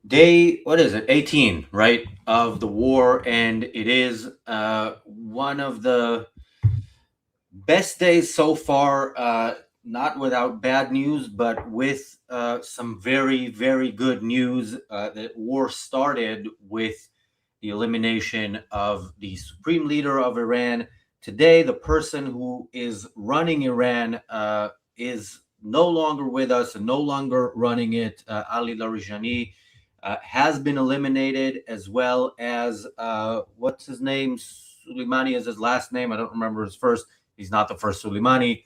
Day, what is it? 18, right? Of the war. And it is one of the best days so far, not without bad news, but with some very, very good news. The war started with the elimination of the supreme leader of Iran. Today, the person who is running Iran is no longer with us and no longer running it. Ali Larijani has been eliminated, as well as what's his name? Soleimani is his last name. I don't remember his first. He's not the first Soleimani.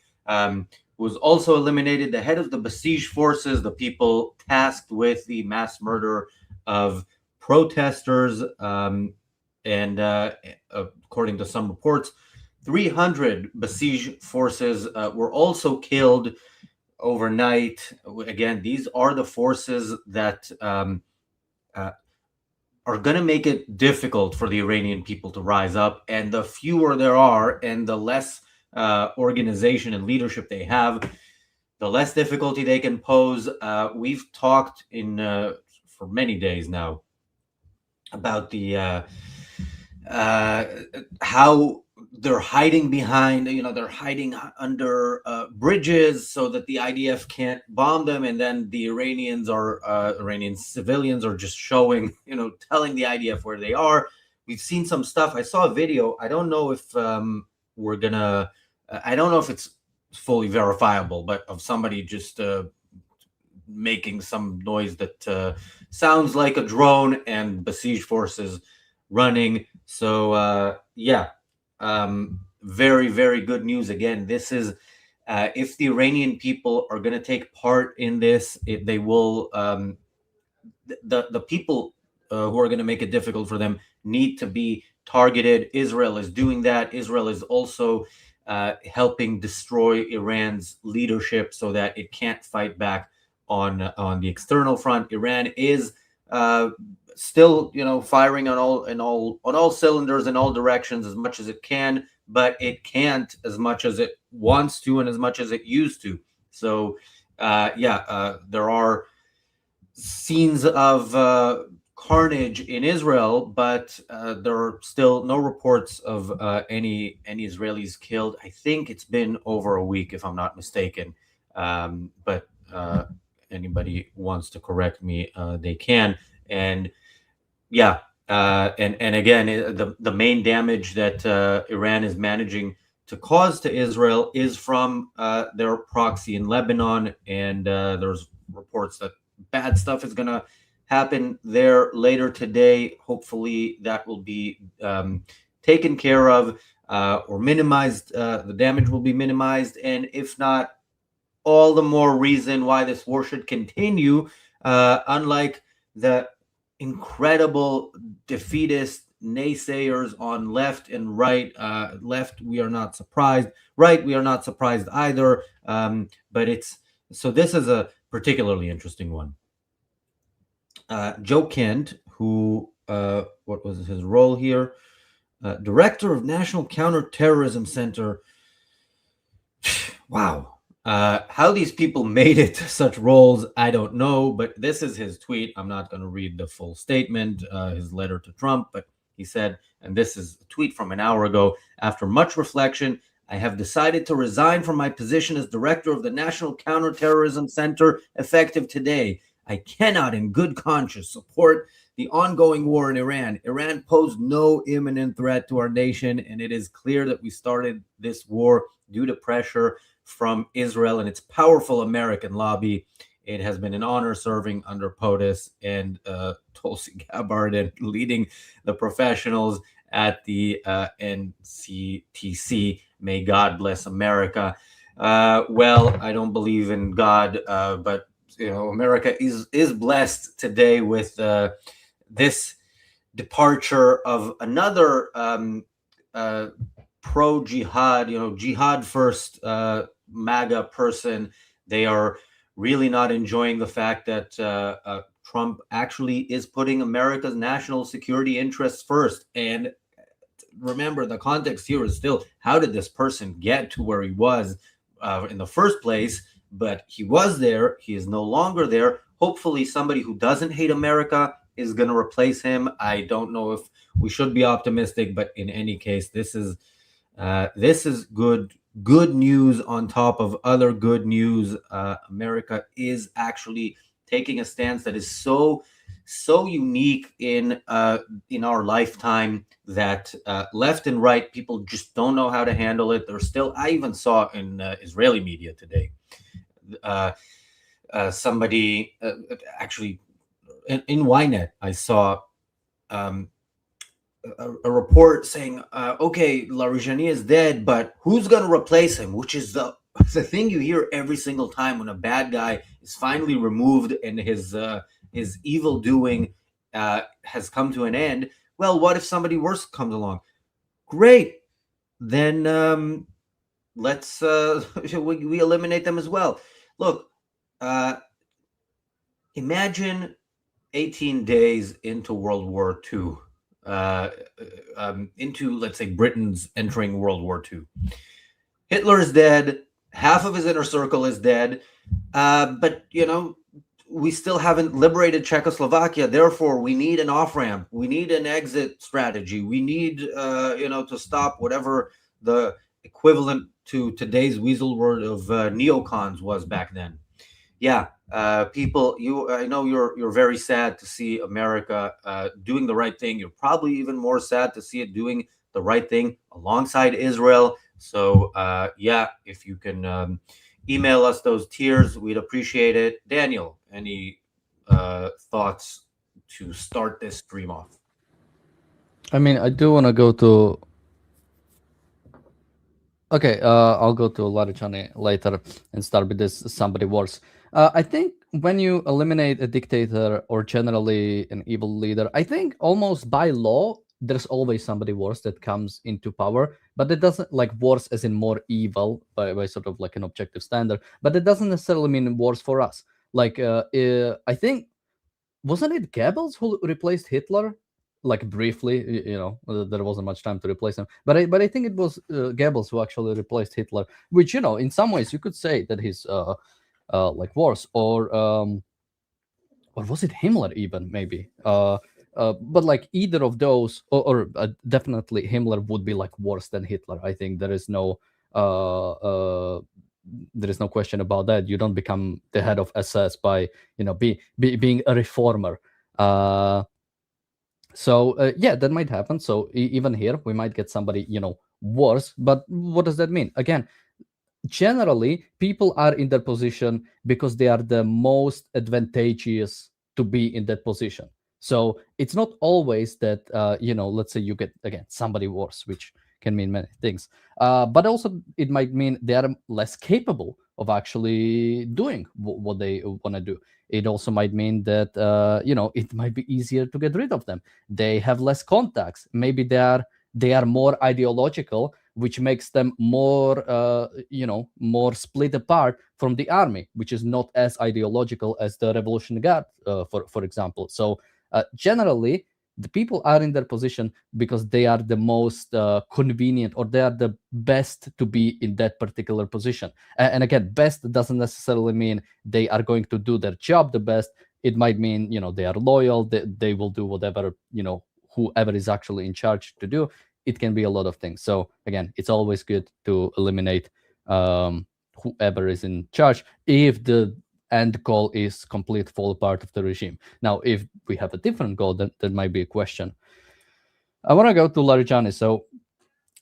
Was also eliminated. The head of the besieged forces, the people tasked with the mass murder of protesters, and according to some reports, 300 besieged forces were also killed overnight. Again, these are the forces that uh, are going to make it difficult for the Iranian people to rise up. And the fewer there are, and the less organization and leadership they have, the less difficulty they can pose. We've talked in for many days now about the how they're hiding behind, they're hiding under bridges so that the IDF can't bomb them, and then the Iranian civilians are just showing, telling the IDF where they are. We've seen some stuff. I saw a video. I don't know if we're gonna. I don't know if it's fully verifiable, but of somebody just making some noise that sounds like a drone, and besieged forces running. So yeah, very, very good news. Again, this is if the Iranian people are going to take part in this, they will. The people who are going to make it difficult for them need to be targeted. Israel is doing that. Israel is also helping destroy Iran's leadership so that it can't fight back on the external front. Iran is still, firing on all cylinders in all directions as much as it can, but it can't as much as it wants to and as much as it used to. So there are scenes of carnage in Israel, but there are still no reports of any Israelis killed. I think it's been over a week, if I'm not mistaken. But anybody wants to correct me, they can. And yeah, and again, the main damage that Iran is managing to cause to Israel is from their proxy in Lebanon, and there's reports that bad stuff is going to happen there later today. Hopefully, that will be taken care of or minimized. The damage will be minimized, and if not, all the more reason why this war should continue. Unlike the incredible defeatist naysayers on left and right. Left, we are not surprised. Right, we are not surprised either. But this is a particularly interesting one. Joe Kent, who what was his role here? Director of National Counterterrorism Center. Wow. How these people made it to such roles, I don't know, but this is his tweet. I'm not going to read the full statement, his letter to Trump, but he said, and this is a tweet from an hour ago, after much reflection, I have decided to resign from my position as director of the National Counterterrorism Center effective today. I cannot in good conscience support the ongoing war in Iran. Iran posed no imminent threat to our nation, and it is clear that we started this war due to pressure from Israel and its powerful American lobby. It has been an honor serving under POTUS and Tulsi Gabbard and leading the professionals at the NCTC. May God bless America. Well, I don't believe in God, but America is blessed today with this departure of another pro-jihad, jihad first MAGA person. They are really not enjoying the fact that Trump actually is putting America's national security interests first. And remember, the context here is still, how did this person get to where he was in the first place? But he was there. He is no longer there. hopefully somebody who doesn't hate America is going to replace him. I don't know if we should be optimistic, but in any case, this is good news on top of other good news. America is actually taking a stance that is so unique in our lifetime that left and right people just don't know how to handle it. There's still, I even saw in Israeli media today, uh, somebody actually in Ynet, I saw um, a report saying, okay, Larijani is dead, but who's going to replace him? Which is the thing you hear every single time when a bad guy is finally removed and his evil doing has come to an end. Well, what if somebody worse comes along? Great, then let's we eliminate them as well. Look, uh, imagine 18 days into World War II, uh, into, let's say, Britain's entering World War II. Hitler is dead. Half of his inner circle is dead. But, we still haven't liberated Czechoslovakia. Therefore, we need an off ramp. We need an exit strategy. We need, to stop whatever the equivalent to today's weasel word of neocons was back then. Yeah, people, I know you're very sad to see America doing the right thing. You're probably even more sad to see it doing the right thing alongside Israel. So yeah, if you can email us those tears, we'd appreciate it. Daniel, any thoughts to start this stream off? I mean, I do want to go to. Okay, I'll go to Larijani later and start with this somebody worse. I think when you eliminate a dictator or generally an evil leader, I think almost by law, there's always somebody worse that comes into power, but it doesn't like worse as in more evil by sort of like an objective standard, but it doesn't necessarily mean worse for us. Like, I think wasn't it Goebbels who replaced Hitler? Like briefly, there wasn't much time to replace him. But I think it was Goebbels who actually replaced Hitler, which in some ways you could say that he's like worse, or was it Himmler even maybe? But like either of those, or definitely Himmler would be like worse than Hitler. I think uh, uh, there is no question about that. You don't become the head of SS by being a reformer. So yeah, that might happen. So even here, we might get somebody worse. But what does that mean? Again, generally people are in that position because they are the most advantageous to be in that position. So it's not always that let's say you get again somebody worse, which can mean many things, but also it might mean they are less capable of actually doing what they want to do. It also might mean that it might be easier to get rid of them. They have less contacts. Maybe they are more ideological, which makes them more split apart from the army, which is not as ideological as the Revolutionary Guard, for example. So generally, the people are in their position because they are the most convenient, or they are the best to be in that particular position. And again, best doesn't necessarily mean they are going to do their job the best. It might mean they are loyal. They will do whatever whoever is actually in charge to do. It can be a lot of things. So again, it's always good to eliminate whoever is in charge if the end goal is complete fall apart of the regime. Now, if we have a different goal, then that might be a question. I want to go to Larijani. So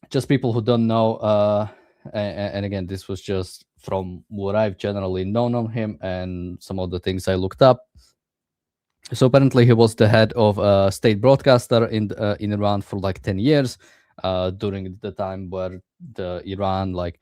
just people who don't know, and again, this was just from what I've generally known of him and some of the things I looked up. So apparently he was the head of a state broadcaster in Iran for like 10 years, during the time where the Iran like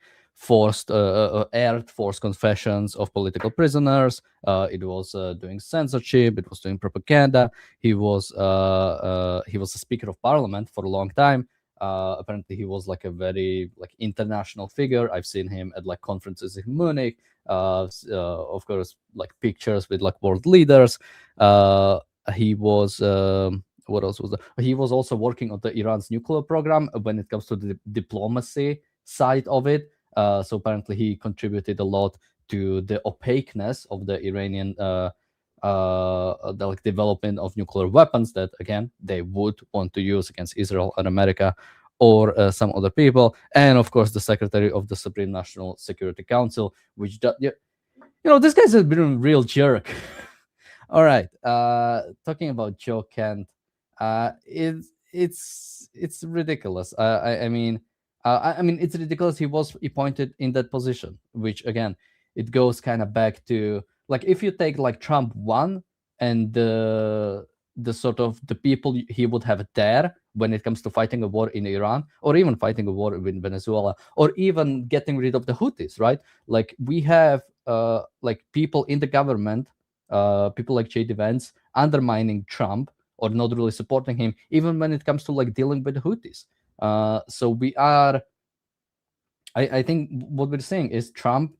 aired forced confessions of political prisoners. It was doing censorship. It was doing propaganda. He was a speaker of parliament for a long time. Apparently he was like a very like international figure. I've seen him at like conferences in Munich. Of course, like pictures with like world leaders. He was what else was there? He was also working on the Iran's nuclear program when it comes to the diplomacy side of it. So apparently he contributed a lot to the opaqueness of the Iranian the like development of nuclear weapons that again they would want to use against Israel and America or some other people, and of course the secretary of the Supreme National Security Council, which this guy's a been a real jerk. All right, talking about Joe Kent, it's ridiculous. I mean, it's ridiculous. He pointed in that position, which again, it goes kind of back to like if you take like Trump one and the sort of the people he would have there when it comes to fighting a war in Iran or even fighting a war in Venezuela or even getting rid of the Houthis, right? Like we have like people in the government, people like J.D. Vance undermining Trump or not really supporting him, even when it comes to like dealing with the Houthis. So we are. I think what we're saying is Trump,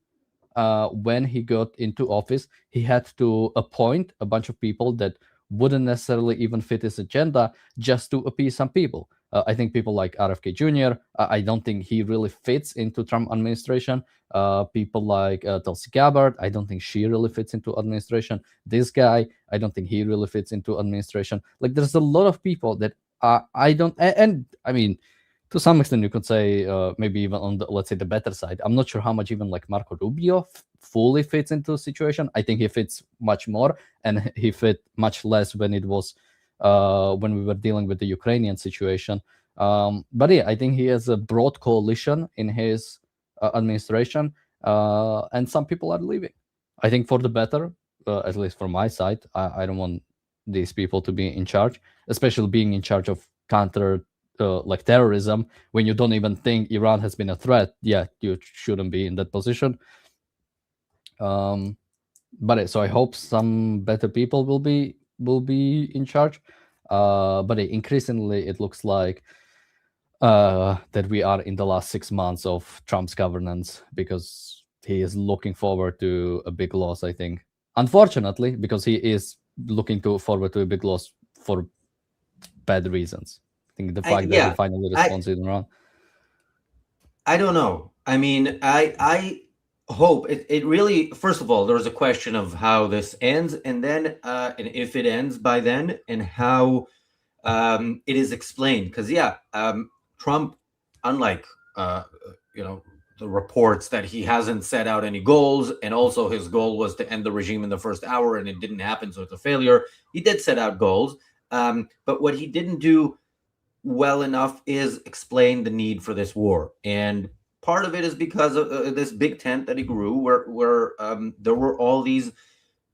when he got into office, he had to appoint a bunch of people that wouldn't necessarily even fit his agenda just to appease some people. I think people like RFK Jr. I don't think he really fits into Trump administration. People like Tulsi Gabbard, I don't think she really fits into administration. This guy, I don't think he really fits into administration. Like, there's a lot of people that I don't, and I mean, to some extent, you could say maybe even on the, let's say, the better side. I'm not sure how much even like Marco Rubio fully fits into the situation. I think he fits much more, and he fit much less when it was when we were dealing with the Ukrainian situation. But yeah, I think he has a broad coalition in his administration, and some people are leaving. I think for the better, at least from my side. I don't want these people to be in charge, especially being in charge of counter like terrorism when you don't even think Iran has been a threat. Yeah, you shouldn't be in that position. But so I hope some better people will be in charge. But increasingly, it looks like that we are in the last 6 months of Trump's governance because he is looking forward to a big loss. I think, unfortunately, because he is looking forward to a big loss for bad reasons. I think the fact that he Yeah, finally I responds in Iran. I don't know. I mean, I hope it really. First of all, there's a question of how this ends, and then and if it ends by then, and how it is explained. Because yeah, Trump, unlike you know the reports that he hasn't set out any goals, and also his goal was to end the regime in the first hour, and it didn't happen, so it's a failure. He did set out goals, but what he didn't do well enough is explain the need for this war. And part of it is because of this big tent that he grew, where there were all these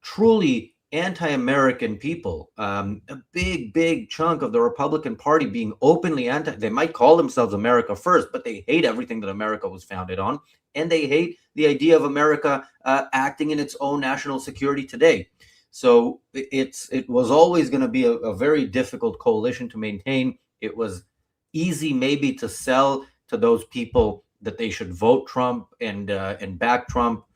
truly anti-American people, a big chunk of the Republican Party being openly anti. They might call themselves America First, but they hate everything that America was founded on, and they hate the idea of America acting in its own national security today. So it was always going to be a very difficult coalition to maintain. It was easy maybe to sell to those people that they should vote Trump and back Trump,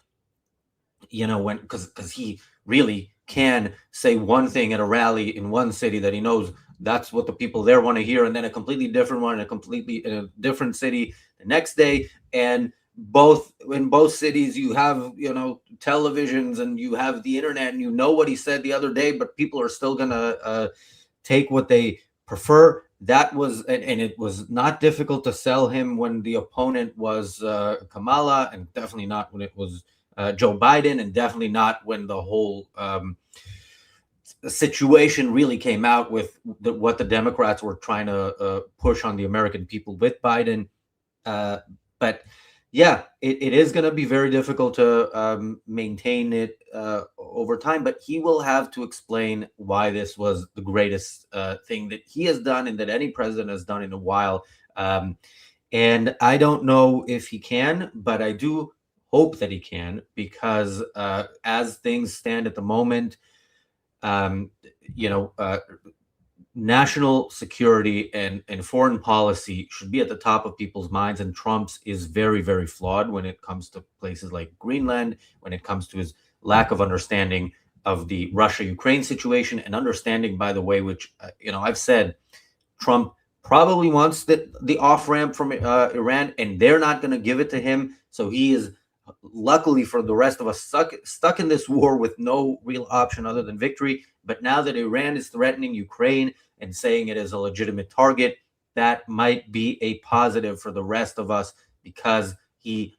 when because he really can say one thing at a rally in one city that he knows that's what the people there want to hear, and then a completely different one in a different city the next day. And in both cities you have televisions and you have the internet, and you know what he said the other day, but people are still gonna take what they prefer. That was, and it was not difficult to sell him when the opponent was Kamala, and definitely not when it was Joe Biden, and definitely not when the whole situation really came out with what the Democrats were trying to push on the American people with Biden. But yeah, it is going to be very difficult to maintain it over time, but he will have to explain why this was the greatest thing that he has done and that any president has done in a while. And I don't know if he can, but I do hope that he can, because as things stand at the moment, national security and foreign policy should be at the top of people's minds, and Trump's is very, very flawed when it comes to places like Greenland, when it comes to his lack of understanding of the Russia-Ukraine situation, and understanding, by the way, which I've said, Trump probably wants the off-ramp from Iran, and they're not going to give it to him, so he is luckily for the rest of us, stuck in this war with no real option other than victory. But now that Iran is threatening Ukraine and saying it is a legitimate target, that might be a positive for the rest of us, because he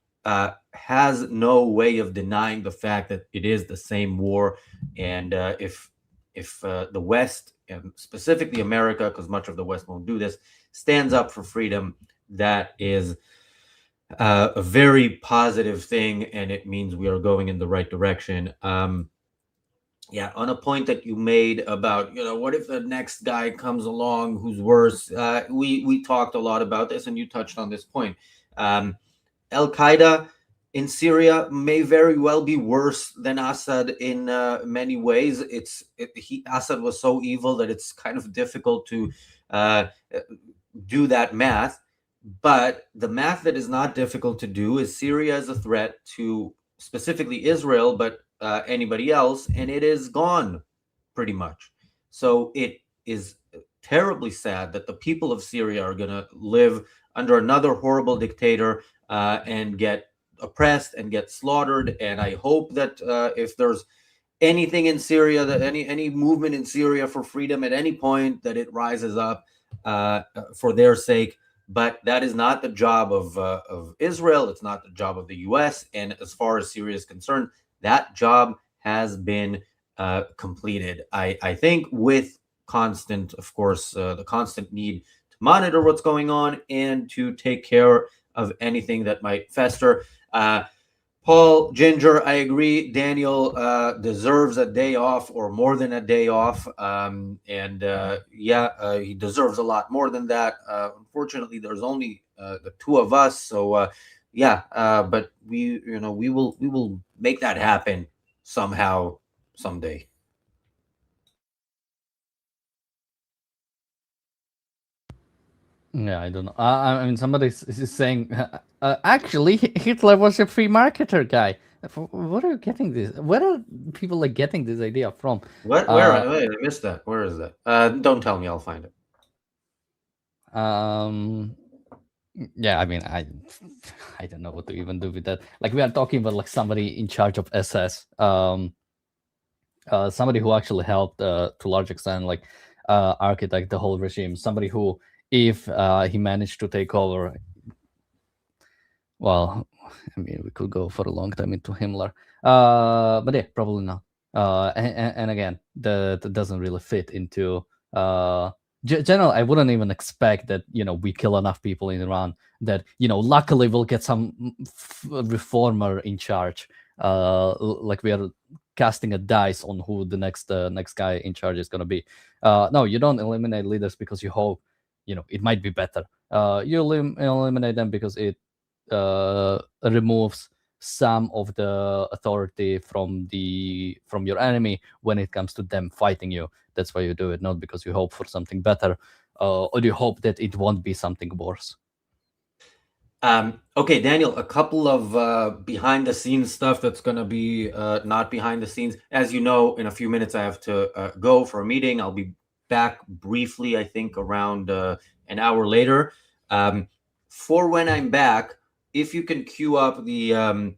has no way of denying the fact that it is the same war. And if the West, and specifically America, because much of the West won't do this, stands up for freedom, that is a very positive thing, and it means we are going in the right direction. Yeah, on a point that you made about, what if the next guy comes along who's worse? We talked a lot about this, and you touched on this point. Al Qaeda in Syria may very well be worse than Assad in many ways. Assad was so evil that it's kind of difficult to uh, do that math. But the math that is not difficult to do is Syria is a threat to specifically Israel, but anybody else, and it is gone pretty much. So it is terribly sad that the people of Syria are going to live under another horrible dictator and get oppressed and get slaughtered. And I hope that if there's anything in Syria, that any movement in Syria for freedom at any point, that it rises up for their sake. But that is not the job of Israel. It's not the job of the U.S. And as far as Syria is concerned, that job has been completed. I think with constant, of course, the constant need to monitor what's going on and to take care of anything that might fester. Paul, Ginger, I agree. Daniel deserves a day off, or more than a day off. He deserves a lot more than that. Unfortunately, there's only the two of us. So, but we will make that happen somehow, someday. Yeah, I don't know. I mean, somebody is saying, actually, Hitler was a free marketer guy. What are you getting this? Where are people like getting this idea from? What? Where? Wait, I missed that. Where is that? Don't tell me. I'll find it. Um, yeah, I mean, I don't know what to even do with that. Like, we are talking about like somebody in charge of SS, somebody who actually helped to a large extent, like architect the whole regime. Somebody who, if he managed to take over, well, I mean, we could go for a long time into Himmler, but yeah, probably not. And again, that doesn't really fit into general. I wouldn't even expect that we kill enough people in Iran that luckily we'll get some reformer in charge. Like we are casting a dice on who the next guy in charge is going to be. No, you don't eliminate leaders because you hope it might be better. You eliminate them because it removes some of the authority from your enemy when it comes to them fighting you. That's why you do it, not because you hope for something better, or you hope that it won't be something worse. Okay, Daniel, a couple of behind the scenes stuff that's going to be not behind the scenes. As you know, in a few minutes, I have to go for a meeting. I'll be back briefly, I think, around an hour later. For when I'm back, if you can queue up the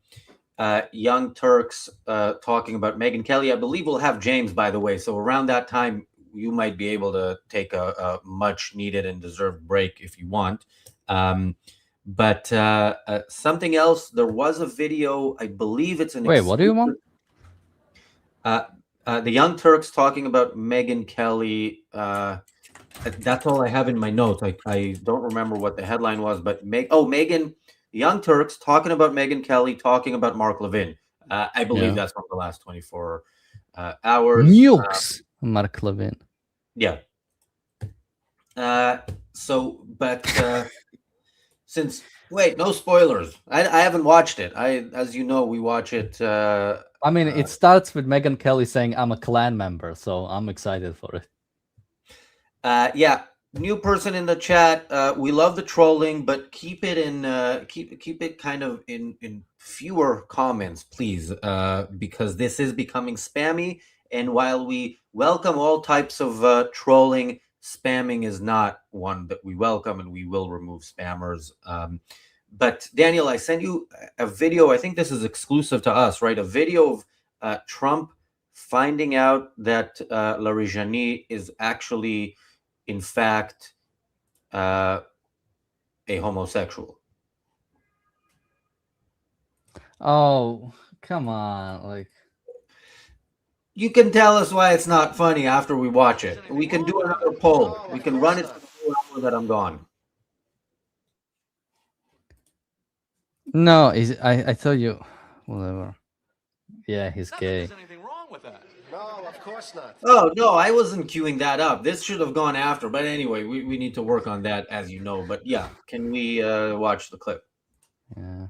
Young Turks talking about Megyn Kelly, I believe we'll have James, by the way. So around that time, you might be able to take a much needed and deserved break if you want. But something else, there was a video, I believe it's an Wait, what do you want? The Young Turks talking about Megyn Kelly. That's all I have in my notes. I don't remember what the headline was, but Megyn, the Young Turks talking about Megyn Kelly, talking about Mark Levin. I believe that's from the last 24 hours. Nukes, Mark Levin. Yeah. Since no spoilers. I haven't watched it. As you know, we watch it. I mean, it starts with Megyn Kelly saying, "I'm a Klan member," so I'm excited for it. Yeah, new person in the chat. We love the trolling, but keep it in keep it kind of in fewer comments, please, because this is becoming spammy. And while we welcome all types of trolling, spamming is not one that we welcome, and we will remove spammers. But Daniel, I sent you a video. I think this is exclusive to us, right? A video of Trump finding out that Larijani is actually, in fact, a homosexual. Oh, come on! Like, You can tell us why it's not funny after we watch it. We can do another poll. We can run it for the hour that I'm gone. no, I tell you, whatever. Yeah, he's gay. There's anything wrong with that. No, of course not. Oh, no, I wasn't queuing that up. This should have gone after. But anyway, we need to work on that, as you know. But yeah, can we watch the clip? Yeah.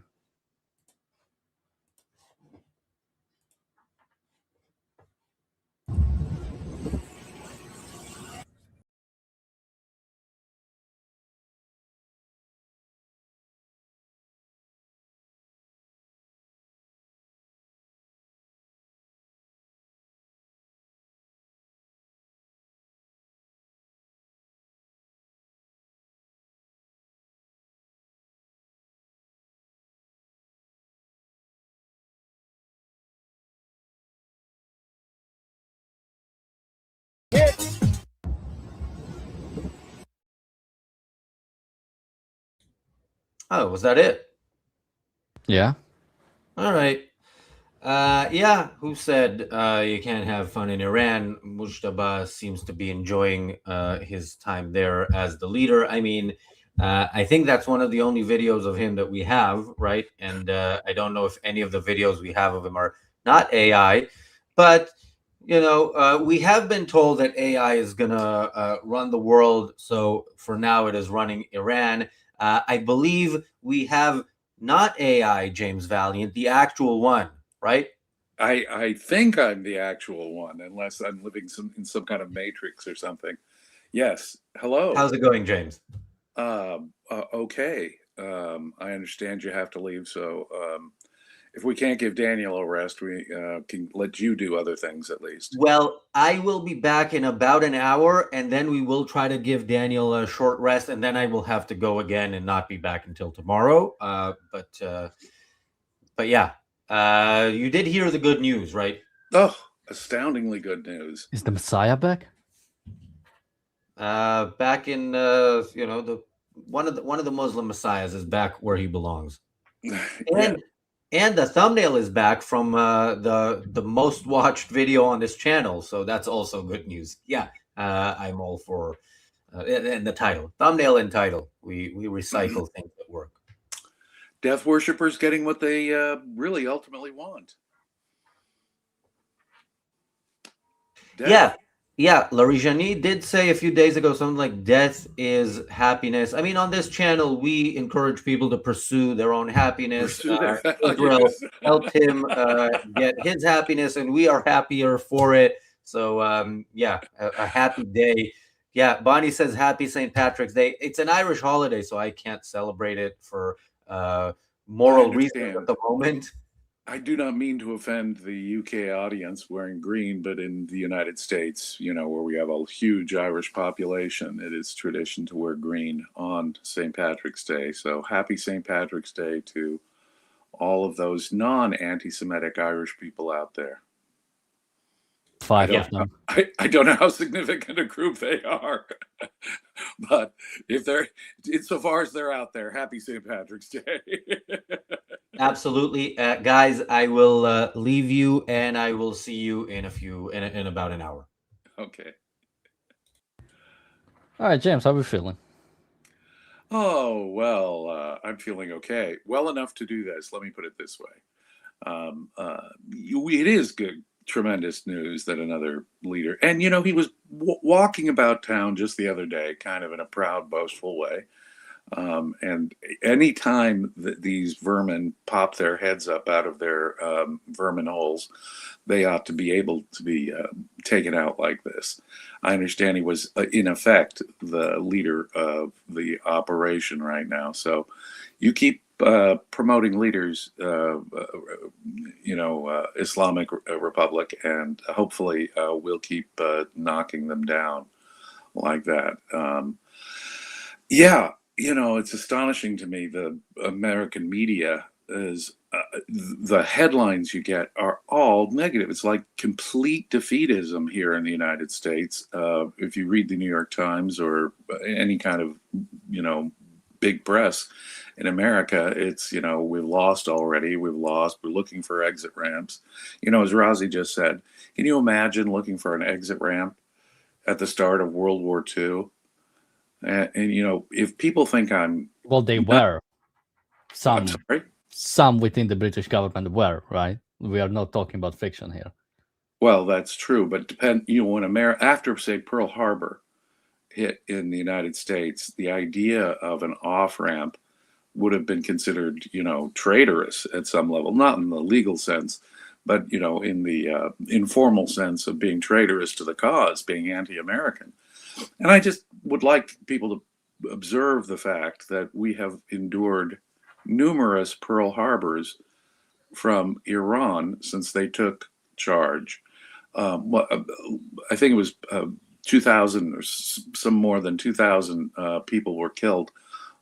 Oh, was that it? Yeah. All right. Yeah, who said you can't have fun in Iran? Mujtaba seems to be enjoying his time there as the leader. I mean, I think that's one of the only videos of him that we have, right? And I don't know if any of the videos we have of him are not AI, but we have been told that AI is going to run the world. So for now, it is running Iran. I believe we have not AI, James Valiant, the actual one, right? I think I'm the actual one, unless I'm living in some kind of matrix or something. Yes. Hello. How's it going, James? Okay. I understand you have to leave, so if we can't give Daniel a rest, we can let you do other things at least. Well, I will be back in about an hour, and then we will try to give Daniel a short rest, and then I will have to go again and not be back until tomorrow. But yeah, you did hear the good news, right? Oh, astoundingly good news. Is the Messiah back? Back in the one of the Muslim messiahs is back where he belongs. Yeah. And the thumbnail is back from the most watched video on this channel, so that's also good news. Yeah, I'm all for and the title, thumbnail and title. We recycle things that work. Death worshippers getting what they really ultimately want. Death. Yeah. Larijani did say a few days ago something like death is happiness. I mean, on this channel, we encourage people to pursue their own happiness. Pursue their Israel values. helped him get his happiness, and we are happier for it. So, yeah, a happy day. Yeah, Bonnie says happy St. Patrick's Day. It's an Irish holiday, so I can't celebrate it for moral reasons at the moment. I do not mean to offend the UK audience wearing green, but in the United States, where we have a huge Irish population, it is tradition to wear green on St. Patrick's Day. So happy St. Patrick's Day to all of those non-anti-Semitic Irish people out there. 5 of them. I don't know how significant a group they are, but if they're, insofar as they're out there, happy St. Patrick's Day. Absolutely, guys. I will leave you, and I will see you in about an hour. Okay. All right, James, how are you feeling? Oh, well, I'm feeling okay. Well enough to do this. Let me put it this way. It is good, tremendous news that another leader, and he was walking about town just the other day, kind of in a proud, boastful way. And any time that these vermin pop their heads up out of their vermin holes, they ought to be able to be taken out like this. I understand he was, in effect, the leader of the operation right now. So you keep promoting leaders, Islamic Republic, and hopefully we'll keep knocking them down like that. Yeah. it's astonishing to me, the American media is the headlines you get are all negative. It's like complete defeatism here in the United States. If you read the New York Times or any kind of, big press in America, it's, we've lost already. We've lost. We're looking for exit ramps. As Razi just said, can you imagine looking for an exit ramp at the start of World War II? And if people think I'm Well, they not, were. I'm sorry. Some within the British government were, right? We are not talking about fiction here. Well, that's true, but when America, after say Pearl Harbor hit in the United States, the idea of an off ramp would have been considered, traitorous at some level, not in the legal sense, but in the informal sense of being traitorous to the cause, being anti-American. And I just would like people to observe the fact that we have endured numerous Pearl Harbors from Iran since they took charge. I think it was 2,000 or some more than 2,000 people were killed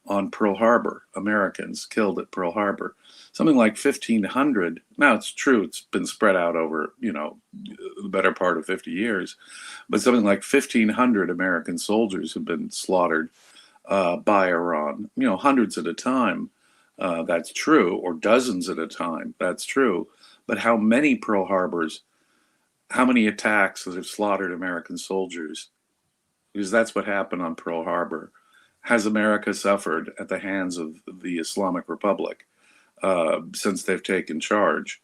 on Pearl Harbor, Americans killed at Pearl Harbor. Something like 1,500. Now, it's true, it's been spread out over, the better part of 50 years, but something like 1,500 American soldiers have been slaughtered by Iran, hundreds at a time. That's true, or dozens at a time. That's true. But how many Pearl Harbors, how many attacks that have slaughtered American soldiers? Because that's what happened on Pearl Harbor. Has America suffered at the hands of the Islamic Republic since they've taken charge?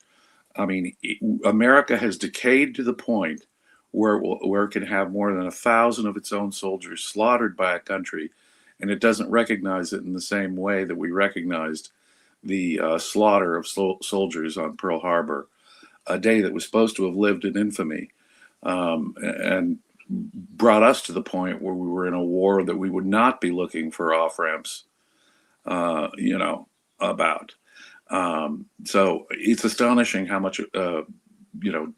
I mean, America has decayed to the point where it can have more than 1,000 of its own soldiers slaughtered by a country, and it doesn't recognize it in the same way that we recognized the slaughter of soldiers on Pearl Harbor, a day that was supposed to have lived in infamy, and brought us to the point where we were in a war that we would not be looking for off-ramps, about. So it's astonishing how much,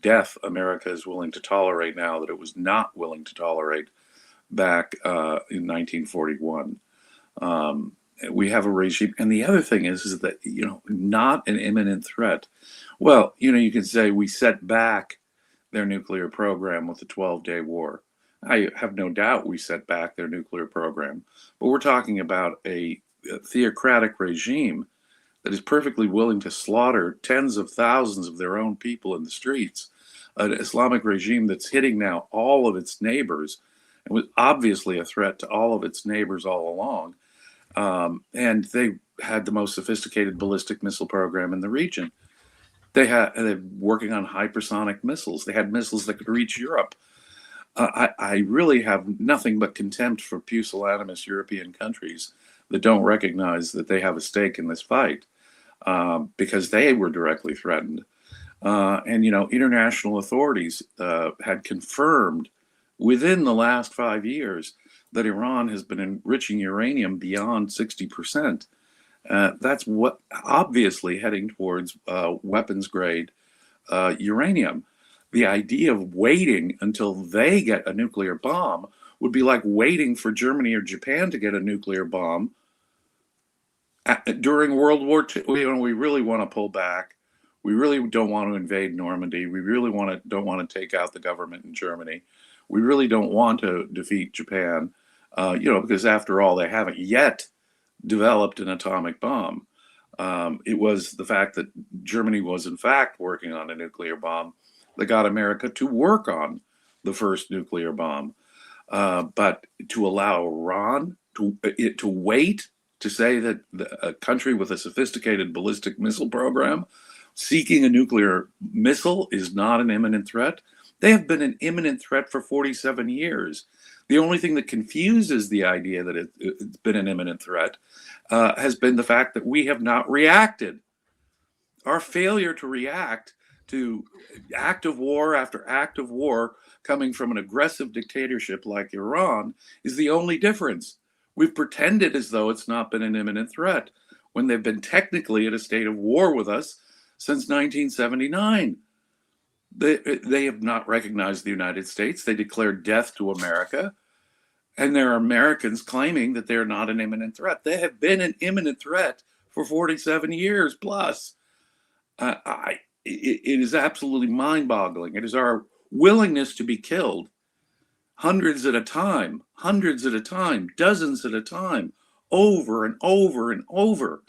death America is willing to tolerate now that it was not willing to tolerate back in 1941. We have a regime. And the other thing is that, not an imminent threat. Well, you can say we set back their nuclear program with the 12-day war. I have no doubt we set back their nuclear program. But we're talking about a theocratic regime that is perfectly willing to slaughter tens of thousands of their own people in the streets. An Islamic regime that's hitting now all of its neighbors and was obviously a threat to all of its neighbors all along. And they had the most sophisticated ballistic missile program in the region. They're working on hypersonic missiles. They had missiles that could reach Europe. I really have nothing but contempt for pusillanimous European countries that don't recognize that they have a stake in this fight, because they were directly threatened. And international authorities had confirmed within the last 5 years that Iran has been enriching uranium beyond 60%. That's what obviously heading towards weapons grade uranium. The idea of waiting until they get a nuclear bomb would be like waiting for Germany or Japan to get a nuclear bomb during World War II. We really want to pull back. We really don't want to invade Normandy. We really don't want to take out the government in Germany. We really don't want to defeat Japan, because after all, they haven't yet developed an atomic bomb. It was the fact that Germany was in fact working on a nuclear bomb that got America to work on the first nuclear bomb. But to allow Iran to wait to say that a country with a sophisticated ballistic missile program seeking a nuclear missile is not an imminent threat. They have been an imminent threat for 47 years. The only thing that confuses the idea that it's been an imminent threat has been the fact that we have not reacted. Our failure to react to act of war after act of war coming from an aggressive dictatorship like Iran is the only difference. We've pretended as though it's not been an imminent threat when they've been technically in a state of war with us since 1979. They have not recognized the United States. They declared death to America. And there are Americans claiming that they're not an imminent threat. They have been an imminent threat for 47 years plus. It is absolutely mind-boggling. It is our willingness to be killed hundreds at a time, dozens at a time, over and over and over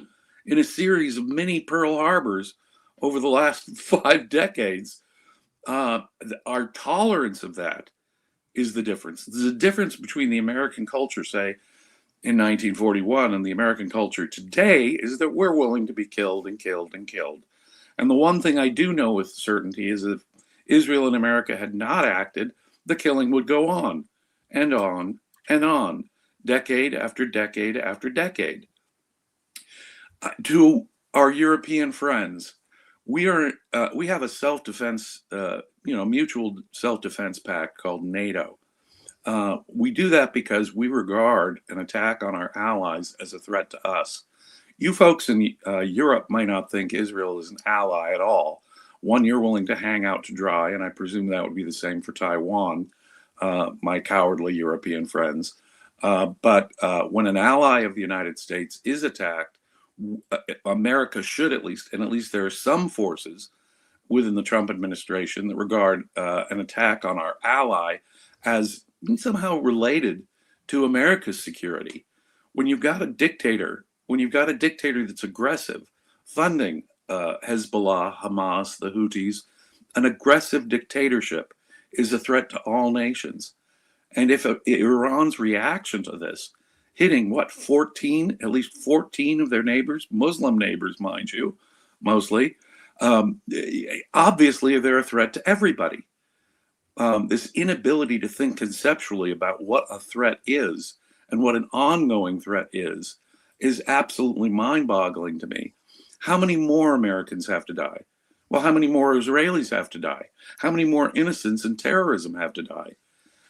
in a series of mini Pearl Harbors over the last 5 decades. Our tolerance of that is the difference. There's a difference between the American culture, say, in 1941 and the American culture today is that we're willing to be killed and killed and killed. And the one thing I do know with certainty is if Israel and America had not acted, the killing would go on and on and on, decade after decade after decade. To our European friends, we have a self-defense, mutual self-defense pact called NATO. We do that because we regard an attack on our allies as a threat to us. You folks in Europe might not think Israel is an ally at all. One you're willing to hang out to dry, and I presume that would be the same for Taiwan, my cowardly European friends. But when an ally of the United States is attacked, America should at least there are some forces within the Trump administration that regard an attack on our ally as somehow related to America's security. When you've got a dictator that's aggressive, funding Hezbollah, Hamas, the Houthis, an aggressive dictatorship is a threat to all nations. And if Iran's reaction to this, hitting at least 14 of their neighbors, Muslim neighbors, mind you, mostly, obviously they're a threat to everybody. This inability to think conceptually about what a threat is and what an ongoing threat is absolutely mind-boggling to me. How many more Americans have to die? Well, how many more Israelis have to die? How many more innocents in terrorism have to die?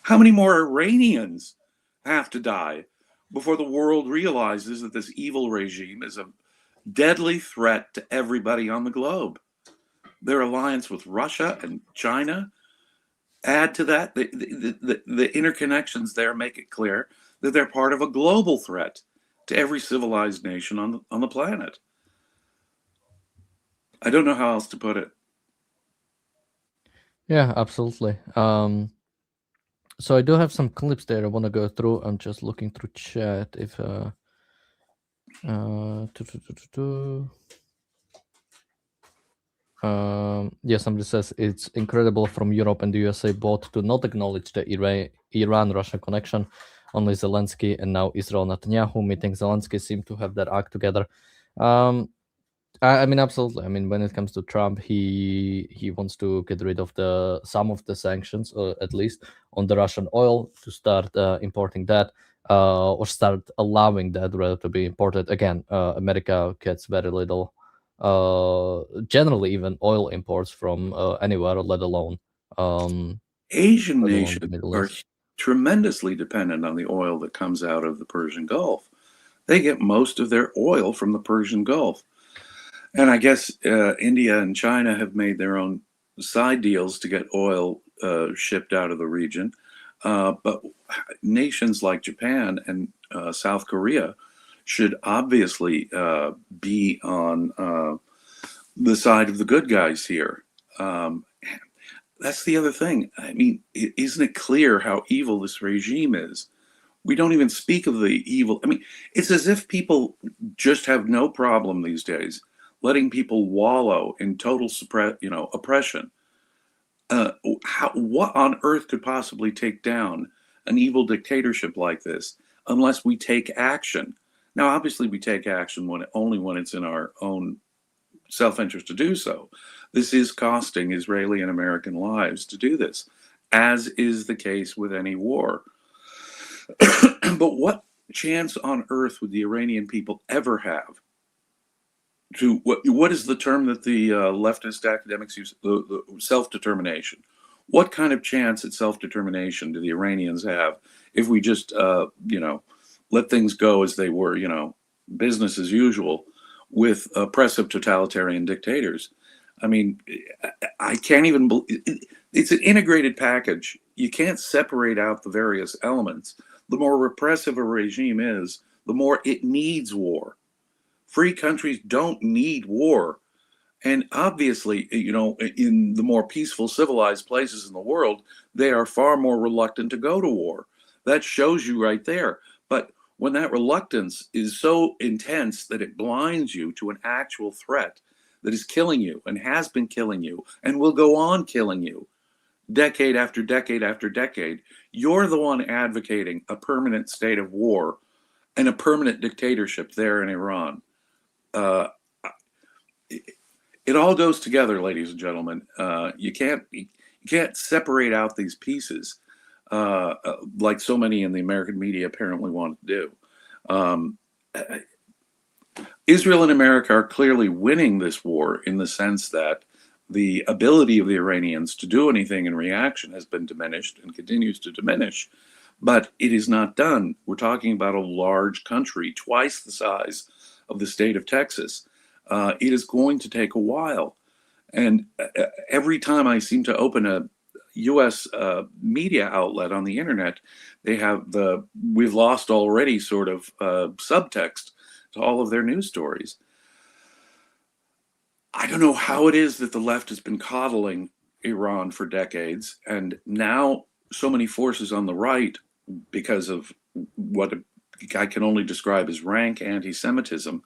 How many more Iranians have to die before the world realizes that this evil regime is a deadly threat to everybody on the globe? Their alliance with Russia and China add to that. The interconnections there make it clear that they're part of a global threat to every civilized nation on the planet. I don't know how else to put it. Yeah, absolutely. So I do have some clips there I want to go through. I'm just looking through chat if somebody says it's incredible from Europe and the USA both to not acknowledge the Iran-Russia connection. Only Zelensky and now Israel Netanyahu meeting Zelensky seem to have their act together. I mean, absolutely. I mean, when it comes to Trump, he wants to get rid of some of the sanctions, or at least on the Russian oil, to start importing that, or start allowing that rather to be imported. Again, America gets very little, generally even oil imports from anywhere, let alone Asian nations are tremendously dependent on the oil that comes out of the Persian Gulf. They get most of their oil from the Persian Gulf. And I guess India and China have made their own side deals to get oil shipped out of the region. But nations like Japan and South Korea should obviously be on the side of the good guys here. That's the other thing. I mean, isn't it clear how evil this regime is? We don't even speak of the evil. I mean, it's as if people just have no problem these days letting people wallow in total oppression. What on earth could possibly take down an evil dictatorship like this unless we take action? Now, obviously, we take action only when it's in our own self-interest to do so. This is costing Israeli and American lives to do this, as is the case with any war. But what chance on earth would the Iranian people ever have to what is the term that the leftist academics use? The self-determination. What kind of chance at self-determination do the Iranians have if we just let things go as they were, business as usual with oppressive totalitarian dictators? I mean, I can't even believe it's an integrated package. You can't separate out the various elements. the more repressive a regime is, the more it needs war. Free countries don't need war. And obviously, in the more peaceful, civilized places in the world, they are far more reluctant to go to war. That shows you right there. But when that reluctance is so intense that it blinds you to an actual threat that is killing you and has been killing you and will go on killing you decade after decade after decade, you're the one advocating a permanent state of war and a permanent dictatorship there in Iran. It all goes together, ladies and gentlemen. You can't separate out these pieces like so many in the American media apparently want to do. Israel and America are clearly winning this war in the sense that the ability of the Iranians to do anything in reaction has been diminished and continues to diminish, but it is not done. We're talking about a large country, twice the size of the state of Texas. It is going to take a while. And every time I seem to open a U.S. Media outlet on the internet, they have the "we've lost already" sort of subtext to all of their news stories. I don't know how it is that the left has been coddling Iran for decades, and now so many forces on the right, because of what I can only describe as rank anti-Semitism,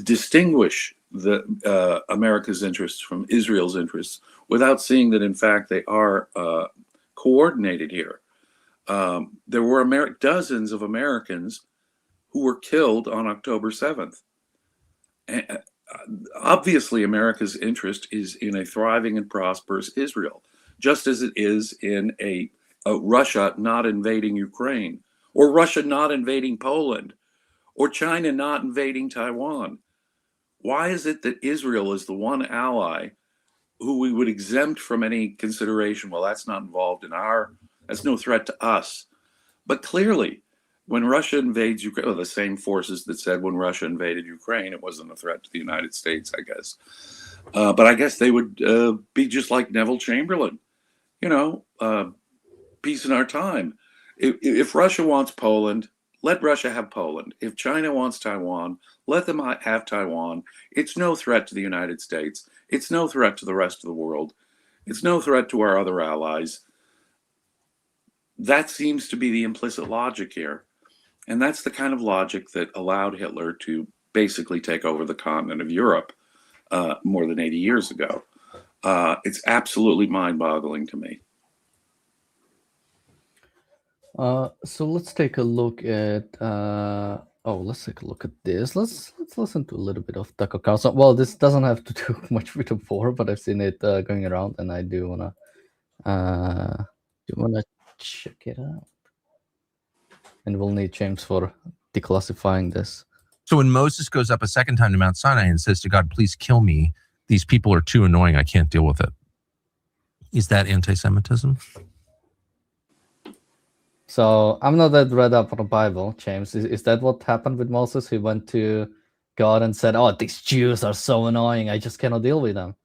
distinguish the America's interests from Israel's interests without seeing that, in fact, they are coordinated here. There were dozens of Americans who were killed on October 7th. And, obviously, America's interest is in a thriving and prosperous Israel, just as it is in a Russia not invading Ukraine, or Russia not invading Poland, or China not invading Taiwan. Why is it that Israel is the one ally who we would exempt from any consideration? Well, that's not involved in that's no threat to us. But clearly, when Russia invades Ukraine, the same forces that said when Russia invaded Ukraine, it wasn't a threat to the United States, I guess. But I guess they would be just like Neville Chamberlain, peace in our time. If Russia wants Poland, let Russia have Poland. If China wants Taiwan, let them have Taiwan. It's no threat to the United States. It's no threat to the rest of the world. It's no threat to our other allies. That seems to be the implicit logic here. And that's the kind of logic that allowed Hitler to basically take over the continent of Europe more than 80 years ago. It's absolutely mind-boggling to me. So let's take a look at let's take a look at this. Let's listen to a little bit of Tucker Carlson. Well, this doesn't have to do much with the war, but I've seen it going around, and I do wanna check it out. And we'll need James for declassifying this. So when Moses goes up a second time to Mount Sinai and says to God, "Please kill me. These people are too annoying. I can't deal with it." Is that anti-Semitism? So I'm not that read up on the Bible, James. Is that what happened with Moses? He went to God and said, "Oh, these Jews are so annoying. I just cannot deal with them."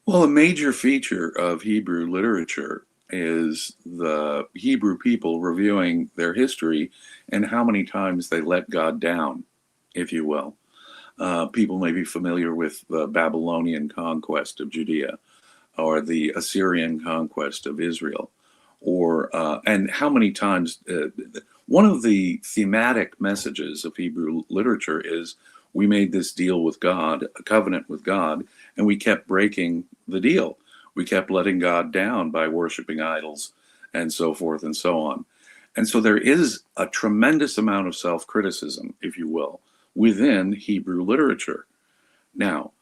Well, a major feature of Hebrew literature is the Hebrew people reviewing their history and how many times they let God down, if you will. People may be familiar with the Babylonian conquest of Judea or the Assyrian conquest of Israel, and how many times one of the thematic messages of Hebrew literature is we made this deal with God, a covenant with God, and we kept breaking the deal. We kept letting God down by worshiping idols and so forth and so on. And so there is a tremendous amount of self-criticism, if you will, within Hebrew literature. Now,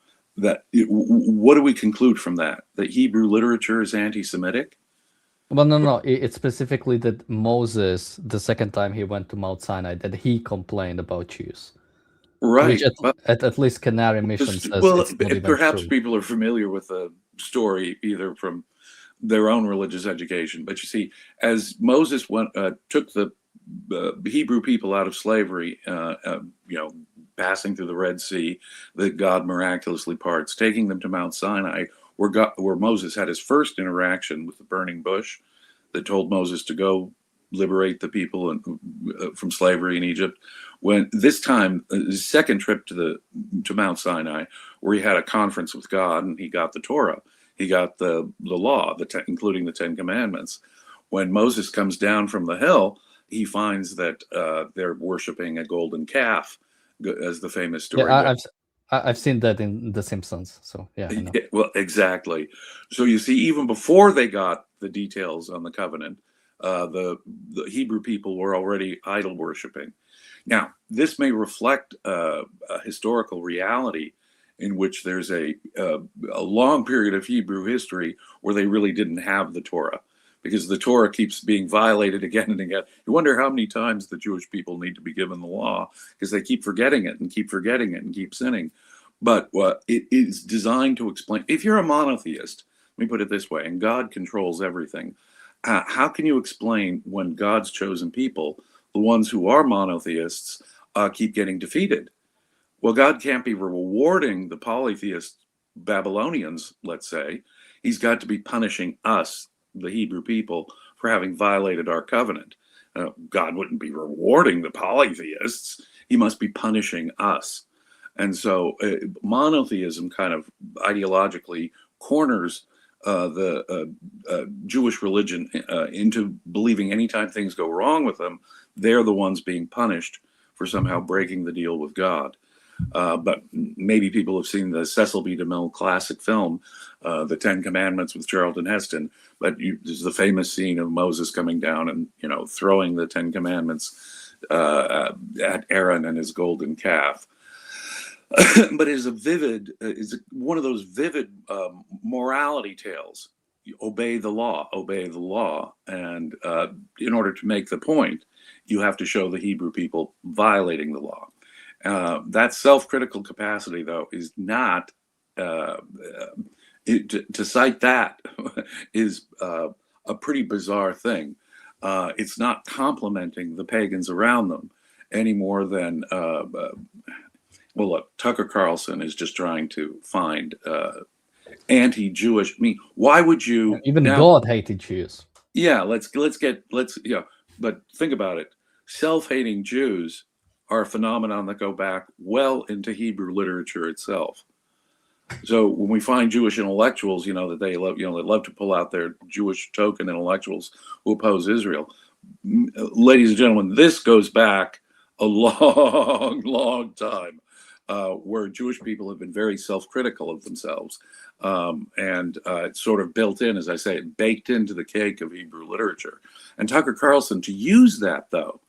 what do we conclude from that? That Hebrew literature is anti-Semitic? Well, no. It's specifically that Moses, the second time he went to Mount Sinai, that he complained about Jews. Right. Which at least Canary Mission says it's not even perhaps true. people are familiar with the story either from their own religious education. But you see, as Moses took the Hebrew people out of slavery, passing through the Red Sea, that God miraculously parts, taking them to Mount Sinai, where Moses had his first interaction with the burning bush that told Moses to go liberate the people from slavery in Egypt. When this time, his second trip to Mount Sinai, where he had a conference with God and he got the Torah, he got the law, including the Ten Commandments. When Moses comes down from the hill, he finds that they're worshiping a golden calf, as the famous story goes. I've seen that in The Simpsons. So yeah, I know. Well, exactly. So you see, even before they got the details on the covenant, the Hebrew people were already idol worshiping. Now, this may reflect a historical reality in which there's a long period of Hebrew history where they really didn't have the Torah, because the Torah keeps being violated again and again. You wonder how many times the Jewish people need to be given the law, because they keep forgetting it and keep forgetting it and keep sinning. But it is designed to explain. If you're a monotheist, let me put it this way, and God controls everything, how can you explain when God's chosen people, the ones who are monotheists, keep getting defeated? Well, God can't be rewarding the polytheist Babylonians, let's say. He's got to be punishing us, the Hebrew people, for having violated our covenant. God wouldn't be rewarding the polytheists. He must be punishing us. And so monotheism kind of ideologically corners the Jewish religion into believing anytime things go wrong with them, they're the ones being punished for somehow breaking the deal with God. But maybe people have seen the Cecil B. DeMille classic film, The Ten Commandments with Charlton Heston. But there's the famous scene of Moses coming down and, throwing the Ten Commandments at Aaron and his golden calf. But it is one of those vivid morality tales. You obey the law. And in order to make the point, you have to show the Hebrew people violating the law. That self-critical capacity, though, is not, to cite that is a pretty bizarre thing. It's not complimenting the pagans around them any more than, well, look, Tucker Carlson is just trying to find anti-Jewish. I mean, why would you? Even God hated Jews. Yeah, let's. But think about it. Self-hating Jews are a phenomenon that go back well into Hebrew literature itself. So when we find Jewish intellectuals, that they love, they love to pull out their Jewish token intellectuals who oppose Israel. Ladies and gentlemen, this goes back a long, long time, where Jewish people have been very self-critical of themselves. And it's sort of built in, as I say, baked into the cake of Hebrew literature. And Tucker Carlson, to use that, though,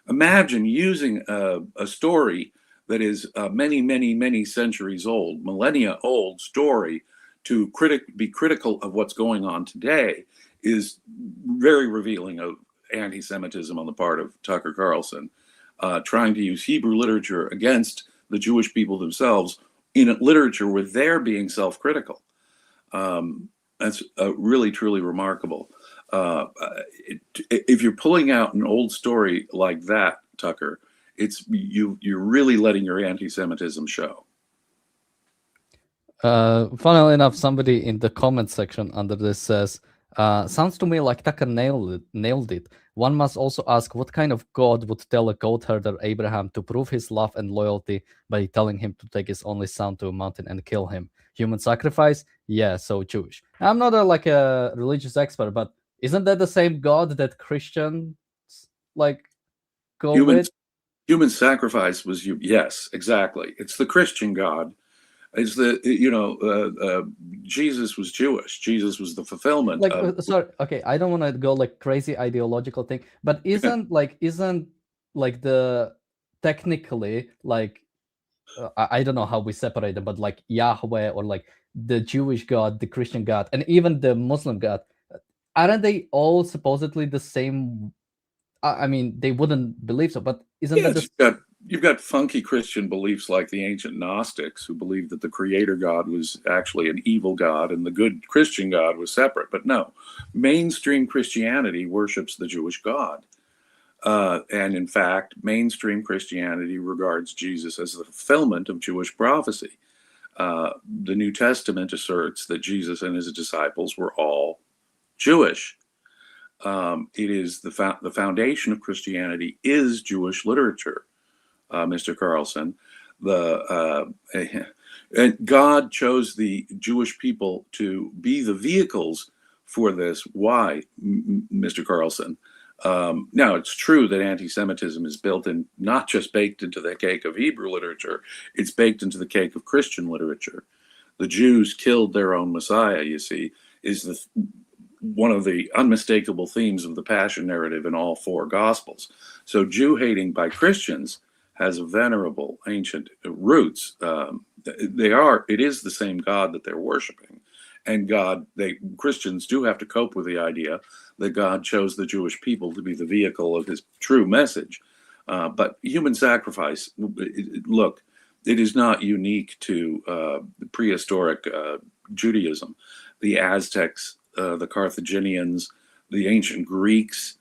imagine using a story that is many, many, many centuries old, millennia old story to be critical of what's going on today is very revealing of anti-Semitism on the part of Tucker Carlson, trying to use Hebrew literature against the Jewish people themselves in a literature where they're being self-critical. That's really, truly remarkable. If you're pulling out an old story like that, Tucker, you're really letting your anti-Semitism show. Funnily enough, somebody in the comment section under this says, sounds to me like Tucker nailed it. One must also ask, what kind of God would tell a goat herder Abraham to prove his love and loyalty by telling him to take his only son to a mountain and kill him? Human sacrifice? Yeah, so Jewish. I'm not a religious expert, but isn't that the same God that Christians go with? Human sacrifice was yes, exactly. It's the Christian God. It's Jesus was Jewish. Jesus was the fulfillment. Sorry, okay, I don't want to go crazy ideological thing, but isn't the technically I don't know how we separate them, but Yahweh or the Jewish God, the Christian God, and even the Muslim God, aren't they all supposedly the same? I mean, they wouldn't believe so, but isn't that you've got funky Christian beliefs like the ancient Gnostics, who believed that the creator God was actually an evil God and the good Christian God was separate. But no, mainstream Christianity worships the Jewish God. And in fact, mainstream Christianity regards Jesus as the fulfillment of Jewish prophecy. The New Testament asserts that Jesus and his disciples were all Jewish. It is the foundation of Christianity is Jewish literature, Mr. Carlson. And God chose the Jewish people to be the vehicles for this. Why, Mr. Carlson? Now, it's true that anti-Semitism is not just baked into the cake of Hebrew literature, it's baked into the cake of Christian literature. The Jews killed their own Messiah, you see, is one of the unmistakable themes of the Passion narrative in all four Gospels. So Jew hating by Christians has venerable ancient roots. It is the same God that they're worshiping. And Christians do have to cope with the idea that God chose the Jewish people to be the vehicle of his true message. But human sacrifice, look, it is not unique to prehistoric Judaism. The Aztecs, the Carthaginians, the ancient Greeks,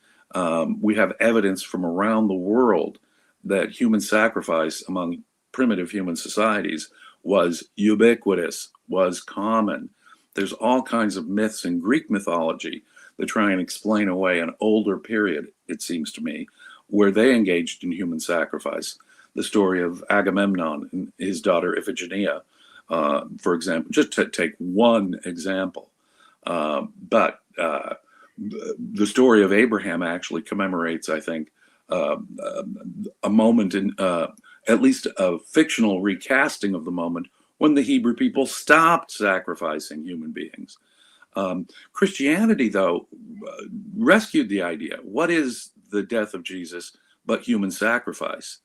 we have evidence from around the world that human sacrifice among primitive human societies was ubiquitous, was common. There's all kinds of myths in Greek mythology that try and explain away an older period, it seems to me, where they engaged in human sacrifice. The story of Agamemnon and his daughter Iphigenia, for example, just to take one example. But the story of Abraham actually commemorates, I think, a moment in at least a fictional recasting of the moment when the Hebrew people stopped sacrificing human beings. Christianity, though, rescued the idea. What is the death of Jesus but human sacrifice?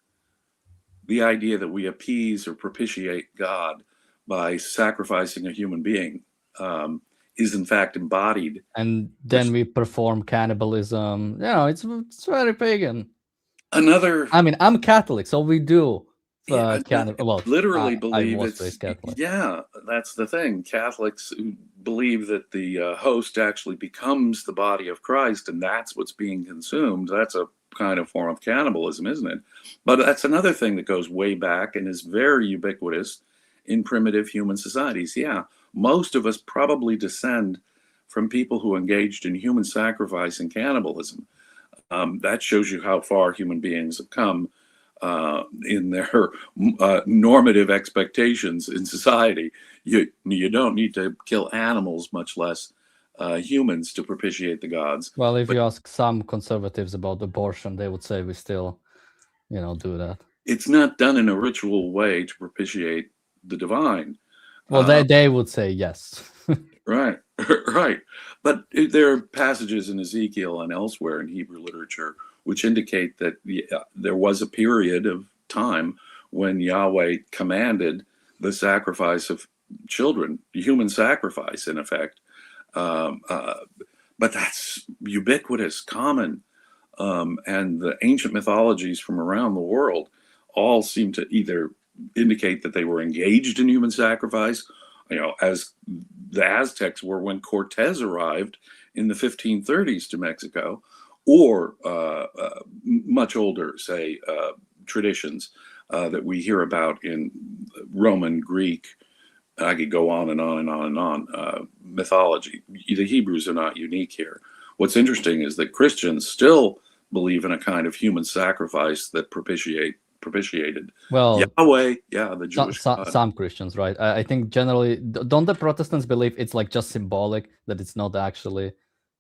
The idea that we appease or propitiate God by sacrificing a human being is in fact embodied. And then we perform cannibalism. It's very pagan. I'm Catholic, so we do. Literally believe I was raised Catholic. Yeah, that's the thing. Catholics believe that the host actually becomes the body of Christ, and that's what's being consumed. That's a kind of form of cannibalism, isn't it? But that's another thing that goes way back and is very ubiquitous in primitive human societies. Yeah, most of us probably descend from people who engaged in human sacrifice and cannibalism. That shows you how far human beings have come in their normative expectations in society. You don't need to kill animals, much less humans, to propitiate the gods. Well, if you ask some conservatives about abortion, they would say we still, do that. It's not done in a ritual way to propitiate the divine. Well, they would say yes. Right, right. But there are passages in Ezekiel and elsewhere in Hebrew literature which indicate that there was a period of time when Yahweh commanded the sacrifice of children, human sacrifice, in effect. But that's ubiquitous, common. And the ancient mythologies from around the world all seem to either indicate that they were engaged in human sacrifice, as the Aztecs were when Cortez arrived in the 1530s to Mexico, or much older, say, traditions that we hear about in Roman, Greek. I could go on and on and on and on. Mythology. The Hebrews are not unique here. What's interesting is that Christians still believe in a kind of human sacrifice that propitiated Yahweh, the Jewish God. Some Christians, right? I think generally, don't the Protestants believe it's like just symbolic, that it's not actually?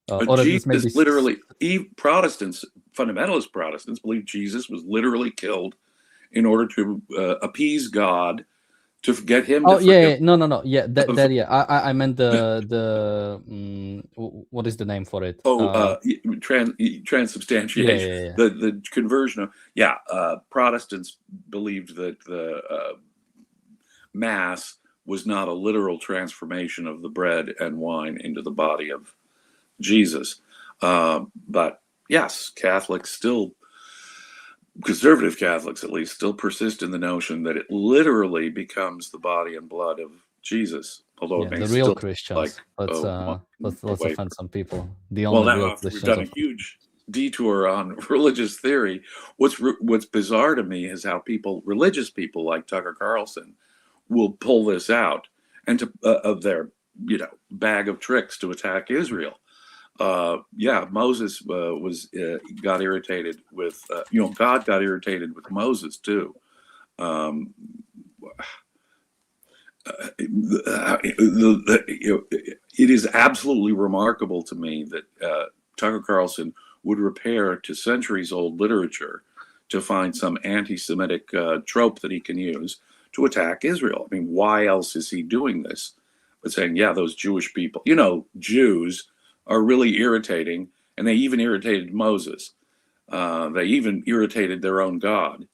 Or Jesus literally, Protestants, fundamentalist Protestants, believe Jesus was literally killed in order to appease God, to get him. No, I meant the what is the name for it? Transubstantiation. The conversion of Protestants believed that the Mass was not a literal transformation of the bread and wine into the body of Jesus. But yes, Catholics still, conservative Catholics at least, still persist in the notion that it literally becomes the body and blood of Jesus. Although it the real Christians. Let's offend some people. We've done a huge detour on religious theory. What's bizarre to me is how religious people like Tucker Carlson will pull this out and of their bag of tricks to attack Israel. Yeah, Moses got irritated with God got irritated with Moses too. Um, it is absolutely remarkable to me that Tucker Carlson would repair to centuries-old literature to find some anti-Semitic trope that he can use to attack Israel. I mean, why else is he doing this? But saying, yeah, those Jewish people, Jews are really irritating, and they even irritated Moses. They even irritated their own God.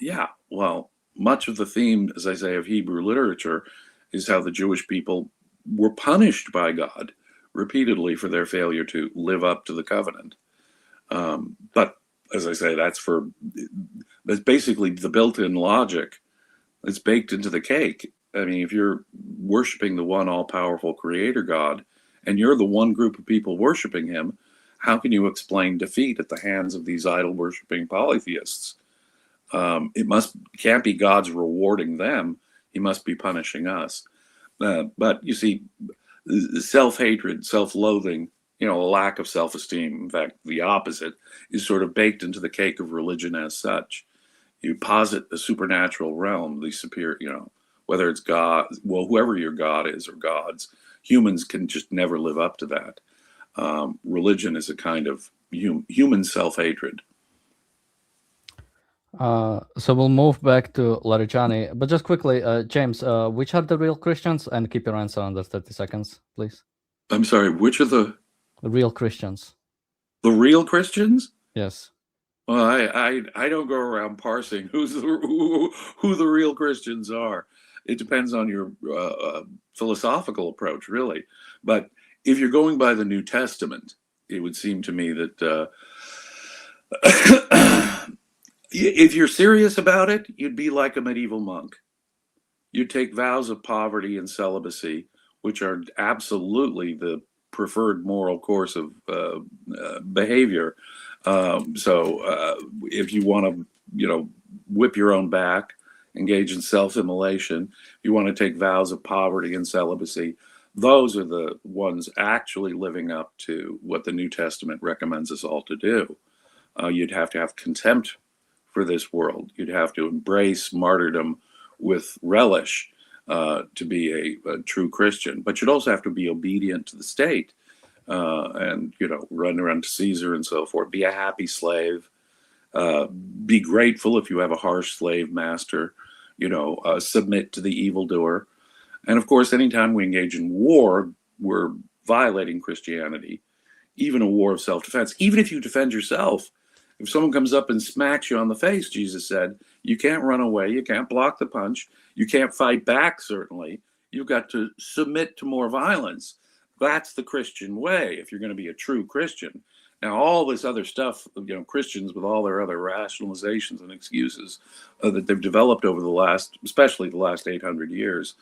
Yeah, well, much of the theme, as I say, of Hebrew literature is how the Jewish people were punished by God repeatedly for their failure to live up to the covenant. But as I say, that's basically the built-in logic that's baked into the cake. I mean, if you're worshiping the one all-powerful creator God, and you're the one group of people worshiping him, how can you explain defeat at the hands of these idol-worshiping polytheists? It can't be God's rewarding them. He must be punishing us. But you see, self-hatred, self-loathing, a lack of self-esteem, in fact, the opposite, is sort of baked into the cake of religion as such. You posit a supernatural realm, the superior, whether it's God, well, whoever your God is or gods, humans can just never live up to that. Religion is a kind of human self-hatred. So we'll move back to Larijani, but just quickly, James, which are the real Christians? And keep your answer under 30 seconds, please. I'm sorry, which are the real Christians? The real Christians? Yes. Well, I don't go around parsing who the real Christians are. It depends on your philosophical approach, really. But if you're going by the New Testament, it would seem to me that if you're serious about it, you'd be like a medieval monk. You'd take vows of poverty and celibacy, which are absolutely the preferred moral course of behavior. So if you want to, whip your own back, engage in self-immolation, if you want to take vows of poverty and celibacy, those are the ones actually living up to what the New Testament recommends us all to do. You'd have to have contempt for this world. You'd have to embrace martyrdom with relish to be a true Christian. But you'd also have to be obedient to the state and, run around to Caesar and so forth. Be a happy slave. Be grateful if you have a harsh slave master. Submit to the evildoer. And of course, anytime we engage in war, we're violating Christianity, even a war of self-defense. Even if you defend yourself, if someone comes up and smacks you on the face, Jesus said, you can't run away, you can't block the punch, you can't fight back, certainly. You've got to submit to more violence. That's the Christian way, if you're going to be a true Christian. Now, all this other stuff, Christians with all their other rationalizations and excuses that they've developed over especially the last 800 years,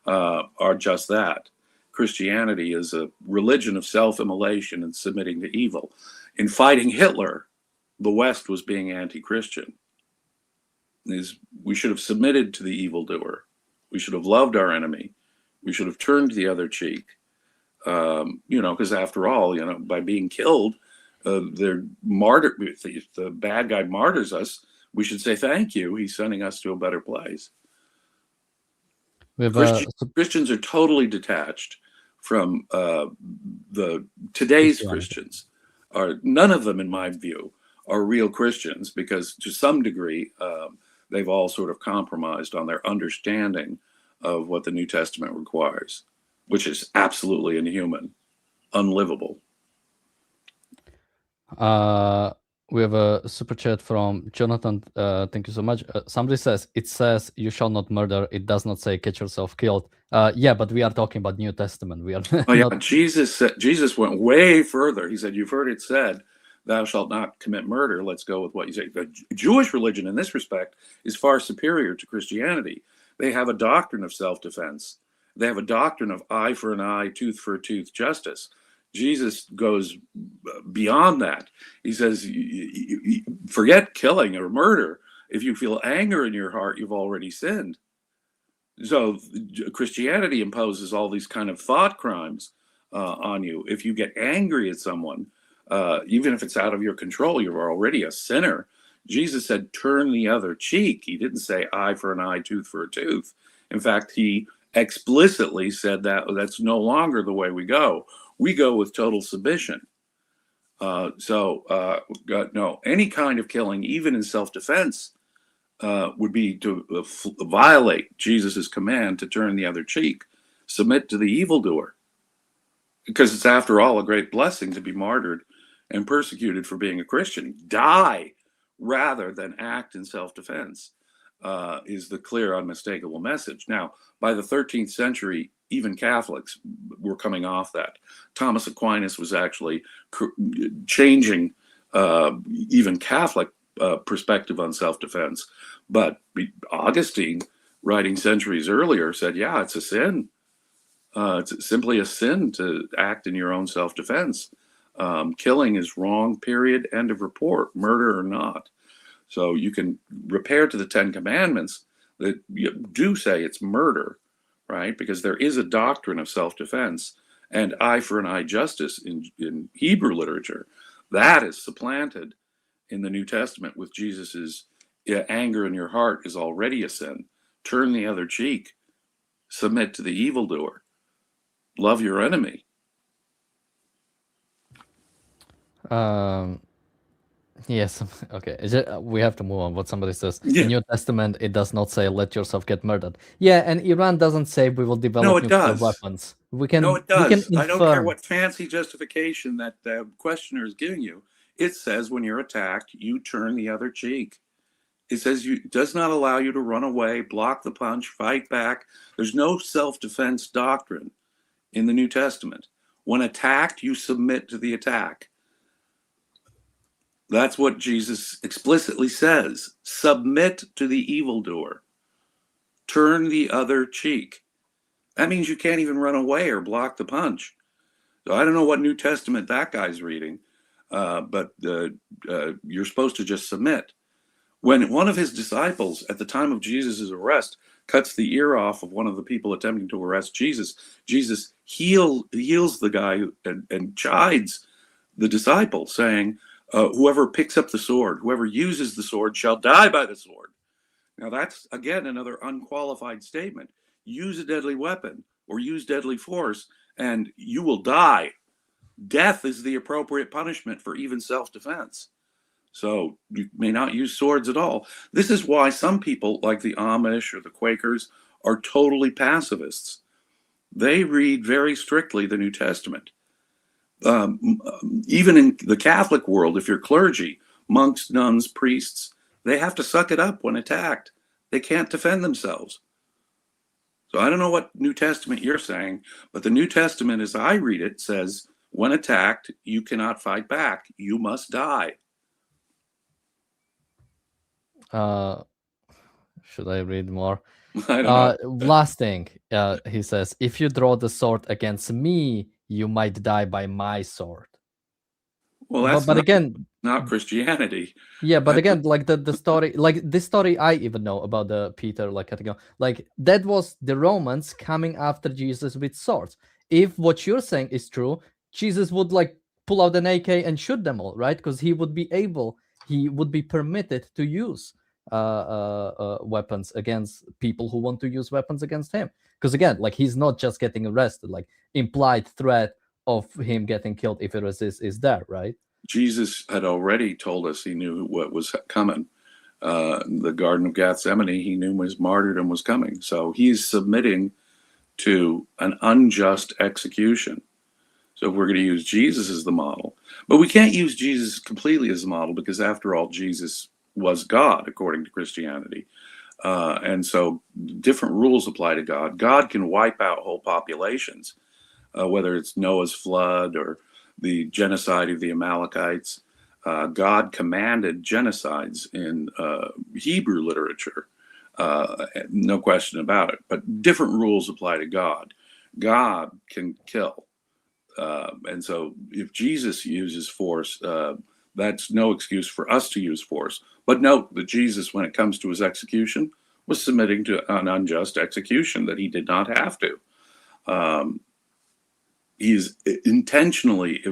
are just that. Christianity is a religion of self-immolation and submitting to evil. In fighting Hitler, the West was being anti-Christian. We should have submitted to the evildoer. We should have loved our enemy. We should have turned the other cheek. Because after all, by being killed, the bad guy martyrs us. We should say thank you. He's sending us to a better place. Christians are totally detached from today's Christians. None of them, in my view, are real Christians, because to some degree they've all sort of compromised on their understanding of what the New Testament requires, which is absolutely inhuman, unlivable. We have a super chat from Jonathan. Thank you so much. Somebody says, it says you shall not murder. It does not say get yourself killed. Yeah, but we are talking about New Testament. We are not... Jesus went way further. He said, you've heard it said, thou shalt not commit murder. Let's go with what you say. The Jewish religion in this respect is far superior to Christianity. They have a doctrine of self-defense. They have a doctrine of eye for an eye, tooth for a tooth justice. Jesus goes beyond that. He says, forget killing or murder. If you feel anger in your heart, you've already sinned. So Christianity imposes all these kind of thought crimes on you. If you get angry at someone, even if it's out of your control, you're already a sinner. Jesus said, turn the other cheek. He didn't say eye for an eye, tooth for a tooth. In fact, he explicitly said that that's no longer the way we go. We go with total submission. No, any kind of killing, even in self-defense, would be to violate Jesus's command to turn the other cheek, submit to the evildoer, because it's, after all, a great blessing to be martyred and persecuted for being a Christian. Die rather than act in self-defense is the clear, unmistakable message. Now, by the 13th century, even Catholics were coming off that. Thomas Aquinas was actually changing even Catholic perspective on self-defense. But Augustine, writing centuries earlier, said, yeah, it's a sin. It's simply a sin to act in your own self-defense. Killing is wrong, period, end of report, murder or not. So you can repair to the Ten Commandments that do say it's murder, right? Because there is a doctrine of self-defense and eye for an eye justice in Hebrew literature. That is supplanted in the New Testament with Jesus's anger in your heart is already a sin. Turn the other cheek. Submit to the evildoer. Love your enemy. Yes. Okay. We have to move on. What somebody says Yeah. in New Testament, it does not say "let yourself get murdered." Yeah, and Iran doesn't say we will develop No, it nuclear does. weapons. We can. No, it We can does. I don't care infer. what fancy justification that the questioner is giving you. It says when you're attacked, you turn the other cheek. It says it does not allow you to run away, block the punch, fight back. There's no self-defense doctrine in the New Testament. When attacked, you submit to the attack. That's what Jesus explicitly says. Submit to the evildoer. Turn the other cheek. That means you can't even run away or block the punch. So I don't know what New Testament that guy's reading, but you're supposed to just submit. When one of his disciples at the time of Jesus' arrest cuts the ear off of one of the people attempting to arrest Jesus, Jesus heals the guy and chides the disciple, saying, whoever picks up the sword, whoever uses the sword shall die by the sword. Now that's, again, another unqualified statement. Use a deadly weapon or use deadly force and you will die. Death is the appropriate punishment for even self-defense. So you may not use swords at all. This is why some people, like the Amish or the Quakers, are totally pacifists. They read very strictly the New Testament. Even in the Catholic world, if you're clergy, monks, nuns, priests, they have to suck it up when attacked. They can't defend themselves. So I don't know what New Testament you're saying, but the New Testament, as I read it, says, when attacked, you cannot fight back. You must die. Should I read more? I don't know. Last thing, he says, if you draw the sword against me, you might die by my sword. Well, that's but again, not Christianity. yeah, but again, like the story, like this story I even know about the Peter, like that was the Romans coming after Jesus with swords. If what you're saying is true, Jesus would like pull out an AK and shoot them all, right? Because he would be permitted to use weapons against people who want to use weapons against him. Because again, like he's not just getting arrested, like implied threat of him getting killed if he resists is there, right? Jesus had already told us he knew what was coming. The Garden of Gethsemane, he knew his martyrdom was coming. So he's submitting to an unjust execution. So we're going to use Jesus as the model. But we can't use Jesus completely as the model because, after all, Jesus was God, according to Christianity. And so different rules apply to God. God can wipe out whole populations, whether it's Noah's flood or the genocide of the Amalekites. God commanded genocides in Hebrew literature, no question about it. But different rules apply to God. God can kill. And so if Jesus uses force, that's no excuse for us to use force. But note that Jesus, when it comes to his execution, was submitting to an unjust execution that he did not have to. He's intentionally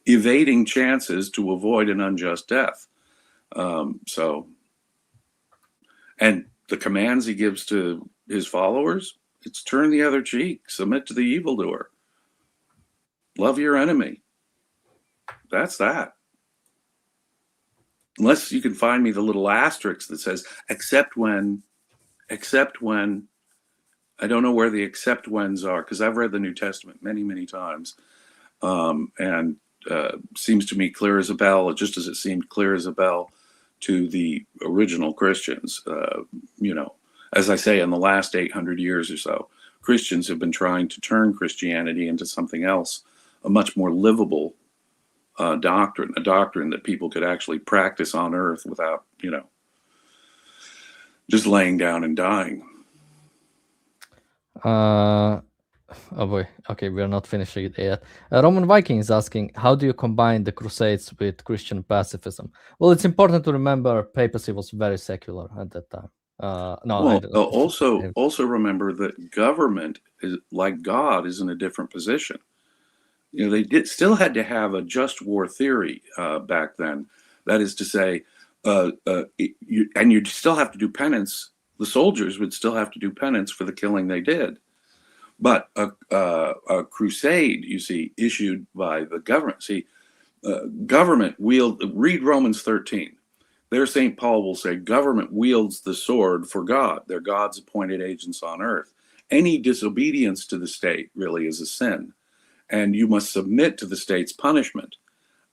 evading chances to avoid an unjust death. And the commands he gives to his followers, it's turn the other cheek, submit to the evildoer, love your enemy. That's that. Unless you can find me the little asterisk that says, except when, I don't know where the except whens are, because I've read the New Testament many, many times. And seems to me clear as a bell, just as it seemed clear as a bell to the original Christians. As I say, in the last 800 years or so, Christians have been trying to turn Christianity into something else, a much more livable doctrine, a doctrine that people could actually practice on earth without, just laying down and dying. Oh boy. Okay, we are not finishing it yet. Roman Viking is asking, how do you combine the Crusades with Christian pacifism? Well, it's important to remember papacy was very secular at that time. Also remember that government is like God is in a different position. They still had to have a just war theory back then. That is to say, you'd still have to do penance. The soldiers would still have to do penance for the killing they did. But a crusade, you see, issued by the government. See, government read Romans 13. There St. Paul will say, government wields the sword for God. They're God's appointed agents on earth. Any disobedience to the state really is a sin. And you must submit to the state's punishment.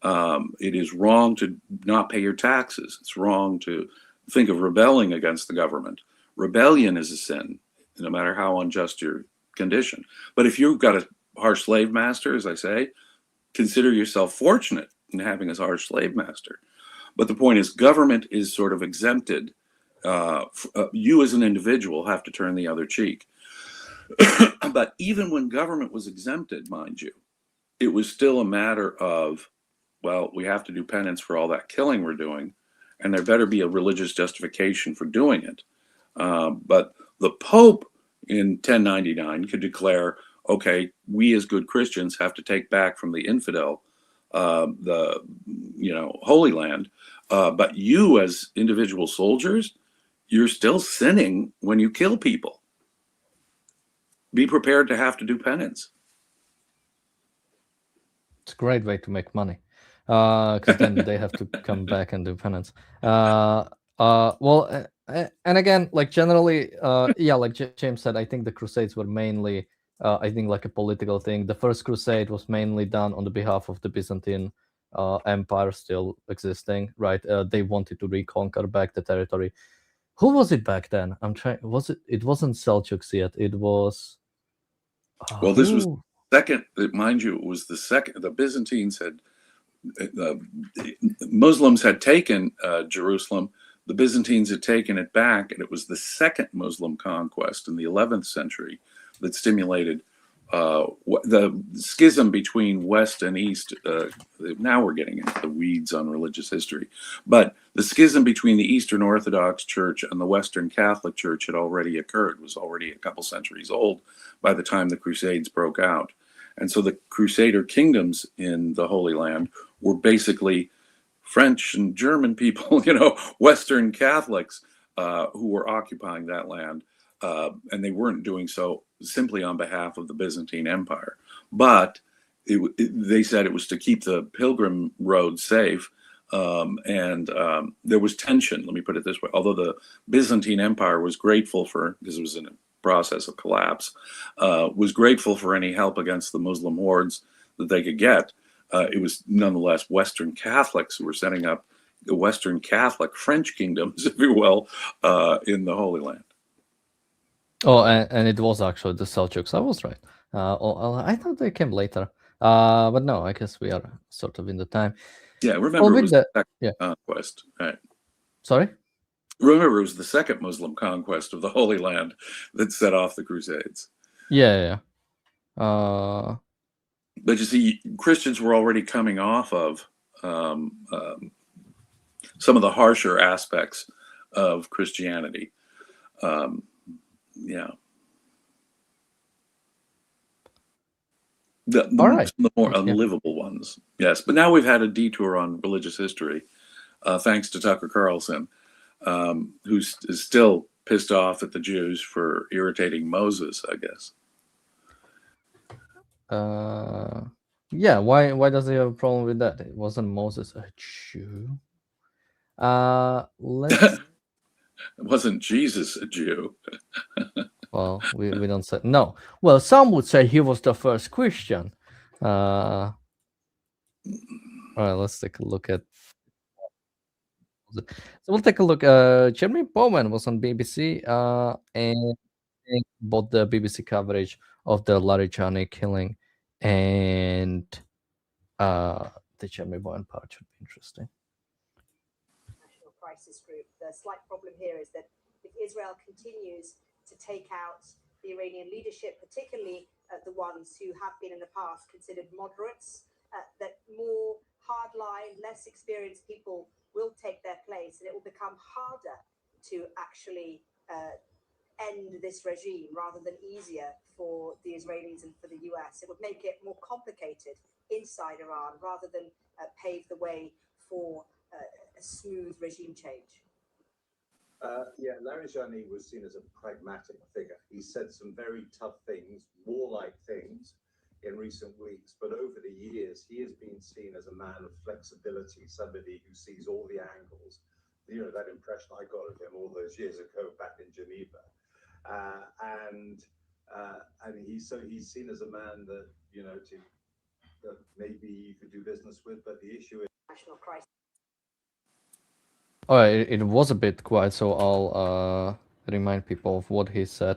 It is wrong to not pay your taxes. It's wrong to think of rebelling against the government. Rebellion is a sin, no matter how unjust your condition. But if you've got a harsh slave master, as I say, consider yourself fortunate in having a harsh slave master. But the point is, government is sort of exempted. You as an individual have to turn the other cheek. But even when government was exempted, mind you, it was still a matter of, well, we have to do penance for all that killing we're doing, and there better be a religious justification for doing it. But the Pope in 1099 could declare, okay, we as good Christians have to take back from the infidel the Holy Land, but you as individual soldiers, you're still sinning when you kill people. Be prepared to have to do penance. It's a great way to make money, because then they have to come back and do penance. And again, like generally, like James said, I think the Crusades were mainly, I think, like a political thing. The First Crusade was mainly done on the behalf of the Byzantine Empire still existing, right? They wanted to reconquer back the territory. Who was it back then? It wasn't Seljuks yet. It was. Well, this was second. Mind you, it was the second. The Byzantines had, Muslims had taken Jerusalem. The Byzantines had taken it back, and it was the second Muslim conquest in the 11th century that stimulated the schism between West and East. Now we're getting into the weeds on religious history, but the schism between the Eastern Orthodox Church and the Western Catholic Church had already occurred, was already a couple centuries old by the time the Crusades broke out. And so the Crusader kingdoms in the Holy Land were basically French and German people, Western Catholics who were occupying that land. And they weren't doing so simply on behalf of the Byzantine Empire. But they said it was to keep the pilgrim road safe. And there was tension, let me put it this way. Although the Byzantine Empire was grateful for, because it was in a process of collapse, was grateful for any help against the Muslim hordes that they could get. It was nonetheless Western Catholics who were setting up the Western Catholic French kingdoms, if you will, in the Holy Land. Oh, and it was actually the Seljuks. I was right. I thought they came later. But no, I guess we are sort of in the time. Yeah, remember it was the second conquest. Right. Sorry? Remember, it was the second Muslim conquest of the Holy Land that set off the Crusades. Yeah. But you see, Christians were already coming off of some of the harsher aspects of Christianity. Yeah. All right. Some of the more Yeah. unlivable ones. Yes, but now we've had a detour on religious history, thanks to Tucker Carlson, who is still pissed off at the Jews for irritating Moses, I guess. Yeah, why does he have a problem with that? It wasn't Moses a Jew? Let's It wasn't Jesus a Jew. well, we don't say no. Well, some would say he was the first Christian. All right, let's take a look at. So we'll take a look. Jeremy Bowen was on BBC and bought the BBC coverage of the Larijani killing, and the Jeremy Bowen part should be interesting. National Crisis Group. The slight problem here is that if Israel continues to take out the Iranian leadership, particularly the ones who have been in the past considered moderates, that more hardline, less experienced people will take their place, and it will become harder to actually end this regime rather than easier for the Israelis and for the US. It would make it more complicated inside Iran rather than pave the way for a smooth regime change. Larijani was seen as a pragmatic figure. He said some very tough things, warlike things in recent weeks, but over the years, he has been seen as a man of flexibility, somebody who sees all the angles. You know, that impression I got of him all those years ago back in Geneva. And he's seen as a man that, you know, that maybe you could do business with, but the issue is National crisis. All right, it was a bit quiet, so I'll remind people of what he said.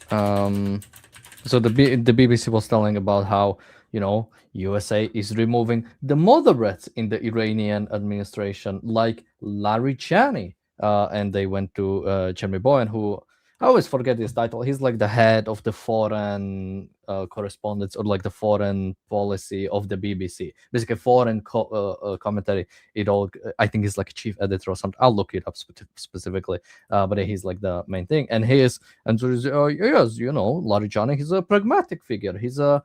So the BBC was telling about how, you know, USA is removing the moderates in the Iranian administration, like Larijani, and they went to Jeremy Bowen, who I always forget his title. He's like the head of the foreign correspondence, or like the foreign policy of the BBC. Basically, foreign commentary. It all, I think, he's like a chief editor or something. I'll look it up specifically, but he's like the main thing. And yes, yes, you know, Larijani, he's a pragmatic figure. He's a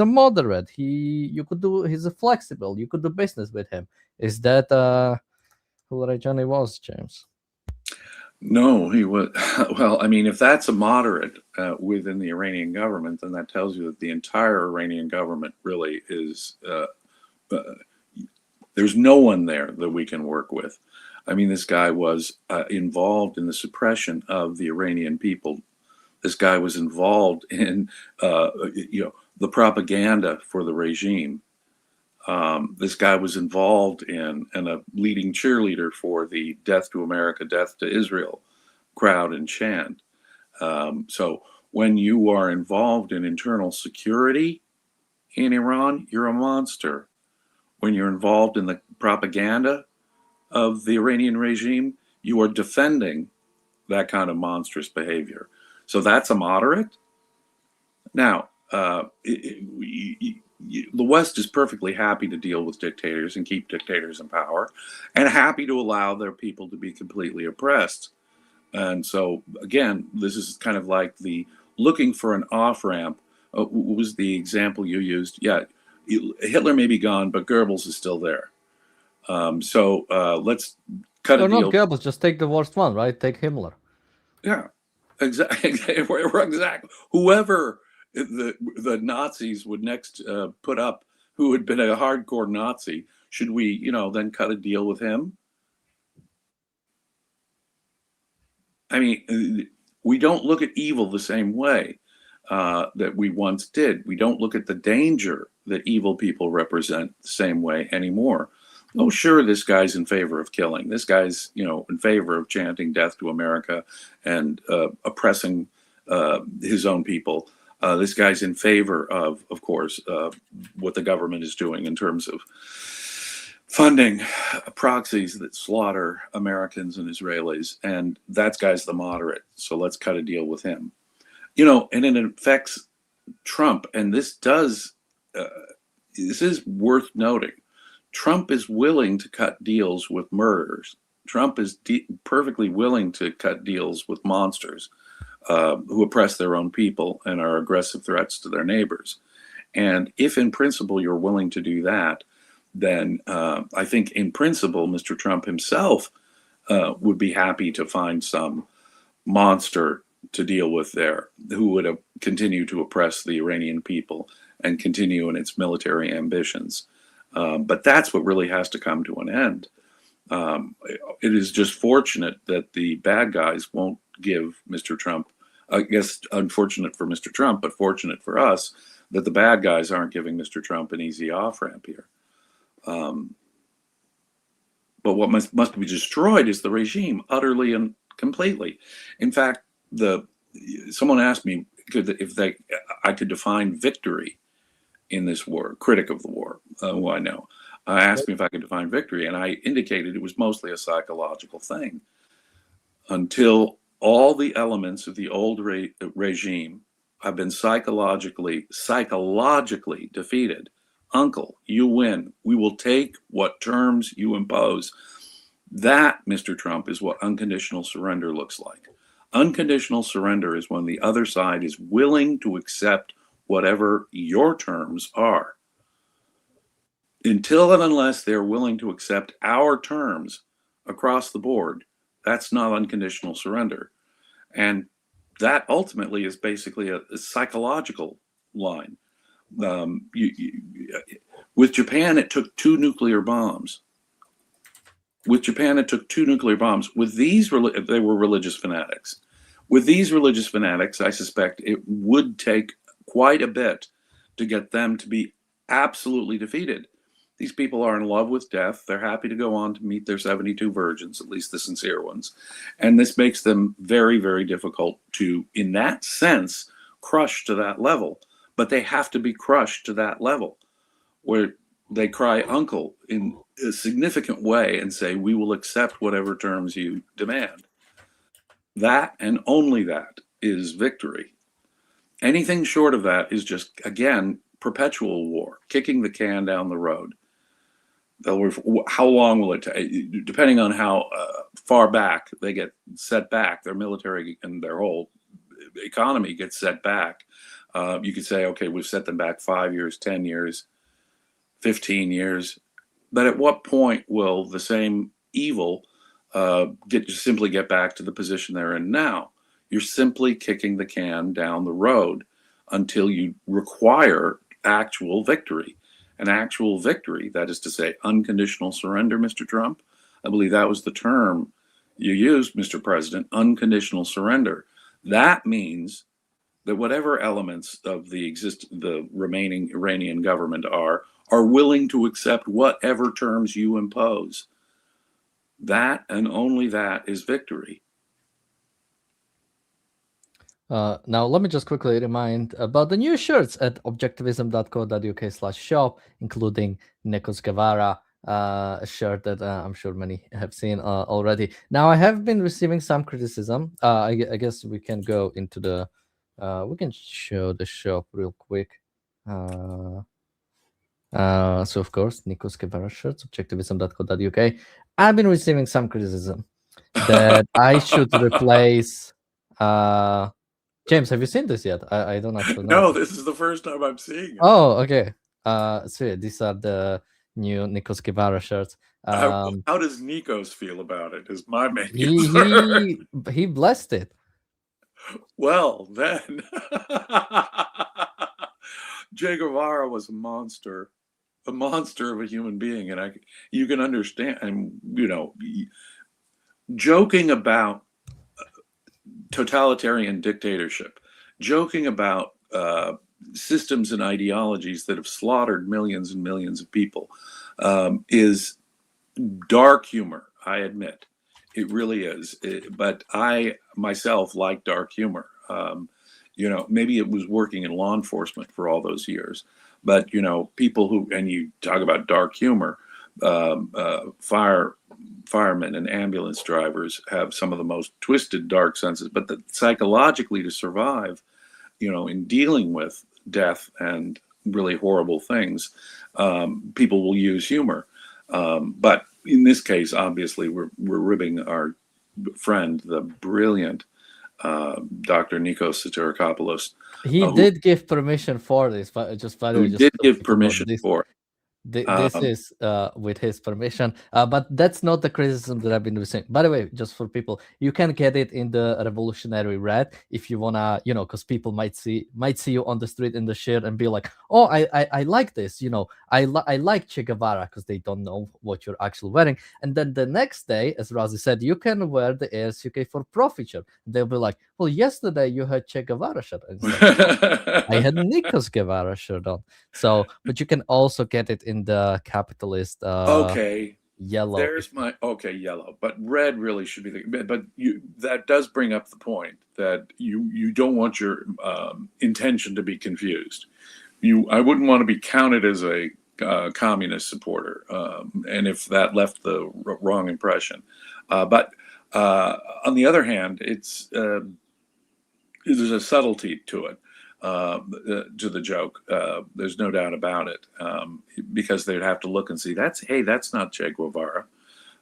moderate. He's a flexible. You could do business with him. Is that who Larijani was, James? No, he was. Well, I mean, if that's a moderate within the Iranian government, then that tells you that the entire Iranian government really is, there's no one there that we can work with. I mean, this guy was involved in the suppression of the Iranian people. This guy was involved in, the propaganda for the regime. This guy was involved in and a leading cheerleader for the death to America, death to Israel crowd and chant. So when you are involved in internal security in Iran, you're a monster. When you're involved in the propaganda of the Iranian regime, you are defending that kind of monstrous behavior. So that's a moderate. Now, the West is perfectly happy to deal with dictators and keep dictators in power, and happy to allow their people to be completely oppressed. And so, again, this is kind of like the looking for an off-ramp. What was the example you used? Yeah, Hitler may be gone, but Goebbels is still there. So let's cut a deal. Not Goebbels, just take the worst one, right? Take Himmler. Yeah, exactly. Exactly. Whoever the Nazis would next put up, who had been a hardcore Nazi, should we, then cut a deal with him? I mean, we don't look at evil the same way that we once did. We don't look at the danger that evil people represent the same way anymore. Oh, sure, this guy's in favor of killing. This guy's, in favor of chanting death to America and oppressing his own people. This guy's in favor of course, what the government is doing in terms of funding proxies that slaughter Americans and Israelis. And that guy's the moderate. So let's cut a deal with him. And it affects Trump. And this is worth noting. Trump is willing to cut deals with murderers. Trump is perfectly willing to cut deals with monsters who oppress their own people and are aggressive threats to their neighbors. And if in principle you're willing to do that, then I think in principle, Mr. Trump himself would be happy to find some monster to deal with there who would continue to oppress the Iranian people and continue in its military ambitions. But that's what really has to come to an end. It is just fortunate that the bad guys won't give Mr. Trump, I guess unfortunate for Mr. Trump, but fortunate for us, that the bad guys aren't giving Mr. Trump an easy off-ramp here. But what must be destroyed is the regime, utterly and completely. In fact, someone asked me I could define victory in this war, critic of the war, who I know, asked me if I could define victory, and I indicated it was mostly a psychological thing. Until all the elements of the old regime have been psychologically defeated. Uncle, you win. We will take what terms you impose. That, Mr. Trump, is what unconditional surrender looks like. Unconditional surrender is when the other side is willing to accept whatever your terms are. Until and unless they're willing to accept our terms across the board, that's not unconditional surrender. And that ultimately is basically a psychological line. With Japan, it took 2 nuclear bombs. With Japan, it took 2 nuclear bombs. With these, they were religious fanatics. With these religious fanatics, I suspect it would take quite a bit to get them to be absolutely defeated. These people are in love with death. They're happy to go on to meet their 72 virgins, at least the sincere ones. And this makes them very, very difficult to, in that sense, crush to that level. But they have to be crushed to that level where they cry uncle in a significant way and say, we will accept whatever terms you demand. That and only that is victory. Anything short of that is just, again, perpetual war, kicking the can down the road. How long will it take? Depending on how far back they get set back, their military and their whole economy gets set back. You could say, okay, we've set them back 5 years, 10 years, 15 years. But at what point will the same evil simply get back to the position they're in now? You're simply kicking the can down the road until you require actual victory. An actual victory, that is to say, unconditional surrender, Mr. Trump. I believe that was the term you used, Mr. President, unconditional surrender. That means that whatever elements of the remaining Iranian government are willing to accept whatever terms you impose. That and only that is victory. Now, let me just quickly remind about the new shirts at objectivism.co.uk/shop, including Nikos Guevara, a shirt that I'm sure many have seen already. Now, I have been receiving some criticism. I guess we can go into we can show the shop real quick. So, of course, Nikos Guevara shirts, objectivism.co.uk. I've been receiving some criticism that I should replace... James, have you seen this yet? I don't actually know. No, this is the first time I'm seeing it. Oh, okay. So yeah, these are the new Nikos Guevara shirts. How does Nikos feel about it? Is my main concern. He blessed it. Well, then, Che Guevara was a monster of a human being, and you can understand. And joking about totalitarian dictatorship, joking about systems and ideologies that have slaughtered millions and millions of people is dark humor, I admit. It really is. But I myself like dark humor. Maybe it was working in law enforcement for all those years. But, people who, and you talk about dark humor, firemen and ambulance drivers have some of the most twisted dark senses, but psychologically to survive, in dealing with death and really horrible things, people will use humor. But in this case, obviously, we're ribbing our friend, the brilliant Dr. Nikos Sotirakopoulos, He who did give permission for this, but just by the way, just did so give people know, permission for it. this is with his permission, but that's not the criticism that I've been saying. By the way, just for people, you can get it in the Revolutionary Red if you wanna, because people might see you on the street in the shirt and be like, oh, I like this, I like Che Guevara, because they don't know what you're actually wearing. And then the next day, as Razi said, you can wear the ARCUK for Profit shirt. They'll be like, well, yesterday you had Che Guevara shirt. And it's like, I had Nikos Guevara shirt on. So, but you can also get it in the capitalist Okay, yellow. there's my yellow, but red really should be the. But that does bring up the point that you don't want your intention to be confused. I wouldn't want to be counted as a communist supporter, and if that left the wrong impression. But on the other hand, there's a subtlety to it. To the joke, there's no doubt about it, because they'd have to look and see that's not Che Guevara,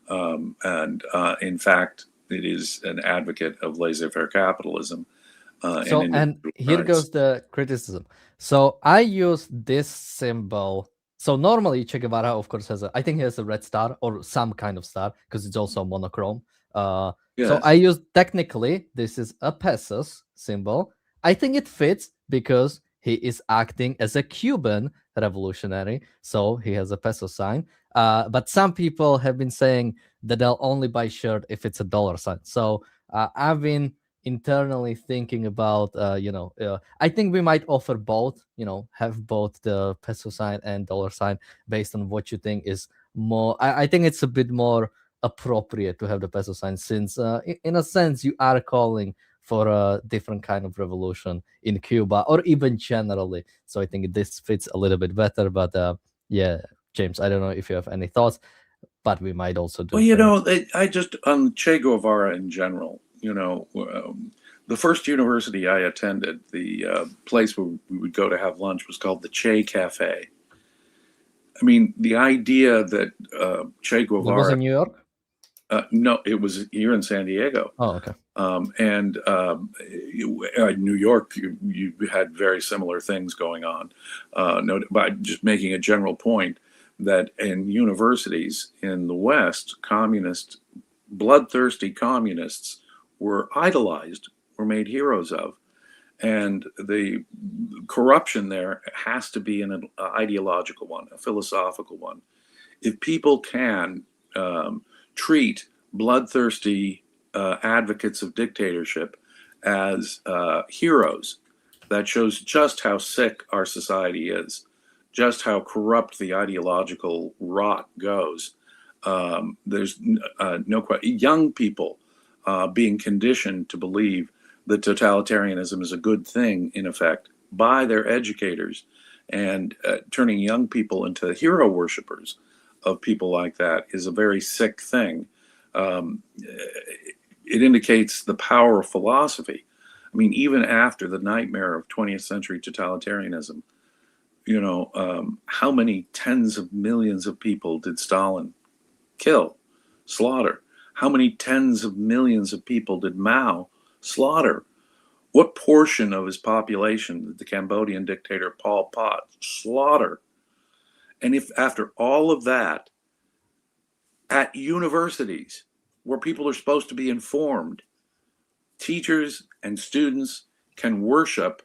and in fact, it is an advocate of laissez-faire capitalism. And here goes the criticism. So I use this symbol. So normally Che Guevara, of course, I think he has a red star or some kind of star, because it's also monochrome. Yes. So I use, technically, this is a pesos symbol. I think it fits because he is acting as a Cuban revolutionary, so he has a peso sign. But some people have been saying that they'll only buy shirt if it's a dollar sign. So I've been internally thinking about, I think we might offer both, have both the peso sign and dollar sign based on what you think is more. I think it's a bit more appropriate to have the peso sign, since in a sense you are calling for a different kind of revolution in Cuba, or even generally. So I think this fits a little bit better. But yeah, James, I don't know if you have any thoughts, but we might also do. Well, I just, on Che Guevara in general, the first university I attended, the place where we would go to have lunch was called the Che Cafe. I mean, the idea that Che Guevara... Was in New York? No, it was here in San Diego. Oh, okay. And New York, you had very similar things going on. By just making a general point that in universities in the West, bloodthirsty communists were idolized, were made heroes of. And the corruption there has to be an ideological one, a philosophical one. If people can treat bloodthirsty advocates of dictatorship as heroes, that shows just how sick our society is, just how corrupt the ideological rot goes. There's no question. Young people being conditioned to believe that totalitarianism is a good thing, in effect, by their educators, and turning young people into hero worshipers of people like that is a very sick thing. It indicates the power of philosophy. I mean, even after the nightmare of 20th century totalitarianism, how many tens of millions of people did Stalin kill, slaughter? How many tens of millions of people did Mao slaughter? What portion of his population did the Cambodian dictator Pol Pot slaughter? And if after all of that, at universities where people are supposed to be informed, teachers and students can worship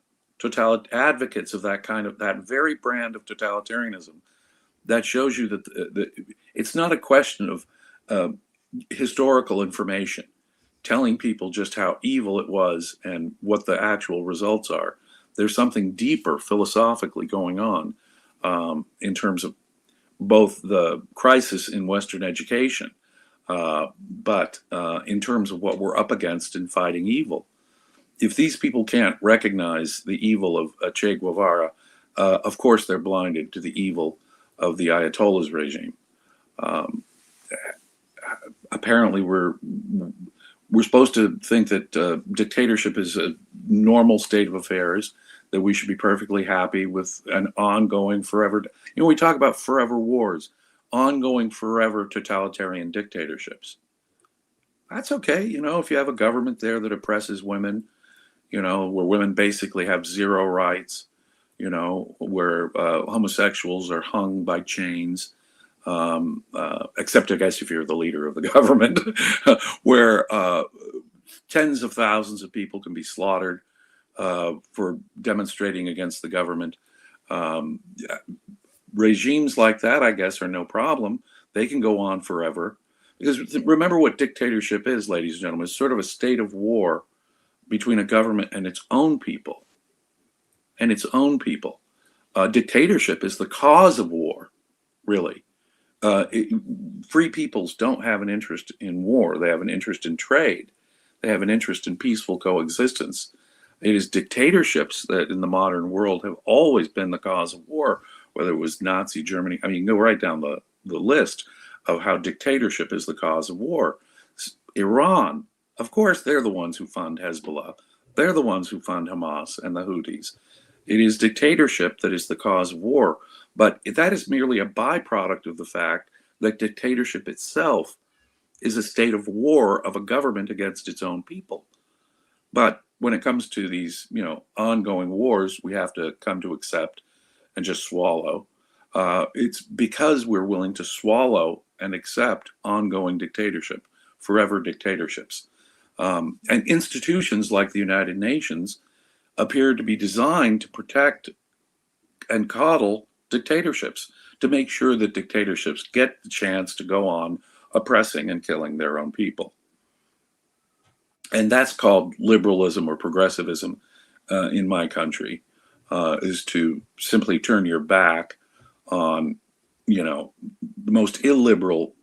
advocates of that very brand of totalitarianism, that shows you that it's not a question of historical information telling people just how evil it was and what the actual results are. There's something deeper philosophically going on in terms of both the crisis in Western education, but in terms of what we're up against in fighting evil. If these people can't recognize the evil of Che Guevara, of course they're blinded to the evil of the Ayatollah's regime. Apparently we're supposed to think that dictatorship is a normal state of affairs, that we should be perfectly happy with an ongoing forever, we talk about forever wars, ongoing forever totalitarian dictatorships. That's okay. If you have a government there that oppresses women, where women basically have zero rights, where homosexuals are hung by chains, except I guess if you're the leader of the government, where tens of thousands of people can be slaughtered for demonstrating against the government. Regimes like that, I guess, are no problem. They can go on forever. Because remember what dictatorship is, ladies and gentlemen. It's sort of a state of war between a government and its own people. And its own people. Dictatorship is the cause of war, really. Free peoples don't have an interest in war. They have an interest in trade. They have an interest in peaceful coexistence. It is dictatorships that in the modern world have always been the cause of war, whether it was Nazi Germany. I mean, you can go right down the list of how dictatorship is the cause of war. Iran, of course, they're the ones who fund Hezbollah. They're the ones who fund Hamas and the Houthis. It is dictatorship that is the cause of war. But that is merely a byproduct of the fact that dictatorship itself is a state of war of a government against its own people. But when it comes to these, ongoing wars, we have to come to accept and just swallow. It's because we're willing to swallow and accept ongoing dictatorship, forever dictatorships. And institutions like the United Nations appear to be designed to protect and coddle dictatorships, to make sure that dictatorships get the chance to go on oppressing and killing their own people. And that's called liberalism or progressivism in my country, is to simply turn your back on, the most illiberal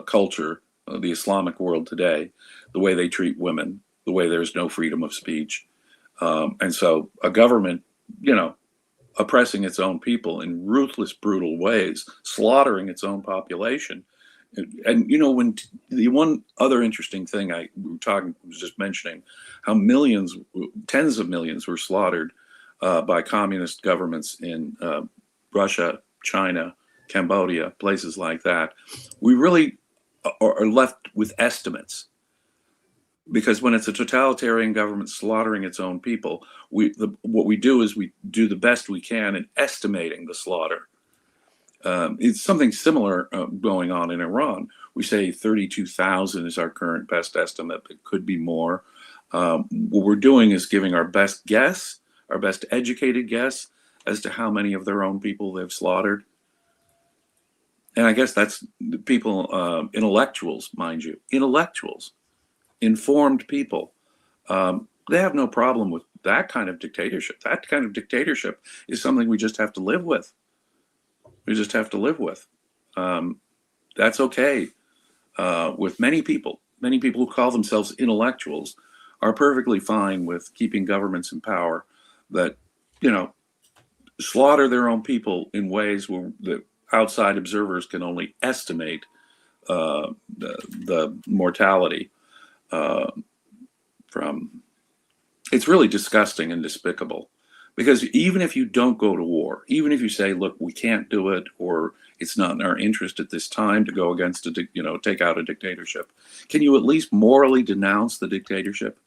culture of the Islamic world today, the way they treat women, the way there's no freedom of speech. And so a government, oppressing its own people in ruthless, brutal ways, slaughtering its own population. And when the one other interesting thing was just mentioning how tens of millions were slaughtered by communist governments in Russia, China, Cambodia, places like that. We really are left with estimates. Because when it's a totalitarian government slaughtering its own people, what we do is we do the best we can in estimating the slaughter. It's something similar going on in Iran. We say 32,000 is our current best estimate. It could be more. What we're doing is giving our best guess, our best educated guess as to how many of their own people they've slaughtered. And I guess that's people, intellectuals, mind you, intellectuals. Informed people, they have no problem with that kind of dictatorship. That kind of dictatorship is something we just have to live with. We just have to live with. That's okay. With many people who call themselves intellectuals are perfectly fine with keeping governments in power that, slaughter their own people in ways where the outside observers can only estimate the mortality. It's really disgusting and despicable, because even if you don't go to war, even if you say, look, we can't do it, or it's not in our interest at this time to go against take out a dictatorship, can you at least morally denounce the dictatorship?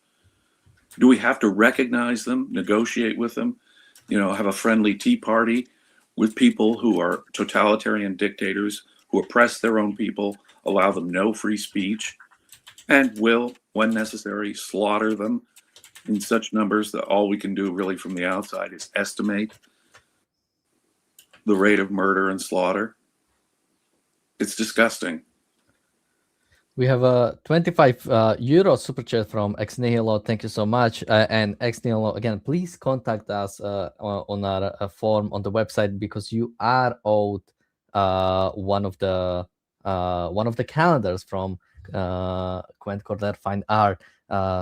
Do we have to recognize them, negotiate with them, have a friendly tea party with people who are totalitarian dictators who oppress their own people, allow them no free speech, and will, when necessary, slaughter them in such numbers that all we can do really from the outside is estimate the rate of murder and slaughter? It's disgusting. We have a 25 euro super chat from Ex Nihilo. Thank you so much. And Ex Nihilo, again, please contact us on our form on the website, because you are owed one of the calendars from Quent Cordair Fine Art.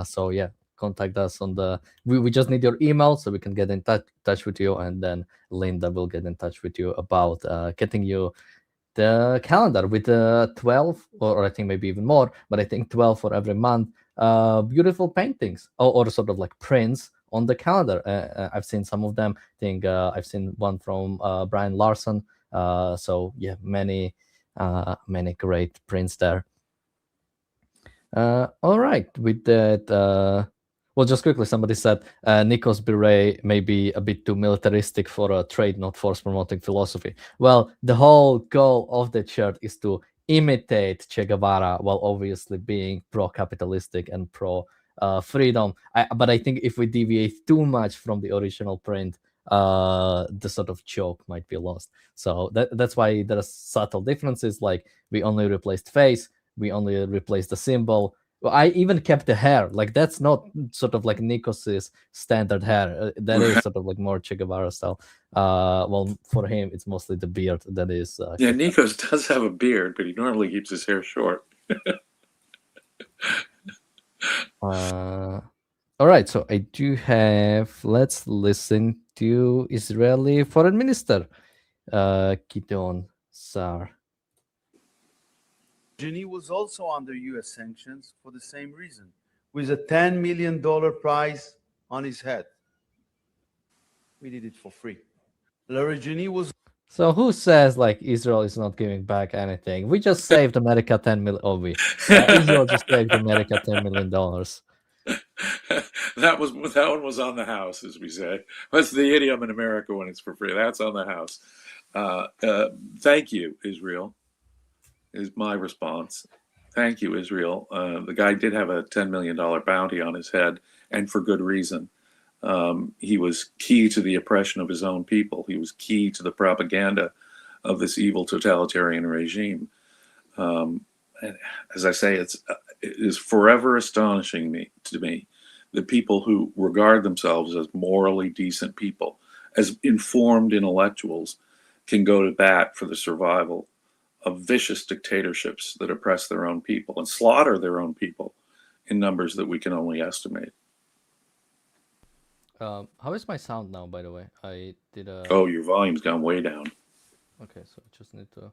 So yeah, contact us on the. We just need your email so we can get in touch with you, and then Linda will get in touch with you about getting you the calendar with 12, or I think maybe even more, but I think 12 for every month. Beautiful paintings or sort of like prints on the calendar. I've seen some of them. I think I've seen one from Brian Larson. So yeah, many great prints there. All right. With that, well, just quickly, somebody said Nikos Beret may be a bit too militaristic for a trade, not force promoting philosophy. Well, the whole goal of that shirt is to imitate Che Guevara while obviously being pro-capitalistic and pro-freedom. But I think if we deviate too much from the original print, the sort of joke might be lost. So that's why there are subtle differences, like we only replaced face, we only replaced the symbol. Well, I even kept the hair. Like that's not sort of like Nikos's standard hair. That is sort of like more Che Guevara style. Well, for him, it's mostly the beard that is. Yeah, Nikos does have a beard, but he normally keeps his hair short. All right, so I do have. Let's listen to Israeli Foreign Minister Gideon Sar. Larijani was also under U.S. sanctions for the same reason, with a $10 million prize on his head. We did it for free. Larijani was. So who says like Israel is not giving back anything? We just saved America 10 million. Oh, Israel just saved America $10 million. That one was on the house, as we say. That's the idiom in America when it's for free. That's on the house. Thank you, Israel, is my response. Thank you, Israel. The guy did have a $10 million bounty on his head, and for good reason. He was key to the oppression of his own people. He was key to the propaganda of this evil totalitarian regime. And as I say, it is forever astonishing to me that people who regard themselves as morally decent people, as informed intellectuals, can go to bat for the survival of vicious dictatorships that oppress their own people and slaughter their own people in numbers that we can only estimate. How is my sound now, by the way? I did a... Oh, your volume's gone way down. Okay, so I just need to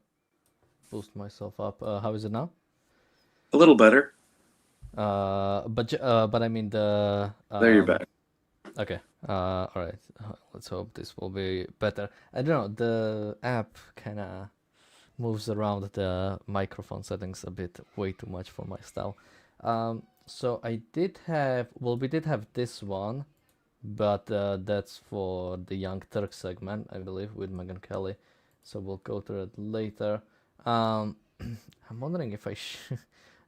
boost myself up. How is it now? A little better. But I mean the... there you're back. Okay. All right. Let's hope this will be better. I don't know. The app kind of moves around the microphone settings a bit way too much for my style. So I did have... Well, we did have this one. But that's for the Young Turk segment, I believe, with Megyn Kelly. So we'll go to it later. I'm wondering if I should...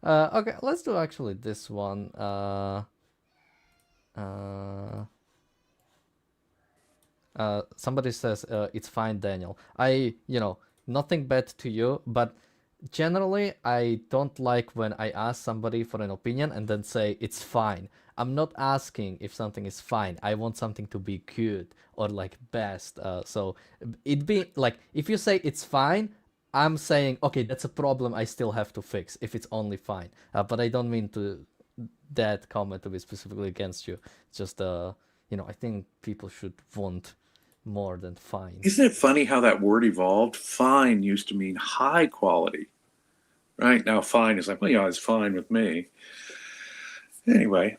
okay, let's do actually this one. Somebody says, it's fine, Daniel. Nothing bad to you, but generally, I don't like when I ask somebody for an opinion and then say, it's fine. I'm not asking if something is fine. I want something to be good or like best. So it be like, if you say it's fine, I'm saying, okay, that's a problem I still have to fix if it's only fine. But I don't mean that comment to be specifically against you. It's just, I think people should want more than fine. Isn't it funny how that word evolved? Fine used to mean high quality. Right now, fine is like, well, yeah, it's fine with me. Anyway.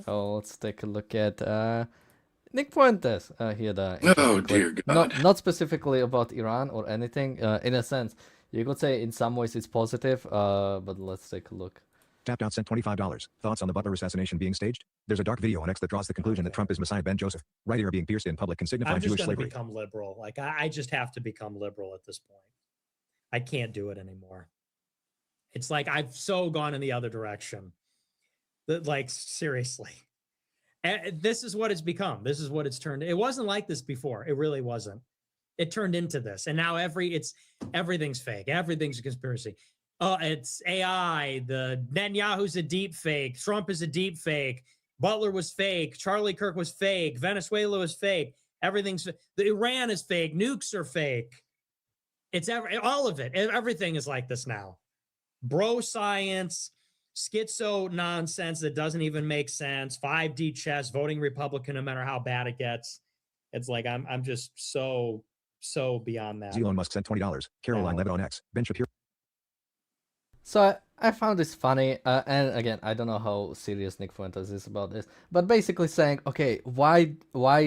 Oh, let's take a look at Nick Fuentes here. Dear God. Not specifically about Iran or anything. In a sense, you could say in some ways it's positive, but let's take a look. Tapped out sent $25. Thoughts on the Butler assassination being staged? There's a dark video on X that draws the conclusion that Trump is Messiah Ben Joseph. Right ear being pierced in public can signify Jewish slavery. I'm just going to become liberal. Like I just have to become liberal at this point. I can't do it anymore. It's like I've so gone in the other direction. Like seriously, this is what it's become. This is what it's turned. It wasn't like this before. It really wasn't. It turned into this, and now everything's fake. Everything's a conspiracy. Oh, it's AI. The Netanyahu's a deep fake. Trump is a deep fake. Butler was fake. Charlie Kirk was fake. Venezuela was fake. The Iran is fake. Nukes are fake. It's all of it. Everything is like this now. Bro science. Schizo nonsense that doesn't even make sense. 5D chess, voting Republican no matter how bad it gets. It's like I'm just so beyond that. Elon Musk sent $20. Caroline Levitt on X. Ben Shapiro. So I found this funny, and again, I don't know how serious Nick Fuentes is about this, but basically saying, okay, why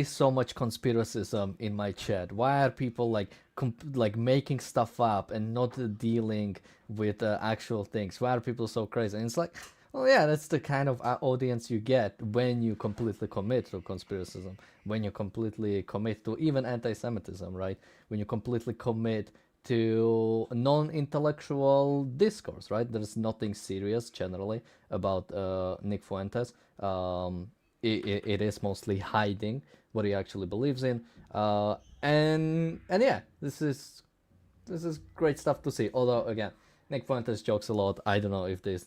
so much conspiracism in my chat? Why are people like like making stuff up and not dealing with actual things. Why are people so crazy? And it's like, well, yeah, that's the kind of audience you get when you completely commit to conspiracism, when you completely commit to even anti-Semitism, right? When you completely commit to non-intellectual discourse, right? There's nothing serious generally about Nick Fuentes. It is mostly hiding what he actually believes in, and yeah, this is great stuff to see. Although again, Nick Fuentes jokes a lot. I don't know if this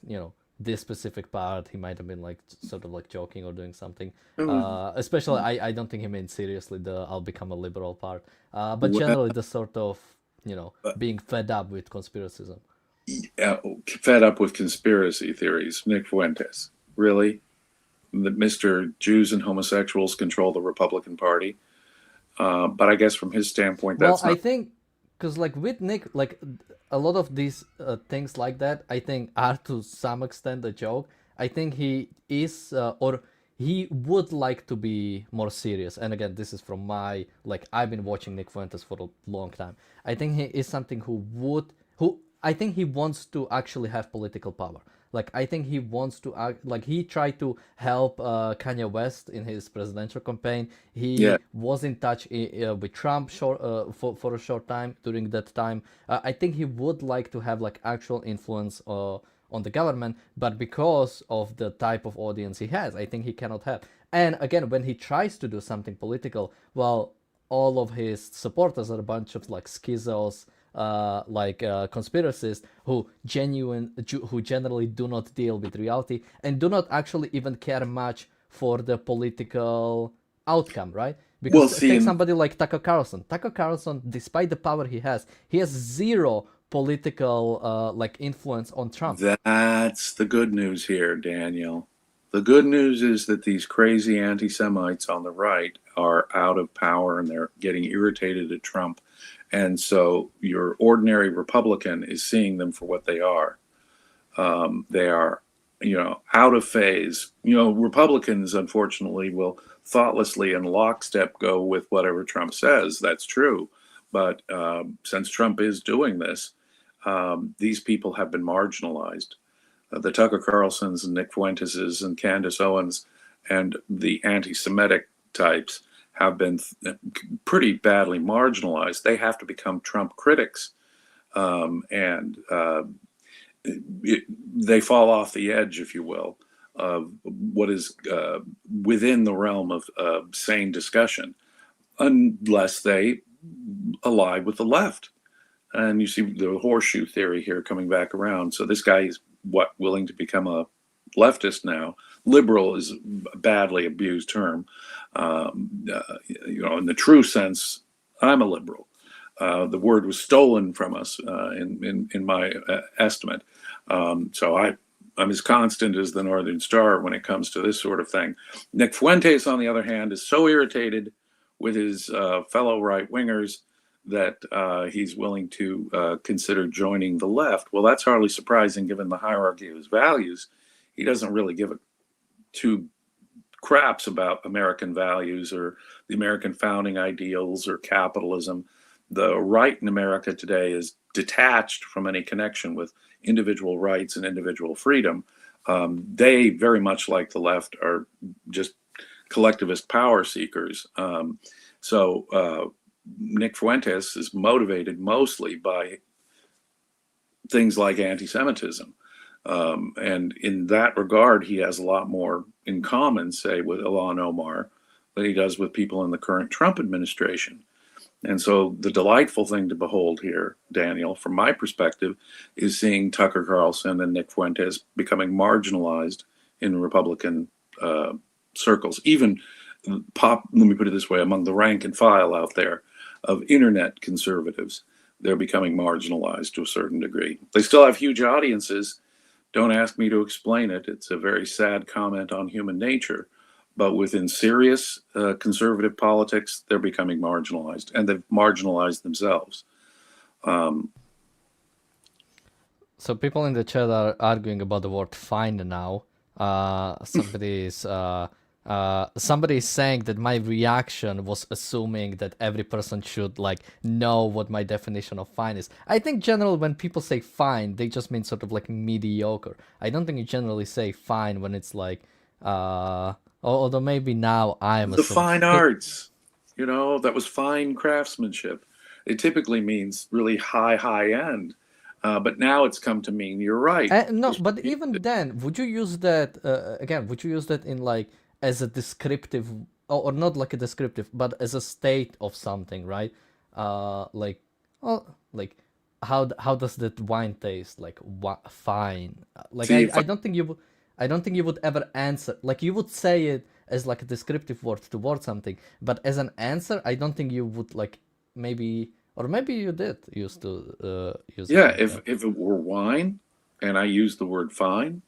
specific part he might have been like sort of like joking or doing something. Especially, I don't think he meant seriously the "I'll become a liberal" part. But generally, the sort of being fed up with conspiracism. Fed up with conspiracy theories. Nick Fuentes, really? That Mr. Jews and homosexuals control the Republican Party. But I guess from his standpoint, that's I think because like with Nick, like a lot of these things like that, I think are to some extent a joke. I think he is or he would like to be more serious. And again, this is from my I've been watching Nick Fuentes for a long time. I think he is something who I think he wants to actually have political power. I think he wants to act he tried to help Kanye West in his presidential campaign. He was in touch with Trump for a short time during that time. I think he would like to have actual influence on the government, but because of the type of audience he has, I think he cannot have. And again, when he tries to do something political, well, all of his supporters are a bunch of schizos, conspiracists who generally do not deal with reality and do not actually even care much for the political outcome, right? Because take somebody like Tucker Carlson. Tucker Carlson, despite the power he has zero political influence on Trump. That's the good news here, Daniel. The good news is that these crazy anti-Semites on the right are out of power and they're getting irritated at Trump. And so your ordinary Republican is seeing them for what they are. They are, out of phase. Republicans, unfortunately, will thoughtlessly and lockstep go with whatever Trump says. That's true. But since Trump is doing this, these people have been marginalized. The Tucker Carlsons and Nick Fuenteses and Candace Owens and the anti-Semitic types have been pretty badly marginalized. They have to become Trump critics, and they fall off the edge, if you will, of what is within the realm of sane discussion, unless they ally with the left. And you see the horseshoe theory here coming back around. So this guy is willing to become a leftist now. Liberal is a badly abused term. In the true sense, I'm a liberal. The word was stolen from us in my estimate. So I'm as constant as the Northern Star when it comes to this sort of thing. Nick Fuentes, on the other hand, is so irritated with his fellow right-wingers that he's willing to consider joining the left. Well, that's hardly surprising given the hierarchy of his values. He doesn't really give a two craps about American values or the American founding ideals or capitalism. The right in America today is detached from any connection with individual rights and individual freedom. They, very much like the left, are just collectivist power seekers. So Nick Fuentes is motivated mostly by things like anti-Semitism. And in that regard, he has a lot more in common, say, with Ilhan Omar than he does with people in the current Trump administration. And so the delightful thing to behold here, Daniel, from my perspective, is seeing Tucker Carlson and Nick Fuentes becoming marginalized in Republican circles, even let me put it this way, among the rank and file out there of internet conservatives. They're becoming marginalized to a certain degree. They still have huge audiences. Don't ask me to explain it. It's a very sad comment on human nature. But within serious conservative politics, they're becoming marginalized, and they've marginalized themselves. So people in the chat are arguing about the word "find" now. Somebody is somebody is saying that my reaction was assuming that every person should like know what my definition of fine is. I think generally when people say fine, they just mean sort of like mediocre. I don't think you generally say fine when it's like, although maybe now I am The fine arts, that was fine craftsmanship. It typically means really high end. But now it's come to mean you're right. No, but even then, would you use that again? Would you use that in like as a descriptive, or not like a descriptive, but as a state of something, right? Like, oh, like how does that wine taste? Like fine. Like See, I don't think you would. I don't think you would ever answer. Like you would say it as like a descriptive word towards something, but as an answer, I don't think you would like maybe. Or maybe you did used to use Yeah, it. if it were wine and I used the word fine,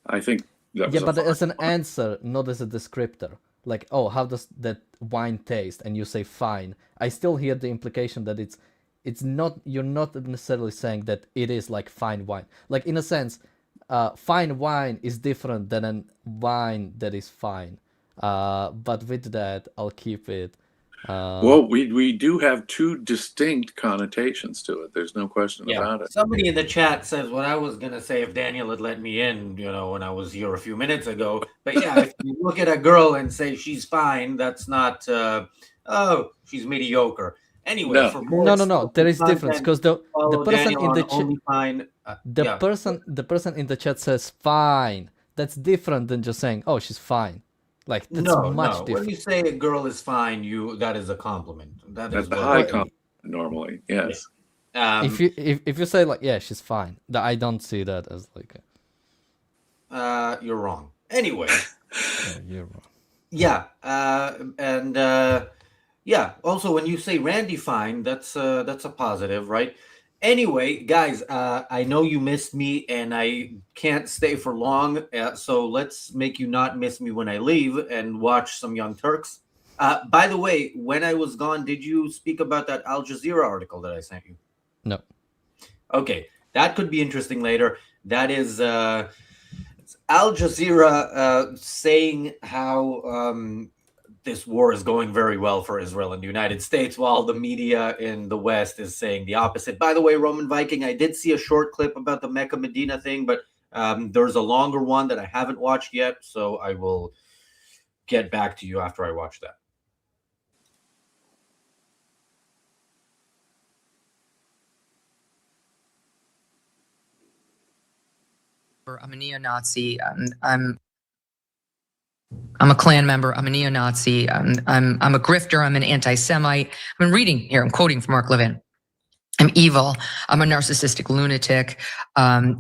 I think that was Yeah, a but fine as an wine. answer, not as a descriptor. Like, oh, how does that wine taste? And you say fine. I still hear the implication that it's not, you're not necessarily saying that it is like fine wine. Like in a sense, fine wine is different than a wine that is fine. But with that, I'll keep it. Well, we do have two distinct connotations to it. There's no question Yeah. about it. Somebody in the chat says what I was gonna say if Daniel had let me in, when I was here a few minutes ago. But yeah, if you look at a girl and say she's fine, that's not oh, she's mediocre. Anyway, No. for more No. There is difference content, because the follow person Daniel in the on Only Fine. Yeah. the person in the chat says fine. That's different than just saying, oh, she's fine. Like that's No, much no. When different. you say a girl is fine, that is a compliment. That is That's the what high it is. compliment normally. Yes. If you say like, yeah, she's fine, I don't see that as like you're wrong. Anyway. you're wrong. Yeah, yeah. Also, when you say Randy fine, that's a positive, right? Anyway, guys, I know you missed me, and I can't stay for long. So let's make you not miss me when I leave and watch some Young Turks. By the way, when I was gone, did you speak about that Al Jazeera article that I sent you? No. Okay, that could be interesting later. That is Al Jazeera saying how this war is going very well for Israel and the United States, while the media in the West is saying the opposite. By the way, Roman Viking, I did see a short clip about the Mecca Medina thing, but there's a longer one that I haven't watched yet, so I will get back to you after I watch that. I'm a neo-Nazi. I'm a Klan member. I'm a neo-Nazi. I'm a grifter. I'm an anti-Semite. I'm reading here. I'm quoting from Mark Levin. I'm evil. I'm a narcissistic lunatic, a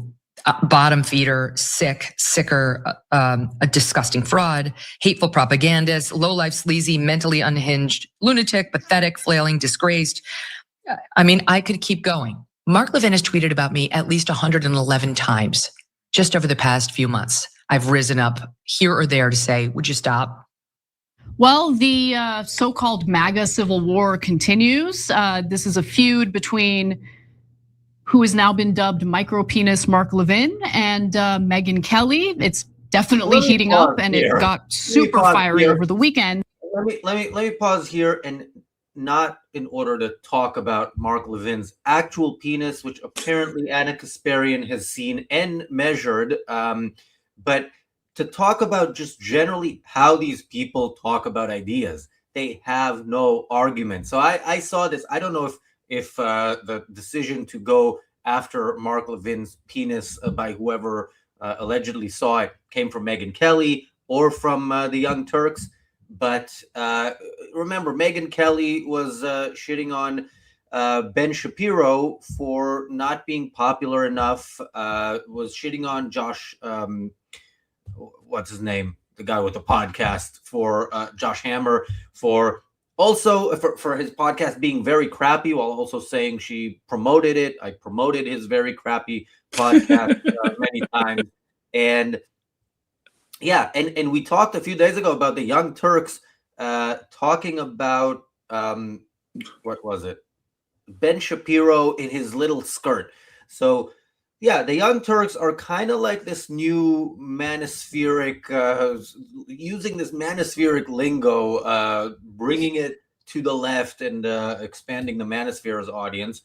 bottom feeder, sicker, a disgusting fraud, hateful propagandist, low-life, sleazy, mentally unhinged, lunatic, pathetic, flailing, disgraced. I mean, I could keep going. Mark Levin has tweeted about me at least 111 times just over the past few months. I've risen up here or there to say, would you stop? Well, the so-called MAGA civil war continues. This is a feud between who has now been dubbed micropenis Mark Levin and Megyn Kelly. It's definitely heating up, and it got super fiery over the weekend. Let me pause here, and not in order to talk about Mark Levin's actual penis, which apparently Anna Kasparian has seen and measured, but to talk about just generally how these people talk about ideas. They have no argument. So I saw this. I don't know if the decision to go after Mark Levin's penis by whoever allegedly saw it came from Megyn Kelly or from the Young Turks. But remember, Megyn Kelly was shitting on Ben Shapiro for not being popular enough, was shitting on Josh, what's his name? The guy with the podcast, for Josh Hammer, for also for his podcast being very crappy, while also saying she promoted it. I promoted his very crappy podcast many times. And yeah, and we talked a few days ago about the Young Turks talking about what was it? Ben Shapiro in his little skirt. So Yeah, the Young Turks are kind of like this new manospheric, using this manospheric lingo, bringing it to the left and expanding the manosphere's audience.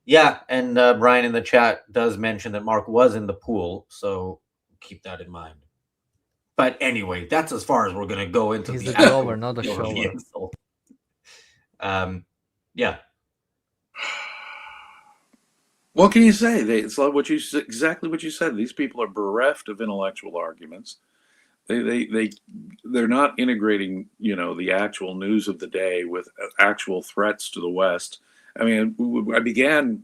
Yeah, and Brian in the chat does mention that Mark was in the pool, so keep that in mind. But anyway, that's as far as we're going to go into He's the a actual grower, not a of the shower. insult. Yeah. What can you say? It's like exactly what you said. These people are bereft of intellectual arguments. They're not integrating, the actual news of the day with actual threats to the West. I mean, I began,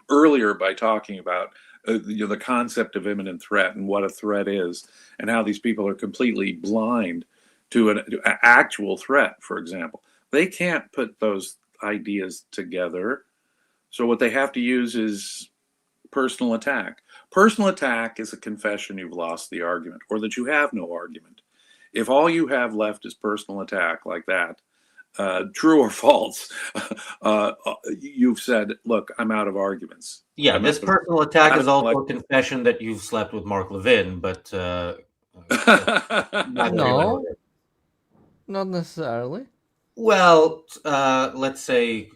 earlier by talking about the concept of imminent threat and what a threat is, and how these people are completely blind to an actual threat. For example, they can't put those ideas together. So what they have to use is personal attack. Personal attack is a confession you've lost the argument, or that you have no argument. If all you have left is personal attack like that, true or false, you've said, look, I'm out of arguments. Yeah, I'm this out of- personal attack out is of also a intellect- confession that you've slept with Mark Levin, but neither here nor No, there. not necessarily. Well, let's say,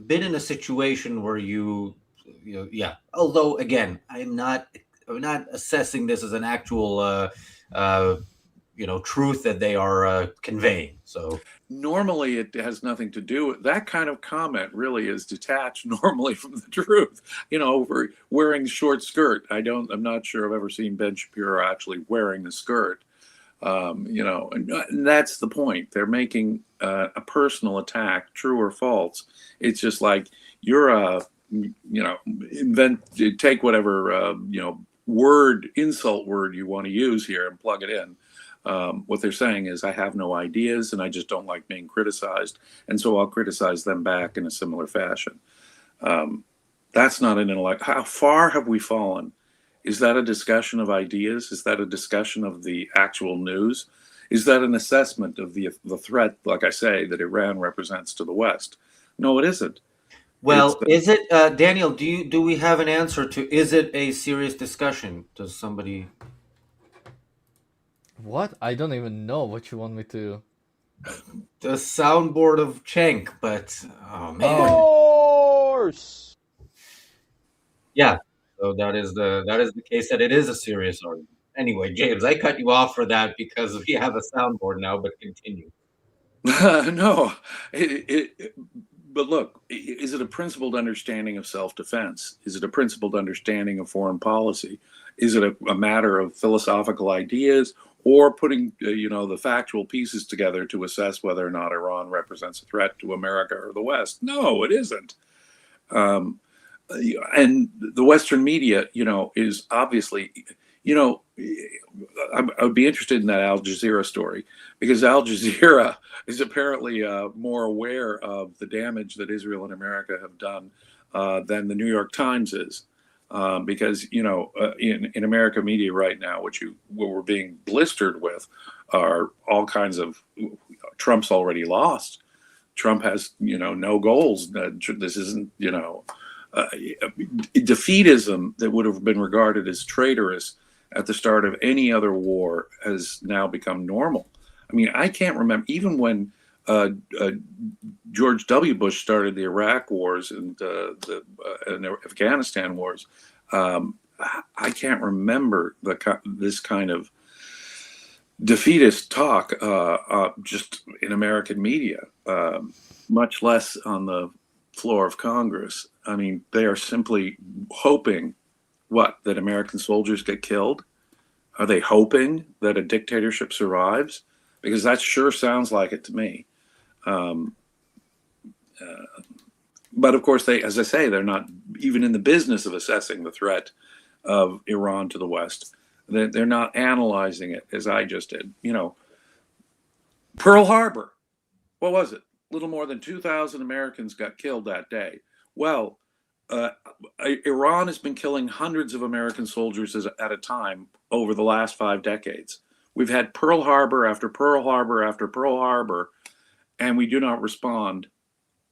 been in a situation where yeah. Although again, I'm not assessing this as an actual, truth that they are conveying. So Normally, it has nothing to do with that kind of comment. Really, is detached normally from the truth. For wearing short skirt. I'm not sure I've ever seen Ben Shapiro actually wearing the skirt. And that's the point. They're making a personal attack, true or false. It's just like you're take whatever insult word you want to use here and plug it in. What they're saying is, I have no ideas and I just don't like being criticized, and so I'll criticize them back in a similar fashion. That's not an intellect. How far have we fallen? Is that a discussion of ideas? Is that a discussion of the actual news? Is that an assessment of the threat, like I say, that Iran represents to the West? No, it isn't. well, is it Daniel? Do we have an answer to? Is it a serious discussion? Does somebody? What? I don't even know what you want me to. The soundboard of Cenk, but oh man, course. yeah. So that is the case that it is a serious argument. Anyway, James, I cut you off for that because we have a soundboard now. But continue. No, but look, is it a principled understanding of self-defense? Is it a principled understanding of foreign policy? Is it a matter of philosophical ideas, or putting the factual pieces together to assess whether or not Iran represents a threat to America or the West? No, it isn't. And the Western media, is obviously, I would be interested in that Al Jazeera story, because Al Jazeera is apparently more aware of the damage that Israel and America have done than the New York Times is. Because in American media right now, what we're being blistered with are all kinds of Trump's already lost. Trump has no goals. This isn't defeatism that would have been regarded as traitorous at the start of any other war has now become normal. I mean, I can't remember, even when George W. Bush started the Iraq wars and the Afghanistan wars, I can't remember this kind of defeatist talk just in American media, much less on the floor of Congress. I mean, they are simply hoping that American soldiers get killed? Are they hoping that a dictatorship survives? Because that sure sounds like it to me. But of course, as I say, they're not even in the business of assessing the threat of Iran to the West. They're not analyzing it as I just did. Pearl Harbor, what was it? Little more than 2,000 Americans got killed that day. Well, Iran has been killing hundreds of American soldiers at a time over the last 5 decades. We've had Pearl Harbor after Pearl Harbor after Pearl Harbor, and we do not respond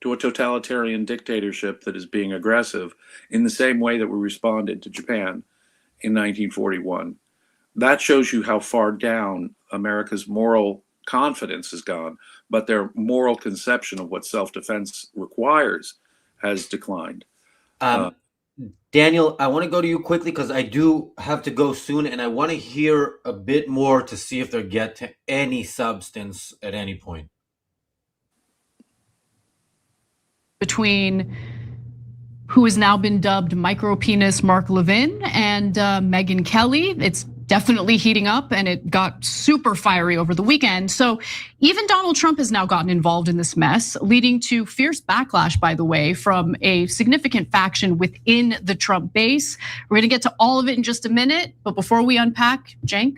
to a totalitarian dictatorship that is being aggressive in the same way that we responded to Japan in 1941. That shows you how far down America's moral confidence has gone, but their moral conception of what self-defense requires has declined. Daniel, I want to go to you quickly because I do have to go soon, and I want to hear a bit more to see if they get to any substance at any point. Between who has now been dubbed micropenis Mark Levin and Megyn Kelly. It's definitely heating up, and it got super fiery over the weekend. So even Donald Trump has now gotten involved in this mess, leading to fierce backlash, by the way, from a significant faction within the Trump base. We're gonna get to all of it in just a minute, but before we unpack, Cenk?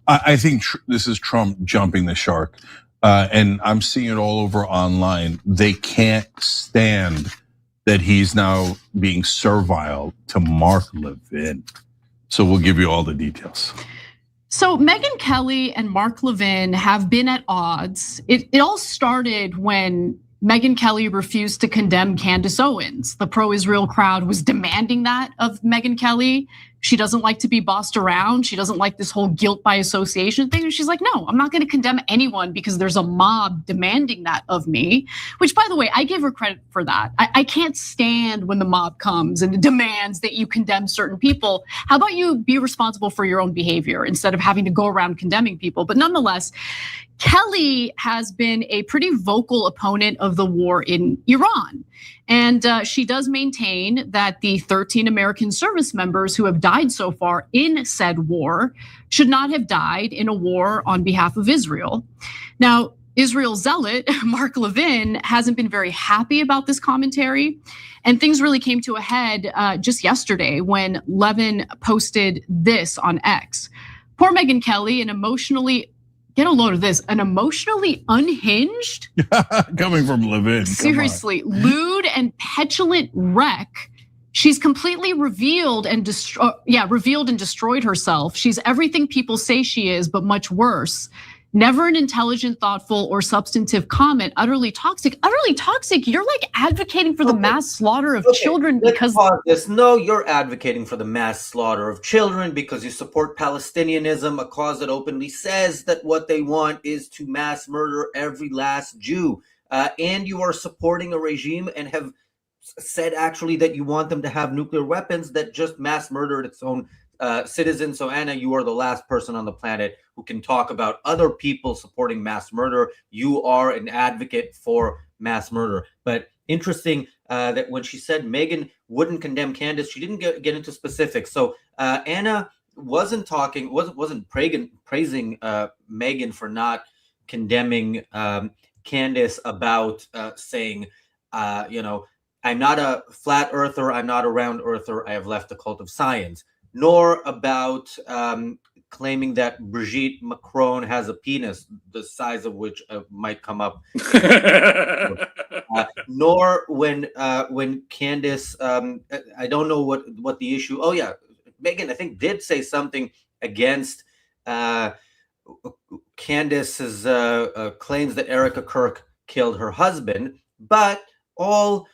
I think this is Trump jumping the shark. And I'm seeing it all over online. They can't stand that he's now being servile to Mark Levin. So we'll give you all the details. So Megyn Kelly and Mark Levin have been at odds. It all started when Megyn Kelly refused to condemn Candace Owens. The pro-Israel crowd was demanding that of Megyn Kelly. She doesn't like to be bossed around. She doesn't like this whole guilt by association thing. And she's like, no, I'm not gonna condemn anyone because there's a mob demanding that of me, which, by the way, I give her credit for that. I can't stand when the mob comes and demands that you condemn certain people. How about you be responsible for your own behavior instead of having to go around condemning people? But nonetheless, Kelly has been a pretty vocal opponent of the war in Iran. And she does maintain that the 13 American service members who have died so far in said war should not have died in a war on behalf of Israel. Now, Israel zealot Mark Levin hasn't been very happy about this commentary. And things really came to a head just yesterday when Levin posted this on X. Poor Megyn Kelly, get a load of this, an emotionally unhinged, coming from Levin, seriously, lewd and petulant wreck. She's completely revealed and destroyed herself. She's everything people say she is, but much worse. Never an intelligent, thoughtful, or substantive comment. Utterly toxic. Utterly toxic. You're like advocating for the mass slaughter of children because. No, you're advocating for the mass slaughter of children because you support Palestinianism, a cause that openly says that what they want is to mass murder every last Jew. And you are supporting a regime and have said actually that you want them to have nuclear weapons that just mass murdered its own citizens. So Anna, you are the last person on the planet who can talk about other people supporting mass murder. You are an advocate for mass murder. But interesting that when she said Megyn wouldn't condemn Candace, she didn't get into specifics. So Anna wasn't praising Megyn for not condemning Candace about saying, I'm not a flat earther, I'm not a round earther, I have left the cult of science. Nor about claiming that Brigitte Macron has a penis, the size of which might come up. Nor when Candace, I don't know what the issue. Oh yeah, Megyn, I think, did say something against Candace's claims that Erica Kirk killed her husband, but all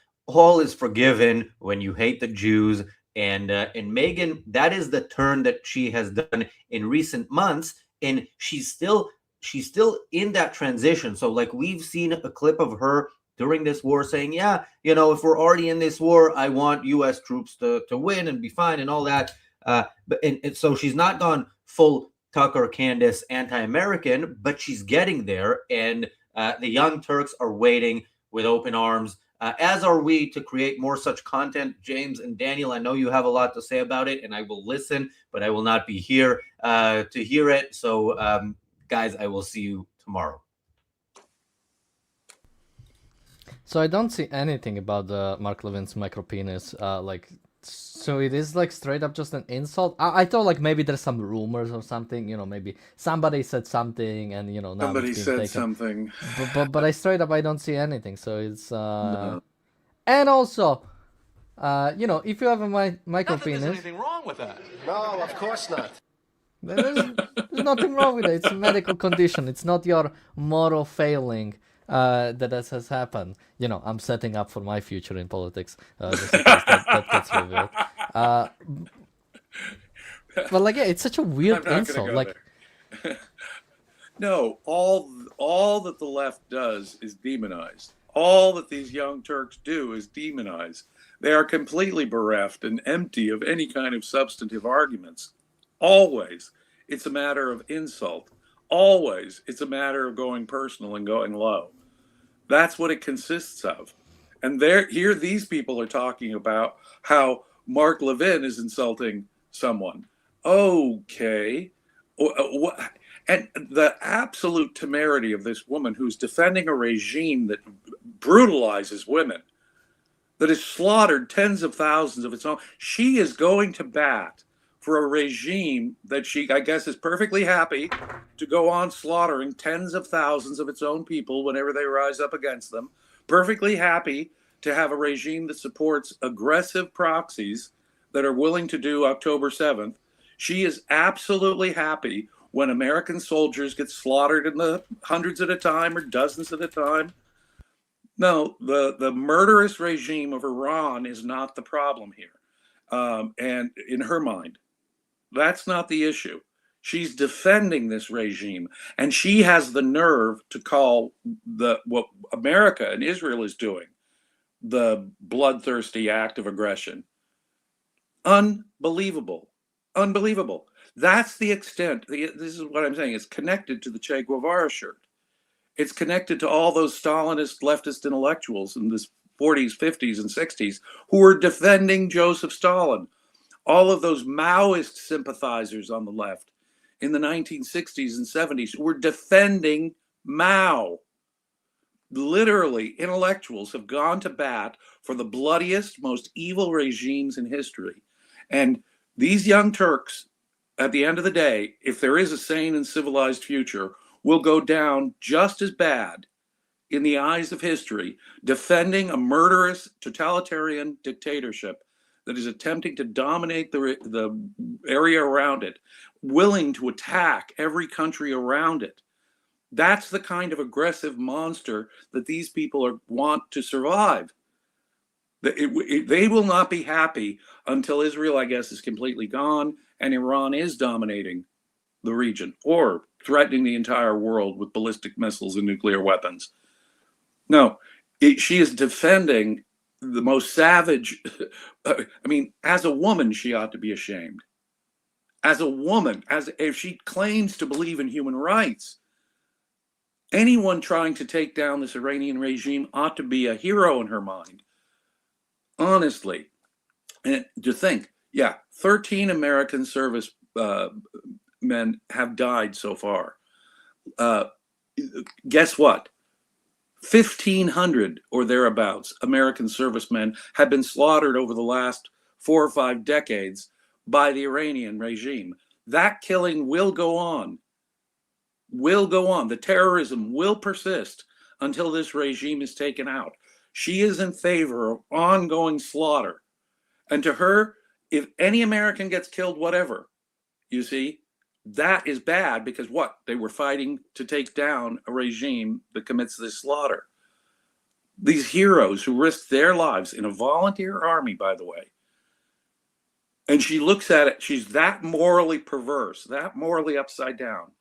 is forgiven when you hate the Jews. And Megyn, that is the turn that she has done in recent months, and she's still in that transition. So like we've seen a clip of her during this war saying, yeah, if we're already in this war, I want U.S. troops to win and be fine and all that. But so she's not gone full Tucker Candace anti-American, but she's getting there, and the Young Turks are waiting with open arms. As are we, to create more such content. James and Daniel, I know you have a lot to say about it, and I will listen, but I will not be here to hear it. So, guys, I will see you tomorrow. So I don't see anything about Mark Levin's micropenis. So it is like straight up just an insult. I thought like maybe there's some rumors or something. Maybe somebody said something, and now somebody it's said taken. Something. But I straight up I don't see anything. So it's No. And also, if you have a micropenis, There's anything wrong with that. No, of course not. there's nothing wrong with it. It's a medical condition. It's not your moral failing. that has happened. You know, I'm setting up for my future in politics, just in case that gets revealed. But like, yeah, it's such a weird I'm not going to insult. go Like, there. No, all that the left does is demonize. All that these young Turks do is demonize. They are completely bereft and empty of any kind of substantive arguments. Always, it's a matter of insult. Always, it's a matter of going personal and going low. That's what it consists of. And here, these people are talking about how Mark Levin is insulting someone. Okay. And the absolute temerity of this woman who's defending a regime that brutalizes women, that has slaughtered tens of thousands of its own. She is going to bat for a regime that she, I guess, is perfectly happy to go on slaughtering tens of thousands of its own people whenever they rise up against them. Perfectly happy to have a regime that supports aggressive proxies that are willing to do October 7th. She is absolutely happy when American soldiers get slaughtered in the hundreds at a time or dozens at a time. No, the murderous regime of Iran is not the problem here. And in her mind, that's not the issue. She's defending this regime, and she has the nerve to call what America and Israel is doing the bloodthirsty act of aggression. Unbelievable. Unbelievable. That's the extent. This is what I'm saying. It's connected to the Che Guevara shirt. It's connected to all those Stalinist leftist intellectuals in the 40s, 50s, and 60s who were defending Joseph Stalin. All of those Maoist sympathizers on the left in the 1960s and 70s were defending Mao. Literally, intellectuals have gone to bat for the bloodiest, most evil regimes in history. And these young Turks, at the end of the day, if there is a sane and civilized future, will go down just as bad in the eyes of history, defending a murderous totalitarian dictatorship that is attempting to dominate the area around it, willing to attack every country around it. That's the kind of aggressive monster that these people want to survive. They will not be happy until Israel, I guess, is completely gone and Iran is dominating the region or threatening the entire world with ballistic missiles and nuclear weapons. No, she is defending the most savage. I mean, as a woman, she ought to be ashamed. As a woman, if she claims to believe in human rights, anyone trying to take down this Iranian regime ought to be a hero in her mind. Honestly. And to think, 13 American service men have died so far. Guess what? 1,500 or thereabouts American servicemen have been slaughtered over the last 4 or 5 decades by the Iranian regime. That killing will go on. Will go on. The terrorism will persist until this regime is taken out. She is in favor of ongoing slaughter. And to her, if any American gets killed, whatever, you see, that is bad because what? They were fighting to take down a regime that commits this slaughter. These heroes who risked their lives in a volunteer army, by the way. And she looks at it, she's that morally perverse, that morally upside down.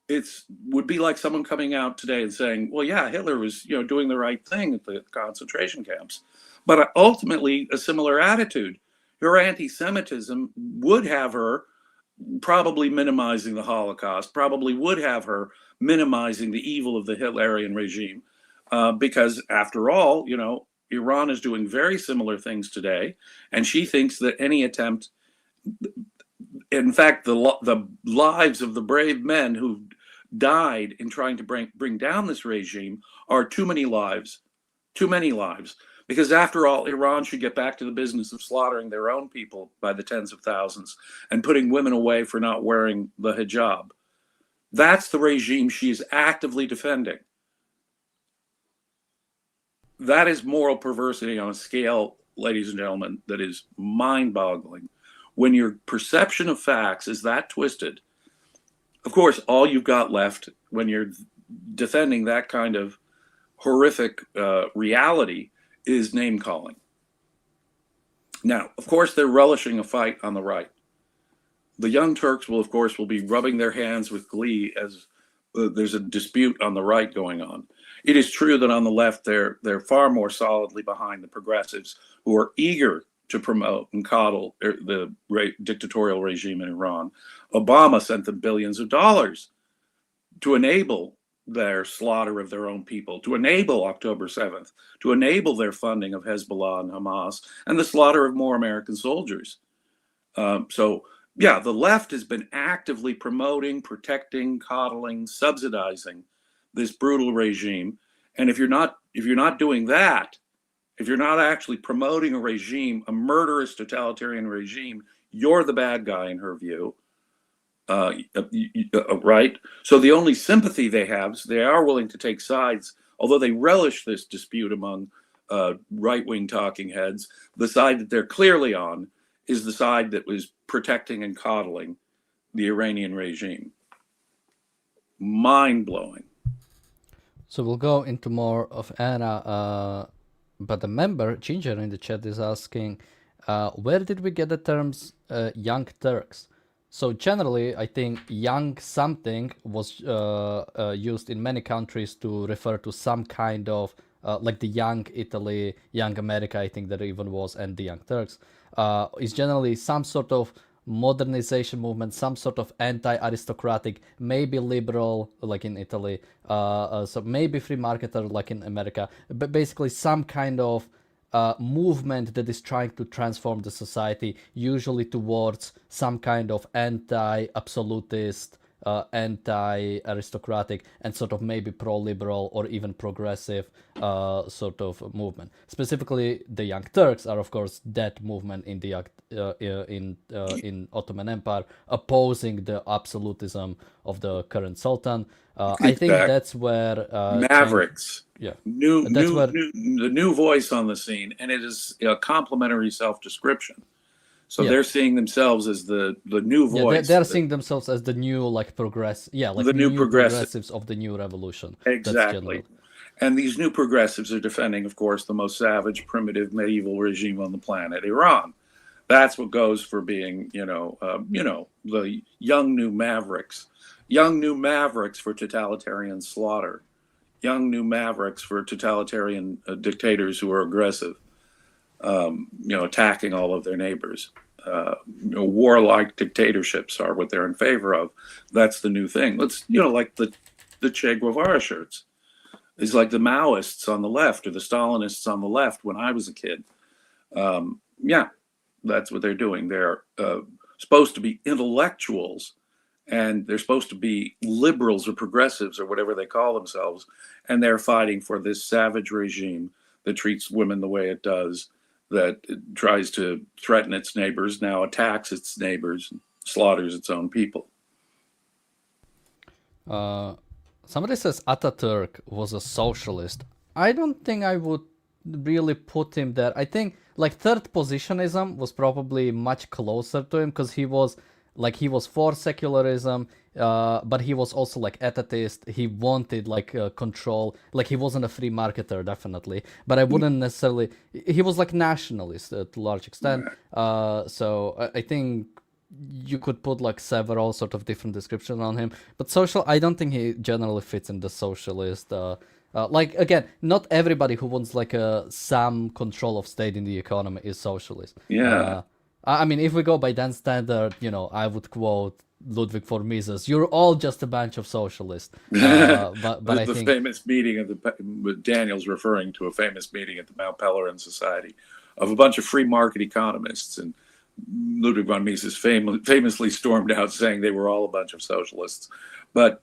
It would be like someone coming out today and saying, well, yeah, Hitler was, doing the right thing at the concentration camps. But ultimately, a similar attitude. Her anti-Semitism would have her probably minimizing the Holocaust, probably would have her minimizing the evil of the Hitlerian regime. Because after all, Iran is doing very similar things today. And she thinks that any attempt, in fact, the lives of the brave men who died in trying to bring down this regime are too many lives. Because after all, Iran should get back to the business of slaughtering their own people by the tens of thousands and putting women away for not wearing the hijab. That's the regime she is actively defending. That is moral perversity on a scale, ladies and gentlemen, that is mind-boggling. When your perception of facts is that twisted, of course, all you've got left when you're defending that kind of horrific reality is name calling. Now, of course, they're relishing a fight on the right. The Young Turks will, of course, will be rubbing their hands with glee as there's a dispute on the right going on. It is true that on the left, they're far more solidly behind the progressives who are eager to promote and coddle the dictatorial regime in Iran. Obama sent them billions of dollars to enable their slaughter of their own people, to enable October 7th, to enable their funding of Hezbollah and Hamas, and the slaughter of more American soldiers. So, yeah, the left has been actively promoting, protecting, coddling, subsidizing this brutal regime. And if you're not doing that, if you're not actually promoting a regime, a murderous totalitarian regime, you're the bad guy in her view. Right? So the only sympathy they have is they are willing to take sides, although they relish this dispute among right-wing talking heads. The side that they're clearly on is the side that was protecting and coddling the Iranian regime. Mind-blowing. So we'll go into more of Anna, but the member, Ginger, in the chat is asking, where did we get the terms Young Turks? So generally, I think young something was used in many countries to refer to some kind of, like the Young Italy, Young America, I think there even was, and the Young Turks, is generally some sort of modernization movement, some sort of anti-aristocratic, maybe liberal, like in Italy, so maybe free marketer, like in America, but basically some kind of movement that is trying to transform the society, usually towards some kind of anti-absolutist, anti-aristocratic, and sort of maybe pro-liberal or even progressive sort of movement. Specifically, the Young Turks are, of course, that movement in the in Ottoman Empire, opposing the absolutism of the current Sultan. I think that's where Mavericks. Yeah, the new voice on the scene, and it is a complementary self-description. So they're seeing themselves as the new voice. They're seeing themselves as the new like the new progressives of the new revolution. Exactly. And these new progressives are defending, of course, the most savage, primitive, medieval regime on the planet, Iran. That's what goes for being, the young new mavericks. Young new mavericks for totalitarian slaughter. Young new mavericks for totalitarian dictators who are aggressive, attacking all of their neighbors. Warlike dictatorships are what they're in favor of. That's the new thing. Let's, like the Che Guevara shirts. It's like the Maoists on the left or the Stalinists on the left when I was a kid. That's what they're doing. They're supposed to be intellectuals, and they're supposed to be liberals or progressives or whatever they call themselves, and they're fighting for this savage regime that treats women the way it does, that tries to threaten its neighbors, now attacks its neighbors, slaughters its own people. Somebody says Ataturk was a socialist. I don't think I would really put him there. I think like third positionism was probably much closer to him, because he was for secularism, but he was also like etatist. He wanted like control. Like he wasn't a free marketer, definitely. But I wouldn't necessarily. He was like nationalist to a large extent. So I think you could put like several sort of different descriptions on him. But social, I don't think he generally fits in the socialist. Like again, not everybody who wants like some control of state in the economy is socialist. I mean, if we go by that standard, I would quote Ludwig von Mises: "You're all just a bunch of socialists." But I think famous meeting Daniel's referring to a famous meeting at the Mount Pelerin Society of a bunch of free market economists, and Ludwig von Mises famously stormed out saying they were all a bunch of socialists. But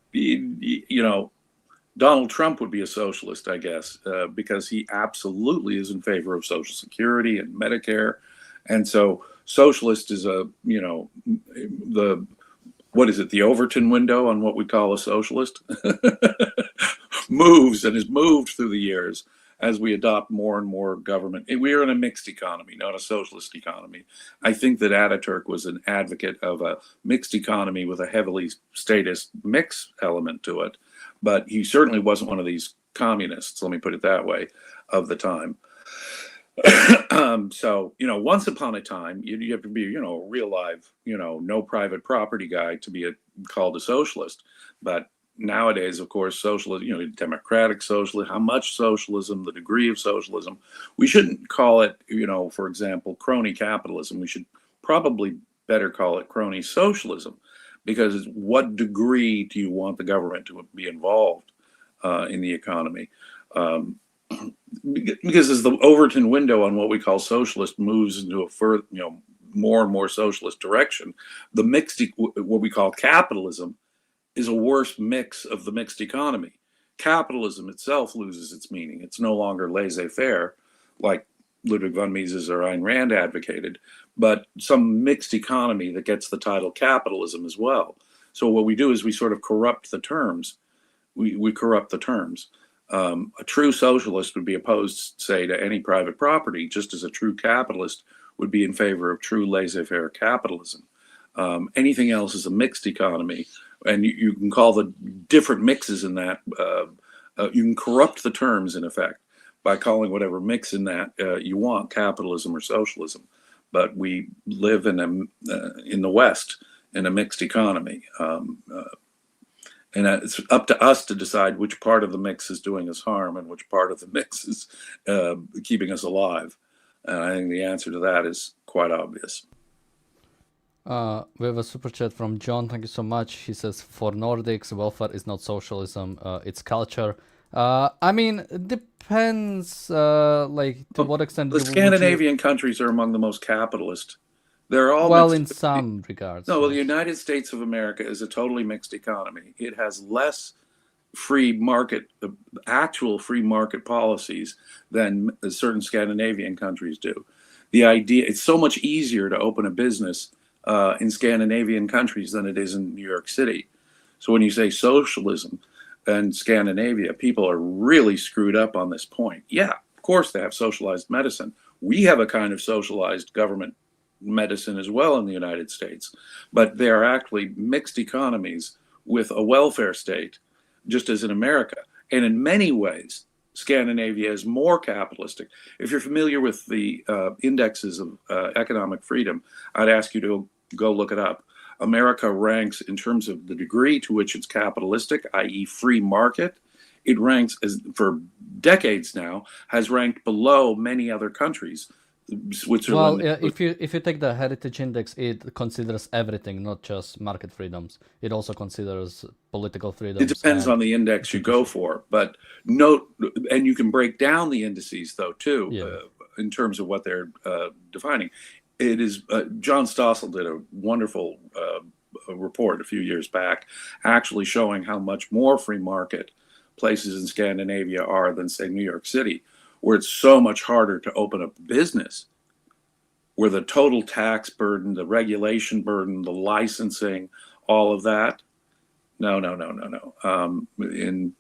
Donald Trump would be a socialist, I guess, because he absolutely is in favor of Social Security and Medicare, and so socialist is the Overton window on what we call a socialist moves and has moved through the years as we adopt more and more government. We are in a mixed economy, not a socialist economy. I think that Ataturk was an advocate of a mixed economy with a heavily statist mix element to it, but he certainly wasn't one of these communists, let me put it that way, of the time. So, once upon a time, you have to be, a real live, no private property guy to be called a socialist. But nowadays, of course, socialism, democratic socialism, how much socialism, the degree of socialism, we shouldn't call it, for example, crony capitalism. We should probably better call it crony socialism, because what degree do you want the government to be involved in the economy? Because as the Overton window on what we call socialist moves into a further, more and more socialist direction, the mixed, what we call capitalism, is a worse mix of the mixed economy. Capitalism itself loses its meaning. It's no longer laissez-faire, like Ludwig von Mises or Ayn Rand advocated, but some mixed economy that gets the title capitalism as well. So what we do is we sort of corrupt the terms. We corrupt the terms. A true socialist would be opposed, say, to any private property, just as a true capitalist would be in favor of true laissez-faire capitalism. Anything else is a mixed economy, and you can call the different mixes in that, you can corrupt the terms, in effect, by calling whatever mix in that you want, capitalism or socialism. But we live in the West in a mixed economy. And it's up to us to decide which part of the mix is doing us harm and which part of the mix is keeping us alive. And I think the answer to that is quite obvious. We have a super chat from John. Thank you so much. He says, for Nordics, welfare is not socialism, it's culture. I mean, it depends, to what extent. The Scandinavian countries are among the most capitalist. They're all well in some regards. No, well, the United States of America is a totally mixed economy. It has less free market, actual free market policies than certain Scandinavian countries do. The idea, it's so much easier to open a business in Scandinavian countries than it is in New York City. So when you say socialism and Scandinavia, people are really screwed up on this point. Yeah, of course they have socialized medicine. We have a kind of socialized government medicine as well in the United States, but they are actually mixed economies with a welfare state, just as in America. And in many ways, Scandinavia is more capitalistic. If you're familiar with the indexes of economic freedom, I'd ask you to go look it up. America ranks in terms of the degree to which it's capitalistic, i.e. free market. It ranks, as for decades now, has ranked below many other countries. Switzerland. Well, if you take the Heritage Index, it considers everything, not just market freedoms. It also considers political freedoms. It depends on the index you go for, but note, and you can break down the indices though too, in terms of what they're defining. It is John Stossel did a wonderful report a few years back, actually showing how much more free market places in Scandinavia are than, say, New York City, where it's so much harder to open a business, where the total tax burden, the regulation burden, the licensing, all of that. No. In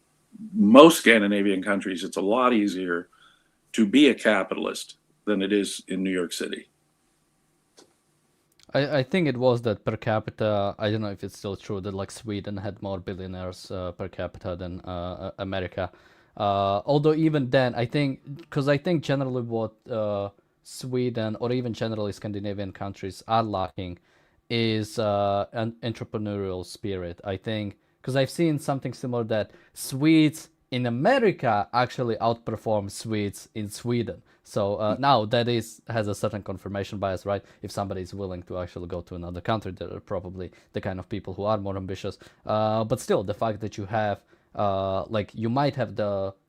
most Scandinavian countries, it's a lot easier to be a capitalist than it is in New York City. I think it was that per capita, I don't know if it's still true, that like Sweden had more billionaires per capita than America. Although even then, I think generally what Sweden or even generally Scandinavian countries are lacking is an entrepreneurial spirit. I think, because I've seen something similar, that Swedes in America actually outperform Swedes in Sweden. So now that has a certain confirmation bias, right? If somebody is willing to actually go to another country, they're probably the kind of people who are more ambitious. But still, the fact that you have you might have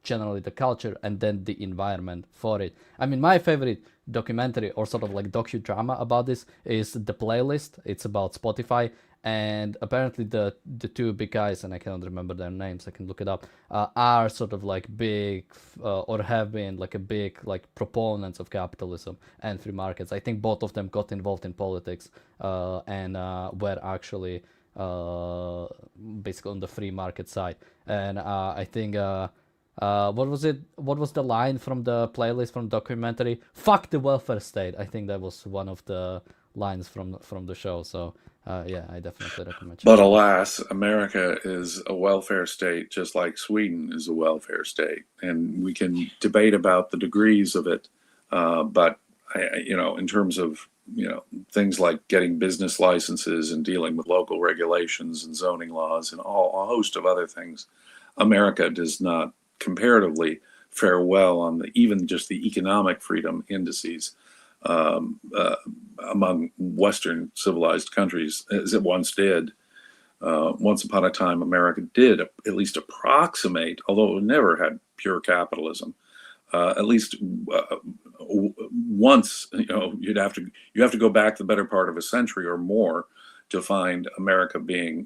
generally the culture and then the environment for it. I mean, my favorite documentary or sort of like docudrama about this is The Playlist. It's about Spotify, and apparently the two big guys, and I cannot remember their names, I can look it up, are sort of like big or have been like a big like proponents of capitalism and free markets. I think both of them got involved in politics and were actually basically on the free market side. And I think what was it? What was the line from The Playlist, from documentary? Fuck the welfare state. I think that was one of the lines from the show. So yeah, I definitely recommend. But alas, America is a welfare state, just like Sweden is a welfare state, and we can debate about the degrees of it. But in terms of things like getting business licenses and dealing with local regulations and zoning laws and a host of other things, America does not comparatively fare well on even just the economic freedom indices among Western civilized countries as it once did. Once upon a time, America did at least approximate, although it never had pure capitalism. At least once, you have to go back the better part of a century or more to find America being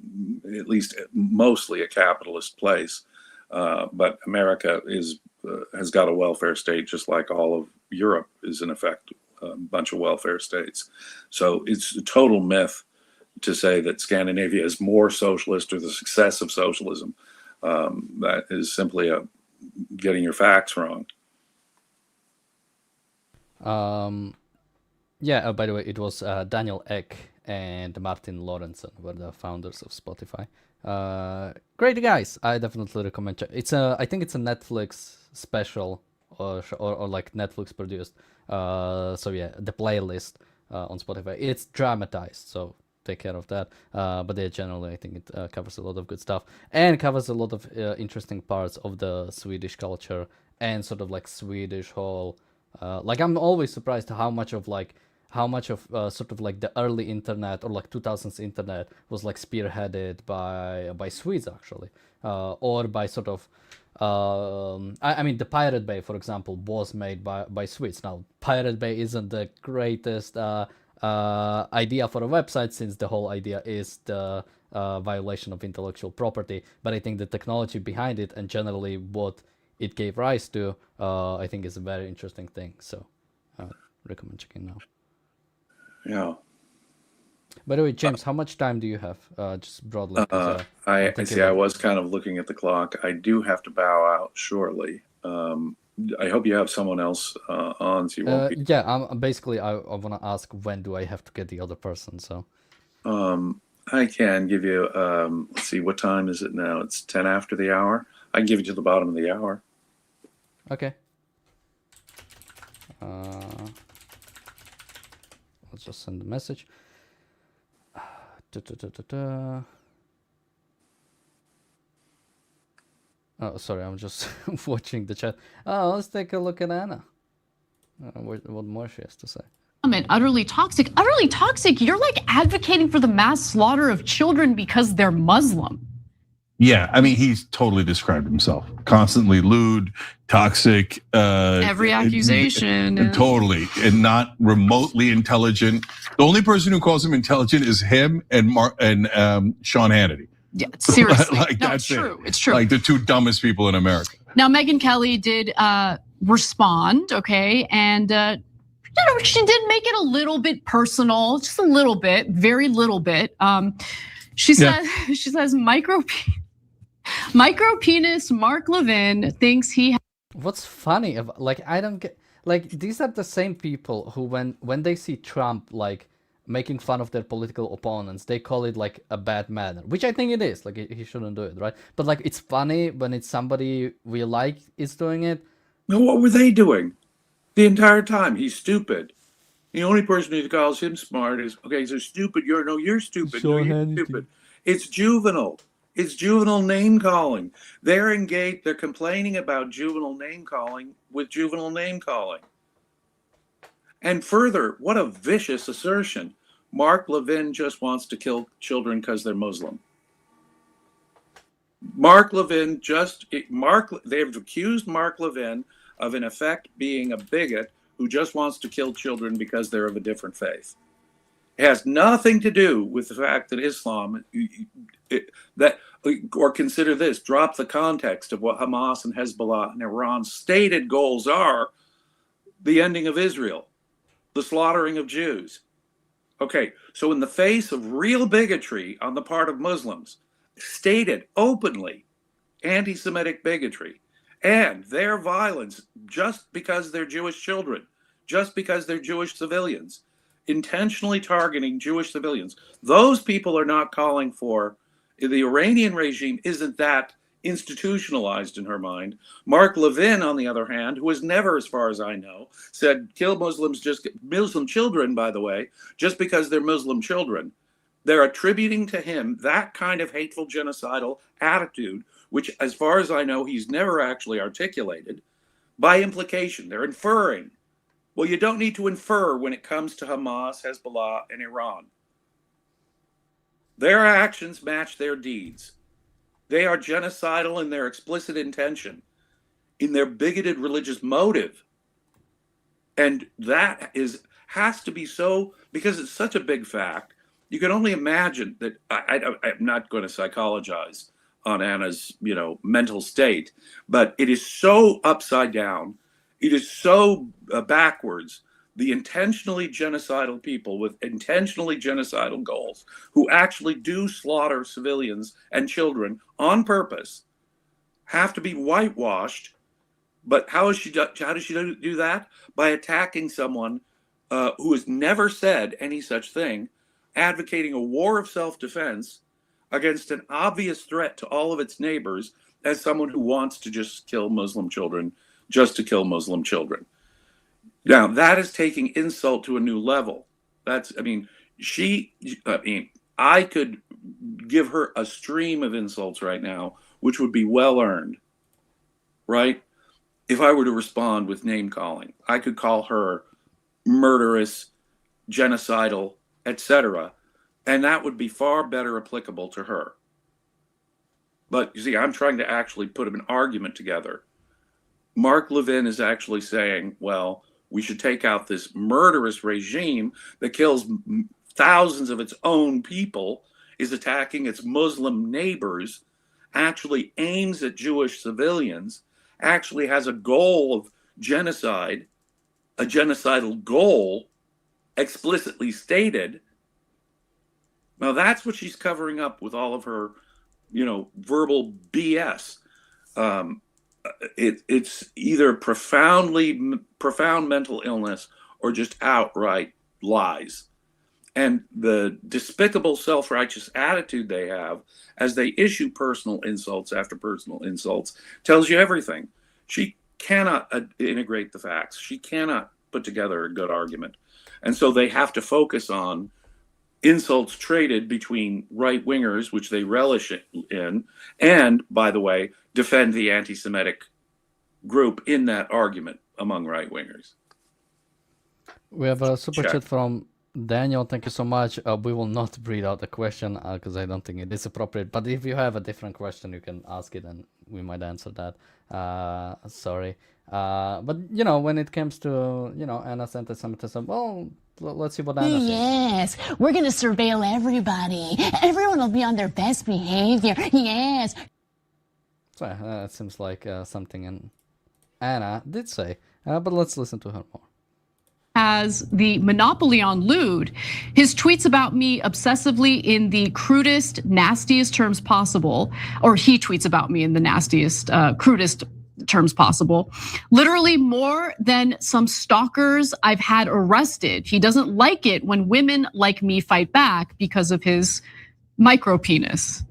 at least mostly a capitalist place. But America has got a welfare state, just like all of Europe is in effect a bunch of welfare states. So it's a total myth to say that Scandinavia is more socialist or the success of socialism. That is simply getting your facts wrong. Yeah, by the way, it was Daniel Ek and Martin Lorentzen were the founders of Spotify. Great guys. I definitely recommend it. I think it's a Netflix special or like Netflix produced. So yeah, the playlist on Spotify. It's dramatized, so take care of that. But yeah, generally, I think it covers a lot of good stuff and covers a lot of interesting parts of the Swedish culture and sort of like Swedish whole. Like I'm always surprised how much of sort of like the early internet or like 2000s internet was like spearheaded by Swedes actually, or by sort of I mean the Pirate Bay, for example, was made by Swedes. Now Pirate Bay isn't the greatest idea for a website, since the whole idea is the violation of intellectual property, but I think the technology behind it and generally what it gave rise to, I think is a very interesting thing. So recommend checking out. Yeah. By the way, James, how much time do you have? Just broadly. I see. I was kind of looking at the clock. I do have to bow out shortly. I hope you have someone else on. So you won't be... Yeah. Basically, I want to ask, when do I have to get the other person? So. I can give you. Let's see. What time is it now? It's 10 after the hour. I can give you to the bottom of the hour. Okay. Let's just send a message. Oh, sorry, I'm just watching the chat. Oh, let's take a look at Anna. What more she has to say. Utterly toxic. Utterly toxic. You're like advocating for the mass slaughter of children because they're Muslim. Yeah, I mean, he's totally described himself. Constantly lewd, toxic. Every accusation. Totally, and not remotely intelligent. The only person who calls him intelligent is him and Sean Hannity. Yeah, seriously. Like, no, that's it's true. It's true. Like the two dumbest people in America. Now, Megyn Kelly did respond, okay? And, she did make it a little bit personal, just a little bit, very little bit. She says, micro penis Mark Levin thinks he. What's funny? Like, I don't get. Like, these are the same people who, when they see Trump, like, making fun of their political opponents, they call it like a bad manner, which I think it is. Like, he shouldn't do it, right? But like, it's funny when it's somebody we like is doing it. No, what were they doing the entire time? He's stupid. The only person who calls him smart is, okay, so stupid. You're stupid. No, you're stupid. It's juvenile. It's juvenile name calling. They're engaged. They're complaining about juvenile name calling with juvenile name calling. And further, what a vicious assertion. Mark Levin just wants to kill children because they're Muslim. They've accused Mark Levin of, in effect, being a bigot who just wants to kill children because they're of a different faith. It has nothing to do with the fact that Islam, or consider this, drop the context of what Hamas and Hezbollah and Iran's stated goals are: the ending of Israel, the slaughtering of Jews. Okay, so in the face of real bigotry on the part of Muslims, stated openly anti-Semitic bigotry, and their violence just because they're Jewish children, just because they're Jewish civilians, intentionally targeting Jewish civilians. Those people are not calling for, the Iranian regime isn't that institutionalized in her mind. Mark Levin, on the other hand, who has never, as far as I know, said kill Muslims, just Muslim children, by the way, just because they're Muslim children. They're attributing to him that kind of hateful genocidal attitude, which, as far as I know, he's never actually articulated. By implication, they're inferring. Well, you don't need to infer when it comes to Hamas, Hezbollah, and Iran. Their actions match their deeds. They are genocidal in their explicit intention, in their bigoted religious motive. And that has to be so, because it's such a big fact. You can only imagine that, I'm not going to psychologize on Anna's, mental state, but it is so upside down. It is so backwards. The intentionally genocidal people with intentionally genocidal goals who actually do slaughter civilians and children on purpose have to be whitewashed. But how does she do that? By attacking someone who has never said any such thing, advocating a war of self-defense against an obvious threat to all of its neighbors as someone who wants to just kill Muslim children, just to kill Muslim children. Now, that is taking insult to a new level. I could give her a stream of insults right now, which would be well earned, right? If I were to respond with name calling, I could call her murderous, genocidal, etc., and that would be far better applicable to her. But you see, I'm trying to actually put an argument together. Mark Levin is actually saying, well, we should take out this murderous regime that kills thousands of its own people, is attacking its Muslim neighbors, actually aims at Jewish civilians, actually has a goal of genocide, a genocidal goal explicitly stated. Now that's what she's covering up with all of her, verbal BS. It's either profound mental illness or just outright lies. And the despicable self-righteous attitude they have as they issue personal insults after personal insults tells you everything. She cannot integrate the facts. She cannot put together a good argument. And so they have to focus on insults traded between right-wingers, which they relish in, and, by the way, defend the anti-Semitic group in that argument among right-wingers. We have a super chat from Daniel. Thank you so much. We will not read out the question because I don't think it is appropriate. But if you have a different question, you can ask it and we might answer that. Sorry. But, when it comes to, Anna's anti-Semitism, well, let's see what Anna thinks. Yes, we're going to surveil everybody. Everyone will be on their best behavior. Yes. So it seems like something Anna did say. But let's listen to her more. Has the monopoly on lewd. His tweets about me obsessively in the crudest, nastiest terms possible, or he tweets about me in the nastiest, crudest terms possible. Literally more than some stalkers I've had arrested. He doesn't like it when women like me fight back because of his micro penis.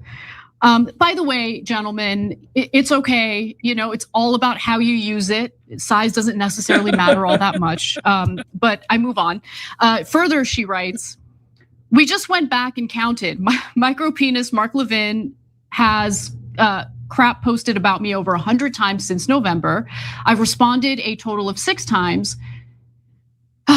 By the way, gentlemen, it's okay. It's all about how you use it. Size doesn't necessarily matter all that much. But I move on. Further, she writes, we just went back and counted. Micro penis Mark Levin has crap posted about me over 100 times since November. I've responded a total of 6 times.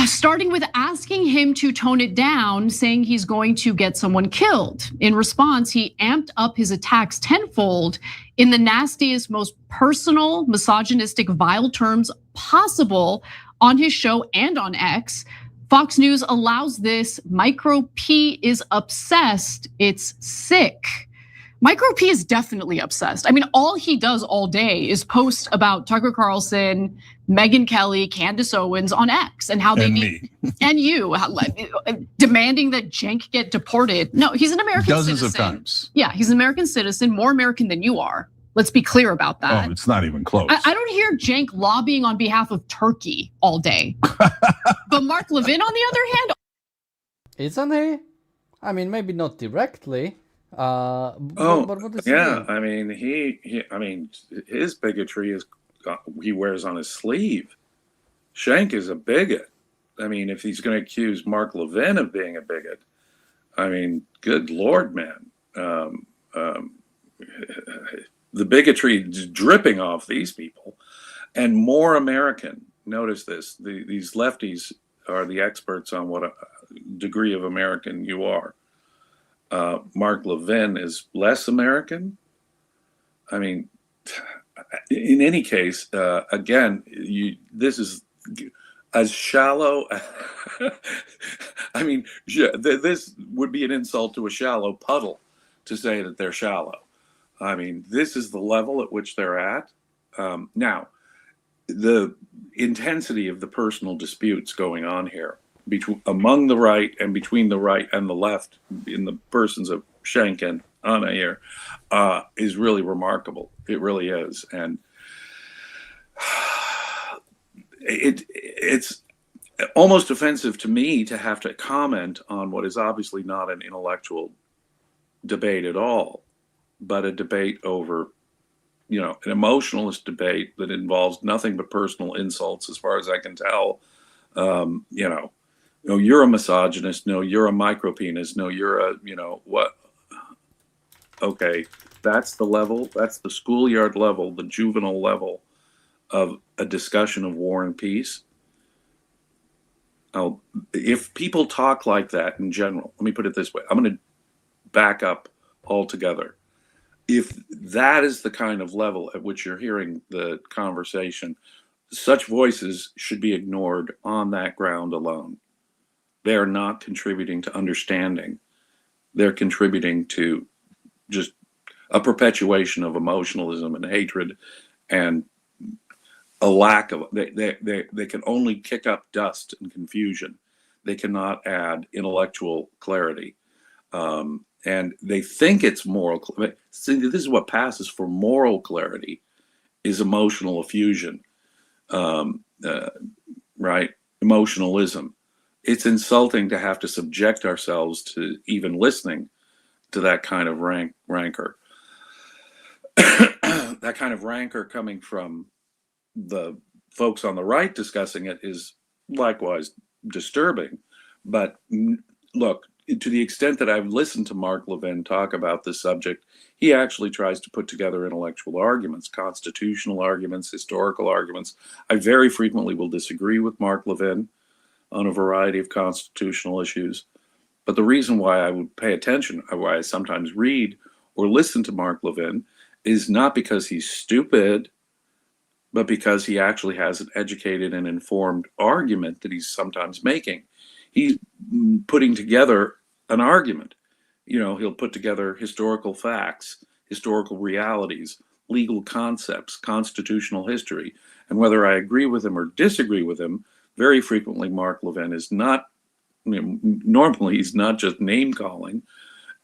Starting with asking him to tone it down, saying he's going to get someone killed. In response, he amped up his attacks tenfold in the nastiest, most personal, misogynistic, vile terms possible on his show and on X. Fox News allows this. Micro P is obsessed. It's sick. Micro P is definitely obsessed. I mean, all he does all day is post about Tucker Carlson, Megyn Kelly, Candace Owens on X and how they need, and you demanding that Cenk get deported. No, he's an American citizen. Dozens of times. Yeah, he's an American citizen, more American than you are. Let's be clear about that. Oh, it's not even close. I don't hear Cenk lobbying on behalf of Turkey all day. But Mark Levin, on the other hand, Isn't he? I mean, maybe not directly. Oh, But what is he yeah. doing? I mean, his bigotry is he wears on his sleeve. Schenck is a bigot. I mean, if he's going to accuse Mark Levin of being a bigot, I mean, good Lord, man. The bigotry is dripping off these people, and more American. Notice this: these lefties are the experts on what a degree of American you are. Mark Levin is less American. I mean, in any case, again, this is as shallow. I mean, this would be an insult to a shallow puddle to say that they're shallow. I mean, this is the level at which they're at. Now, the intensity of the personal disputes going on here among the right and between the right and the left in the persons of Schenck and Anna here is really remarkable. It really is. And it's almost offensive to me to have to comment on what is obviously not an intellectual debate at all, but a debate over, an emotionalist debate that involves nothing but personal insults, as far as I can tell. No, you're a misogynist. No, you're a micropenis. No, you're a, what? Okay, that's the level. That's the schoolyard level, the juvenile level of a discussion of war and peace. Now, if people talk like that in general, let me put it this way. I'm going to back up altogether. If that is the kind of level at which you're hearing the conversation, such voices should be ignored on that ground alone. They are not contributing to understanding. They're contributing to just a perpetuation of emotionalism and hatred and a lack of, they can only kick up dust and confusion. They cannot add intellectual clarity. And they think it's moral. See, this is what passes for moral clarity is emotional effusion, right? Emotionalism. It's insulting to have to subject ourselves to even listening to that kind of rancor. That kind of rancor coming from the folks on the right discussing it is likewise disturbing. But look, to the extent that I've listened to Mark Levin talk about this subject, he actually tries to put together intellectual arguments, constitutional arguments, historical arguments. I very frequently will disagree with Mark Levin on a variety of constitutional issues. But the reason why I would pay attention, why I sometimes read or listen to Mark Levin, is not because he's stupid, but because he actually has an educated and informed argument that he's sometimes making. He's putting together an argument. He'll put together historical facts, historical realities, legal concepts, constitutional history. And whether I agree with him or disagree with him, very frequently Mark Levin is not, normally he's not just name calling.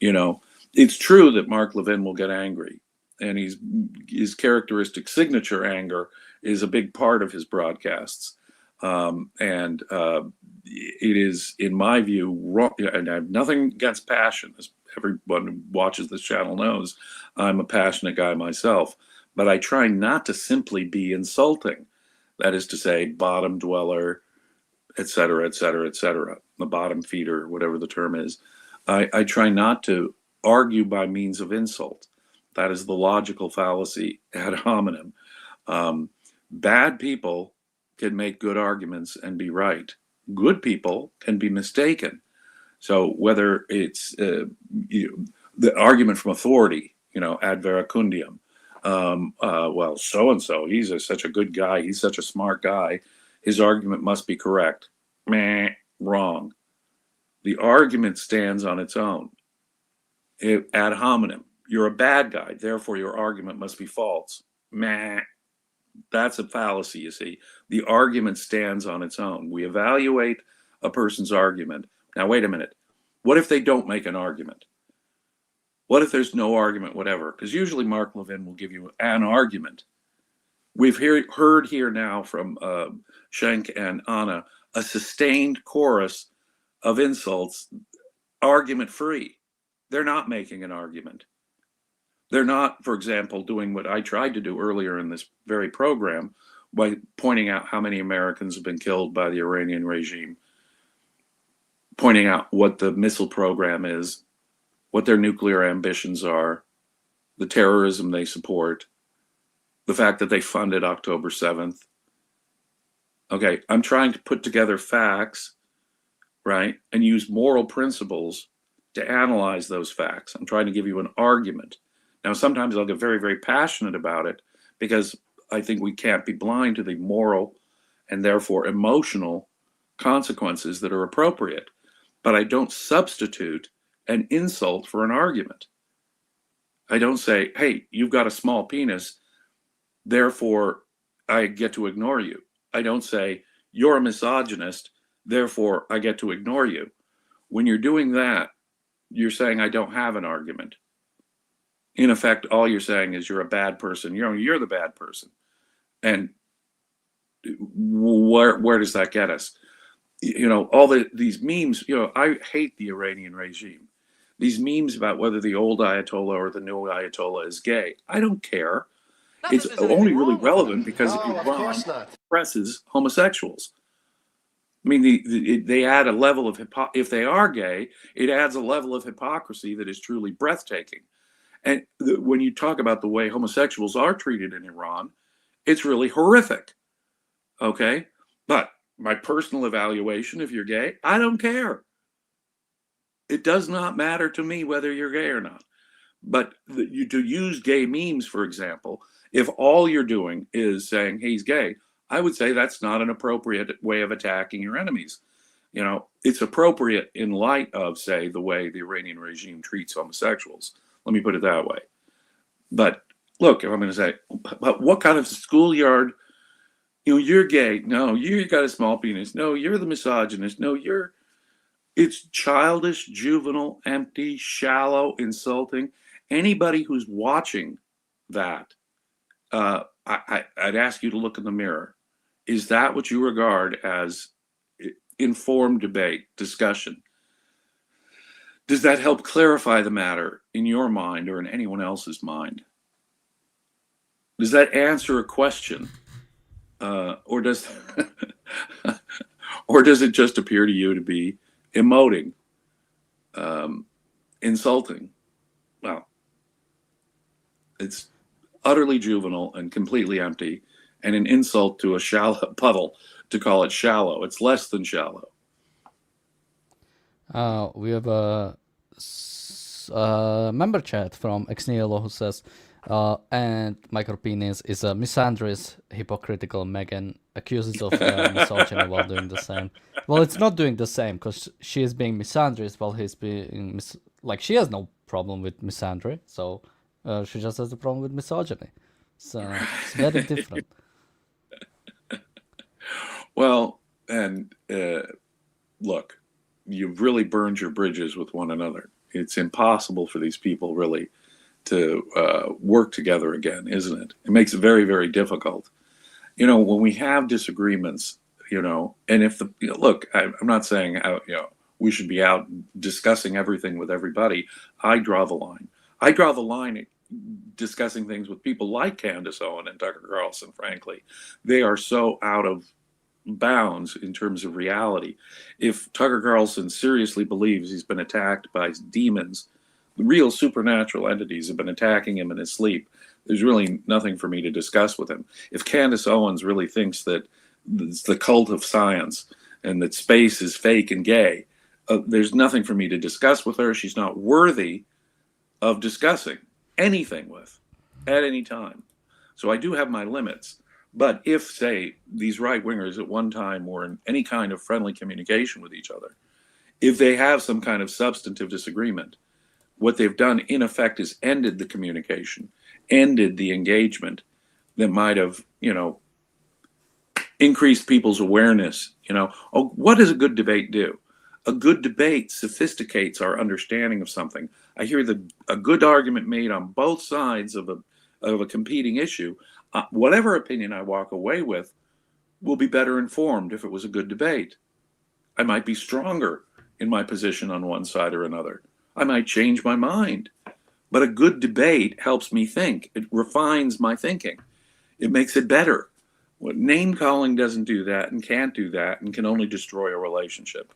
It's true that Mark Levin will get angry, and his characteristic signature anger is a big part of his broadcasts. And it is, in my view, wrong. And I have nothing against passion, as everyone who watches this channel knows. I'm a passionate guy myself, but I try not to simply be insulting. That is to say, bottom dweller, et cetera, et cetera, et cetera, the bottom feeder, whatever the term is. I try not to argue by means of insult. That is the logical fallacy ad hominem. Bad people can make good arguments and be right. Good people can be mistaken. So whether it's the argument from authority, ad veracundium, well, so-and-so, he's such a good guy, he's such a smart guy, his argument must be correct. Meh, wrong. The argument stands on its own. Ad hominem, you're a bad guy, therefore your argument must be false. Meh. That's a fallacy, you see. The argument stands on its own. We evaluate a person's argument. Now, wait a minute. What if they don't make an argument? What if there's no argument, whatever? Because usually Mark Levin will give you an argument. We've heard here now from Schenck and Anna a sustained chorus of insults argument free. They're not making an argument. They're not, for example, doing what I tried to do earlier in this very program by pointing out how many Americans have been killed by the Iranian regime, pointing out what the missile program is, what their nuclear ambitions are, the terrorism they support, the fact that they funded October 7th. Okay, I'm trying to put together facts, right, and use moral principles to analyze those facts. I'm trying to give you an argument. Now, sometimes I'll get very, very passionate about it because I think we can't be blind to the moral and therefore emotional consequences that are appropriate. But I don't substitute an insult for an argument. I don't say, hey, you've got a small penis, therefore I get to ignore you. I don't say, you're a misogynist, therefore I get to ignore you. When you're doing that, you're saying I don't have an argument. In effect, all you're saying is you're a bad person. You're the bad person. And where does that get us? You know, all these memes, you know, I hate the Iranian regime. These memes about whether the old Ayatollah or the new Ayatollah is gay, I don't care. It's only really relevant because Iran oppresses homosexuals. I mean, they add a level of if they are gay, it adds a level of hypocrisy that is truly breathtaking. And when you talk about the way homosexuals are treated in Iran, it's really horrific. Okay? But my personal evaluation, if you're gay, I don't care. It does not matter to me whether you're gay or not. But to use gay memes, for example, if all you're doing is saying he's gay, I would say that's not an appropriate way of attacking your enemies. You know, it's appropriate in light of, say, the way the Iranian regime treats homosexuals. Let me put it that way. But look, if I'm going to say, but what kind of schoolyard, you know, you're gay. No, you got a small penis. No, you're the misogynist. No, it's childish, juvenile, empty, shallow, insulting. Anybody who's watching that, I'd ask you to look in the mirror. Is that what you regard as informed debate, discussion? Does that help clarify the matter in your mind or in anyone else's mind? Does that answer a question? Or does it just appear to you to be emoting, insulting? Well, it's utterly juvenile and completely empty, and an insult to a shallow puddle to call it shallow. It's less than shallow. We have a member chat from Exnielo who says, and micropenis is a misandrist, hypocritical. Megan accuses of misogyny while doing the same. Well, it's not doing the same because she is being misandrist while he's being like she has no problem with misandry, so she just has a problem with misogyny. So it's very different. Well, and look, you've really burned your bridges with one another. It's impossible for these people really to work together again, isn't it? It makes it very, very difficult. You know, when we have disagreements, you know, and if look, I'm not saying, you know, we should be out discussing everything with everybody. I draw the line. I draw the line at discussing things with people like Candace Owen and Tucker Carlson, frankly. They are so out of bounds in terms of reality. If Tucker Carlson seriously believes he's been attacked by demons, real supernatural entities have been attacking him in his sleep, there's really nothing for me to discuss with him. If Candace Owens really thinks that it's the cult of science and that space is fake and gay, there's nothing for me to discuss with her. She's not worthy of discussing anything with at any time. So I do have my limits. But if, say, these right-wingers at one time were in any kind of friendly communication with each other, if they have some kind of substantive disagreement, what they've done, in effect, is ended the communication, ended the engagement that might have, you know, increased people's awareness. You know, oh, what does a good debate do? A good debate sophisticates our understanding of something. I hear a good argument made on both sides of a competing issue. Whatever opinion I walk away with will be better informed if it was a good debate. I might be stronger in my position on one side or another. I might change my mind, but a good debate helps me think. It refines my thinking. It makes it better. Name calling doesn't do that and can't do that and can only destroy a relationship.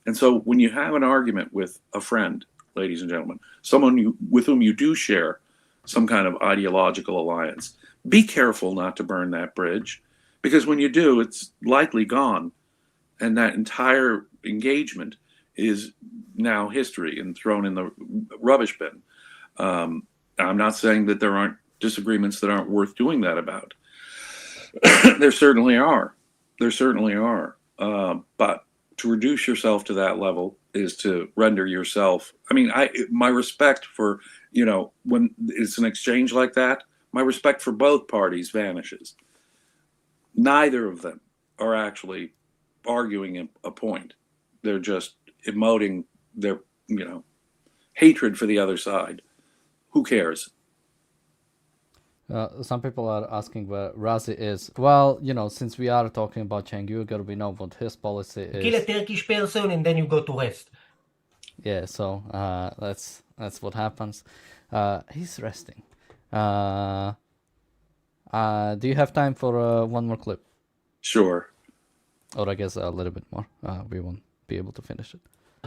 And so when you have an argument with a friend, ladies and gentlemen, someone with whom you do share some kind of ideological alliance, be careful not to burn that bridge, because when you do, it's likely gone. And that entire engagement is now history and thrown in the rubbish bin. I'm not saying that there aren't disagreements that aren't worth doing that about. There certainly are. There certainly are. But to reduce yourself to that level is to render yourself. I mean, my respect for, when it's an exchange like that, my respect for both parties vanishes. Neither of them are actually arguing a point. They're just emoting their, hatred for the other side. Who cares? Some people are asking where Razi is. Well, since we are talking about Cenk Uygur, we know what his policy is. Kill a Turkish person and then you go to rest. Yeah, so that's what happens. He's resting. Do you have time for one more clip? Sure. Or I guess a little bit more. We won't be able to finish it.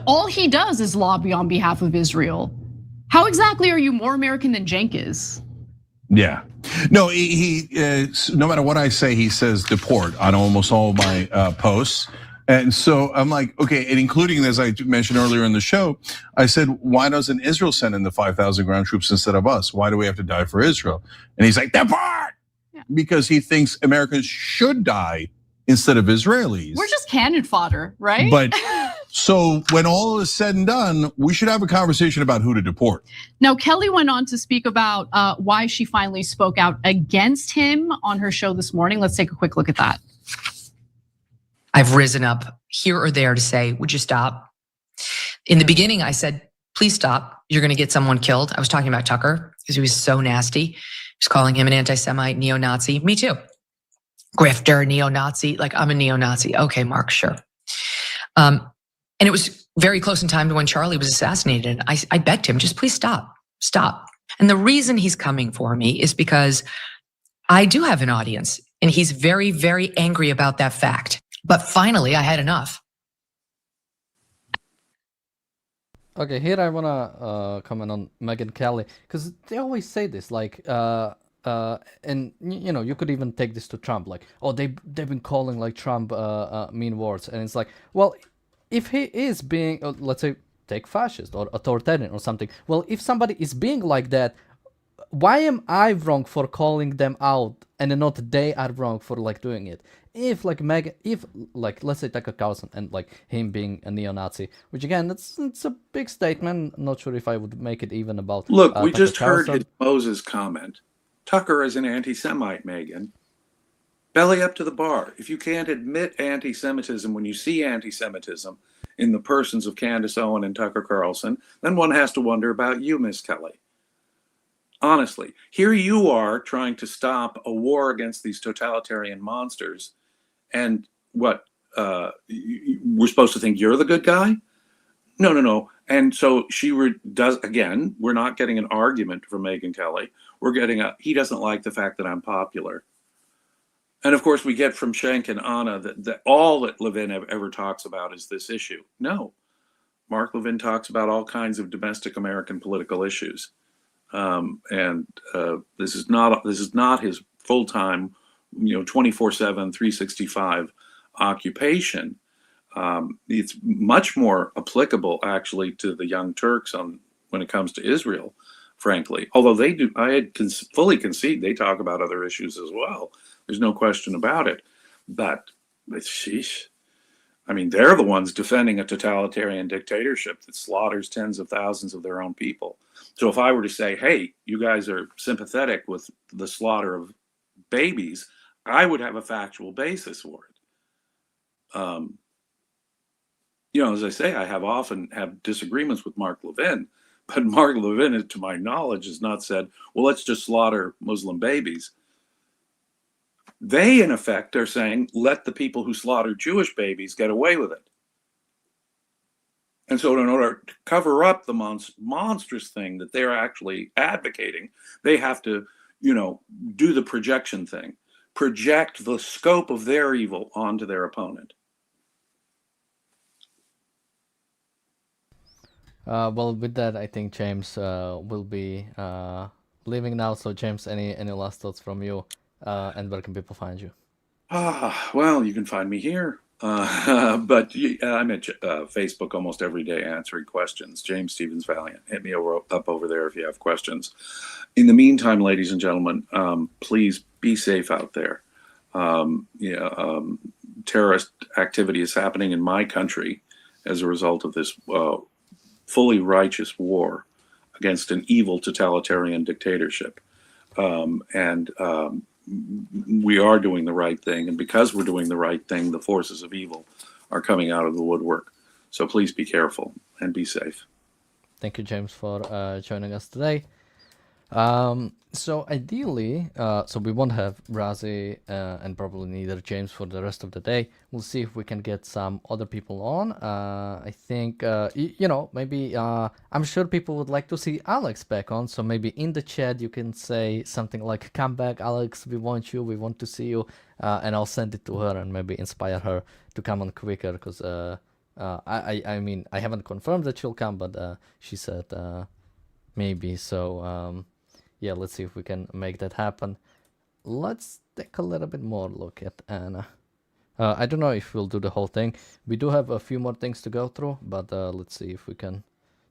All he does is lobby on behalf of Israel. How exactly are you more American than Cenk is? Yeah. No, he no matter what I say, he says deport on almost all my posts. And so I'm like, okay, and including, as I mentioned earlier in the show, I said, why doesn't Israel send in the 5,000 ground troops instead of us? Why do we have to die for Israel? And he's like, deport! Yeah. Because he thinks Americans should die instead of Israelis. We're just cannon fodder, right? But so when all is said and done, we should have a conversation about who to deport. Now, Kelly went on to speak about why she finally spoke out against him on her show this morning. Let's take a quick look at that. I've risen up here or there to say, would you stop? In the beginning, I said, please stop. You're going to get someone killed. I was talking about Tucker because he was so nasty. He was calling him an anti-Semite, neo-Nazi. Me too. Grifter, neo-Nazi. Like, I'm a neo-Nazi. Okay, Mark, sure. And it was very close in time to when Charlie was assassinated. And I begged him, just please stop. And the reason he's coming for me is because I do have an audience. And he's very, very angry about that fact. But finally, I had enough. Okay, here I wanna comment on Megyn Kelly, because they always say this, like, and you could even take this to Trump, like, oh, they've been calling like Trump mean words, and it's like, well, if he is being, let's say, take fascist or authoritarian or something, well, if somebody is being like that, why am I wrong for calling them out and not they are wrong for like doing it? If like let's say Tucker Carlson and like him being a neo-Nazi, which again, it's a big statement. I'm not sure if I would make it even about. Look, we Tucker just heard Carlson. his Moses comment. Tucker is an anti-Semite, Megan. Belly up to the bar. If you can't admit anti-Semitism when you see anti-Semitism in the persons of Candace Owen and Tucker Carlson, then one has to wonder about you, Miss Kelly. Honestly, here you are trying to stop a war against these totalitarian monsters, and what, we're supposed to think you're the good guy? No. And so again, we're not getting an argument from Megyn Kelly. We're getting he doesn't like the fact that I'm popular. And of course, we get from Cenk and Anna that all that Levin ever talks about is this issue. No, Mark Levin talks about all kinds of domestic American political issues. This is not his full-time, 24/7, 365 occupation. It's much more applicable actually to the Young Turks when it comes to Israel, frankly. Although I fully concede they talk about other issues as well. There's no question about it. But sheesh. I mean, they're the ones defending a totalitarian dictatorship that slaughters tens of thousands of their own people. So if I were to say, hey, you guys are sympathetic with the slaughter of babies, I would have a factual basis for it. As I say, I often have disagreements with Mark Levin, but Mark Levin, to my knowledge, has not said, well, let's just slaughter Muslim babies. They, in effect, are saying, let the people who slaughter Jewish babies get away with it. And so in order to cover up the monstrous thing that they're actually advocating, they have to, do the projection thing, project the scope of their evil onto their opponent. Well, with that, I think James will be leaving now. So James, any last thoughts from you? And where can people find you? Well, you can find me here. But I'm at Facebook almost every day answering questions. James Stevens Valiant. Hit me up over there if you have questions. In the meantime, ladies and gentlemen, please be safe out there. Terrorist activity is happening in my country as a result of this fully righteous war against an evil totalitarian dictatorship. We are doing the right thing. And because we're doing the right thing, the forces of evil are coming out of the woodwork. So please be careful and be safe. Thank you, James, for joining us today. So ideally, so we won't have Razi and probably neither James for the rest of the day. We'll see if we can get some other people on. I think, maybe I'm sure people would like to see Alex back on. So maybe in the chat you can say something like, "Come back, Alex, we want you, we want to see you." And I'll send it to her and maybe inspire her to come on quicker, because I mean, I haven't confirmed that she'll come, but she said maybe. So yeah, let's see if we can make that happen. Let's take a little bit more look at Anna. I don't know if we'll do the whole thing. We do have a few more things to go through, but let's see if we can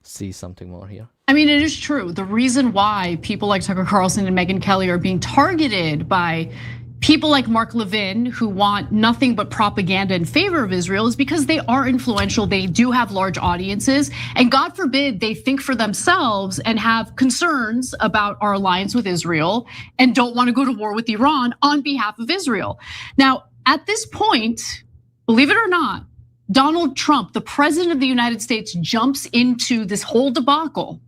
see something more here. I mean, it is true. The reason why people like Tucker Carlson and Megyn Kelly are being targeted by people like Mark Levin, who want nothing but propaganda in favor of Israel, is because they are influential. They do have large audiences, and God forbid they think for themselves and have concerns about our alliance with Israel and don't want to go to war with Iran on behalf of Israel. Now, at this point, believe it or not, Donald Trump, the president of the United States, jumps into this whole debacle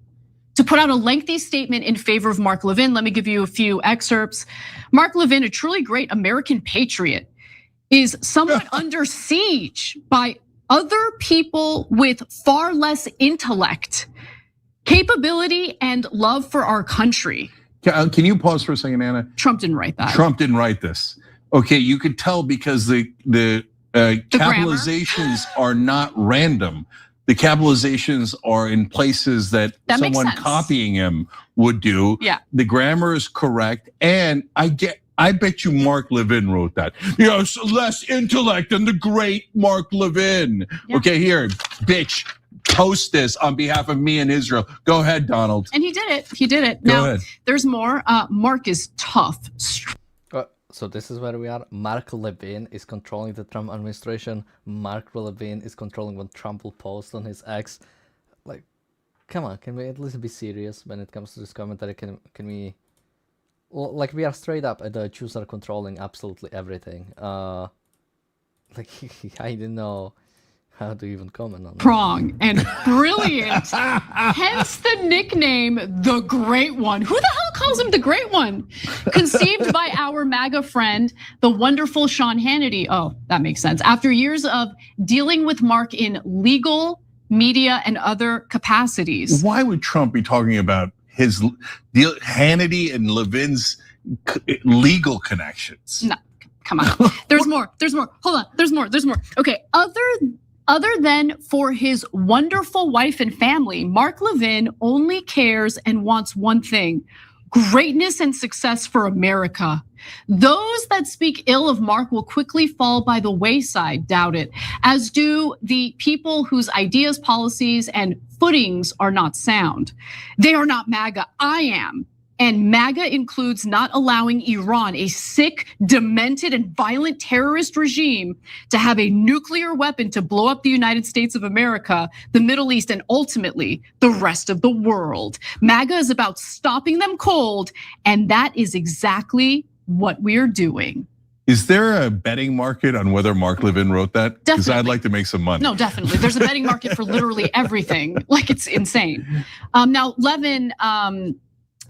to put out a lengthy statement in favor of Mark Levin. Let me give you a few excerpts. Mark Levin, a truly great American patriot, is somewhat under siege by other people with far less intellect, capability, and love for our country. Can you pause for a second, Anna? Trump didn't write that. Trump didn't write this. Okay, you could tell because the capitalizations are not random. The capitalizations are in places that someone copying him would do. Yeah. The grammar is correct, and I bet you Mark Levin wrote that. So less intellect than the great Mark Levin. Yeah. Okay, here, bitch, post this on behalf of me and Israel. Go ahead, Donald. And he did it. He did it. Go now, ahead. There's more. Mark is tough. So this is where we are. Mark Levin is controlling the Trump administration. Mark Levin is controlling what Trump will post on his X. Like, come on, can we at least be serious when it comes to this commentary? Can we, like, we are straight up at the Jews are controlling absolutely everything. Like, I didn't know how to even comment on that. Prong and brilliant. Hence the nickname, the Great One. Who the hell calls him the Great One? Conceived by our MAGA friend, the wonderful Sean Hannity. Oh, that makes sense. After years of dealing with Mark in legal, media, and other capacities. Why would Trump be talking about his deal, Hannity and Levin's legal connections? No, come on. There's more. Hold on. There's more. Okay, Other than for his wonderful wife and family, Mark Levin only cares and wants one thing: greatness and success for America. Those that speak ill of Mark will quickly fall by the wayside, doubt it, as do the people whose ideas, policies, and footings are not sound. They are not MAGA, I am. And MAGA includes not allowing Iran, a sick, demented, and violent terrorist regime, to have a nuclear weapon to blow up the United States of America, the Middle East, and ultimately the rest of the world. MAGA is about stopping them cold, and that is exactly what we're doing. Is there a betting market on whether Mark Levin wrote that? Because I'd like to make some money. No, definitely. There's a betting market for literally everything. Like, it's insane. Now, Levin,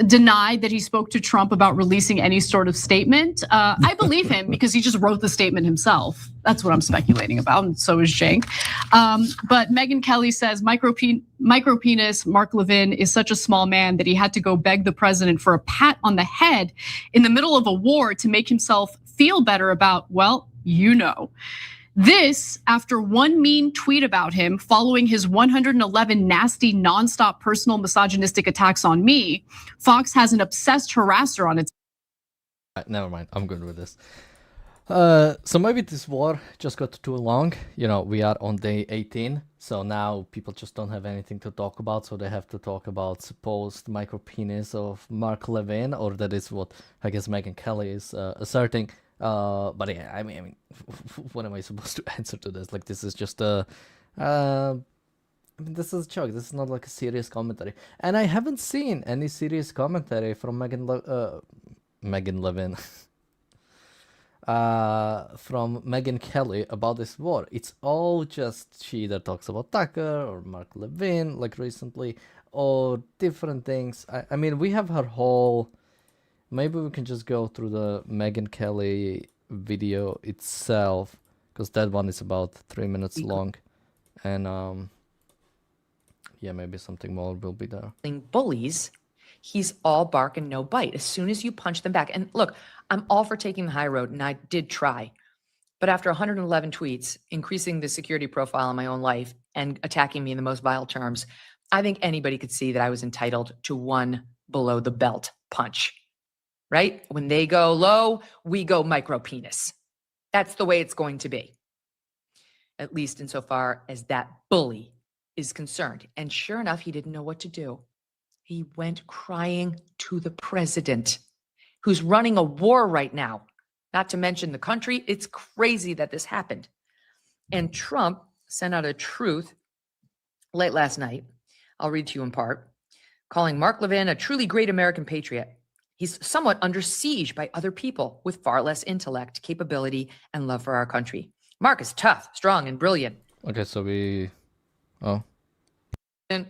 denied that he spoke to Trump about releasing any sort of statement. I believe him because he just wrote the statement himself. That's what I'm speculating about, and so is Cenk. But Megyn Kelly says micropenis Mark Levin is such a small man that he had to go beg the president for a pat on the head in the middle of a war to make himself feel better about, well, you know. This after one mean tweet about him following his 111 nasty, nonstop personal misogynistic attacks on me. Fox has an obsessed harasser on its. Never mind, I'm good with this. So maybe this war just got too long. You know, we are on day 18, so now people just don't have anything to talk about, so they have to talk about supposed micropenis of Mark Levin, or that is what I guess Megyn Kelly is asserting. But yeah, I mean, what am I supposed to answer to this? Like, this is just a, I mean, this is a joke. This is not like a serious commentary, and I haven't seen any serious commentary from Megyn Levin, from Megyn Kelly about this war. It's all just she either talks about Tucker or Mark Levin, like recently, or different things. I mean, we have her whole. Maybe we can just go through the Megyn Kelly video itself, because that one is about 3 minutes long, and yeah, maybe something more will be there. Bullies, he's all bark and no bite. As soon as you punch them back, and look, I'm all for taking the high road, and I did try, but after 111 tweets, increasing the security profile in my own life and attacking me in the most vile terms, I think anybody could see that I was entitled to one below the belt punch. Right? When they go low, we go micro penis. That's the way it's going to be. At least insofar as that bully is concerned. And sure enough, he didn't know what to do. He went crying to the president, who's running a war right now. Not to mention the country. It's crazy that this happened. And Trump sent out a truth late last night. I'll read to you in part, calling Mark Levin a truly great American patriot. He's somewhat under siege by other people with far less intellect, capability, and love for our country. Mark is tough, strong, and brilliant. Okay, so we... Oh. And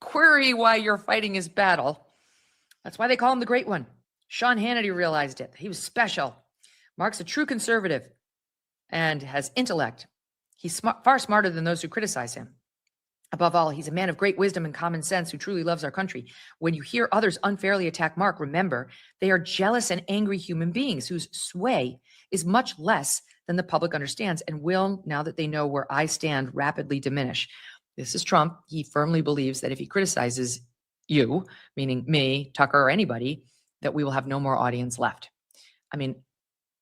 query why you're fighting his battle. That's why they call him the Great One. Sean Hannity realized it. He was special. Mark's a true conservative and has intellect. He's far smarter than those who criticize him. Above all, he's a man of great wisdom and common sense who truly loves our country. When you hear others unfairly attack Mark, remember, they are jealous and angry human beings whose sway is much less than the public understands and will, now that they know where I stand, rapidly diminish. This is Trump. He firmly believes that if he criticizes you, meaning me, Tucker, or anybody, that we will have no more audience left. I mean,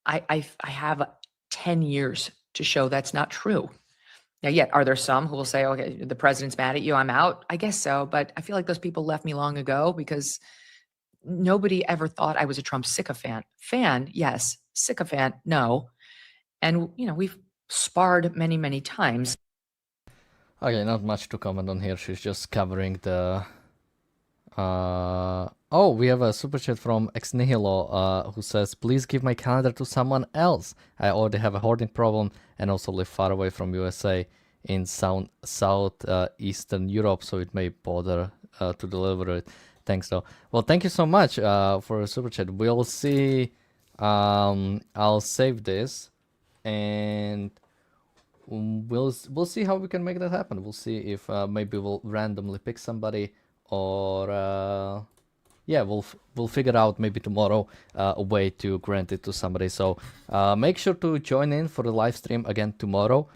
I have 10 years to show that's not true. Now, yet, are there some who will say, okay, the president's mad at you, I'm out? I guess so, but I feel like those people left me long ago because nobody ever thought I was a Trump sycophant. Fan, yes. Sycophant, no. And, you know, we've sparred many, many times. Okay, not much to comment on here. She's just covering the... Oh, we have a super chat from Ex Nihilo who says, please give my calendar to someone else. I already have a hoarding problem and also live far away from USA in southeastern Europe, so it may bother to deliver it. Thanks, though. Well, thank you so much for a super chat. We'll see. I'll save this, and we'll see how we can make that happen. We'll see if maybe we'll randomly pick somebody, or yeah, we'll figure out maybe tomorrow a way to grant it to somebody. So make sure to join in for the live stream again tomorrow.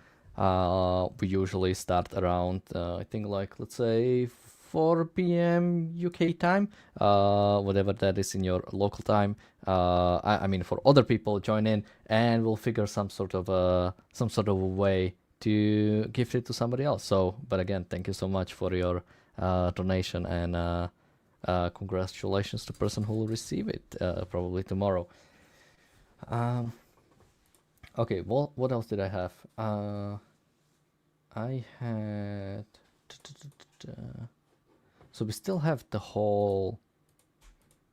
We usually start around I think, like, let's say 4 p.m. UK time, whatever that is in your local time. I mean, for other people, join in, and we'll figure some sort of a way to gift it to somebody else. So, but again, thank you so much for your donation, and congratulations to the person who will receive it probably tomorrow. Okay, well, what else did I have? I had... So we still have the whole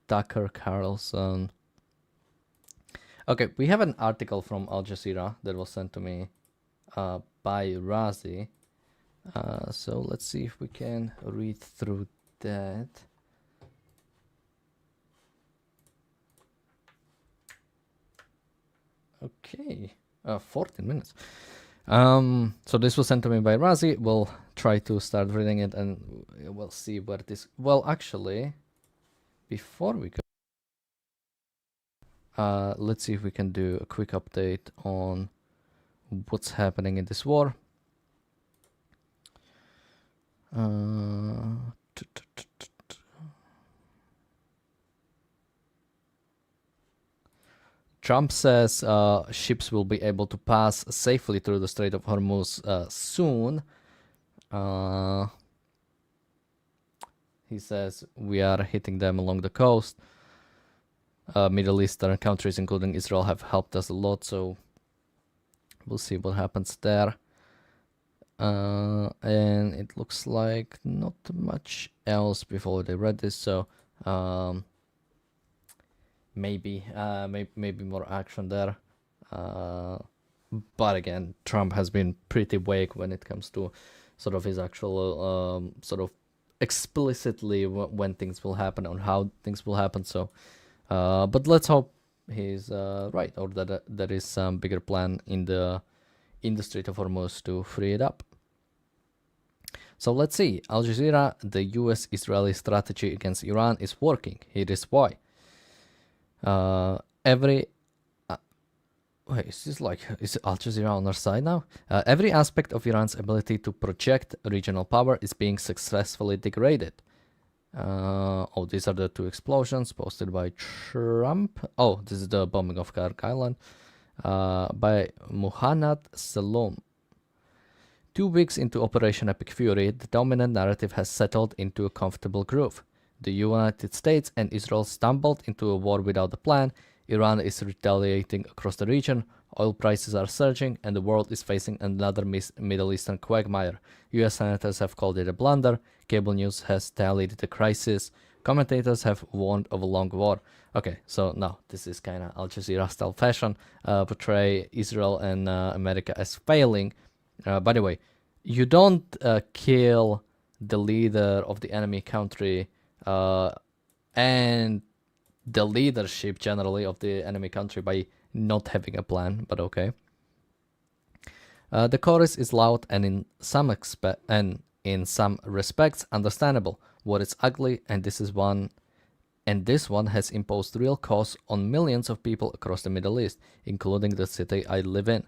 Tucker Carlson. Okay, we have an article from Al Jazeera that was sent to me by Razi. So let's see if we can read through that. Okay, 14 minutes. So this was sent to me by Razi. We'll try to start reading it and we'll see where this... Well, actually, before we go, let's see if we can do a quick update on what's happening in this war. Trump says ships will be able to pass safely through the Strait of Hormuz soon. He says we are hitting them along the coast. Middle Eastern countries, including Israel, have helped us a lot, so we'll see what happens there. And it looks like not much else before they read this, so maybe more action there. But again, Trump has been pretty vague when it comes to sort of his actual sort of explicitly when things will happen and how things will happen. So, but let's hope he's right, or that there is some bigger plan in the Strait of Hormuz to free it up. So let's see. Al Jazeera, the US-Israeli strategy against Iran is working. Here is why. Wait, is Al Jazeera on our side now? Every aspect of Iran's ability to project regional power is being successfully degraded. Oh, these are the two explosions posted by Trump. Oh, this is the bombing of ARCUK Island by Muhannad Salom. 2 weeks into Operation Epic Fury, the dominant narrative has settled into a comfortable groove. The United States and Israel stumbled into a war without a plan. Iran is retaliating across the region. Oil prices are surging, and the world is facing another Middle Eastern quagmire. US senators have called it a blunder. Cable news has tallied the crisis. Commentators have warned of a long war. Okay, so now this is kind of Al Jazeera style fashion. Portray Israel and America as failing. By the way, you don't kill the leader of the enemy country and the leadership generally of the enemy country by not having a plan, but okay. The chorus is loud and in some respects understandable. What is ugly, and this one has imposed real costs on millions of people across the Middle East, including the city I live in.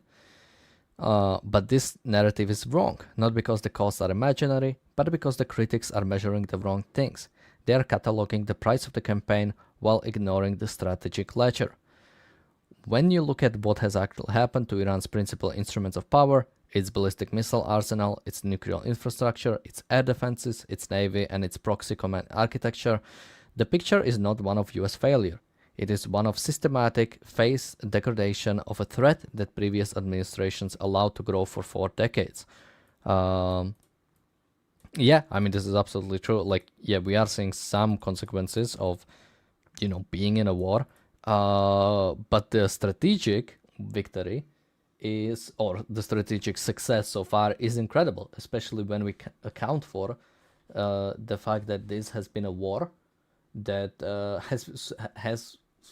But this narrative is wrong, not because the costs are imaginary, but because the critics are measuring the wrong things. They are cataloging the price of the campaign while ignoring the strategic ledger. When you look at what has actually happened to Iran's principal instruments of power, its ballistic missile arsenal, its nuclear infrastructure, its air defenses, its navy, and its proxy command architecture, the picture is not one of US failure. It is one of systematic phase degradation of a threat that previous administrations allowed to grow for 4 decades. Yeah, I mean, this is absolutely true. Like, yeah, we are seeing some consequences of, being in a war. But the strategic victory is, or the strategic success so far is incredible, especially when we account for the fact that this has been a war that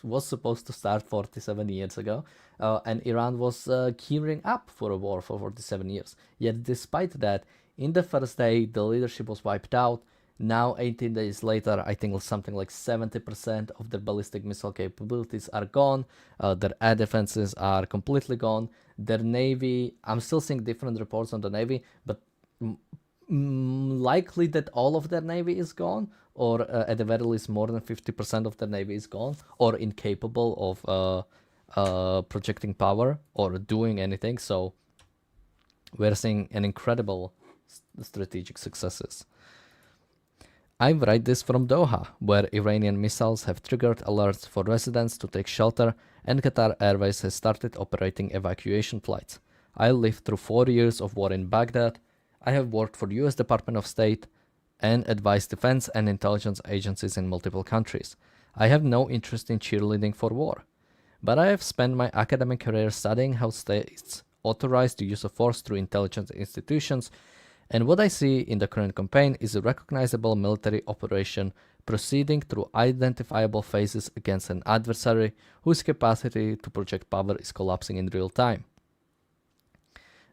was supposed to start 47 years ago, and Iran was gearing up for a war for 47 years. Yet despite that, in the first day, the leadership was wiped out. Now, 18 days later, I think something like 70% of their ballistic missile capabilities are gone. Their air defenses are completely gone. Their navy, I'm still seeing different reports on the navy, but likely that all of their navy is gone, or at the very least more than 50% of their navy is gone, or incapable of projecting power or doing anything. So we're seeing an incredible strategic successes. I write this from Doha, where Iranian missiles have triggered alerts for residents to take shelter, and Qatar Airways has started operating evacuation flights. I lived through 4 years of war in Baghdad. I have worked for US Department of State and advised defense and intelligence agencies in multiple countries. I have no interest in cheerleading for war, but I have spent my academic career studying how states authorize the use of force through intelligence institutions, and what I see in the current campaign is a recognizable military operation proceeding through identifiable phases against an adversary whose capacity to project power is collapsing in real time.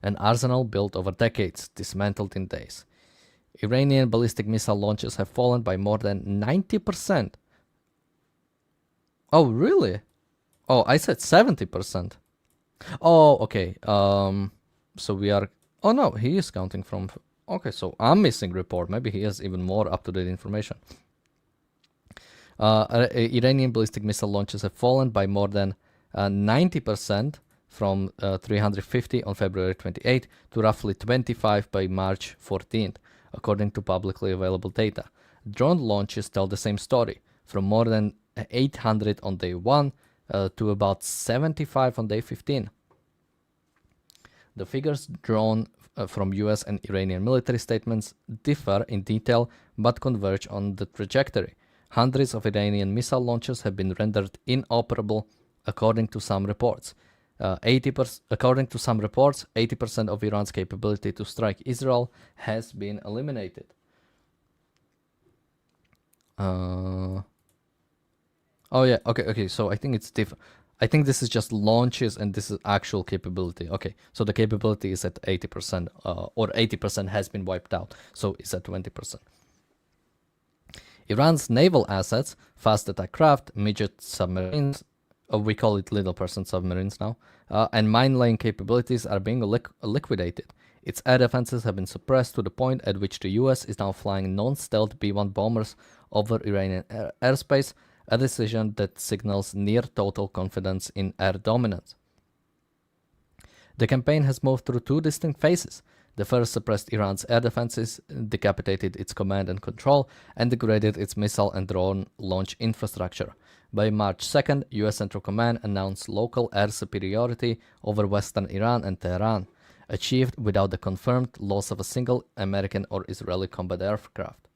An arsenal built over decades, dismantled in days. Iranian ballistic missile launches have fallen by more than 90%. Oh, really? Oh, I said 70%. Oh, okay. So we are... Oh, no, he is counting from... Okay, so I'm missing report. Maybe he has even more up-to-date information. Iranian ballistic missile launches have fallen by more than 90% from 350 on February 28 to roughly 25 by March 14th, according to publicly available data. Drone launches tell the same story, from more than 800 on day 1 to about 75 on day 15. The figures drawn from US and Iranian military statements differ in detail but converge on the trajectory. Hundreds of Iranian missile launches have been rendered inoperable, according to some reports. According to some reports, 80% of Iran's capability to strike Israel has been eliminated. Oh yeah, okay, so I think it's different. I think this is just launches and this is actual capability. Okay, so the capability is at 80%, or 80% has been wiped out, so it's at 20%. Iran's naval assets, fast attack craft, midget submarines, we call it little person submarines now, and mine-laying capabilities are being liquidated. Its air defenses have been suppressed to the point at which the US is now flying non-stealth B-1 bombers over Iranian airspace, a decision that signals near total confidence in air dominance. The campaign has moved through two distinct phases. The first suppressed Iran's air defenses, decapitated its command and control, and degraded its missile and drone launch infrastructure. By March 2nd, US Central Command announced local air superiority over western Iran and Tehran, achieved without the confirmed loss of a single American or Israeli combat aircraft.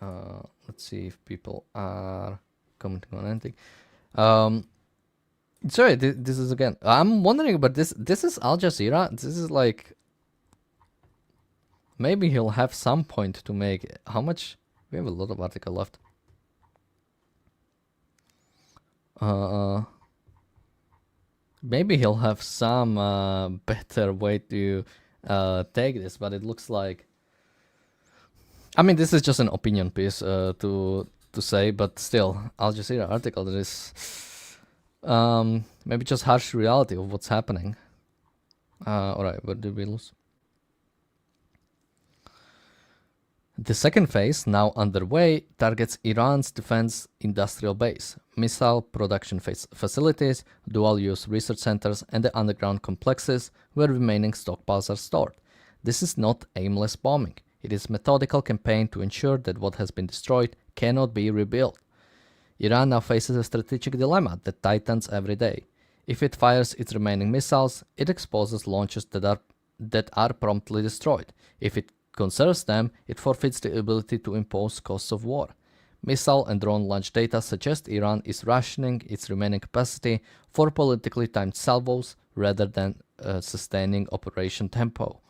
Let's see if people are commenting on anything. Sorry, this is again. I'm wondering about this. This is Al Jazeera. This is like... Maybe he'll have some point to make. How much? We have a lot of article left. Maybe he'll have some better way to take this, but it looks like... I mean, this is just an opinion piece to say, but still, Al Jazeera article that is maybe just harsh reality of what's happening. All right, where did we lose? The second phase, now underway, targets Iran's defense industrial base, missile production facilities, dual-use research centers, and the underground complexes where remaining stockpiles are stored. This is not aimless bombing. It is a methodical campaign to ensure that what has been destroyed cannot be rebuilt. Iran now faces a strategic dilemma that tightens every day. If it fires its remaining missiles, it exposes launches that are promptly destroyed. If it conserves them, it forfeits the ability to impose costs of war. Missile and drone launch data suggest Iran is rationing its remaining capacity for politically timed salvos rather than sustaining operation tempo.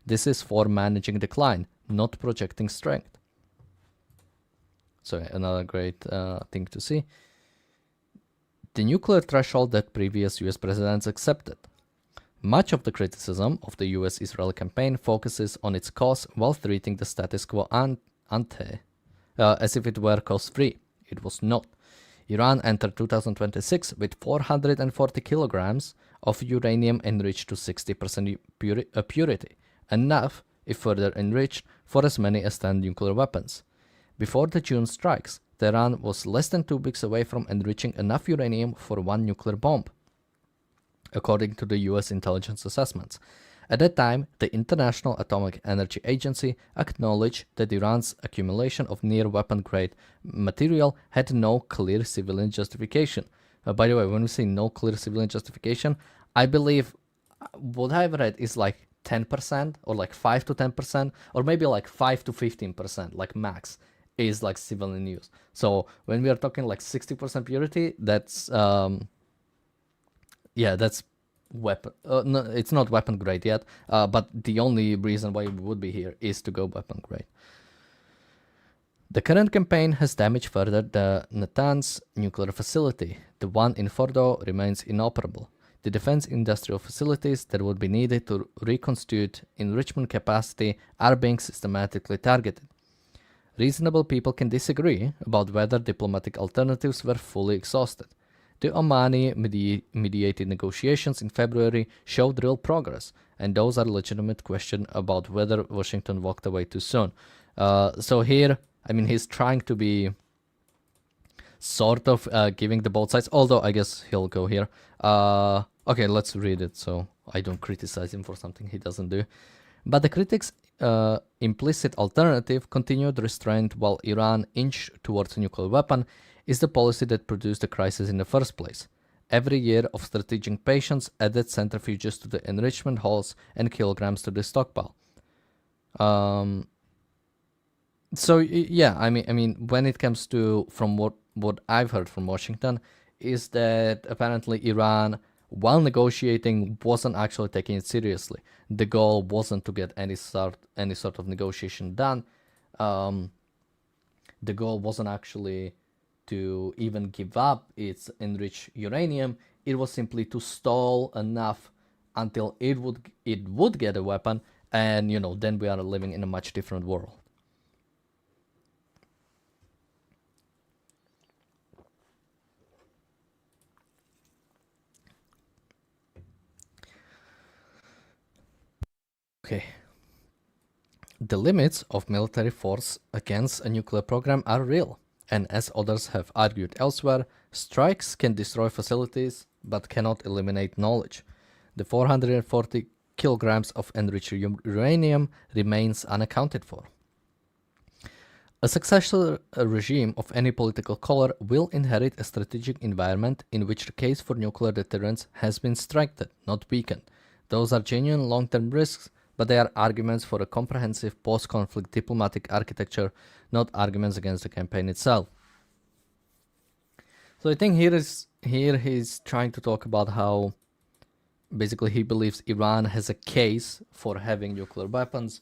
This is for managing decline, not projecting strength. So another great thing to see. The nuclear threshold that previous US presidents accepted. Much of the criticism of the US-Israel campaign focuses on its costs while treating the status quo ante as if it were cost-free. It was not. Iran entered 2026 with 440 kilograms of uranium enriched to 60% purity, enough, if further enriched, for as many as 10 nuclear weapons. Before the June strikes, Tehran was less than 2 weeks away from enriching enough uranium for one nuclear bomb, according to the US intelligence assessments. At that time, the International Atomic Energy Agency acknowledged that Iran's accumulation of near-weapon-grade material had no clear civilian justification. By the way, when we say no clear civilian justification, I believe what I've read is like 10% or like 5 to 10% or maybe like 5 to 15%, like max, is like civilian use. So when we are talking like 60% purity, that's that's weapon. No, it's not weapon grade yet. But the only reason why we would be here is to go weapon grade. The current campaign has damaged further the Natanz nuclear facility. The one in Fordo remains inoperable. The defense industrial facilities that would be needed to reconstitute enrichment capacity are being systematically targeted. Reasonable people can disagree about whether diplomatic alternatives were fully exhausted. The Omani-mediated negotiations in February showed real progress, and those are legitimate questions about whether Washington walked away too soon. So here, I mean, he's trying to be sort of giving the both sides, although I guess he'll go here. Okay, let's read it so I don't criticize him for something he doesn't do. But the critics' implicit alternative, continued restraint while Iran inched towards a nuclear weapon, is the policy that produced the crisis in the first place. Every year of strategic patience added centrifuges to the enrichment halls and kilograms to the stockpile. So yeah, I mean, when it comes to from what I've heard from Washington, is that apparently Iran, while negotiating, wasn't actually taking it seriously. The goal wasn't to get any sort of negotiation done. The goal wasn't actually to even give up its enriched uranium. It was simply to stall enough until it would get a weapon, and then we are living in a much different world. Okay. The limits of military force against a nuclear program are real, and as others have argued elsewhere, strikes can destroy facilities but cannot eliminate knowledge. The 440 kilograms of enriched uranium remains unaccounted for. A successor regime of any political color will inherit a strategic environment in which the case for nuclear deterrence has been strengthened, not weakened. Those are genuine long-term risks, but they are arguments for a comprehensive post-conflict diplomatic architecture, not arguments against the campaign itself. So I think here he's trying to talk about how basically he believes Iran has a case for having nuclear weapons,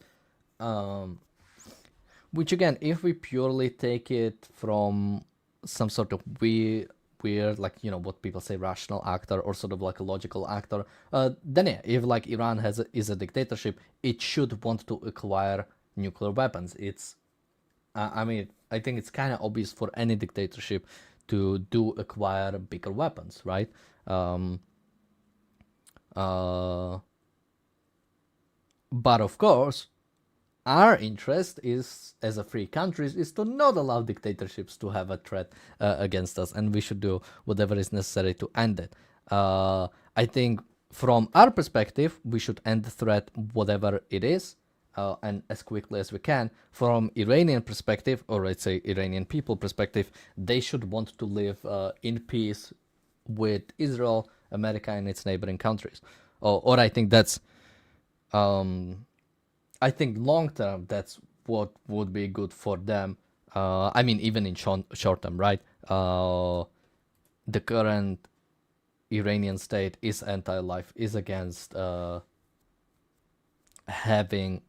which again, if we purely take it from some sort of weird, like, what people say, rational actor or sort of like a logical actor, then yeah, if like Iran is a dictatorship, it should want to acquire nuclear weapons. It's, I mean, I think it's kind of obvious for any dictatorship to do acquire bigger weapons, right? But of course, our interest is, as a free country, is to not allow dictatorships to have a threat against us, and we should do whatever is necessary to end it. I think from our perspective, we should end the threat, whatever it is, and as quickly as we can. From Iranian perspective, or let's say Iranian people perspective, they should want to live in peace with Israel, America, and its neighboring countries. Or I think that's... I think long term, that's what would be good for them. I mean, even in short term, right? The current Iranian state is anti-life, is against having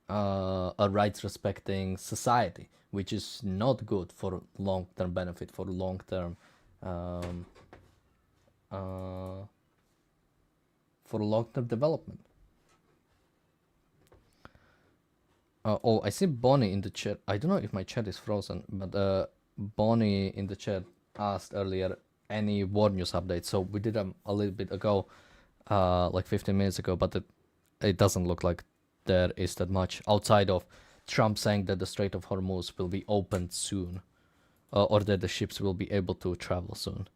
a rights-respecting society, which is not good for long-term benefit, for long-term development. Oh, I see Bonnie in the chat. I don't know if my chat is frozen, but Bonnie in the chat asked earlier any war news updates. So we did them a little bit ago, like 15 minutes ago, but it doesn't look like there is that much outside of Trump saying that the Strait of Hormuz will be opened soon, or that the ships will be able to travel soon.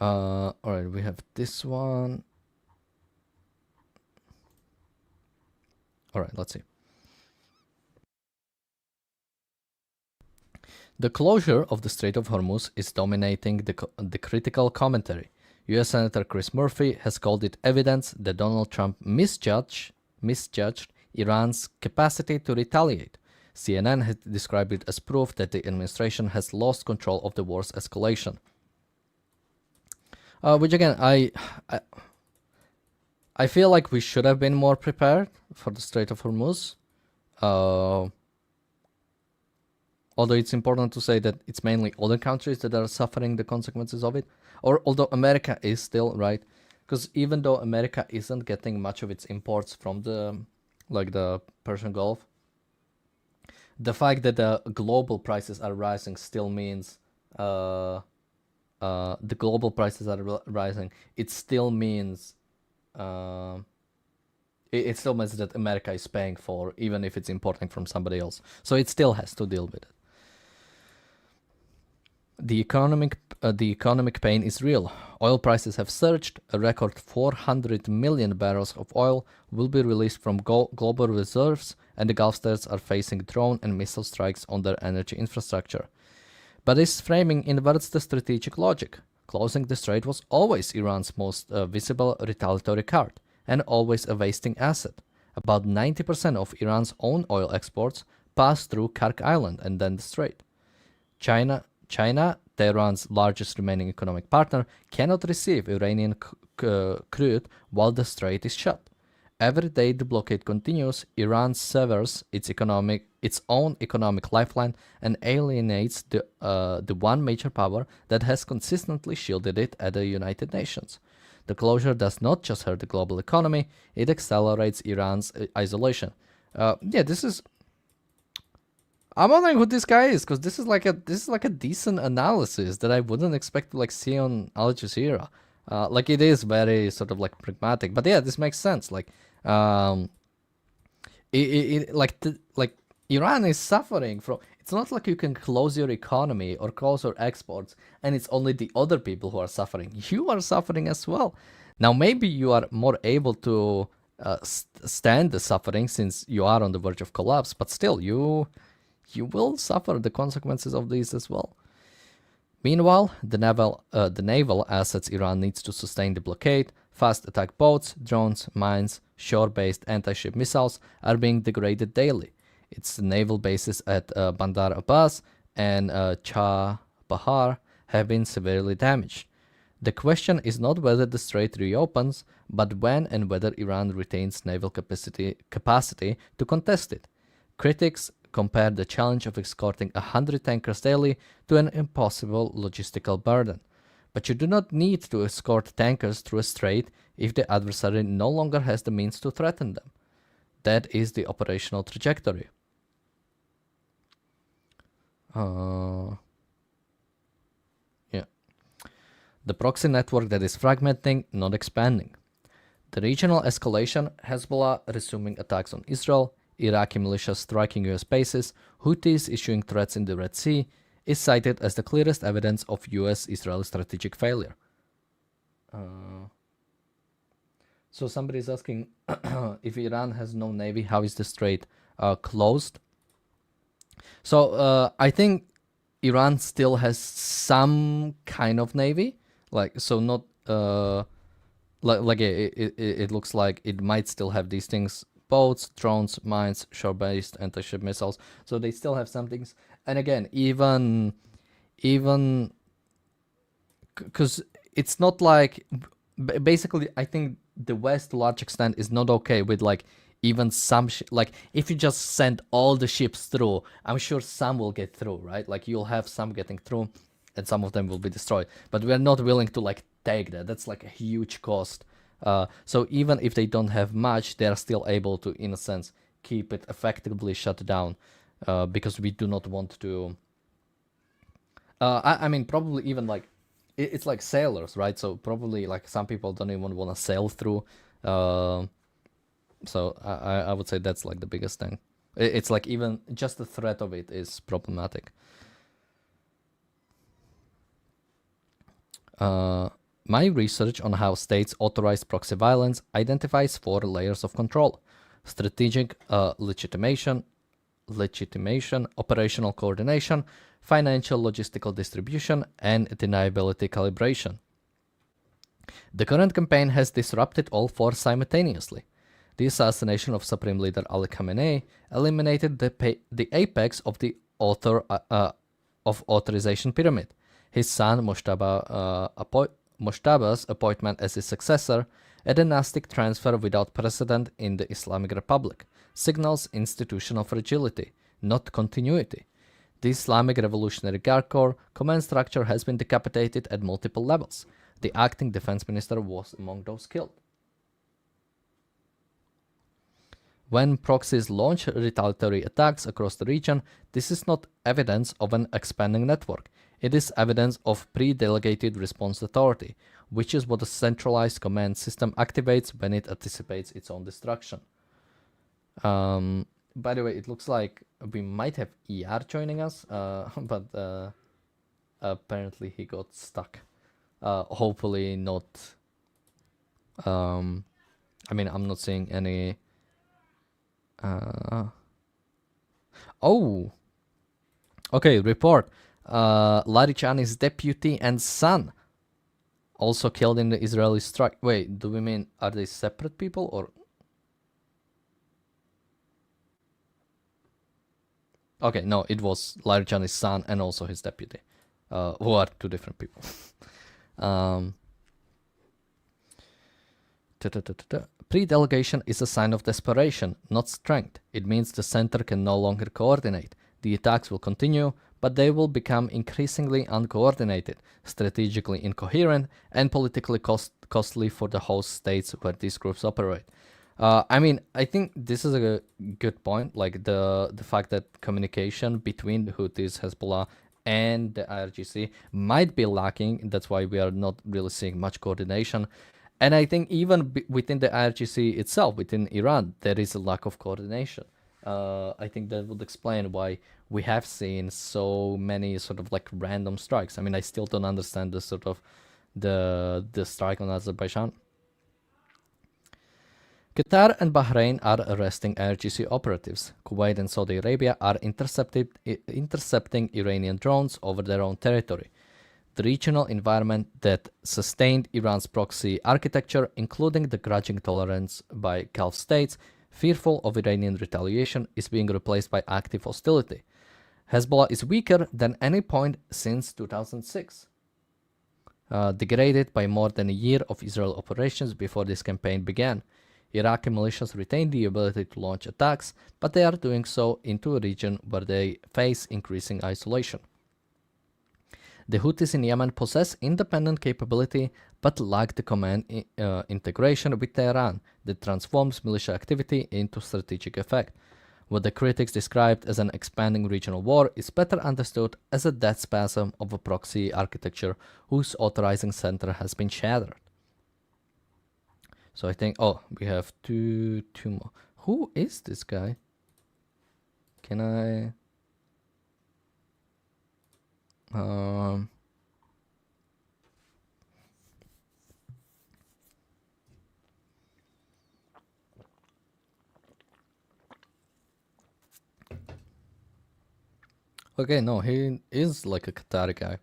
All right, we have this one. All right, let's see. The closure of the Strait of Hormuz is dominating the critical commentary. U.S. Senator Chris Murphy has called it evidence that Donald Trump misjudged Iran's capacity to retaliate. CNN has described it as proof that the administration has lost control of the war's escalation. Which again, I feel like we should have been more prepared for the Strait of Hormuz. Although it's important to say that it's mainly other countries that are suffering the consequences of it, or although America is still, right? Because even though America isn't getting much of its imports from the Persian Gulf, the fact that the global prices are rising still means the global prices are rising. It still means it still means that America is paying for, even if it's importing from somebody else. So it still has to deal with it. The economic pain is real. Oil prices have surged. A record 400 million barrels of oil will be released from global reserves, and the Gulf states are facing drone and missile strikes on their energy infrastructure. But this framing inverts the strategic logic. Closing the strait was always Iran's most visible retaliatory card, and always a wasting asset. About 90% of Iran's own oil exports pass through Kark Island and then the strait. China, Tehran's largest remaining economic partner, cannot receive Iranian crude while the strait is shut. Every day the blockade continues, Iran severs its own economic lifeline and alienates the one major power that has consistently shielded it at the United Nations. The closure does not just hurt the global economy, it accelerates Iran's isolation. This is... I'm wondering who this guy is, because this is like a decent analysis that I wouldn't expect to see on Al Jazeera. It is very sort of pragmatic, but yeah, this makes sense. Iran is suffering from. It's not like you can close your economy or close your exports, and it's only the other people who are suffering. You are suffering as well. Now, maybe you are more able to stand the suffering since you are on the verge of collapse, but still, you will suffer the consequences of these as well. Meanwhile, the naval assets Iran needs to sustain the blockade, fast attack boats, drones, mines, shore-based anti-ship missiles are being degraded daily. Its naval bases at Bandar Abbas and Chah Bahar have been severely damaged. The question is not whether the strait reopens, but when and whether Iran retains naval capacity to contest it. Critics compare the challenge of escorting 100 tankers daily to an impossible logistical burden. But you do not need to escort tankers through a strait if the adversary no longer has the means to threaten them. That is the operational trajectory. The proxy network that is fragmenting, not expanding. The regional escalation, Hezbollah resuming attacks on Israel, Iraqi militias striking US bases, Houthis issuing threats in the Red Sea, is cited as the clearest evidence of US-Israel strategic failure. So somebody is asking, if Iran has no navy, how is the strait closed? So I think Iran still has some kind of navy, not it looks like it might still have these things: boats, drones, mines, shore-based anti-ship missiles. So they still have some things. And again, even because it's not like, basically, I think the West to large extent is not okay with even some if you just send all the ships through, I'm sure some will get through, right? You'll have some getting through and some of them will be destroyed, but we're not willing to take that. That's a huge cost. So even if they don't have much, they're still able to, in a sense, keep it effectively shut down, because we do not want to I mean, probably even it's like sailors, right? So probably some people don't even want to sail through. So I would say that's the biggest thing. It's even just the threat of it is problematic. My research on how states authorize proxy violence identifies 4 layers of control: strategic legitimation, operational coordination, financial logistical distribution, and deniability calibration. The current campaign has disrupted all 4 simultaneously. The assassination of Supreme Leader Ali Khamenei eliminated the apex of the authorization pyramid. His son Mojtaba's appointment as his successor A dynastic transfer without precedent in the Islamic Republic signals institutional fragility, not continuity. The Islamic Revolutionary Guard Corps command structure has been decapitated at multiple levels. The acting defense minister was among those killed. When proxies launch retaliatory attacks across the region, this is not evidence of an expanding network. It is evidence of pre-delegated response authority, which is what a centralized command system activates when it anticipates its own destruction. By the way, it looks like we might have ER joining us, but apparently he got stuck. Hopefully not. I mean, I'm not seeing any... Oh! Okay, report. Larijani's deputy and son also killed in the Israeli strike. Wait, do we mean, are they separate people or... Okay, no, it was Larijani's son and also his deputy, who are two different people. Pre-delegation is a sign of desperation, not strength. It means the center can no longer coordinate. The attacks will continue, but they will become increasingly uncoordinated, strategically incoherent, and politically costly for the host states where these groups operate. I mean, I think this is a good point, like the fact that communication between the Houthis, Hezbollah, and the IRGC might be lacking. That's why we are not really seeing much coordination. And I think even within the IRGC itself, within Iran, there is a lack of coordination. I think that would explain why we have seen so many sort of like random strikes. I mean, I still don't understand the sort of the strike on Azerbaijan. Qatar and Bahrain are arresting IRGC operatives. Kuwait and Saudi Arabia are intercepting Iranian drones over their own territory. The regional environment that sustained Iran's proxy architecture, including the grudging tolerance by Gulf states, fearful of Iranian retaliation, is being replaced by active hostility. Hezbollah is weaker than any point since 2006, degraded by more than a year of Israel operations before this campaign began. Iraqi militias retain the ability to launch attacks, but they are doing so into a region where they face increasing isolation. The Houthis in Yemen possess independent capability but lack the command integration with Tehran that transforms militia activity into strategic effect. What the critics described as an expanding regional war is better understood as a death spasm of a proxy architecture whose authorizing center has been shattered. So I think, oh, we have two more. Who is this guy? Can I... Okay, no, he is like a Qatari guy.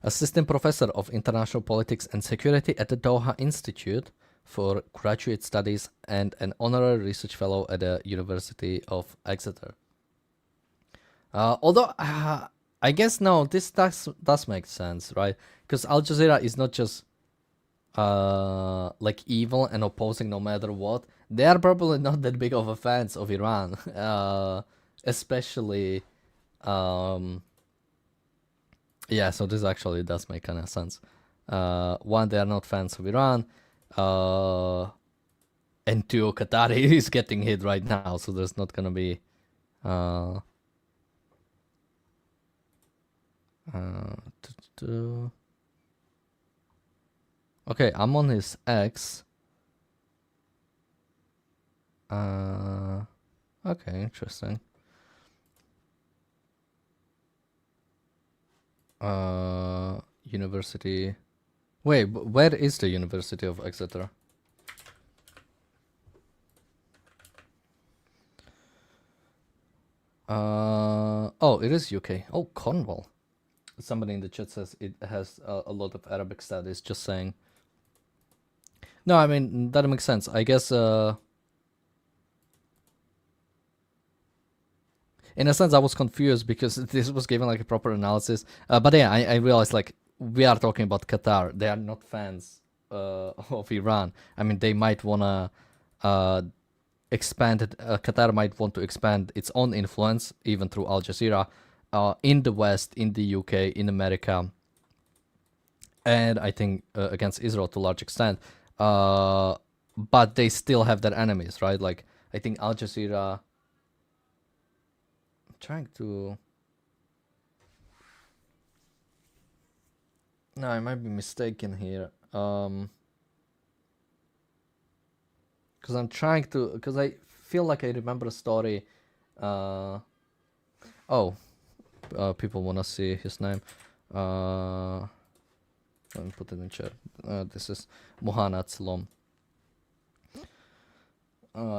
Assistant Professor of International Politics and Security at the Doha Institute for Graduate Studies and an Honorary Research Fellow at the University of Exeter. Although, I guess, no, this does make sense, right? Because Al Jazeera is not just like evil and opposing no matter what. They are probably not that big of a fans of Iran, especially... yeah, so this actually does make kind of sense. One, they are not fans of Iran, and two, Qatar is getting hit right now, so there's not gonna be okay, I'm on his X. Okay, interesting. University. Wait, where is the University of Exeter? Oh, it is UK. Oh, Cornwall. Somebody in the chat says it has a lot of Arabic studies, just saying. No, I mean, that makes sense. I guess, in a sense, I was confused because this was given like a proper analysis. But yeah, I realized like we are talking about Qatar. They are not fans of Iran. I mean, they might wanna expand it. Qatar might want to expand its own influence, even through Al Jazeera, in the West, in the UK, in America, and I think against Israel to a large extent. But they still have their enemies, right? Like I think Al Jazeera. I'm trying to. No, I might be mistaken here. Because I'm trying to. Because I feel like I remember a story. People want to see his name. Let me put it in chat. This is Muhannad Salom.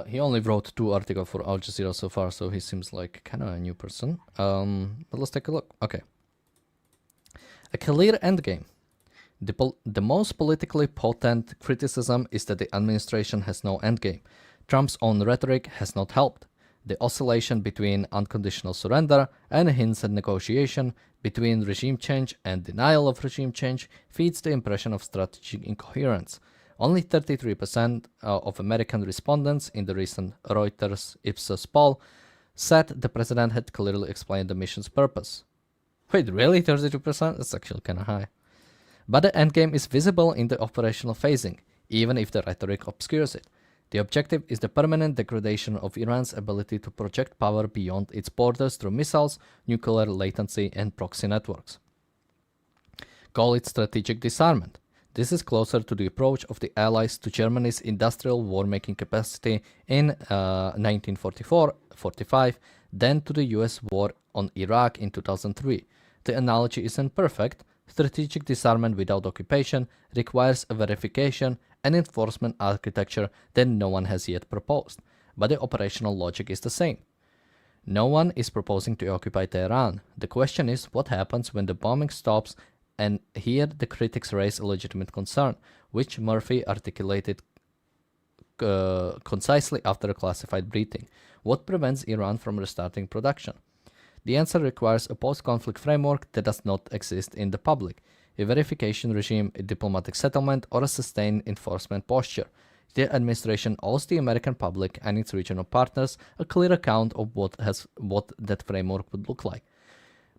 He only wrote 2 articles for Al Jazeera so far, so he seems like kind of a new person. But let's take a look. Okay. A clear endgame. The most politically potent criticism is that the administration has no endgame. Trump's own rhetoric has not helped. The oscillation between unconditional surrender and hints at negotiation, between regime change and denial of regime change, feeds the impression of strategic incoherence. Only 33% of American respondents in the recent Reuters Ipsos poll said the president had clearly explained the mission's purpose. Wait, really? 32%? That's actually kind of high. But the endgame is visible in the operational phasing, even if the rhetoric obscures it. The objective is the permanent degradation of Iran's ability to project power beyond its borders through missiles, nuclear latency, and proxy networks. Call it strategic disarmament. This is closer to the approach of the Allies to Germany's industrial war-making capacity in 1944-45 than to the US war on Iraq in 2003. The analogy isn't perfect. Strategic disarmament without occupation requires a verification and enforcement architecture that no one has yet proposed, but the operational logic is the same. No one is proposing to occupy Tehran. The question is what happens when the bombing stops, and here the critics raise a legitimate concern, which Murphy articulated concisely after a classified briefing. What prevents Iran from restarting production? The answer requires a post-conflict framework that does not exist in the public, a verification regime, a diplomatic settlement, or a sustained enforcement posture. The administration owes the American public and its regional partners a clear account of what that framework would look like.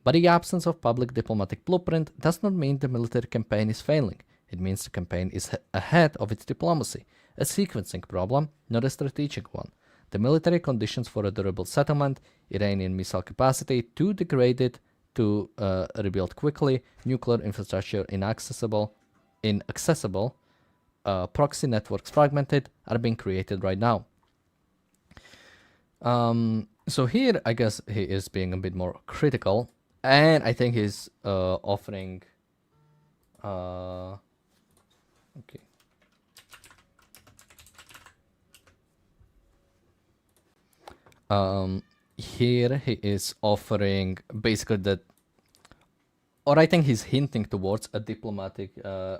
But the absence of public diplomatic blueprint does not mean the military campaign is failing. It means the campaign is ahead of its diplomacy, a sequencing problem, not a strategic one. The military conditions for a durable settlement, Iranian missile capacity too degraded to rebuild quickly, nuclear infrastructure inaccessible, proxy networks fragmented, are being created right now. So here, I guess he is being a bit more critical, and I think he's offering. Okay. Here he is offering basically that, or I think he's hinting towards a diplomatic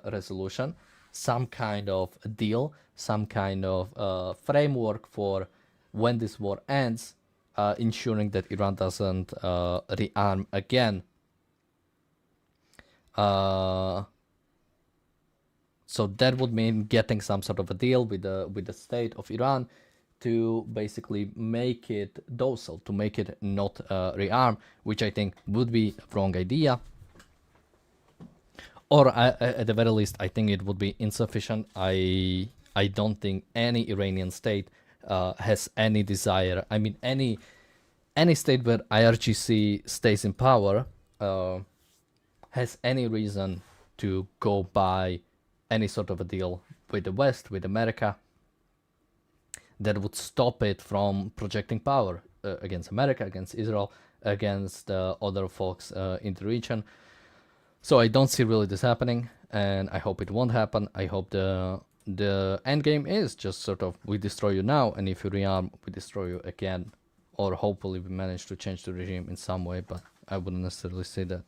resolution, some kind of deal, some kind of framework for when this war ends, ensuring that Iran doesn't rearm again. So that would mean getting some sort of a deal with the state of Iran to basically make it docile, to make it not rearm, which I think would be a wrong idea. Or at the very least, I think it would be insufficient. I don't think any Iranian state has any desire. I mean, any state where IRGC stays in power has any reason to go by any sort of a deal with the West, with America, that would stop it from projecting power against America, against Israel, against other folks in the region. So I don't see really this happening, and I hope it won't happen. I hope the end game is just sort of we destroy you now, and if you rearm, we destroy you again, or hopefully we manage to change the regime in some way, but I wouldn't necessarily say that.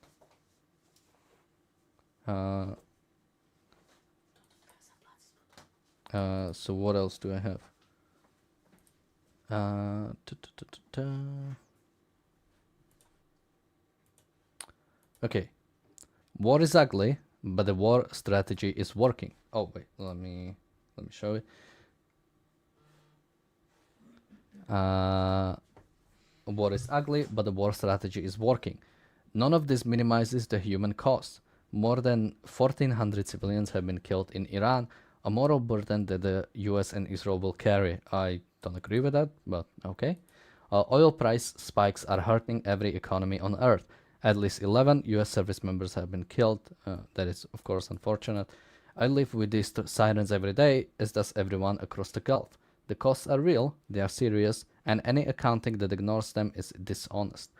So what else do I have? Okay. War is ugly, but the war strategy is working. oh wait, let me show it. War is ugly, but the war strategy is working. None of this minimizes the human cost. More than 1,400 civilians have been killed in Iran, a moral burden that the US and Israel will carry. I don't agree with that, but okay. Oil price spikes are hurting every economy on Earth. At least 11 US service members have been killed. That is, of course, unfortunate. I live with these sirens every day, as does everyone across the Gulf. The costs are real, they are serious, and any accounting that ignores them is dishonest.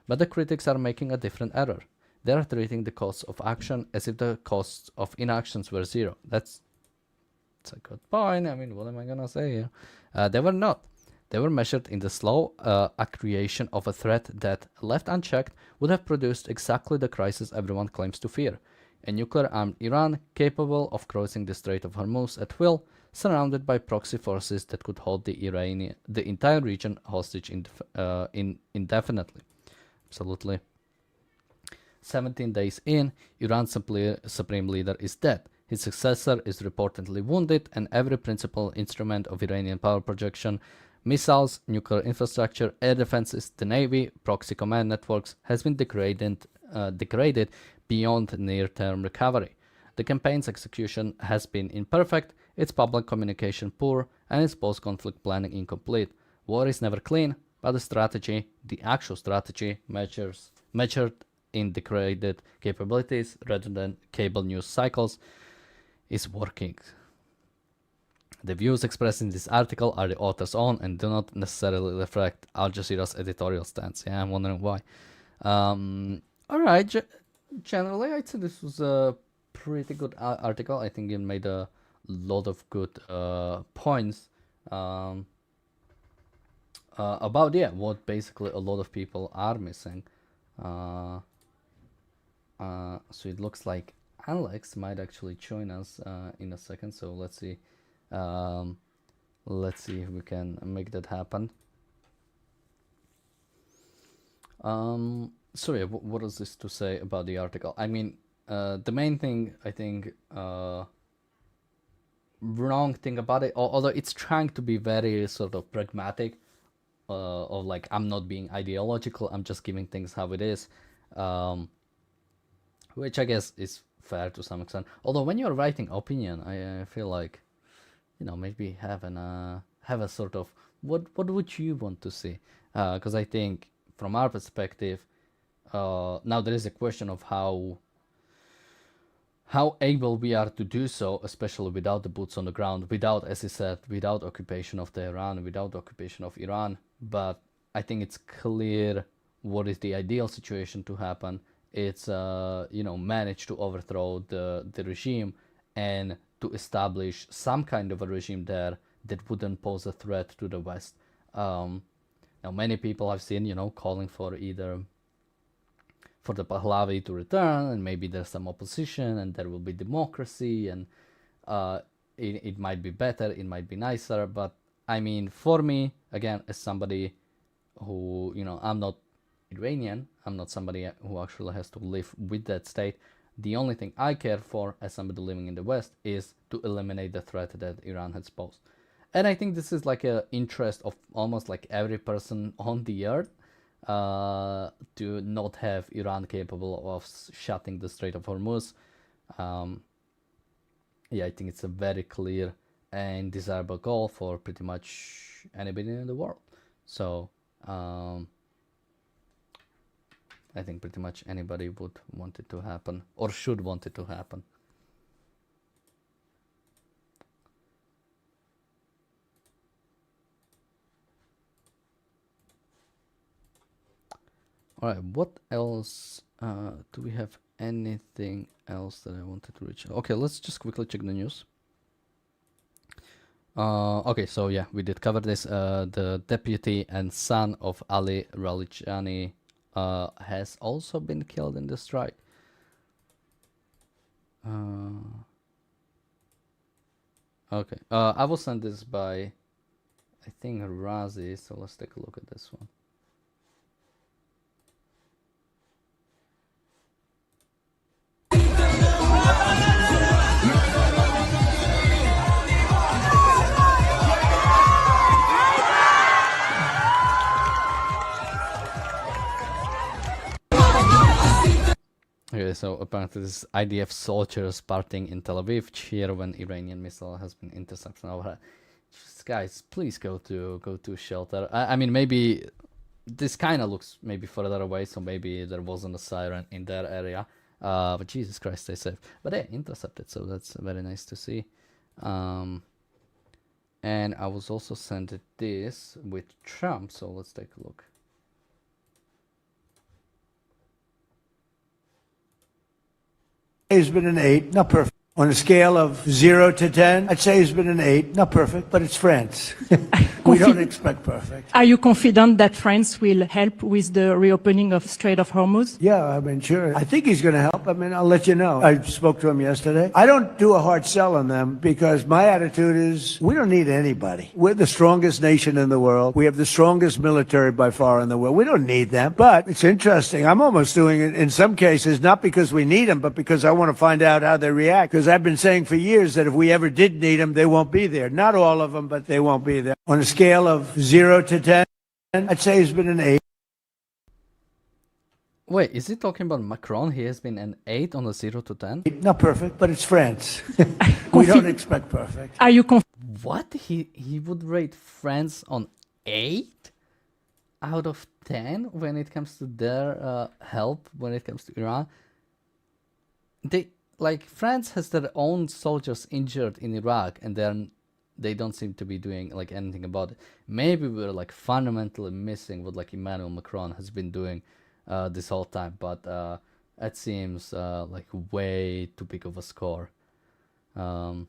But the critics are making a different error. They are treating the costs of action as if the costs of inactions were zero. That's a good point. I mean, what am I gonna say here? They were not. They were measured in the slow accretion of a threat that, left unchecked, would have produced exactly the crisis everyone claims to fear. A nuclear-armed Iran capable of crossing the Strait of Hormuz at will, surrounded by proxy forces that could hold the entire region hostage indefinitely. Absolutely. 17 days in, Iran's supreme leader is dead. His successor is reportedly wounded, and every principal instrument of Iranian power projection, missiles, nuclear infrastructure, air defenses, the navy, proxy command networks, has been degraded beyond near-term recovery. The campaign's execution has been imperfect, its public communication poor, and its post-conflict planning incomplete. War is never clean, but the strategy, the actual strategy, measured in degraded capabilities rather than cable news cycles, is working. The views expressed in this article are the author's own and do not necessarily reflect Al Jazeera's editorial stance. Yeah, I'm wondering why. All right, generally, I'd say this was a pretty good article. I think it made a lot of good points about what basically a lot of people are missing. So it looks like Alex might actually join us in a second. So let's see. Let's see if we can make that happen. So yeah, what is this to say about the article? I mean, the main thing I think wrong thing about it, although it's trying to be very sort of pragmatic, of like, I'm not being ideological, I'm just giving things how it is, which I guess is fair to some extent. Although when you're writing opinion, I feel like, you know, maybe have a sort of what would you want to see? Because I think from our perspective, now there is a question of how able we are to do so, especially without the boots on the ground, without, as I said, without occupation of Tehran, without occupation of Iran. But I think it's clear what is the ideal situation to happen. It's manage to overthrow the regime and to establish some kind of a regime there that wouldn't pose a threat to the West. Now many people I've seen, calling for either for the Pahlavi to return, and maybe there's some opposition, and there will be democracy, and it might be better, it might be nicer. But I mean, for me, again, as somebody who, I'm not Iranian, I'm not somebody who actually has to live with that state. The only thing I care for as somebody living in the West is to eliminate the threat that Iran has posed. And I think this is like an interest of almost like every person on the earth, to not have Iran capable of shutting the Strait of Hormuz. I think it's a very clear and desirable goal for pretty much anybody in the world. So I think pretty much anybody would want it to happen, or should want it to happen. All right, what else? Do we have anything else that I wanted to reach? Okay, let's just quickly check the news. Okay, so yeah, we did cover this. The deputy and son of Ali Larijani has also been killed in the strike. Okay, I will send this by, I think, Razi, so let's take a look at this one. so apparently this is IDF soldiers partying in Tel Aviv cheer when Iranian missile has been intercepted overhead. Just, guys, please go to shelter. I mean, maybe this kind of looks maybe further away, so maybe there wasn't a siren in their area. But Jesus Christ, stay safe. But hey, intercepted, so that's very nice to see. And I was also sent this with Trump, so let's take a look. He's been an 8, not perfect. On a scale of 0 to 10, I'd say he's been an 8, not perfect, but it's France. We don't expect perfect. Are you confident that France will help with the reopening of Strait of Hormuz? Yeah, I mean, sure. I think he's going to help. I mean, I'll let you know. I spoke to him yesterday. I don't do a hard sell on them because my attitude is we don't need anybody. We're the strongest nation in the world. We have the strongest military by far in the world. We don't need them. But it's interesting. I'm almost doing it in some cases, not because we need them, but because I want to find out how they react. Because I've been saying for years that if we ever did need them, they won't be there. Not all of them, but they won't be there. On a scale of 0 to 10, I'd say he's been an 8. Wait, is he talking about Macron? He has been an 8 on a 0 to 10? Not perfect, but it's France. We don't expect perfect. Are you What? He would rate France on 8 out of 10 when it comes to their help, when it comes to Iran? France has their own soldiers injured in Iraq, and they don't seem to be doing like anything about it. Maybe we're like fundamentally missing what like Emmanuel Macron has been doing this whole time, but it seems like way too big of a score. But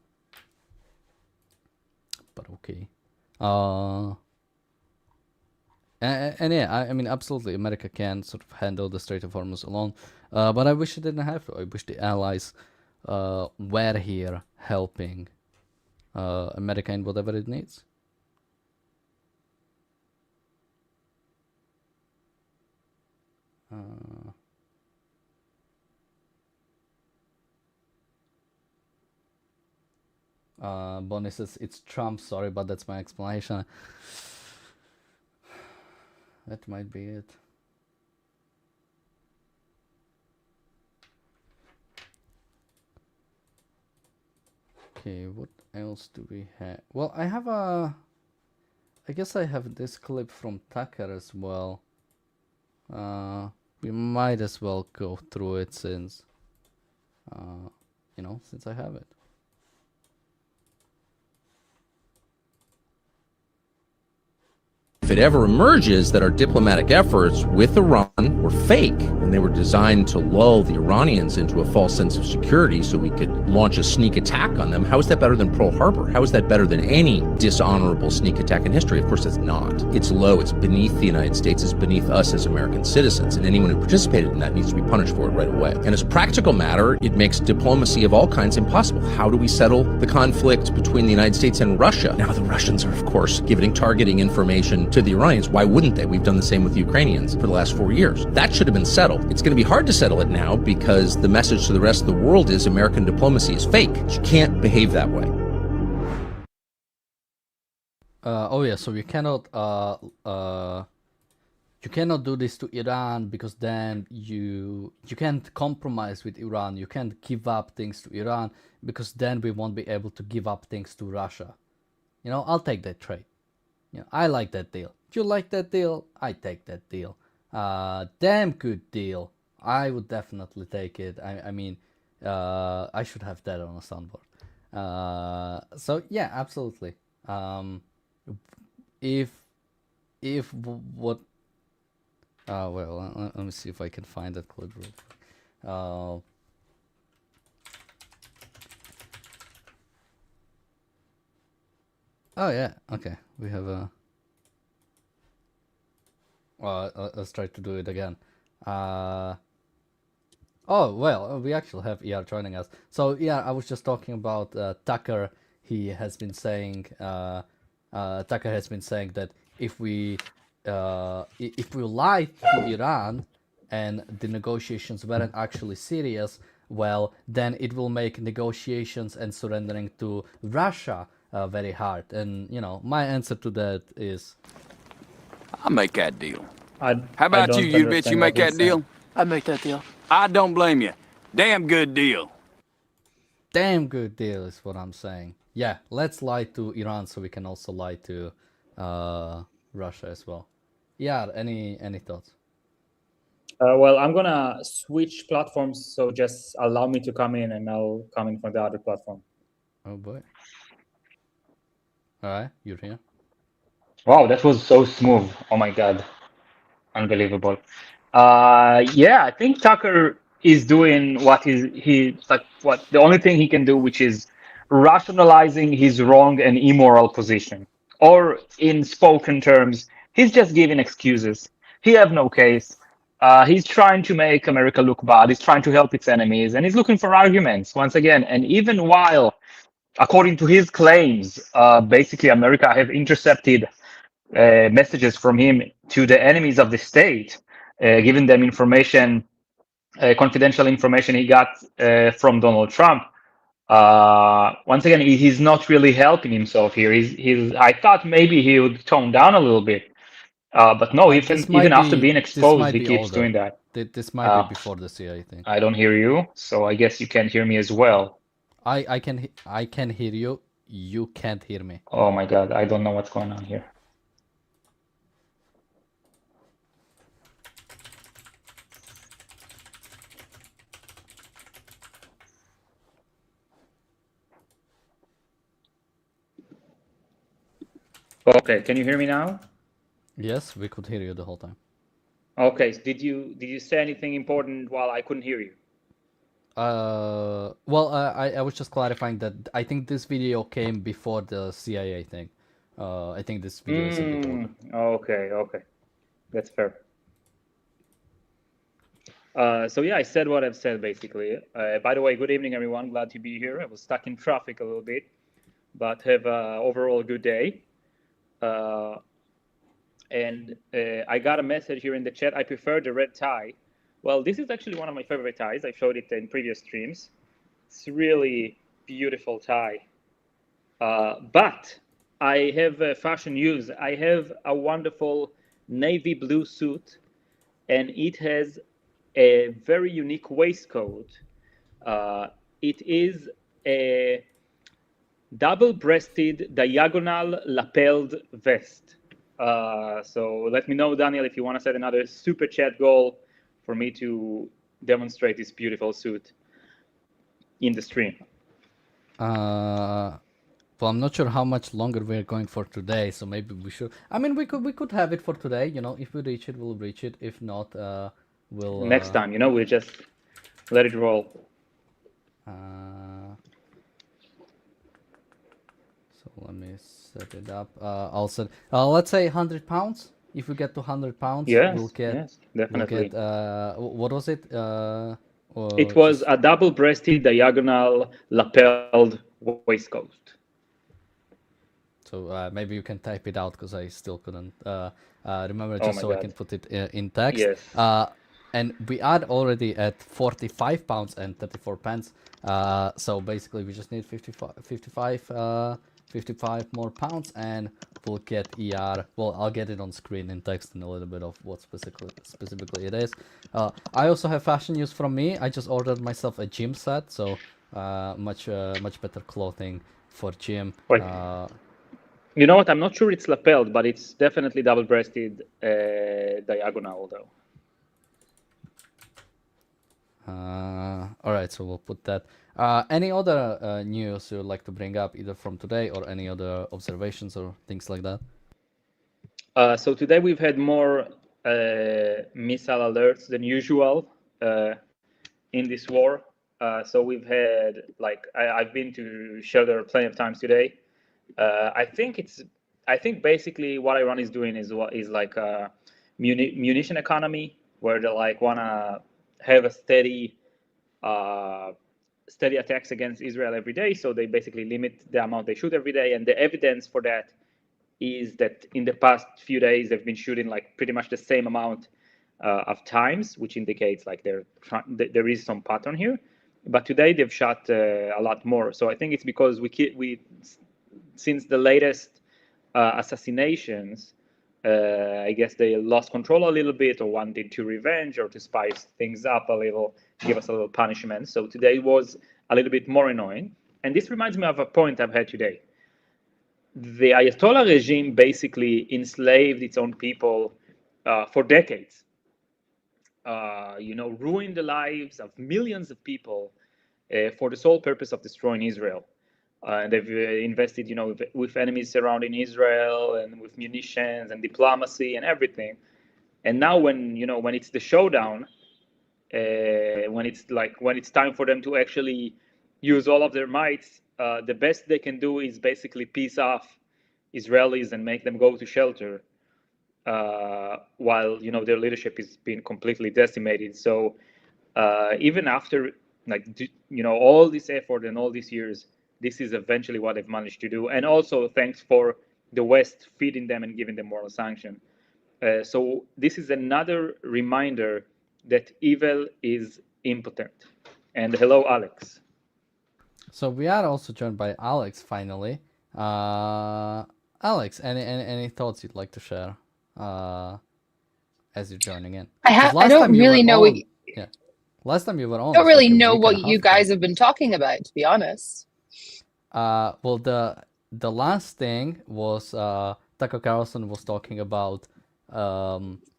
okay. And yeah, I mean, absolutely, America can sort of handle the Strait of Hormuz alone, but I wish it didn't have to. I wish the allies were here helping America in whatever it needs. Bonnie says, it's Trump, sorry, but that's my explanation. That might be it. Okay, what else do we have? Well, I guess I have this clip from Tucker as well. We might as well go through it since, since I have it. If it ever emerges that our diplomatic efforts with Iran were fake and they were designed to lull the Iranians into a false sense of security so we could launch a sneak attack on them, how is that better than Pearl Harbor? How is that better than any dishonorable sneak attack in history? Of course, it's not. It's low. It's beneath the United States. It's beneath us as American citizens. And anyone who participated in that needs to be punished for it right away. And as a practical matter, it makes diplomacy of all kinds impossible. How do we settle the conflict between the United States and Russia? Now, the Russians are, of course, giving targeting information to the Iranians. Why wouldn't they? We've done the same with the Ukrainians for the last 4 years. That should have been settled. It's going to be hard to settle it now because the message to the rest of the world is American diplomacy is fake. You can't behave that way. Oh yeah, so you cannot do this to Iran because then you can't compromise with Iran. You can't give up things to Iran because then we won't be able to give up things to Russia. I'll take that trade. I like that deal. If you like that deal, I take that deal. Damn good deal. I would definitely take it. I mean, I should have that on a soundboard. So yeah, absolutely. If what? Well, let me see if I can find that clip real quick. Oh yeah, okay. We have a. Well, let's try to do it again. Oh well, we actually have ER joining us. So yeah, I was just talking about Tucker. He has been saying. Tucker has been saying that if we lie to Iran and the negotiations weren't actually serious, well, then it will make negotiations and surrendering to Russia very hard. And my answer to that is, I'll make that deal. How about you? You bet you make that deal? I'd make that deal. I don't blame you. Damn good deal. Damn good deal is what I'm saying. Yeah, let's lie to Iran so we can also lie to Russia as well. Yeah, any thoughts? Well, I'm gonna switch platforms, so just allow me to come in, and I'll come in from the other platform. Oh boy. All right, you're here. Wow, that was so smooth. Oh my God, unbelievable. Yeah, I think Tucker is doing what the only thing he can do, which is rationalizing his wrong and immoral position. Or in spoken terms, he's just giving excuses. He have no case. He's trying to make America look bad. He's trying to help its enemies, and he's looking for arguments once again. And even while, according to his claims, basically America have intercepted messages from him to the enemies of the state, giving them information, confidential information he got from Donald Trump. Once again, he's not really helping himself here. I thought maybe he would tone down a little bit, but no, even after being exposed, he keeps doing that. This might be before the CIA thing. I don't hear you, so I guess you can't hear me as well. I can hear you. You can't hear me. Oh my God, I don't know what's going on here. Okay, can you hear me now? Yes, we could hear you the whole time. Okay, so did you say anything important while I couldn't hear you? Well, I was just clarifying that I think this video came before the CIA thing. I think this video is a bit older. Okay, that's fair. So yeah, I said what I've said basically. By the way, good evening, everyone. Glad to be here. I was stuck in traffic a little bit, but have a overall good day. And I got a message here in the chat. I prefer the red tie. Well, this is actually one of my favorite ties. I showed it in previous streams. It's really beautiful tie. But I have fashion news. I have a wonderful navy blue suit, and it has a very unique waistcoat. It is a double-breasted, diagonal lapelled vest. So let me know, Daniel, if you want to set another super chat goal for me to demonstrate this beautiful suit in the stream. Well, I'm not sure how much longer we're going for today, so maybe we should. I mean, we could have it for today. You know, if we reach it, we'll reach it. If not, we'll next time. You know, we'll just let it roll. So let me set it up. I'll set. Let's say 100 pounds. If we get to 100 pounds, we'll get. Yes, definitely. We'll get, what was it? It was a double-breasted, diagonal, lapelled waistcoat. So maybe you can type it out because I still couldn't remember, just so God. I can put it in text. Yes. And we are already at 45 pounds and 34 pence. So basically, we just need 55 more pounds, and we'll get ER. Well, I'll get it on screen in text and a little bit of what specifically it is. I also have fashion news from me. I just ordered myself a gym set, so much better clothing for gym. Wait. You know what? I'm not sure it's lapelled, but it's definitely double-breasted diagonal, though. All right, so we'll put that. Any other news you would like to bring up, either from today or any other observations or things like that? So today we've had more missile alerts than usual in this war. So we've had, like, I've been to shelter plenty of times today. I think basically what Iran is doing is like a munition economy, where they like wanna have a steady attacks against Israel every day. So they basically limit the amount they shoot every day. And the evidence for that is that in the past few days, they've been shooting like pretty much the same amount of times, which indicates like there is some pattern here. But today they've shot a lot more. So I think it's because we since the latest assassinations, I guess they lost control a little bit, or wanted to revenge or to spice things up a little. give us a little punishment. So today was a little bit more annoying. And this reminds me of a point I've had today. The Ayatollah regime basically enslaved its own people for decades. Ruined the lives of millions of people for the sole purpose of destroying Israel. And they've invested, with enemies surrounding Israel and with munitions and diplomacy and everything. And now, when it's the showdown, when it's time for them to actually use all of their might, the best they can do is basically piece off Israelis and make them go to shelter, while their leadership is being completely decimated. So even after all this effort and all these years, this is eventually what they've managed to do. And also thanks for the West feeding them and giving them moral sanction. So this is another reminder that evil is impotent. And hello, Alex. So we are also joined by Alex finally. Alex, any thoughts you'd like to share as you're joining in? I don't really know what. Yeah, last time you were on. I don't really know what you guys have been talking about, to be honest. Well, the last thing was Tucker Carlson was talking about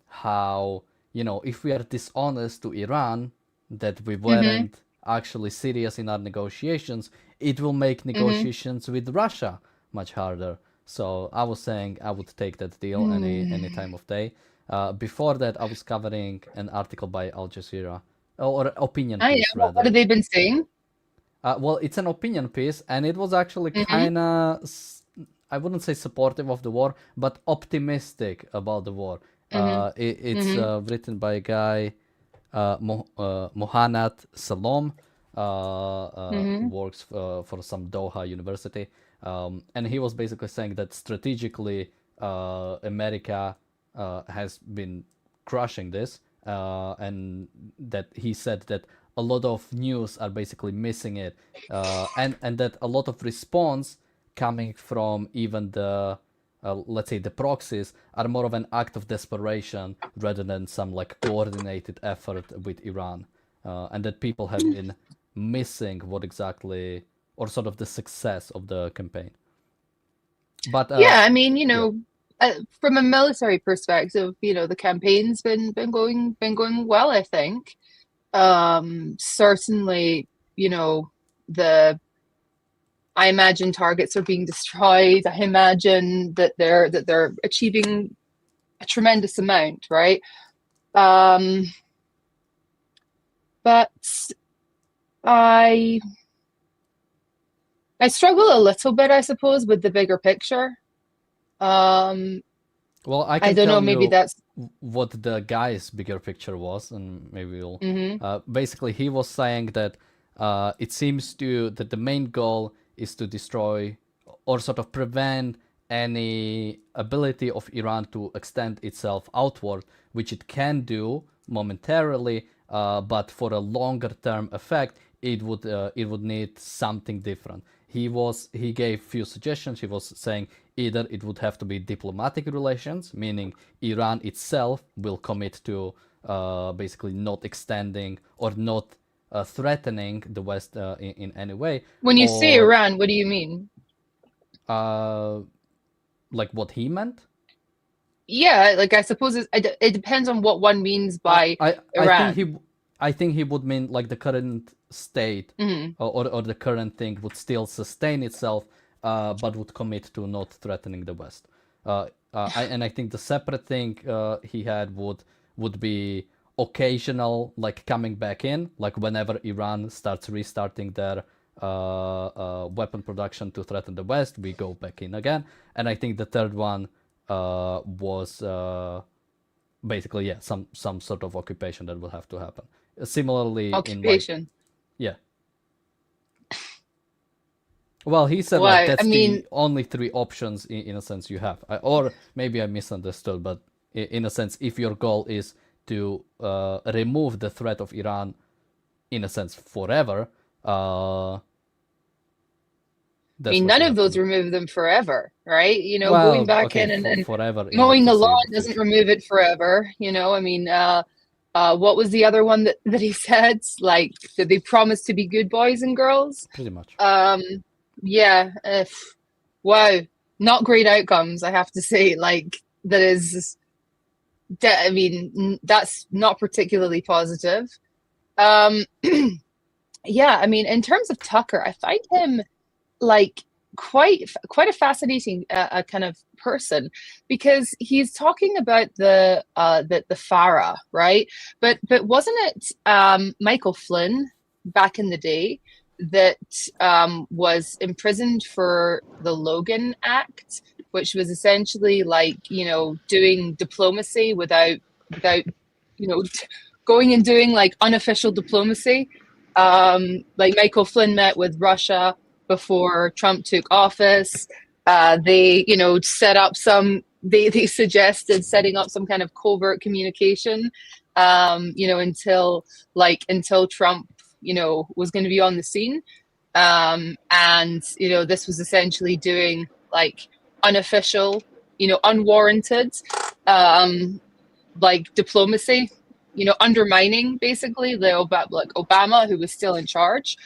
how if we are dishonest to Iran, that we weren't actually serious in our negotiations, it will make negotiations with Russia much harder. So I was saying I would take that deal any time of day. Before that, I was covering an article by Al Jazeera, or opinion piece rather. What have they been saying? Well, it's an opinion piece, and it was actually kind of, I wouldn't say supportive of the war, but optimistic about the war. It's written by a guy, Mohanad Salom, works for some Doha university. And he was basically saying that strategically, America has been crushing this, and that he said that a lot of news are basically missing it, and that a lot of response coming from even the let's say the proxies are more of an act of desperation rather than some coordinated effort with Iran, and that people have been missing what exactly, or sort of the success of the campaign. But yeah, I mean, from a military perspective, the campaign's been going well, I think. Certainly, I imagine targets are being destroyed. I imagine that they're achieving a tremendous amount, right? But I struggle a little bit, I suppose, with the bigger picture. Well, I don't know. Maybe that's what the guy's bigger picture was, and maybe we'll. Basically, he was saying that it seems that the main goal is to destroy or sort of prevent any ability of Iran to extend itself outward, which it can do momentarily, but for a longer term effect, it would need something different. He gave few suggestions. He was saying either it would have to be diplomatic relations, meaning Iran itself will commit to basically not extending or not threatening the West in any way. When you say Iran, what do you mean? Like what he meant? Yeah, I suppose it depends on what one means by Iran. I think he would mean the current state or the current thing would still sustain itself, but would commit to not threatening the West. And I think the separate thing he had would be occasional, coming back in, whenever Iran starts restarting their weapon production to threaten the West, we go back in again. And I think the third one was basically some sort of occupation that will have to happen. Similarly, occupation. Yeah. Well, he said that's the only three options in a sense you have, or maybe I misunderstood, but in a sense, if your goal is to remove the threat of Iran, in a sense, forever. I mean, none of those remove them forever, right? Going back in and forever mowing the lawn doesn't remove it forever. I mean, what was the other one that he said? Like, did they promise to be good boys and girls? Pretty much. Yeah. Wow. Not great outcomes, I have to say. Like, that is, I mean, that's not particularly positive. Yeah, I mean, in terms of Tucker, I find him like quite a fascinating kind of person, because he's talking about the FARA, right? But wasn't it Michael Flynn back in the day that was imprisoned for the Logan Act, which was essentially like, you know, doing diplomacy without you know, going and doing like unofficial diplomacy. Like Michael Flynn met with Russia before Trump took office. They, you know, set up some, they suggested setting up some kind of covert communication, you know, until Trump, you know, was going to be on the scene. And, you know, this was essentially doing like unofficial, you know, unwarranted, like diplomacy, you know, undermining basically Obama, who was still in charge.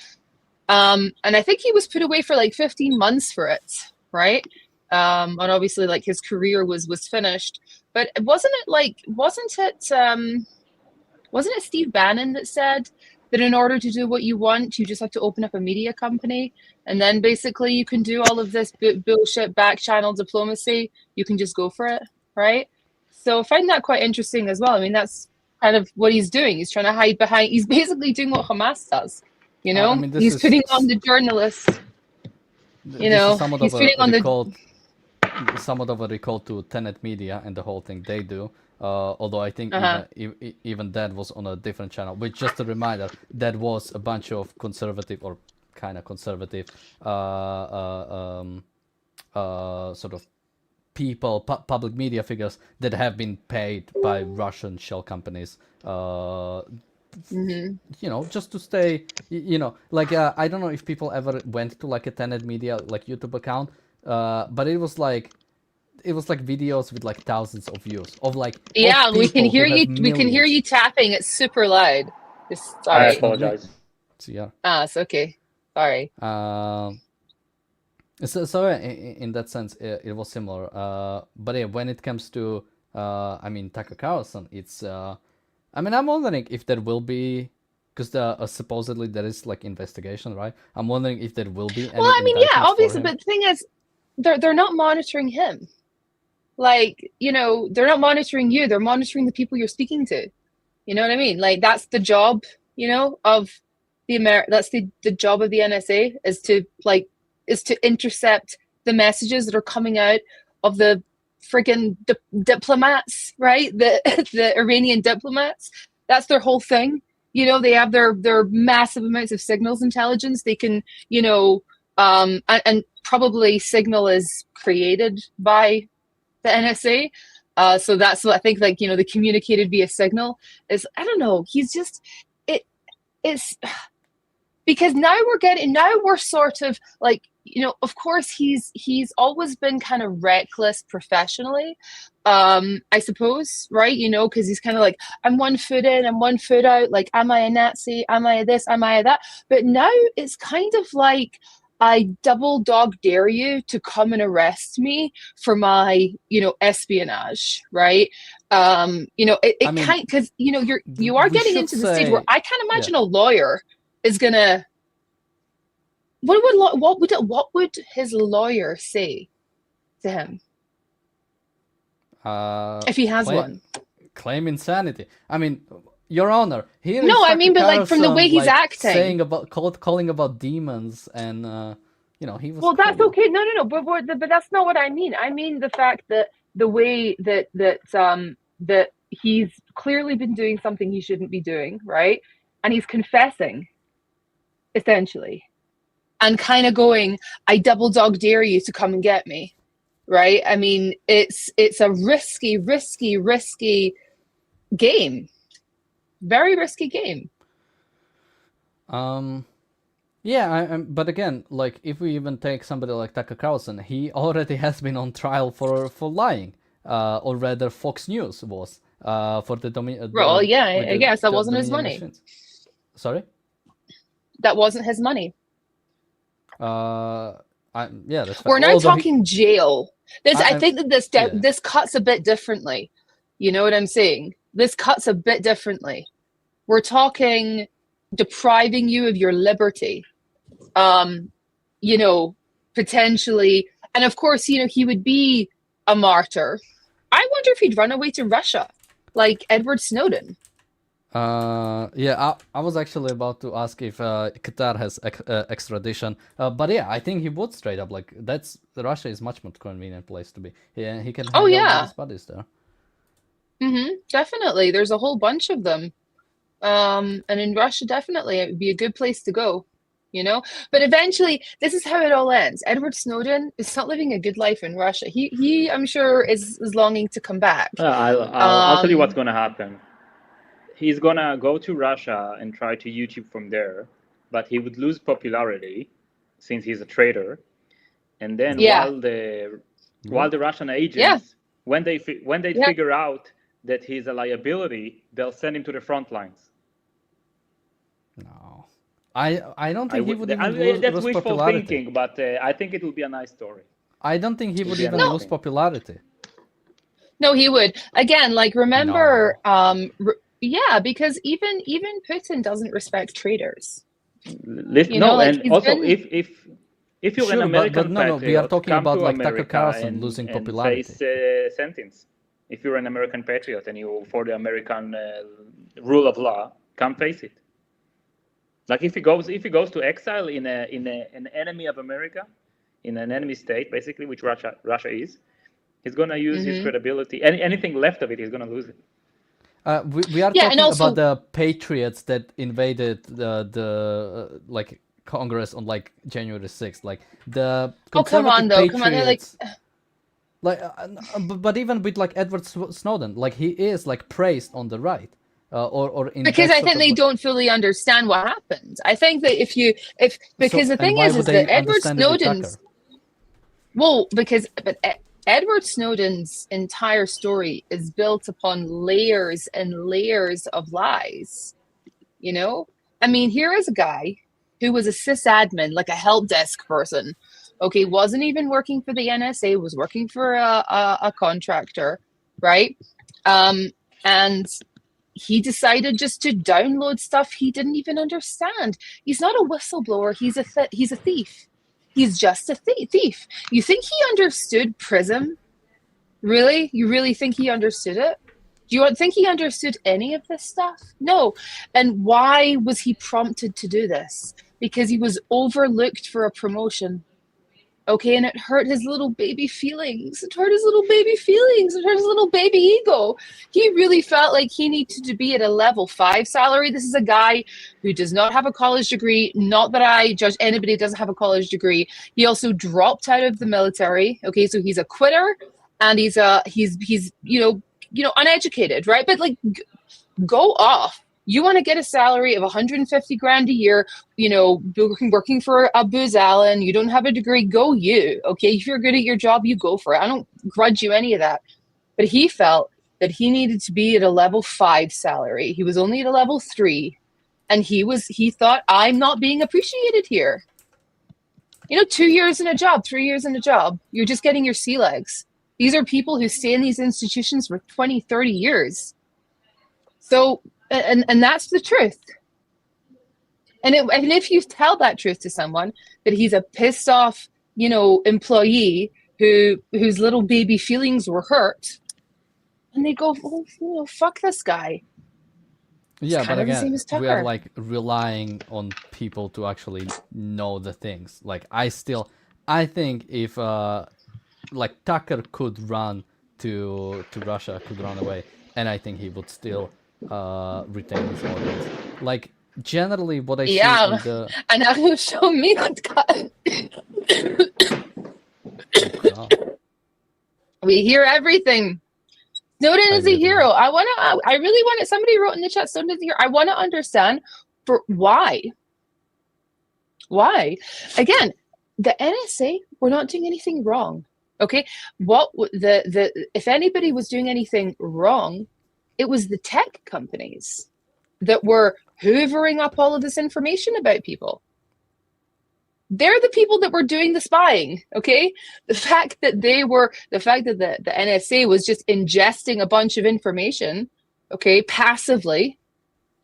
And I think he was put away for like 15 months for it, right? And obviously like his career was finished. But wasn't it Steve Bannon that said that in order to do what you want, you just have to open up a media company, and then basically you can do all of this bullshit back channel diplomacy. You can just go for it, right? So I find that quite interesting as well. I mean, that's kind of what he's doing. He's trying to hide behind, he's basically doing what Hamas does, you know? I mean, he's putting on the journalists, you know, he's putting on the... Somewhat of a recall to Tenet Media and the whole thing they do. Although I think even that was on a different channel. But just a reminder, that was a bunch of conservative or kind of conservative sort of people, public media figures that have been paid by Russian shell companies. You know, just to stay, you know, like I don't know if people ever went to like a Tenet Media like YouTube account, but it was like videos with like thousands of views of like we can hear you tapping. It's super loud. Sorry. I apologize. Yeah. It's okay. Sorry. So in that sense, it was similar. But yeah, when it comes to, I mean, Tucker Carlson, it's, I mean, I'm wondering if there will be, because supposedly there is like investigation, right? I'm wondering if there will be any. Well, I mean, yeah, obviously, but the thing is, they're not monitoring him. Like, you know, they're not monitoring you. They're monitoring the people you're speaking to. You know what I mean? Like, that's the job, you know, of that's the job of the NSA is to intercept the messages that are coming out of the friggin' diplomats, right? The Iranian diplomats. That's their whole thing. You know, they have their massive amounts of signals intelligence. They can, you know, and probably signal is created by the NSA. So that's what I think, like, you know, the communicated via signal is, I don't know, he's just, it's because now we're sort of like, you know, of course he's always been kind of reckless professionally, I suppose, right? You know, because he's kind of like, I'm 1 foot in, I'm 1 foot out, like, am I a Nazi? Am I this? Am I that? But now it's kind of like, I double dog dare you to come and arrest me for my, you know, espionage, right? You know, I mean, can't, because, you know, you are getting into the stage where I can't imagine a lawyer is gonna. What would his lawyer say to him if he has one? Claim insanity. I mean, Your Honor, here. No, I mean, but like from the way he's acting, saying about calling about demons, and you know, he was. Well, that's okay. No, but that's not what I mean. I mean the fact that the way that he's clearly been doing something he shouldn't be doing, right? And he's confessing, essentially, and kind of going, "I double dog dare you to come and get me," right? I mean, it's a risky game. Very risky game. Yeah, but again, like, if we even take somebody like Tucker Carlson, he already has been on trial for lying, or rather Fox News was, for the Well, yeah, I with the guess that wasn't his Dominion money. machines. Sorry. That wasn't his money. Yeah, that's We're fine. not talking jail. I think that yeah. this cuts a bit differently. You know what I'm saying? This cuts a bit differently. We're talking depriving you of your liberty. You know, potentially, and of course, you know, he would be a martyr. I wonder if he'd run away to Russia, like Edward Snowden. Yeah, I was actually about to ask if Qatar has extradition, but yeah, I think he would straight up, like, Russia is much more convenient place to be. Yeah, he can hang out with his buddies there. Definitely. There's a whole bunch of them. And in Russia, definitely, it would be a good place to go, you know? But eventually, this is how it all ends. Edward Snowden is not living a good life in Russia. He I'm sure, is longing to come back. I'll tell you what's going to happen. He's going to go to Russia and try to YouTube from there, but he would lose popularity since he's a traitor. And then while the Russian agents, when they figure out that he's a liability, they'll send him to the front lines. No, I don't think he would even lose that's wishful popularity. thinking, but I think it will be a nice story. I don't think he would even lose popularity. No, he would. Again, like, remember, yeah, because even Putin doesn't respect traitors. Also, if you're an American patriot, we are talking come about to like America Tucker Carlson and, losing and popularity. face sentence. If you're an American patriot and you for the American rule of law, come face it. Like if he goes to exile in an enemy of America, in an enemy state, basically, which Russia is, he's gonna use his credibility. Anything left of it, he's gonna lose it. We are talking about the patriots that invaded the like Congress on like January 6th, like the conservative patriots. But even with like Edward Snowden, like he is like praised on the right, or in because I think they don't fully understand what happened. I think that because the thing is that Edward Snowden's Edward Snowden's entire story is built upon layers and layers of lies. You know, I mean, here is a guy who was a sysadmin, like a help desk person. Okay, wasn't even working for the NSA, was working for a contractor, right? And he decided just to download stuff he didn't even understand. He's not a whistleblower. He's a thief. He's just a thief. You think he understood PRISM? Really? You really think he understood it? Do you think he understood any of this stuff? No. And why was he prompted to do this? Because he was overlooked for a promotion. Okay, and it hurt his little baby feelings. It hurt his little baby feelings. It hurt his little baby ego. He really felt like he needed to be at a level 5 salary. This is a guy who does not have a college degree. Not that I judge anybody who doesn't have a college degree. He also dropped out of the military. Okay, so he's a quitter, and he's you know uneducated, right? But like, go off. You want to get a salary of 150 grand a year, you know, working for a Booz Allen, you don't have a degree, go you, okay? If you're good at your job, you go for it. I don't grudge you any of that. But he felt that he needed to be at a level 5 salary. He was only at a level 3. And he thought, I'm not being appreciated here. You know, 2 years in a job, 3 years in a job, you're just getting your sea legs. These are people who stay in these institutions for 20, 30 years. So, and that's the truth. And if you tell that truth to someone, that he's a pissed off, you know, employee whose little baby feelings were hurt, and they go, oh, you know, fuck this guy. Yeah, but again, we are like relying on people to actually know the things. Like I think if like Tucker could run to Russia, could run away, and I think he would still retain his audience. Like generally what I see in the... and now you show me what God. We hear everything. Snowden is a hero. I really want to, somebody wrote in the chat, Snowden is a hero. I want to understand for why. Why? Again, the NSA, we're not doing anything wrong. Okay? If anybody was doing anything wrong, it was the tech companies that were hoovering up all of this information about people. They're the people that were doing the spying, okay? The fact that the NSA was just ingesting a bunch of information, okay, passively.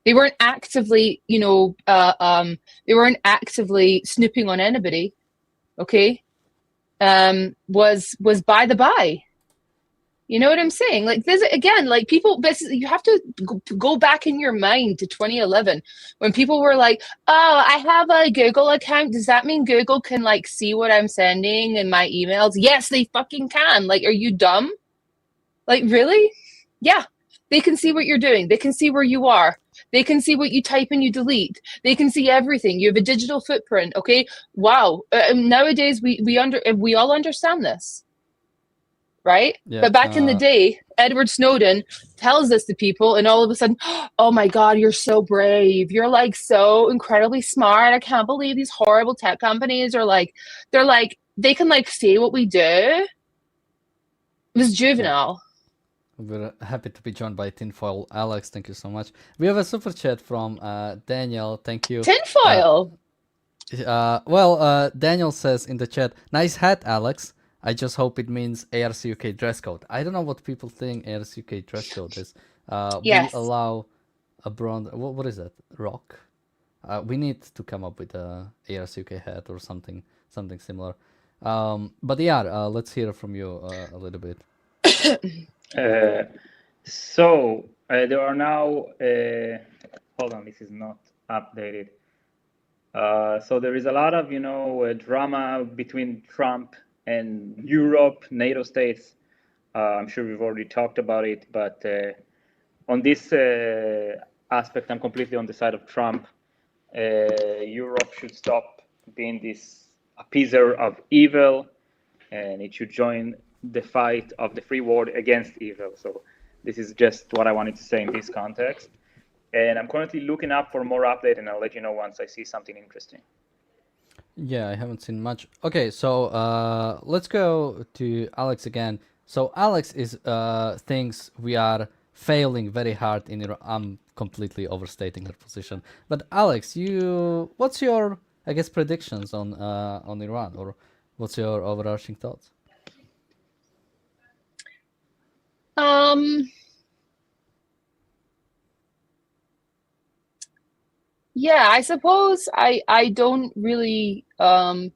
They weren't actively, they weren't actively snooping on anybody, okay? Was by the by. You know what I'm saying? Like this again, like people, you have to go back in your mind to 2011 when people were like, "Oh, I have a Google account. Does that mean Google can like see what I'm sending in my emails?" Yes, they fucking can. Like, are you dumb? Like, really? Yeah, they can see what you're doing. They can see where you are. They can see what you type and you delete. They can see everything. You have a digital footprint. Okay. Wow. Nowadays we all understand this. Right? Yeah, but back in the day, Edward Snowden tells this to people, and all of a sudden, oh my God, you're so brave. You're like so incredibly smart. I can't believe these horrible tech companies are like, they can like say what we do. It was juvenile. We're happy to be joined by Tinfoil Alex. Thank you so much. We have a super chat from Daniel. Thank you. Tinfoil. Daniel says in the chat, "Nice hat, Alex. I just hope it means ARCUK dress code." I don't know what people think ARCUK dress code is. Yes. We allow a bronze. What is that? Rock. We need to come up with a ARCUK hat or something similar. But yeah, let's hear from you a little bit. So there are now. Hold on, this is not updated. So there is a lot of drama between Trump and Europe, NATO states. I'm sure we've already talked about it, but on this aspect, I'm completely on the side of Trump. Europe should stop being this appeaser of evil, and it should join the fight of the free world against evil. So this is just what I wanted to say in this context. And I'm currently looking up for more update, and I'll let you know once I see something interesting. Yeah, I haven't seen much. Okay, so let's go to Alex again. So Alex is thinks we are failing very hard in Iran. I'm completely overstating her position. But Alex, what's your, I guess, predictions on Iran, or what's your overarching thoughts? Yeah, I suppose I don't really I'm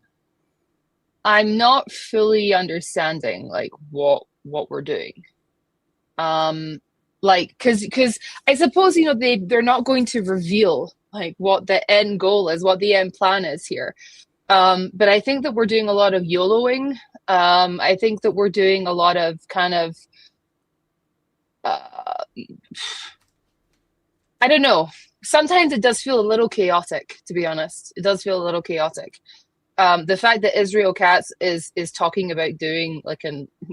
not fully understanding like what we're doing. Like cuz I suppose they're not going to reveal like what the end goal is, what the end plan is here. But I think that we're doing a lot of YOLOing. I think that we're doing a lot of kind of I don't know. Sometimes it does feel a little chaotic, to be honest. It does feel a little chaotic. The fact that Israel Katz is talking about doing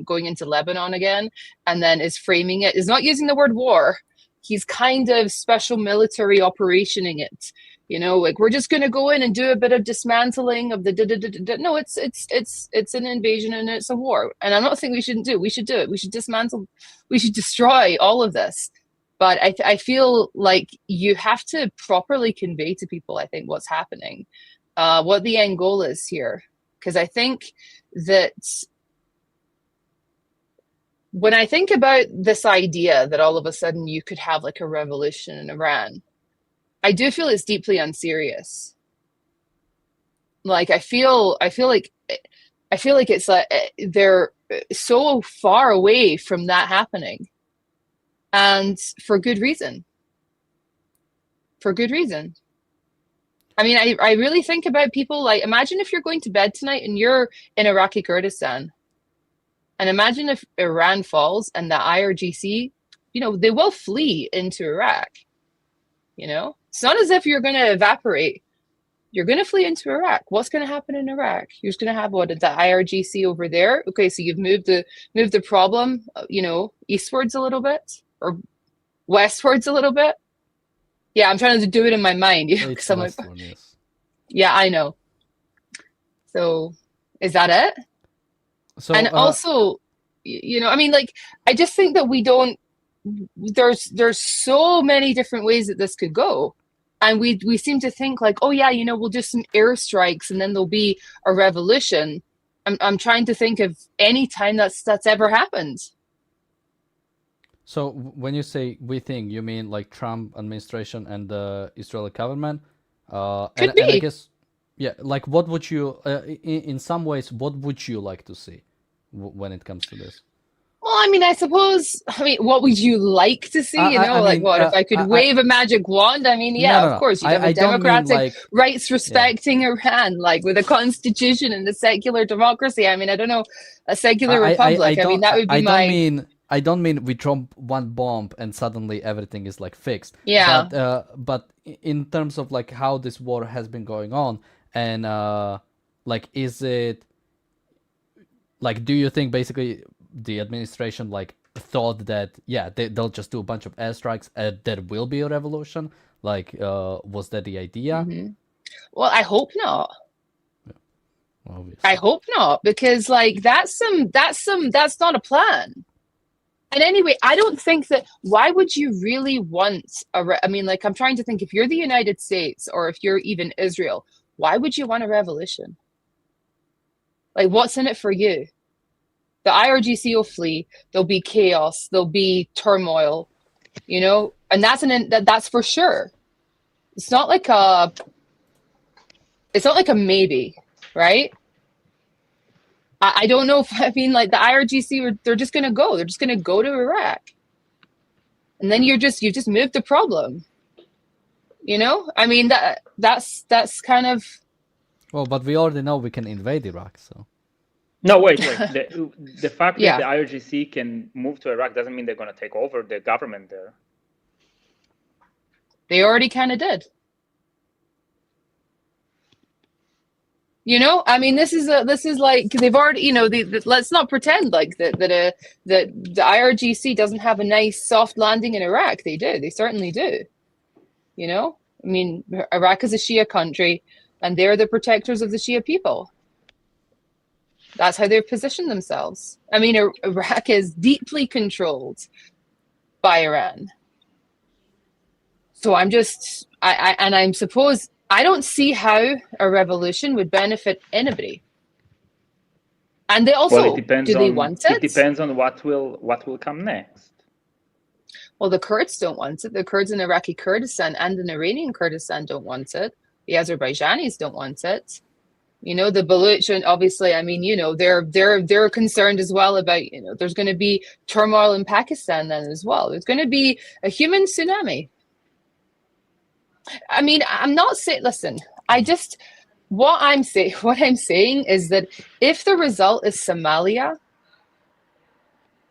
going into Lebanon again, and then is framing it, is not using the word war. He's kind of special military operationing it. Like we're just going to go in and do a bit of dismantling of the. No, it's an invasion and it's a war. And I'm not saying we shouldn't do it. We should do it. We should dismantle. We should destroy all of this. But I feel like you have to properly convey to people, I think, what's happening, what the end goal is here. Because I think that when I think about this idea that all of a sudden you could have like a revolution in Iran, I do feel it's deeply unserious. Like I feel like it's like they're so far away from that happening. And for good reason. For good reason. I mean, I really think about people like, imagine if you're going to bed tonight and you're in Iraqi Kurdistan. And imagine if Iran falls and the IRGC, they will flee into Iraq. It's not as if you're going to evaporate. You're going to flee into Iraq. What's going to happen in Iraq? You're just going to have the IRGC over there. Okay, so you've moved the problem, eastwards a little bit. Or westwards a little bit. Yeah, I'm trying to do it in my mind. It's westward, yes. Yeah, I know. So, is that it? So, and also, I mean, like, I just think that we don't there's so many different ways that this could go. And we seem to think like, oh yeah, we'll do some airstrikes and then there'll be a revolution. I'm trying to think of any time that's ever happened. So when you say we think, you mean like Trump administration and the Israeli government? Could be. And I guess, yeah, like what would you, in some ways, what would you like to see when it comes to this? Well, I suppose, what would you like to see? If I could wave a magic wand? No. Of course, you'd have a democratic, rights-respecting Iran, like with a constitution and a secular democracy. I don't know, a secular republic. That would be I don't mean we drop one bomb and suddenly everything is like fixed. Yeah. But in terms of like how this war has been going on, and like, is it like, do you think basically the administration like thought that they'll just do a bunch of airstrikes and there will be a revolution? Like, was that the idea? Mm-hmm. Well, I hope not. Obviously. I hope not, because like that's not a plan. And anyway, I don't think that. Why would you really want I'm trying to think, if you're the United States or if you're even Israel, why would you want a revolution? Like, what's in it for you? The IRGC will flee. There'll be chaos. There'll be turmoil. And that's for sure. It's not like a maybe, right? I don't know if, like the IRGC, they're just going to go. They're just going to go to Iraq. And then you just moved the problem. That's kind of. Well, but we already know we can invade Iraq, so. No, wait. The fact that the IRGC can move to Iraq doesn't mean they're going to take over the government there. They already kind of did. This is like they've already, let's not pretend like that the IRGC doesn't have a nice soft landing in Iraq. They do. They certainly do. Iraq is a Shia country, and they're the protectors of the Shia people. That's how they've positioned themselves. Iraq is deeply controlled by Iran. So I don't see how a revolution would benefit anybody. And they also, do they want it? It depends on what will come next. Well, the Kurds don't want it. The Kurds in Iraqi Kurdistan and in Iranian Kurdistan don't want it. The Azerbaijanis don't want it. The Baluch, and obviously, they're concerned as well about, there's going to be turmoil in Pakistan then as well. There's going to be a human tsunami. I'm not saying, listen, what I'm saying is that if the result is Somalia,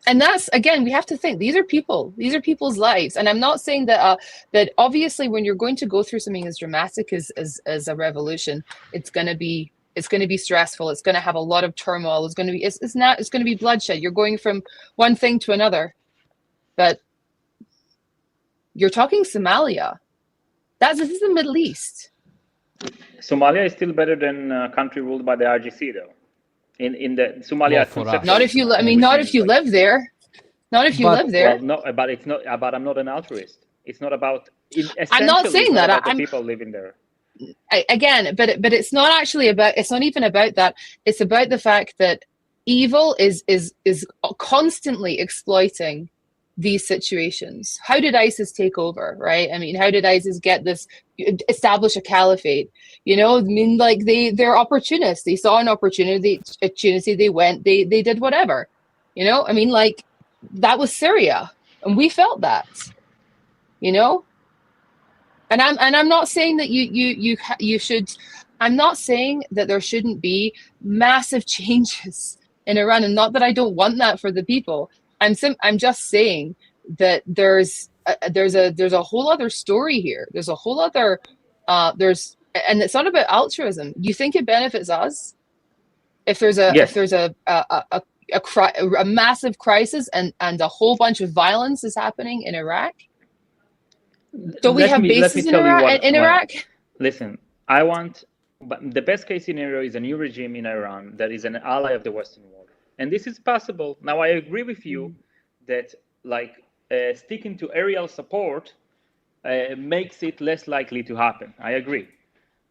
and that's, again, we have to think, these are people's lives. And I'm not saying that, that obviously when you're going to go through something as dramatic as a revolution, it's going to be stressful. It's going to have a lot of turmoil. It's going to be bloodshed. You're going from one thing to another, but you're talking Somalia. This is the Middle East. Somalia is still better than a country ruled by the RGC, though. In the Somalia, not if you. Not if you live there. Not if you live there. Well, no, but it's not. But I'm not an altruist. It's not about. I'm not saying that. I'm people living there. Again, but it's not actually about. It's not even about that. It's about the fact that evil is constantly exploiting these situations. How did ISIS take over, right? How did ISIS establish a caliphate? They're opportunists. They saw an opportunity, they went, they did whatever. That was Syria, and we felt that. And I'm not saying that you should. I'm not saying that there shouldn't be massive changes in Iran, and not that I don't want that for the people. I'm just saying that there's a whole other story here. There's a whole other and it's not about altruism. You think it benefits us if there's a massive crisis and a whole bunch of violence is happening in Iraq? Don't we have bases in Iraq? Listen, but the best case scenario is a new regime in Iran that is an ally of the Western world. And this is possible. Now, I agree with you that, like, sticking to aerial support makes it less likely to happen. I agree.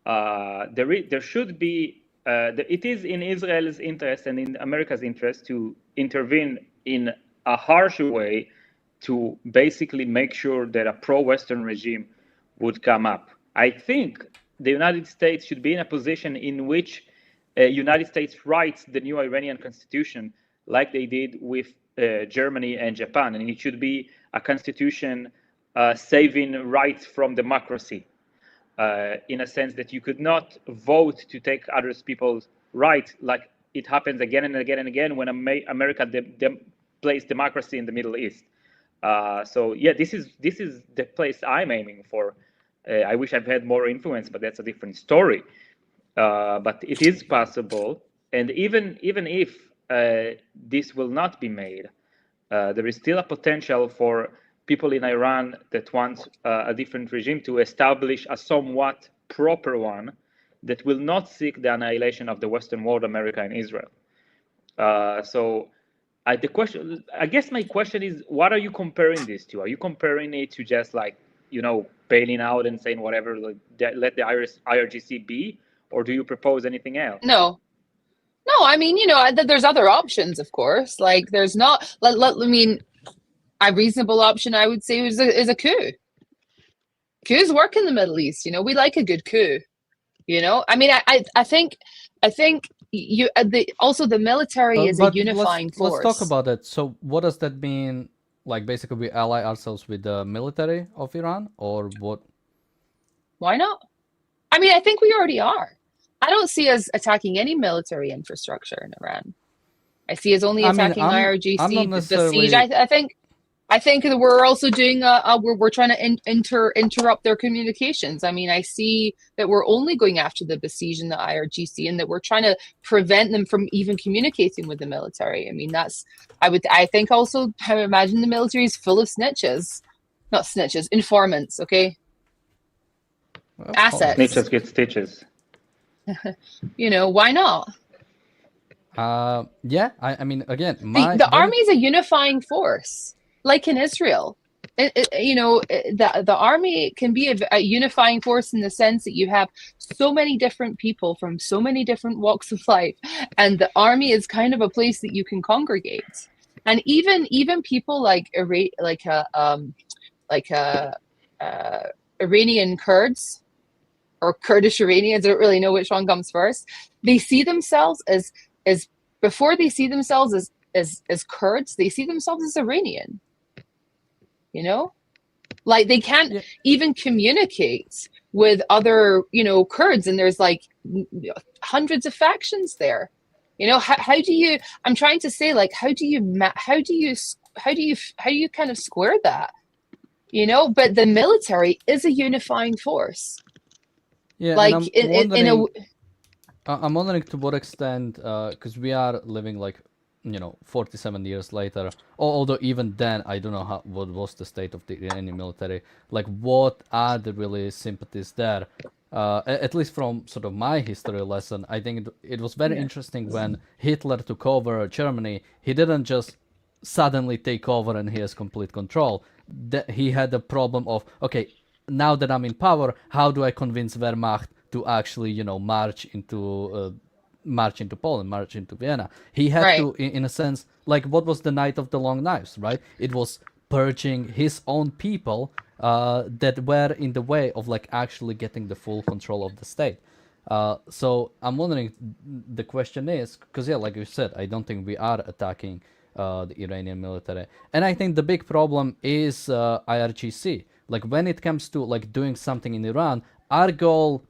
There should be, it is in Israel's interest and in America's interest to intervene in a harsher way to basically make sure that a pro-Western regime would come up. I think the United States should be in a position in which United States writes the new Iranian constitution like they did with Germany and Japan, and it should be a constitution saving rights from democracy, in a sense that you could not vote to take other people's rights, like it happens again and again and again when America plays democracy in the Middle East. So yeah, this is the place I'm aiming for. I wish I've had more influence, but that's a different story. But it is possible, and even if this will not be made, there is still a potential for people in Iran that want a different regime to establish a somewhat proper one that will not seek the annihilation of the Western world, America and Israel. So I guess my question is, what are you comparing this to? Are you comparing it to just like, bailing out and saying whatever, let the IRGC be, or do you propose anything else? No, I mean, there's other options, of course. Like there's not, I mean, a reasonable option I would say is a coup. Coups work in the Middle East. We like a good coup. I mean, I think also the military is a unifying force. Let's talk about it. So what does that mean? Like basically we ally ourselves with the military of Iran, or what? Why not? I mean, I think we already are. I don't see us attacking any military infrastructure in Iran. I see us only attacking IRGC, the siege. I think that we're also doing we're trying to interrupt their communications. I mean, I see that we're only going after the Basij and the IRGC, and that we're trying to prevent them from even communicating with the military. I mean, I think also, I imagine the military is full of snitches, not snitches, informants. Okay, assets. Snitches get stitches. Why not? Yeah, I mean, again, the army is a unifying force. Like in Israel, the army can be a unifying force in the sense that you have so many different people from so many different walks of life, and the army is kind of a place that you can congregate. And even people like Iranian Kurds or Kurdish Iranians, I don't really know which one comes first. They see themselves as before they see themselves as Kurds, they see themselves as Iranian. Like they can't even communicate with other, Kurds, and there's like hundreds of factions there. How do you? I'm trying to say, like, how do you kind of square that? But the military is a unifying force. Yeah, like I'm wondering to what extent, because we are living like 47 years later, although even then I don't know what was the state of the Iranian military, like what are the really sympathies there, at least from sort of my history lesson. I think it was very interesting when Hitler took over Germany. He didn't just suddenly take over and he has complete control. He had the problem of, okay, now that I'm in power, how do I convince Wehrmacht to actually march into Poland, march into Vienna? He had to, in a sense, like what was the Night of the Long Knives, right? It was purging his own people that were in the way of like actually getting the full control of the state. So I'm wondering, the question is, because like you said, I don't think we are attacking the Iranian military, and I think the big problem is IRGC. Like when it comes to like doing something in Iran, our goal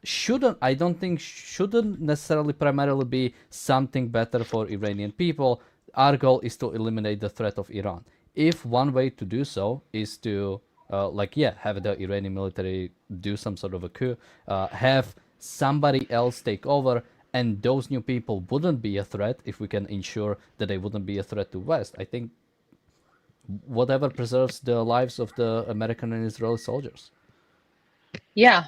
shouldn't necessarily primarily be something better for Iranian people. Our goal is to eliminate the threat of Iran. If one way to do so is to have the Iranian military do some sort of a coup, have somebody else take over, and those new people wouldn't be a threat, if we can ensure that they wouldn't be a threat to West, I think whatever preserves the lives of the American and Israeli soldiers. Yeah.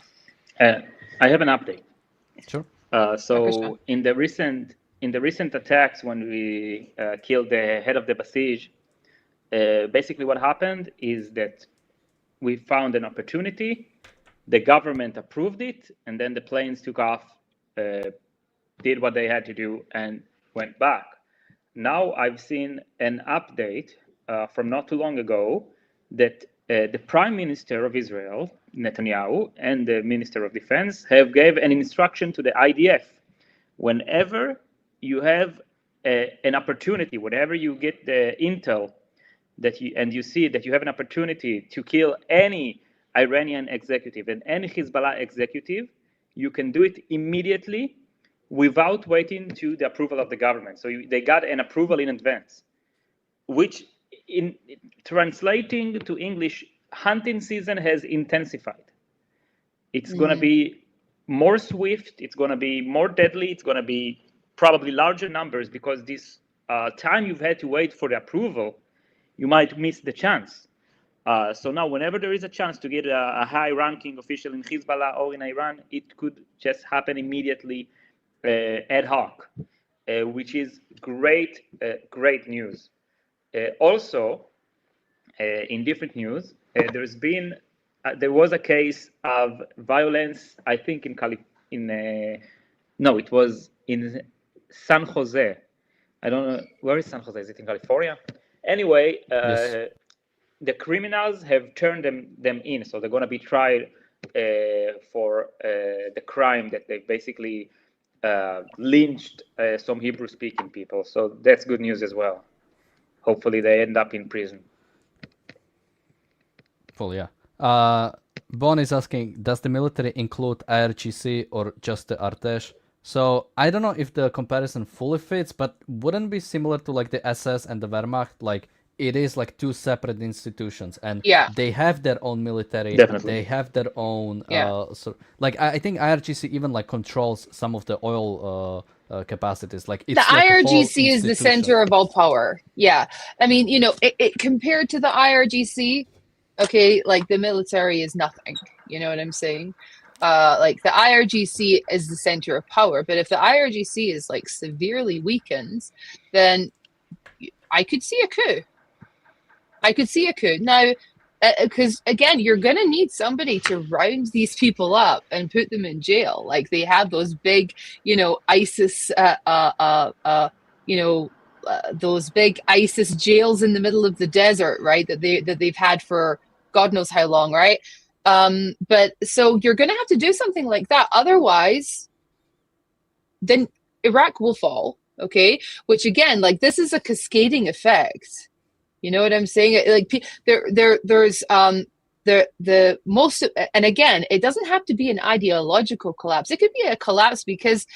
I have an update. Sure. So in the recent attacks, when we killed the head of the Basij, basically what happened is that we found an opportunity, the government approved it, and then the planes took off, did what they had to do, and went back. Now I've seen an update from not too long ago that the Prime Minister of Israel, Netanyahu, and the Minister of Defense have gave an instruction to the IDF. Whenever you have an opportunity, whenever you get the intel that you see that you have an opportunity to kill any Iranian executive and any Hezbollah executive, you can do it immediately without waiting to the approval of the government. So they got an approval in advance, which in translating to English, hunting season has intensified. It's going to be more swift, it's going to be more deadly, it's going to be probably larger numbers, because this time you've had to wait for the approval, you might miss the chance. So now whenever there is a chance to get a high-ranking official in Hezbollah or in Iran, it could just happen immediately ad hoc, which is great, great news. Also, in different news, there was a case of violence, I think it was in San Jose. I don't know, where is San Jose? Is it in California? Anyway, Yes. the criminals have turned them in, so they're going to be tried for the crime that they basically lynched some Hebrew-speaking people. So that's good news as well. Hopefully they end up in prison. Cool, yeah. Bon is asking, does the military include IRGC or just the Artesh? So I don't know if the comparison fully fits, but wouldn't it be similar to like the SS and the Wehrmacht? Like it is like two separate institutions, and they have their own military. Definitely. They have their own. Yeah. Like I think IRGC even like controls some of the oil capacities. Like it's the like a whole IRGC is the institution. center of all power. Yeah. I mean, it compared to the IRGC, okay, like the military is nothing. You know what I'm saying? Like the IRGC is the center of power, but if the IRGC is like severely weakened, then I could see a coup. Now, because again, you're going to need somebody to round these people up and put them in jail. Like they have those big, ISIS, those big ISIS jails in the middle of the desert, right? That they've had for God knows how long, right? But so you're going to have to do something like that. Otherwise, then Iraq will fall. Okay. Which again, like this is a cascading effect. You know what I'm saying? Like there's the most, and again, it doesn't have to be an ideological collapse. It could be a collapse because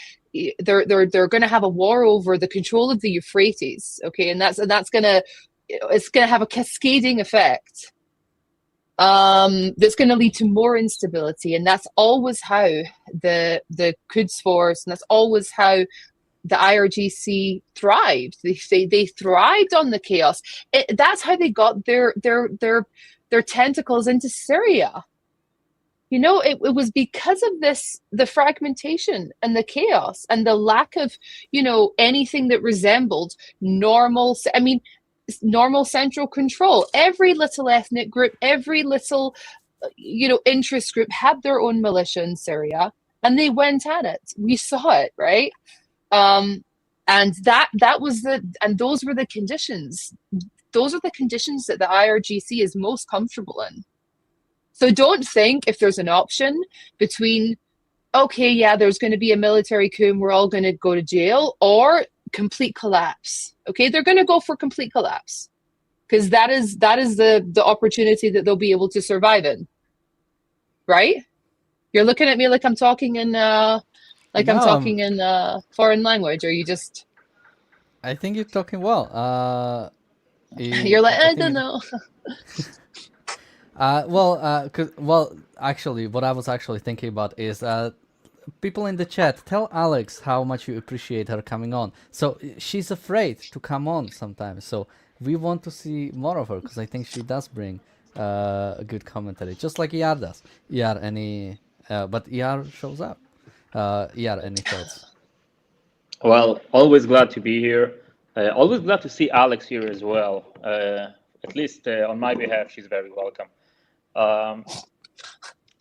they're going to have a war over the control of the Euphrates. Okay. And it's going to have a cascading effect. That's going to lead to more instability, and that's always how the Quds Force, and that's always how the IRGC thrived. They thrived on the chaos. That's how they got their tentacles into Syria. It was because of the fragmentation and the chaos and the lack of anything that resembled normal central control. Every little ethnic group, every little interest group had their own militia in Syria, and they went at it. We saw it, right? And those were the conditions. Those are the conditions that the IRGC is most comfortable in. So don't think if there's an option between, okay, yeah, there's going to be a military coup and we're all going to go to jail, or complete collapse. Okay, they're going to go for complete collapse because that is the opportunity that they'll be able to survive in. Right? You're looking at me like I'm talking in I'm talking in foreign language, or you just? I think you're talking well. You're like, I don't know. Actually, what I was actually thinking about is people in the chat, tell Alex how much you appreciate her coming on. So she's afraid to come on sometimes. So we want to see more of her because I think she does bring a good commentary, just like ER does. But ER shows up. Any thoughts? Well, always glad to be here. Always glad to see Alex here as well. at least on my behalf, she's very welcome.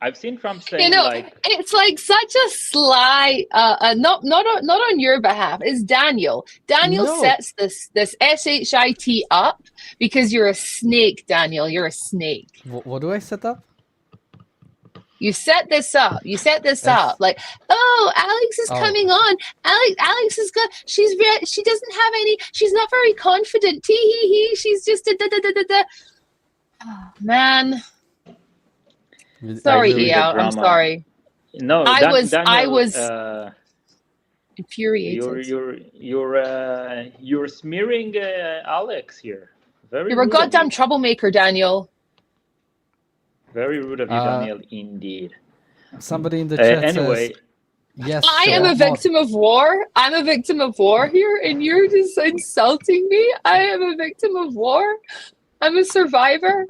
I've seen Trump saying like, it's like such a sly, not on your behalf. It's Daniel. Daniel sets this shit up because you're a snake, Daniel. You're a snake. What do I set up? You set this up. You set this up. Like, oh, Alex is coming on. Alex is good. She doesn't have any. She's not very confident. Tee hee hee. She's just da da da da da. Oh, man. Sorry, Eyal. I'm sorry. No, I Daniel, was infuriated. You're smearing Alex here. You're a goddamn troublemaker, Daniel. Very rude of you, Daniel, indeed. Somebody in the chat anyway, says, yes. I am a victim of war. I'm a victim of war here, and you're just insulting me. I am a victim of war. I'm a survivor.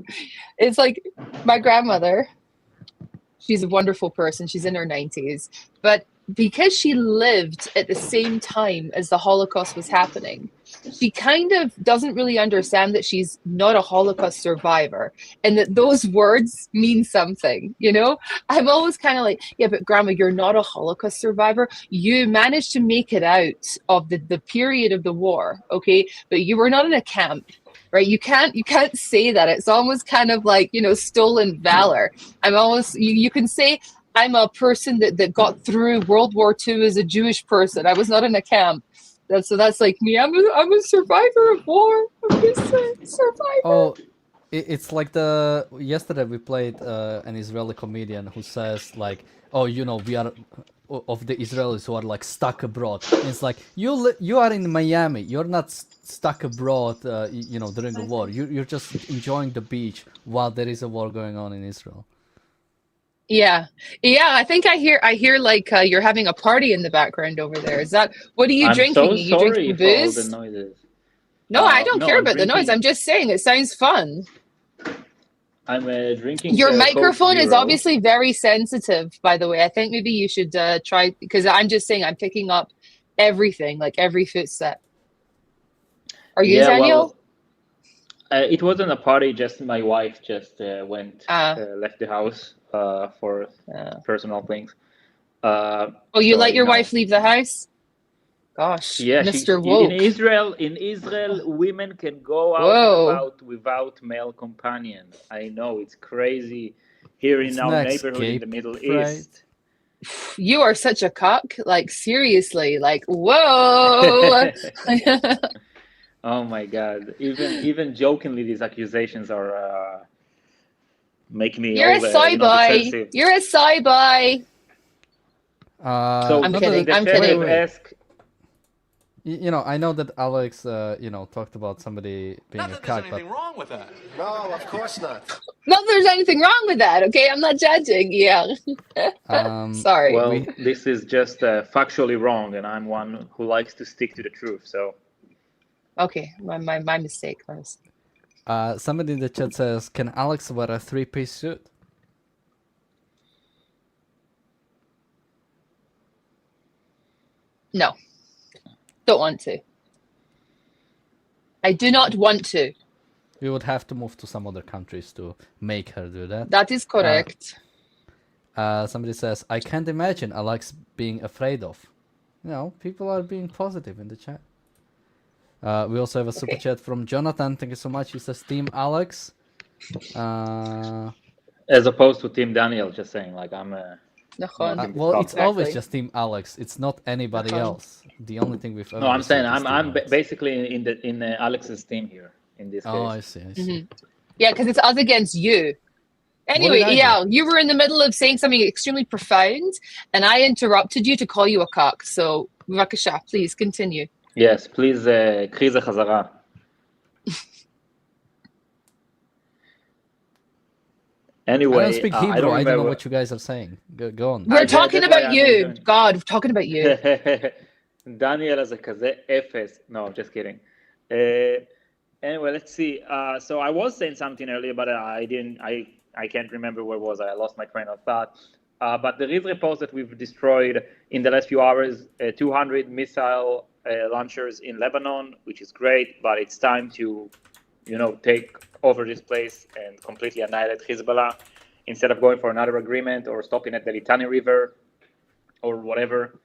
It's like my grandmother. She's a wonderful person. She's in her 90s. But because she lived at the same time as the Holocaust was happening, she kind of doesn't really understand that she's not a Holocaust survivor and that those words mean something, you know? I'm always kind of like, yeah, but Grandma, you're not a Holocaust survivor. You managed to make it out of the period of the war, okay? But you were not in a camp. Right, you can't say that. It's almost kind of like, you know, stolen valor. I'm almost you can say I'm a person that got through World War II as a Jewish person. I was not in a camp. That's like me. I'm a survivor of war. I'm just a survivor. Oh, it's like yesterday we played an Israeli comedian who says like, oh, you know, we are of the Israelis who are like stuck abroad. And it's like you are in Miami. You're not stuck abroad. You know, during the war. You're just enjoying the beach while there is a war going on in Israel. Yeah. I think I hear like you're having a party in the background over there. Is that what are you drinking? So are you drinking booze? For all the noises. No, I don't care about the noise. I'm just saying it sounds fun. I'm drinking. Your microphone is obviously very sensitive, by the way. I think maybe you should try, because I'm just saying I'm picking up everything, like every footstep. Are you, Daniel? Well, it wasn't a party. Just my wife just left the house for personal things. You let your wife leave the house? Gosh, yeah, Mr. Woke. In Israel, women can go out without male companion. I know it's crazy here in our neighborhood in the Middle East. You are such a cock. Like seriously, like whoa. Oh my God! Even jokingly, these accusations are making me. You're a soy boy. You're a soy boy. So I'm kidding. I'm kidding. You know, I know that Alex, you know, talked about somebody being a cock, but wrong with that. No, of course not. Not that there's anything wrong with that, okay? I'm not judging. Yeah. Sorry. Well, this is just factually wrong, and I'm one who likes to stick to the truth. So. Okay, my mistake. Somebody in the chat says, "Can Alex wear a three-piece suit?" No. Don't want to. I do not want to. We would have to move to some other countries to make her do that. That is correct. Somebody says, I can't imagine Alex being afraid of. You know, people are being positive in the chat. We also have a super chat from Jonathan. Thank you so much. He says, Team Alex. As opposed to Team Daniel, just saying, like, I'm a... well, it's always just Team Alex. It's not anybody else. The only thing we've ever. No, I'm saying I'm basically in Alex's team here in this case. Oh, I see. Mm-hmm. Yeah, because it's us against you. Anyway, yeah, you were in the middle of saying something extremely profound, and I interrupted you to call you a cock. So, bevakasha, please continue. Yes, please, קחי זה חזרה. Anyway, I don't speak Hebrew. I don't know what you guys are saying. Go on. We're talking about you. God, we're talking about you. Daniel is a כזה אפס. No, I'm just kidding. Anyway, let's see. So I was saying something earlier, but I can't remember where was I. I lost my train of thought. But there is reports that we've destroyed in the last few hours 200 missile launchers in Lebanon, which is great. But it's time to, take over this place and completely annihilate Hezbollah instead of going for another agreement or stopping at the Litani River or whatever.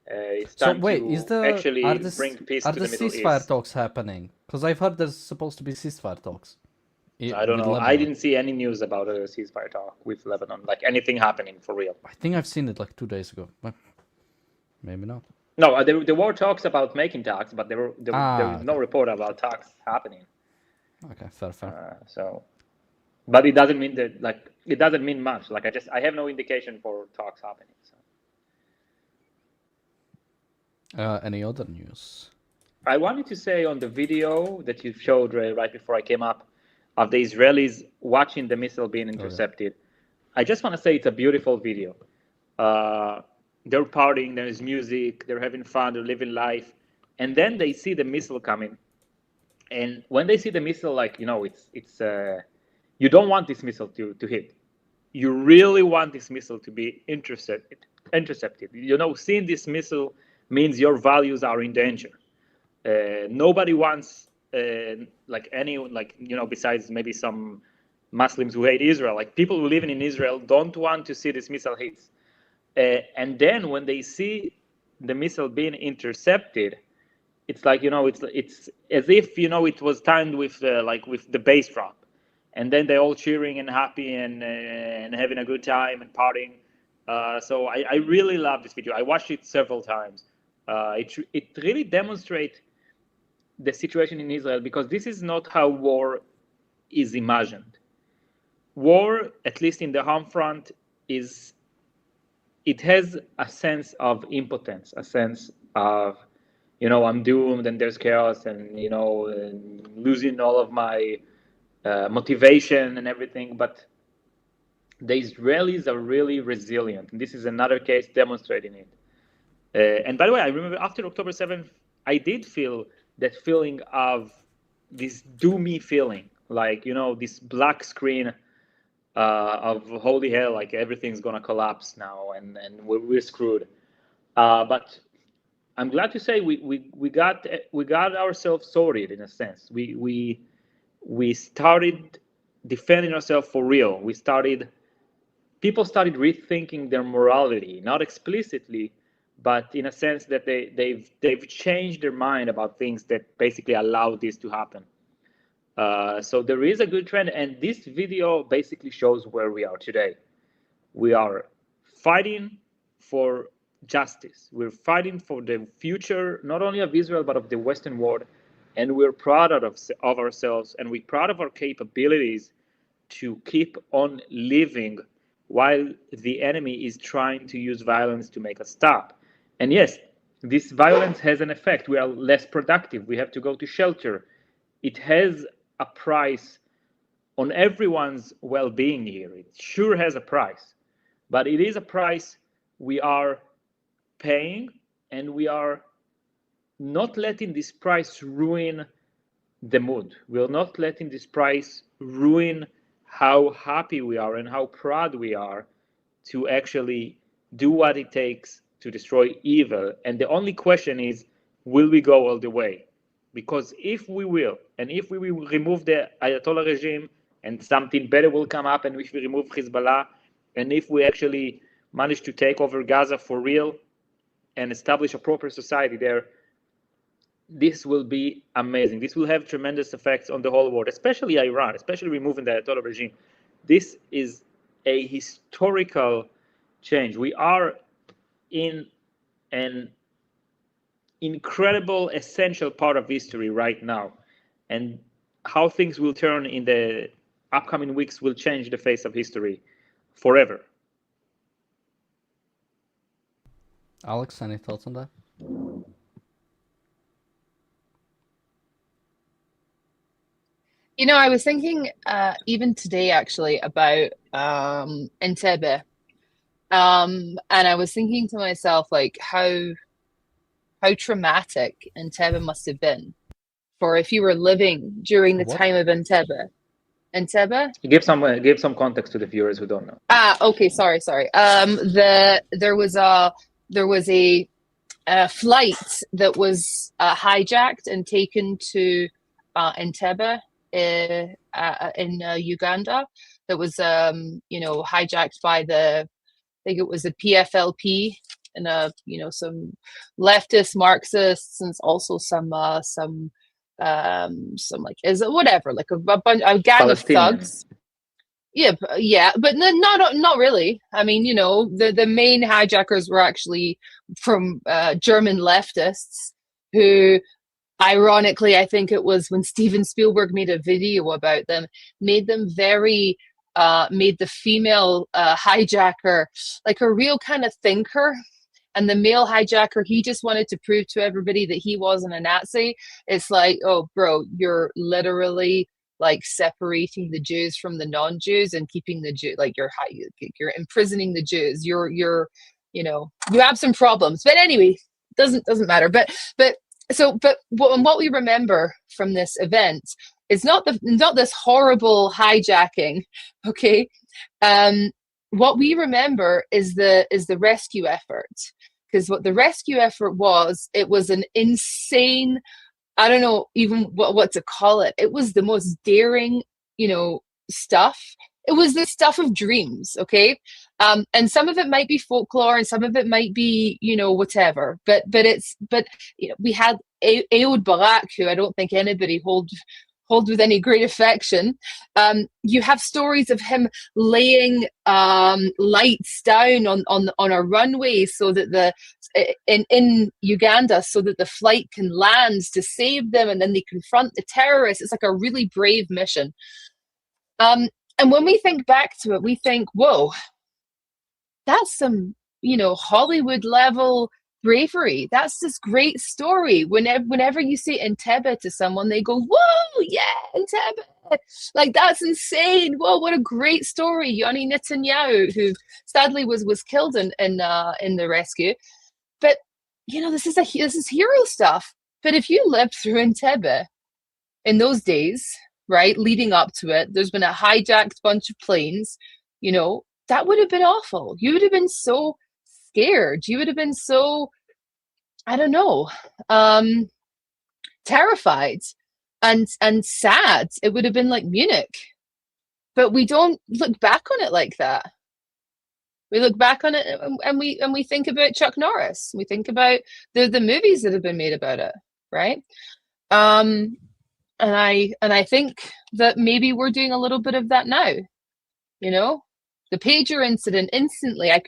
It's So time wait, to actually bring peace are to the the Middle ceasefire East. talks happening? Because I've heard there's supposed to be ceasefire talks. I don't know. I didn't see any news about a ceasefire talk with Lebanon, like anything happening for real. I think I've seen it like 2 days ago, but maybe not. No, there were talks about making talks, but there was no report about talks happening. Okay, fair. But it doesn't mean that, like, it doesn't mean much. Like, I have no indication for talks happening. So. Any other news? I wanted to say on the video that you showed right before I came up of the Israelis watching the missile being intercepted. I just want to say it's a beautiful video. They're partying, there's music, they're having fun, they're living life. And then they see the missile coming. And when they see the missile, like, you know, it's you don't want this missile to hit. You really want this missile to be intercepted. You know, seeing this missile means your values are in danger. Nobody wants, besides maybe some Muslims who hate Israel, like people who live in Israel don't want to see this missile hits. And then when they see the missile being intercepted, it's like, you know, it's as if, you know, it was timed with the bass drop, and then they're all cheering and happy and having a good time and partying. So I really love this video. I watched it several times. It really demonstrates the situation in Israel, because this is not how war is imagined. War, at least in the home front, it has a sense of impotence, a sense of, you know, I'm doomed and there's chaos and, you know, and losing all of my motivation and everything. But the Israelis are really resilient. And this is another case demonstrating it. And by the way, I remember after October 7th, I did feel that feeling of this doomy feeling, like, you know, this black screen of holy hell, like everything's gonna collapse now and we're screwed. But I'm glad to say we got ourselves sorted in a sense. We started defending ourselves for real. People started rethinking their morality, not explicitly, but in a sense that they've changed their mind about things that basically allowed this to happen. So there is a good trend, and this video basically shows where we are today. We are fighting for justice. We're fighting for the future, not only of Israel, but of the Western world. And we're proud of ourselves, and we're proud of our capabilities to keep on living while the enemy is trying to use violence to make us stop. And yes, this violence has an effect. We are less productive. We have to go to shelter. It has a price on everyone's well-being here. It sure has a price, but it is a price we are paying, and we are not letting this price ruin the mood. We're not letting this price ruin how happy we are and how proud we are to actually do what it takes to destroy evil. And the only question is, will we go all the way? Because if we will, and if we will remove the Ayatollah regime and something better will come up, and if we remove Hezbollah, and if we actually manage to take over Gaza for real and establish a proper society there, this will be amazing. This will have tremendous effects on the whole world, especially Iran, especially removing the Ayatollah regime. This is a historical change. We are in an incredible, essential part of history right now. And how things will turn in the upcoming weeks will change the face of history forever. Alex, any thoughts on that? You know, I was thinking even today actually about Entebbe. And I was thinking to myself, like, how traumatic Entebbe must have been for if you were living during the time of Entebbe. Entebbe? Give some context to the viewers who don't know. Okay, sorry. There was a flight that was hijacked and taken to Entebbe in Uganda that was hijacked by I think it was the PFLP and some leftist Marxists and also some like whatever, like a gang of thugs. Yeah, but not really. I mean, the main hijackers were actually from German leftists who, ironically, I think it was when Steven Spielberg made a video about them, made them made the female hijacker like a real kind of thinker. And the male hijacker, he just wanted to prove to everybody that he wasn't a Nazi. It's like, oh, bro, you're literally like separating the Jews from the non-Jews and keeping the Jew, like you're imprisoning the Jews. You have some problems. But anyway, doesn't matter. But what we remember from this event is not this horrible hijacking, okay? What we remember is the rescue effort, because what the rescue effort was, it was an insane, I don't know even what to call it. It was the most daring, stuff. It was the stuff of dreams, okay? And some of it might be folklore, and some of it might be, whatever. But we had Ehud Barak, who I don't think anybody hold with any great affection. You have stories of him laying lights down on a runway so that in Uganda, so that the flight can land to save them, and then they confront the terrorists. It's like a really brave mission. And when we think back to it, we think, whoa, that's some Hollywood level bravery. That's this great story. Whenever you say Entebbe to someone, they go, whoa, yeah, Entebbe. Like, that's insane. Whoa, what a great story. Yoni Netanyahu, who sadly was killed in the rescue. But this is hero stuff. But if you lived through Entebbe in those days, right, leading up to it, there's been a hijacked bunch of planes, that would have been awful. You would have been so scared. You would have been so, I don't know, terrified and sad. It would have been like Munich. But we don't look back on it like that. We look back on it and we think about Chuck Norris. We think about the movies that have been made about it, right? And I think that maybe we're doing a little bit of that now. The pager incident, instantly, I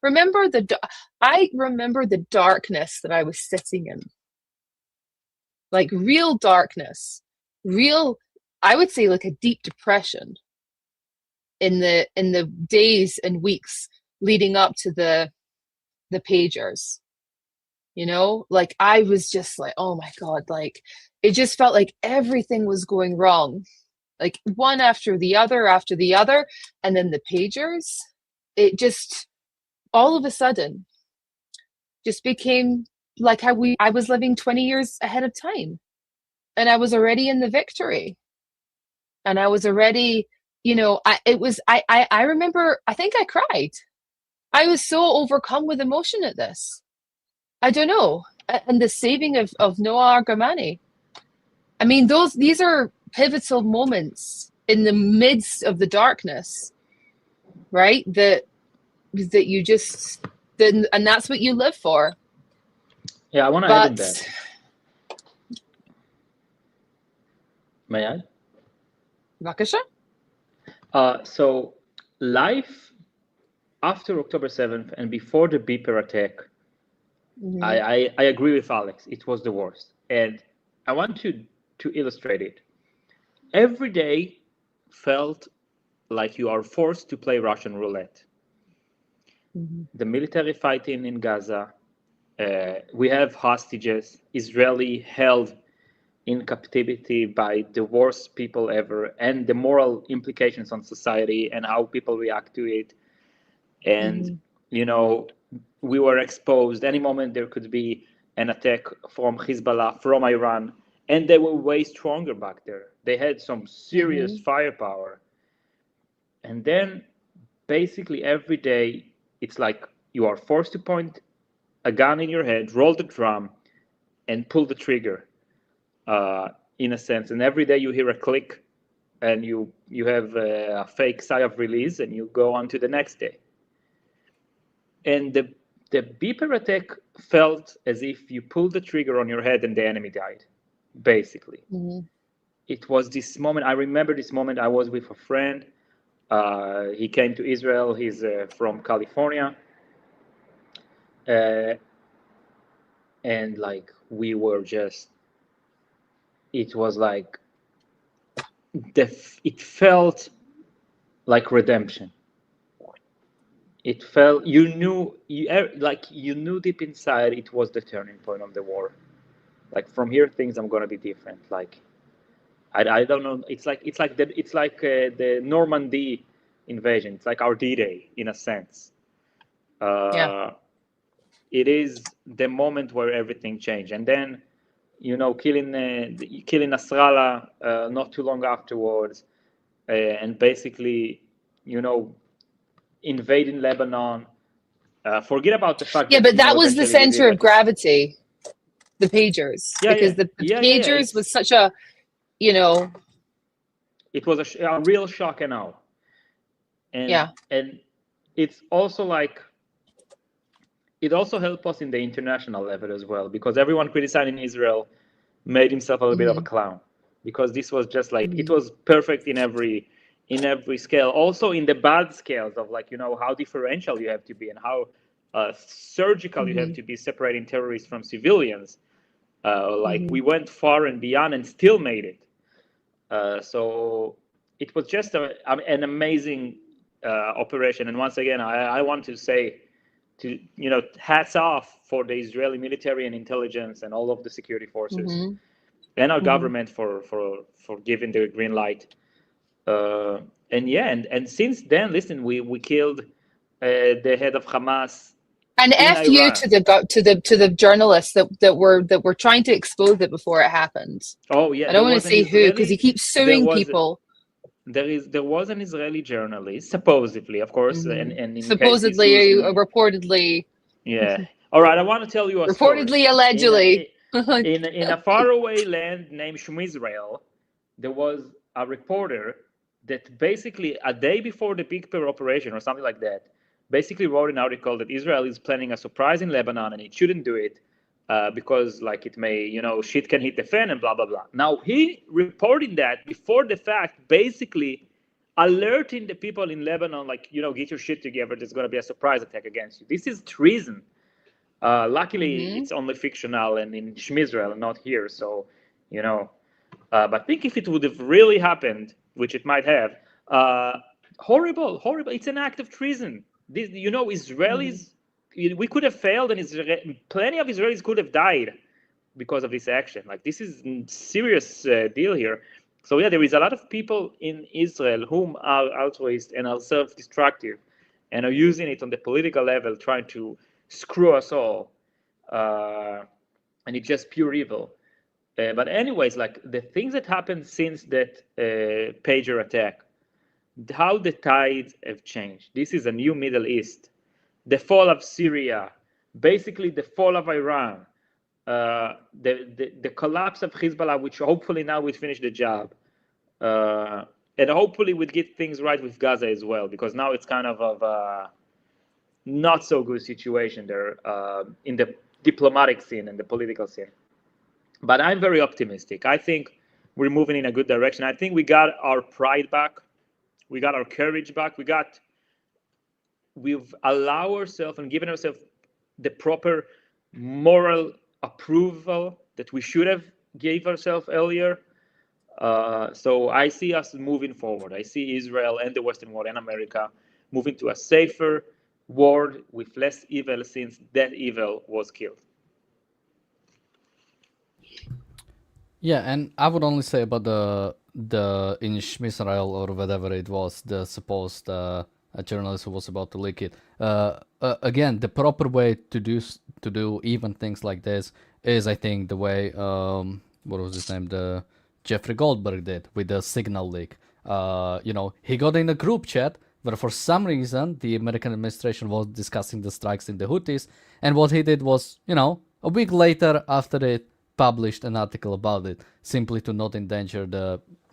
remember the darkness that I was sitting in. Like real darkness, I would say like a deep depression in the days and weeks leading up to the pagers. Like I was just like, oh my God, like it just felt like everything was going wrong. Like one after the other, and then the pagers, it just all of a sudden just became like how I was living 20 years ahead of time, and I was already in the victory, and I was already, I remember, I think I cried. I was so overcome with emotion at this. I don't know, and the saving of Noah Argamani. I mean, these are pivotal moments in the midst of the darkness, right? That you just didn't, and that's what you live for. Yeah, I want to add in that. May I? Vakasha? So life after October 7th and before the Beeper attack, Mm-hmm. I agree with Alex. It was the worst. And I want to illustrate it. Every day felt like you are forced to play Russian roulette. Mm-hmm. The military fighting in Gaza, we have hostages, Israeli held in captivity by the worst people ever, and the moral implications on society and how people react to it. And, we were exposed. Any moment there could be an attack from Hezbollah, from Iran, and they were way stronger back there. They had some serious firepower. And then basically every day, it's like you are forced to point a gun in your head, roll the drum, and pull the trigger. in a sense. And every day you hear a click, and you have a fake sigh of release, and you go on to the next day. And the beeper attack felt as if you pulled the trigger on your head and the enemy died, basically. It was this moment. I remember this moment. I was with a friend. He came to Israel. He's from California. And like we were just, it was like, it felt like redemption. It felt, you knew deep inside it was the turning point of the war. Like from here, things are gonna be different. Like I don't know. It's like the Normandy invasion. It's like our D-Day in a sense. It is the moment where everything changed, and then, you know, killing Nasrallah not too long afterwards, and basically, you know, invading Lebanon. Forget about the fact. Yeah, that, but that was the center of gravity, the pagers, because the pagers was such a, you know, it was a real shock and awe. And and it's also like, it also helped us in the international level as well, because everyone criticizing Israel made himself a little bit of a clown, because this was just like, it was perfect in every scale. Also in the bad scales of, like, you know, how differential you have to be and how surgical you have to be separating terrorists from civilians. Like we went far and beyond and still made it. So it was just an amazing operation. And once again, I want to say, you know, hats off for the Israeli military and intelligence and all of the security forces and our government for giving the green light. And since then, listen, we killed the head of Hamas. And F you to the journalists that were trying to expose it before it happened. Oh yeah, I don't want to say who, because he keeps suing people. There was an Israeli journalist, supposedly, of course, and in supposedly, reportedly. Yeah. All right. I want to tell you a reportedly, story. allegedly. In a faraway land named Israel, there was a reporter that basically a day before the Big Bear operation or something like that, basically wrote an article that Israel is planning a surprise in Lebanon and it shouldn't do it because, like, it may, you know, shit can hit the fan and blah, blah, blah. Now, he reporting that before the fact, basically alerting the people in Lebanon, like, you know, get your shit together, there's going to be a surprise attack against you. This is treason. Luckily, it's only fictional and in Israel and not here. So, you know, but I think if it would have really happened, which it might have, horrible. It's an act of treason. This, you know, Israelis, we could have failed, and plenty of Israelis could have died because of this action. Like, this is a serious deal here. So yeah, there is a lot of people in Israel whom are altruist and are self-destructive and are using it on the political level, trying to screw us all. And it's just pure evil. But anyways, like, the things that happened since that pager attack, how the tides have changed. This is a new Middle East. The fall of Syria, basically the fall of Iran, the collapse of Hezbollah, which hopefully now we finish the job. And hopefully we'd get things right with Gaza as well, because now it's kind of a not so good situation there in the diplomatic scene and the political scene. But I'm very optimistic. I think we're moving in a good direction. I think we got our pride back. We got our courage back. We've allowed ourselves and given ourselves the proper moral approval that we should have gave ourselves earlier. So I see us moving forward. I see Israel and the Western world and America moving to a safer world with less evil, since that evil was killed. Yeah, and I would only say about the in Israel or whatever it was, the supposed journalist who was about to leak it. Again, the proper way to do even things like this is, I think, the way what was his name, the Jeffrey Goldberg did with the signal leak. You know, he got in a group chat where for some reason the American administration was discussing the strikes in the Houthis, and what he did was, you know, a week later after it, published an article about it, simply to not endanger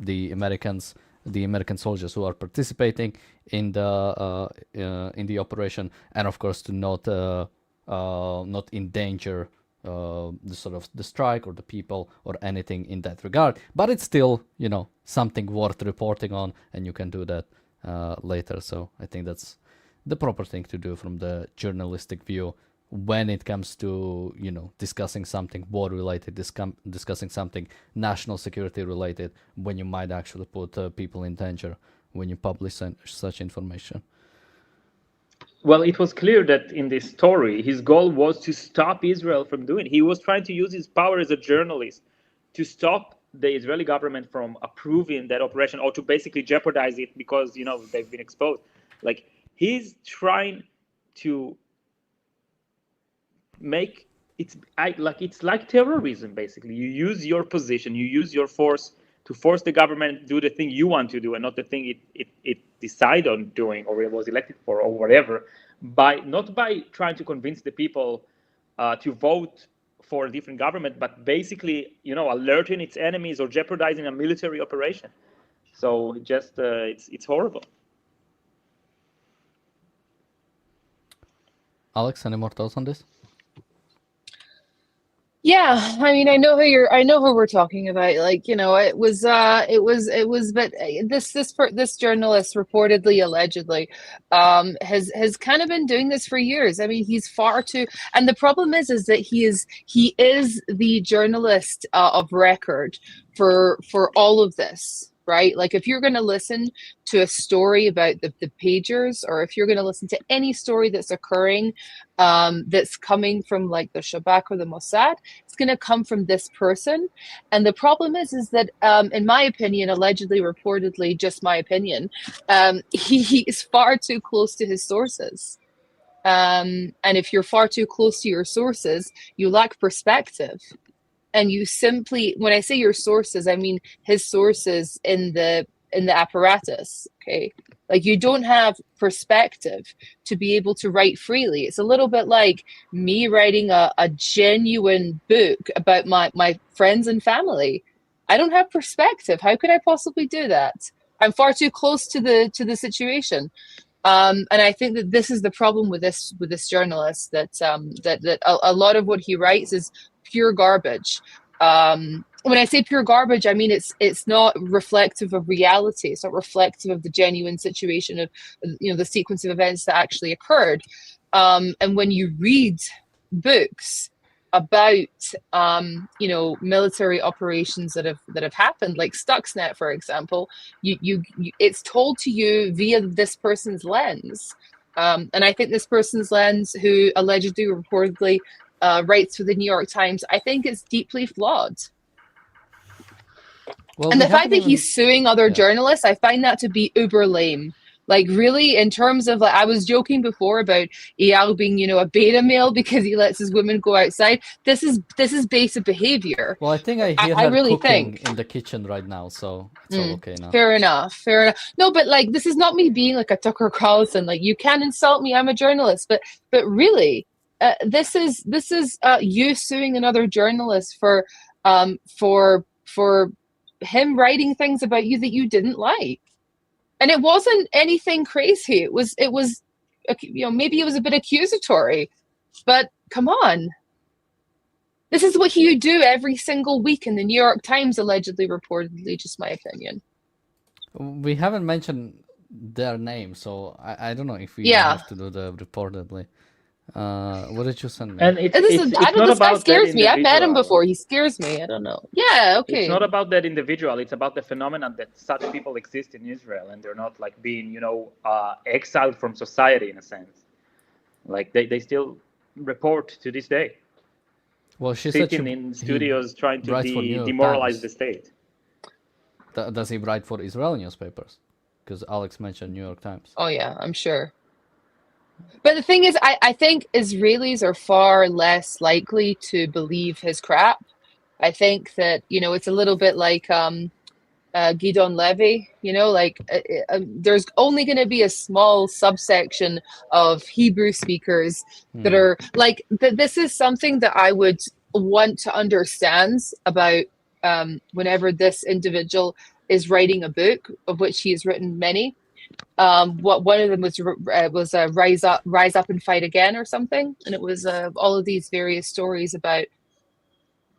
the American soldiers who are participating in the operation, and of course to not endanger the strike or the people or anything in that regard. But it's still, something worth reporting on, and you can do that later. So I think that's the proper thing to do from the journalistic view when it comes to, discussing something war related, discussing something national security related, when you might actually put people in danger when you publish such information. Well, it was clear that in this story, his goal was to stop Israel from doing it. He was trying to use his power as a journalist to stop the Israeli government from approving that operation, or to basically jeopardize it because, they've been exposed. Like, he's trying to make it's like terrorism, basically. You use your position, you use your force to force the government to do the thing you want to do and not the thing it decided on doing or it was elected for or whatever, not by trying to convince the people to vote for a different government, but basically, alerting its enemies or jeopardizing a military operation. So just it's horrible. Alex, any more thoughts on this? Yeah, I mean, I know who we're talking about. Like, it was, but this journalist reportedly, allegedly, has kind of been doing this for years. I mean, he's far too, and the problem is that he is the journalist of record for all of this. Right? Like, if you're going to listen to a story about the pagers, or if you're going to listen to any story that's occurring, that's coming from like the Shabak or the Mossad, it's going to come from this person. And the problem is that, in my opinion, allegedly, reportedly, just my opinion, he is far too close to his sources. And if you're far too close to your sources, you lack perspective. And you simply, when I say your sources, I mean his sources in the apparatus. Okay, like, you don't have perspective to be able to write freely. It's a little bit like me writing a genuine book about my friends and family. I don't have perspective. How could I possibly do that? I'm far too close to the situation. And I think that this is the problem with this journalist, that a lot of what he writes is pure garbage. When I say pure garbage, I mean it's not reflective of reality. It's not reflective of the genuine situation of the sequence of events that actually occurred. And when you read books about military operations that have happened, like Stuxnet, for example, you it's told to you via this person's lens, and I think this person's lens, who allegedly reportedly writes for the New York Times, I think it's deeply flawed. Well, and the fact that he's suing other journalists, I find that to be uber lame. Like, really, in terms of, like, I was joking before about Eyal being, a beta male because he lets his women go outside. This is basic behavior. Well, I think I hear her really cooking think in the kitchen right now, so it's all okay now. Fair enough. No, but like, this is not me being like a Tucker Carlson. Like, you can insult me, I'm a journalist, but really, this is you suing another journalist for him writing things about you that you didn't like. And it wasn't anything crazy. It was, maybe it was a bit accusatory, but come on. This is what you do every single week in the New York Times, allegedly, reportedly, just my opinion. We haven't mentioned their name, so I don't know if we have to do the reportedly. What did you send me? And this guy scares me. I've met him before. He scares me. I don't know. Yeah, okay. It's not about that individual. It's about the phenomenon that such people exist in Israel, and they're not like being, exiled from society in a sense. Like, they still report to this day. Well, she sitting in studios trying to demoralize the state. Does he write for Israeli newspapers? Because Alex mentioned New York Times. Oh yeah, I'm sure. But the thing is, I think Israelis are far less likely to believe his crap. I think that, it's a little bit like Gidon Levy, there's only going to be a small subsection of Hebrew speakers that are like, this is something that I would want to understand about whenever this individual is writing a book, of which he has written many. What one of them was rise up and fight again or something, and it was all of these various stories about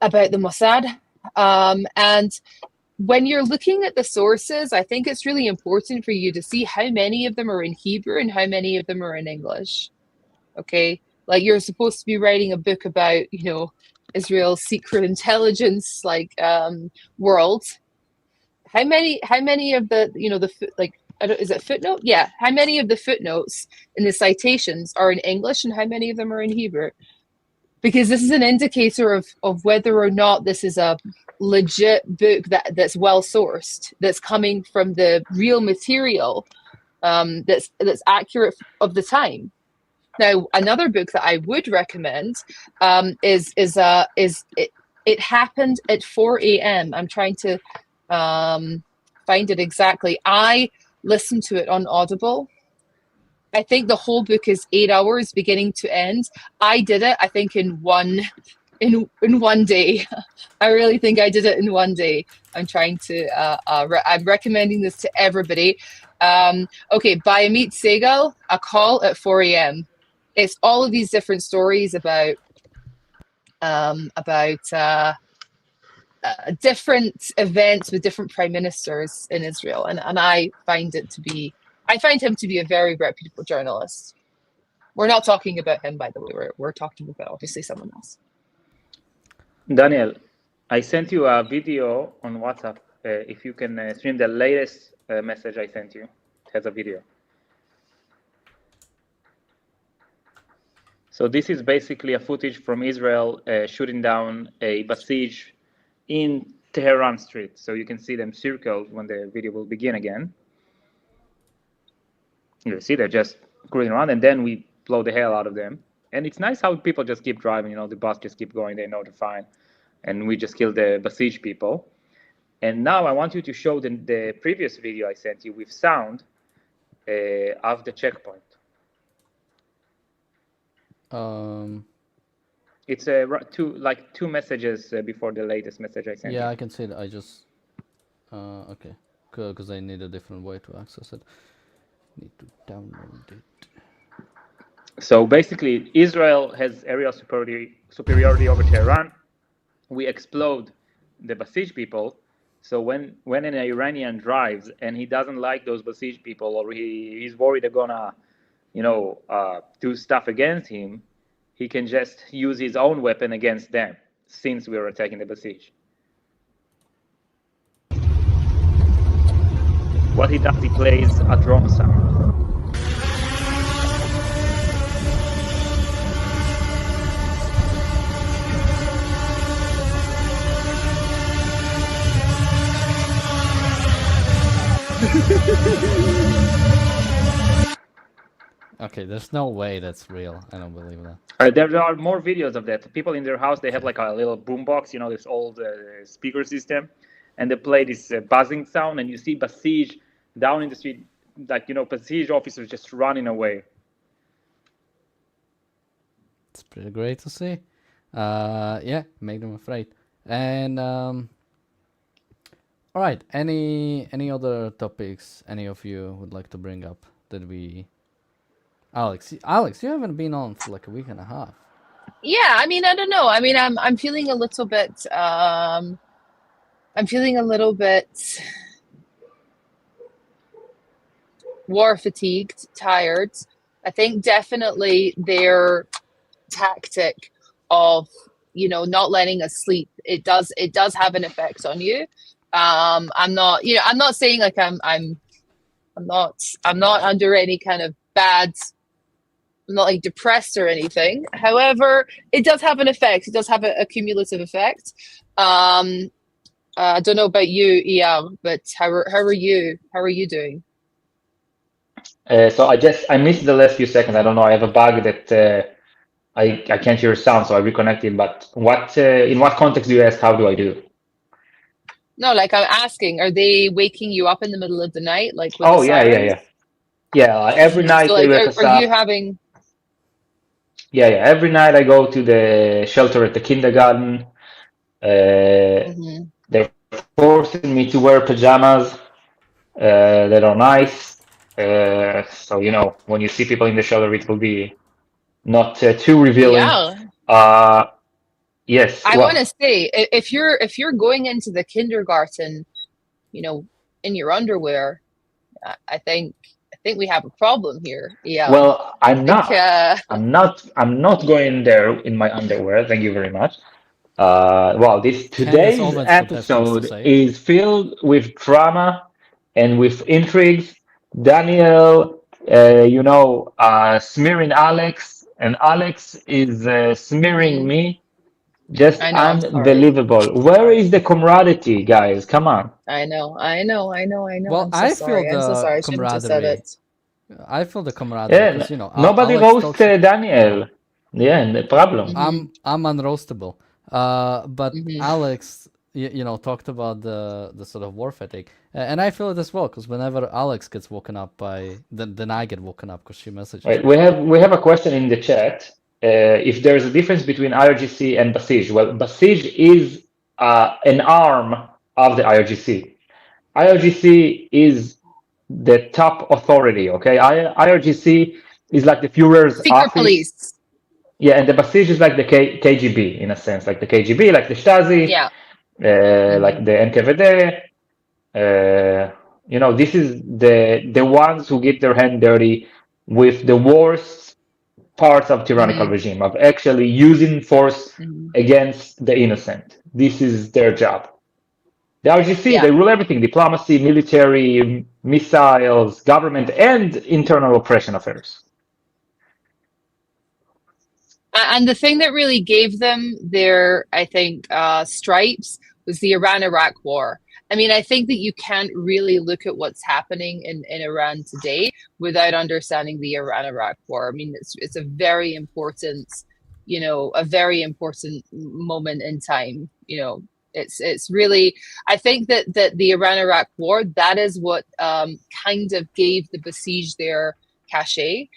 the Mossad. And when you're looking at the sources, I think it's really important for you to see how many of them are in Hebrew and how many of them are in English. Okay, like you're supposed to be writing a book about, you know, Israel's secret intelligence world. How many of the, you know, is it footnote? Yeah. How many of the footnotes in the citations are in English and how many of them are in Hebrew? Because this is an indicator of whether or not this is a legit book that's well sourced, that's coming from the real material, that's accurate of the time. Now, another book that I would recommend is It Happened at 4 a.m. I'm trying to find it exactly. I listened to it on Audible. I think the whole book is 8 hours beginning to end. I did it, I think, in one day. I really think I did it in one day. I'm trying to I'm recommending this to everybody. Okay, by Amit Segal, A Call at 4 a.m. It's all of these different stories about different events with different prime ministers in Israel, and I find him to be a very reputable journalist. We're not talking about him, by the way. We're talking about obviously someone else. Daniel, I sent you a video on WhatsApp. If you can stream the latest message I sent you, it has a video. So this is basically a footage from Israel shooting down a Basij in Tehran street. So you can see them circled when the video will begin again. You see they're just screwing around, and then we blow the hell out of them. And it's nice how people just keep driving, you know, the bus just keep going, they know they're fine. And we just kill the Basij people. And now I want you to show the previous video I sent you with sound of the checkpoint. It's two messages before the latest message I sent you. Yeah, I can see that. I just okay, because I need a different way to access it. Need to download it. So basically, Israel has aerial superiority over Tehran. We explode the Basij people. So when an Iranian drives and he doesn't like those Basij people, or he's worried they're gonna, you know, do stuff against him, he can just use his own weapon against them, since we are attacking the Basij. What he does, he plays a drum sound. Okay, there's no way that's real. I don't believe that. There are more videos of that. People in their house, they have like a little boombox, you know, this old speaker system, and they play this buzzing sound, and you see Basij down in the street, like, you know, Basij officers just running away. It's pretty great to see. Yeah, make them afraid. And all right, any other topics any of you would like to bring up that we? Alex, you haven't been on for like a week and a half. Yeah, I mean, I don't know. I mean, I'm feeling a little bit war fatigued, tired. I think definitely their tactic of, you know, not letting us sleep, it does have an effect on you. I'm not saying like I'm not under any kind of bad, I'm not like depressed or anything. However, it does have an effect. It does have a cumulative effect. I don't know about you, Ian, but how are you? How are you doing? So I missed the last few seconds. I don't know. I have a bug that I can't hear sound, so I reconnected. But in what context do you ask? How do I do? No, like I'm asking, are they waking you up in the middle of the night, like with Oh the yeah. sirens? Yeah, every night So they like, wake us are up. you having? Yeah, yeah. Every night I go to the shelter at the kindergarten. They're forcing me to wear pajamas that are nice. So, you know, when you see people in the shelter, it will be not too revealing. Yeah. Yes. I Well, want to say, if you're going into the kindergarten, you know, in your underwear, I think we have a problem here. Yeah. well, I'm Like, not. I'm not going there in my underwear. Thank you very much. Well, this Candace today's Owens would have things to episode say. is filled with drama and with intrigues. Daniel, smearing Alex, and Alex is smearing me. Just I know, I'm sorry. unbelievable. Where is the camaraderie, guys? Come on. I know. Well, I'm so I feel sorry. I'm so the sorry. I shouldn't have said camaraderie. it. I feel the camaraderie Yeah, because, you know, nobody Alex roast talks. Daniel. Yeah, the problem. I'm unroastable. But Alex, you know, talked about the sort of war fatigue, and I feel it as well because whenever Alex gets woken up by, then I get woken up because she messages Right. me. We have a question in the chat. If there's a difference between IRGC and Basij. Well, Basij is an arm of the IRGC. IRGC is the top authority. Okay, IRGC is like the Führer's Secret office. police. Yeah, and the Basij is like the KGB in a sense, like the KGB, like the Stasi, Yeah. like the NKVD. You know, this is the ones who get their hand dirty with the worst parts of tyrannical regime, of actually using force against the innocent. This is their job. The RGC, they rule everything: diplomacy, military, missiles, government, and internal oppression affairs. And the thing that really gave them their, I think, stripes was the Iran-Iraq war. I mean, I think that you can't really look at what's happening in Iran today without understanding the Iran-Iraq war. I mean, it's a very important, you know, a very important moment in time. You know, it's really, I think that the Iran-Iraq war, that is what kind of gave the Basij their cachet,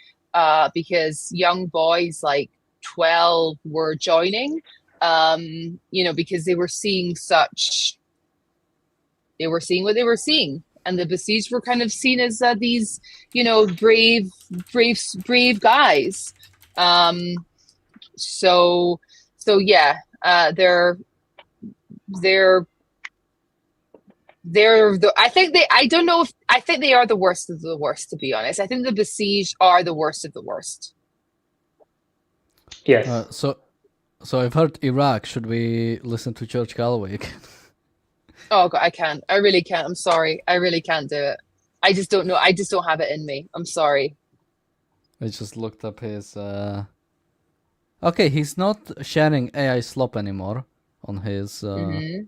because young boys like 12 were joining, you know, because they were seeing what they were seeing, and the Basij were kind of seen as these, you know, brave guys. So yeah, they're I think they are the worst of the worst, to be honest. I think the Basij are the worst of the worst. Yes. So I've heard Iraq. Should we listen to George Galloway again? Oh God, I can't. I really can't. I'm sorry. I really can't do it. I just don't know. I just don't have it in me. I'm sorry. I just looked up his. Okay, he's not sharing AI slop anymore on his. Oh,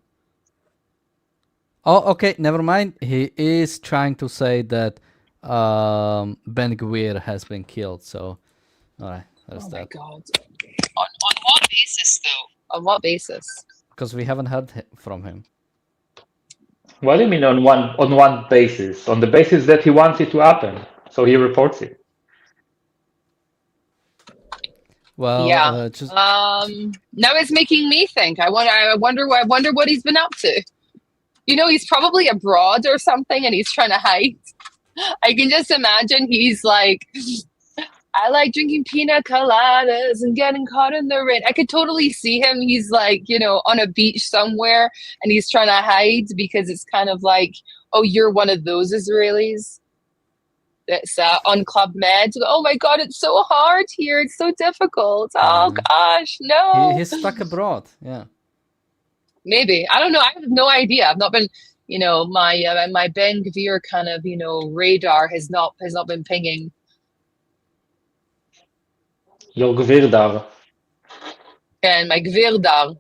okay. Never mind. He is trying to say that Ben Gvir has been killed. So, all right. There's that. My God. On what basis, though? On what basis? Because we haven't heard from him. What do you mean on one basis? On the basis that he wants it to happen, so he reports it. Well, yeah. Now it's making me think. I wonder what he's been up to. You know, he's probably abroad or something, and he's trying to hide. I can just imagine he's like, I like drinking pina coladas and getting caught in the rain. I could totally see him. He's like, you know, on a beach somewhere, and he's trying to hide because it's kind of like, oh, you're one of those Israelis that's on Club Med. Oh my God, it's so hard here. It's so difficult. Oh gosh, no. He's stuck abroad. Yeah. Maybe. I don't know. I have no idea. I've not been, you know, my Ben Gvir kind of, you know, radar has not been pinging. Your Gvirdar. And my Gvirdar.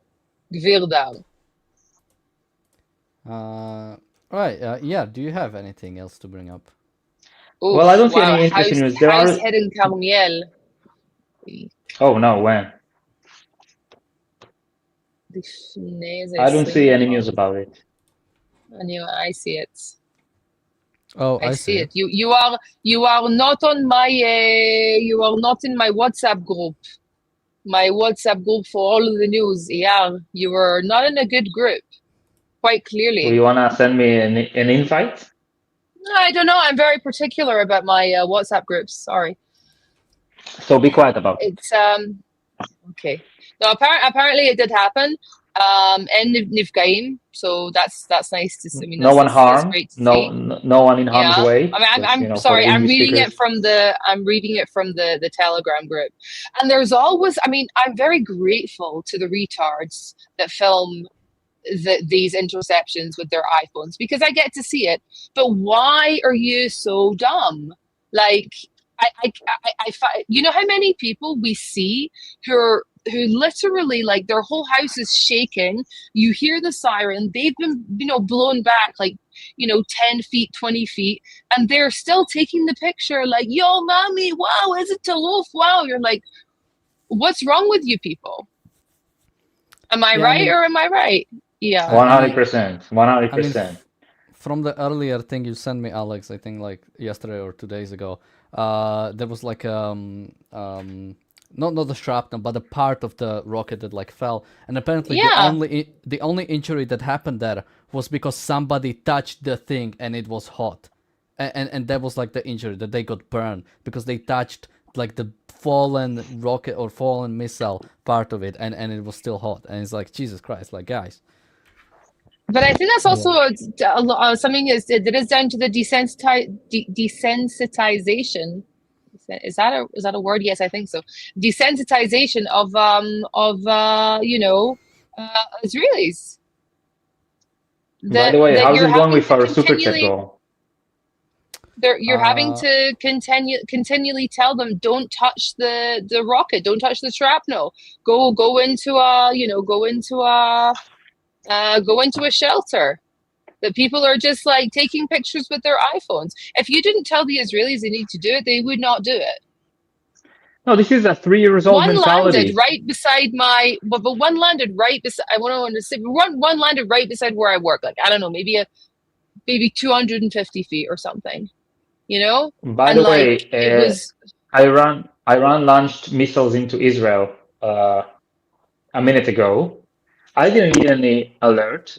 Right. Yeah. Do you have anything else to bring up? Oof, well, I don't see any interesting news. There House are. Hidden Carmiel. Oh no, when? I don't see any news about it. I see it. Oh, I see it. You are not on my you are not in my WhatsApp group. my WhatsApp group for all of the news. Yeah, you were not in a good group, quite clearly. Do you wanna send me an invite? I don't know. I'm very particular about my WhatsApp groups. Sorry. So be quiet about it. It's okay. No, apparently it did happen. In Nifgaim, so that's nice to see. I mean, No one that's harmed. great to No, see. no one in harm's Yeah, way. I mean, Just, I'm you know, sorry. for I'm English reading speakers. it from the Telegram group, and there's always. I mean, I'm very grateful to the retards that film these interceptions with their iPhones because I get to see it. But why are you so dumb? Like, you know how many people we see who literally, like, their whole house is shaking. You hear the siren. They've been, blown back like, 10 feet, 20 feet, and they're still taking the picture like, yo, mommy, wow, is it Toulouse? Wow. You're like, what's wrong with you people? Am I Yeah, right or am I right? Yeah. 100%. I mean, 100%. from the earlier thing you sent me, Alex, I think like yesterday or 2 days ago, there was like not the shrapnel, but a part of the rocket that like fell, and apparently Yeah. the only injury that happened there was because somebody touched the thing and it was hot, and that was like the injury, that they got burned because they touched like the fallen rocket or fallen missile part of it, and it was still hot, and it's like, Jesus Christ, like, guys. But I think that's also something that is down to the desensitization. Is that a word? Yes, I think so. Desensitization of Israelis. By the way, how's you're it going having with to our super chat continually- goal? You're having to continually tell them, don't touch the rocket, don't touch the shrapnel. Go into a shelter. That people are just like taking pictures with their iPhones. If you didn't tell the Israelis they need to do it, they would not do it. No, this is a 3 years old One mentality. landed right beside but one landed right beside. I want to say one landed right beside where I work. Like, I don't know, maybe 250 feet or something. By and the like way, it was. Iran launched missiles into Israel a minute ago. I didn't need any alert.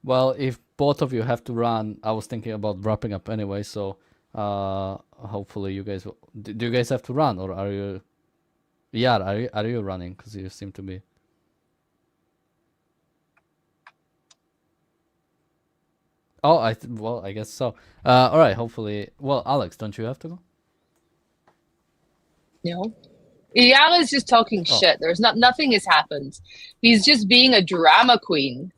Well, if both of you have to run, I was thinking about wrapping up anyway, so hopefully you guys will. Do you guys have to run, or are you? Yeah, are you running? Because you seem to be. Oh, I guess so. All right, hopefully. Well, Alex, don't you have to go? No. Iyala is just talking Oh. shit. There's nothing has happened. He's just being a drama queen.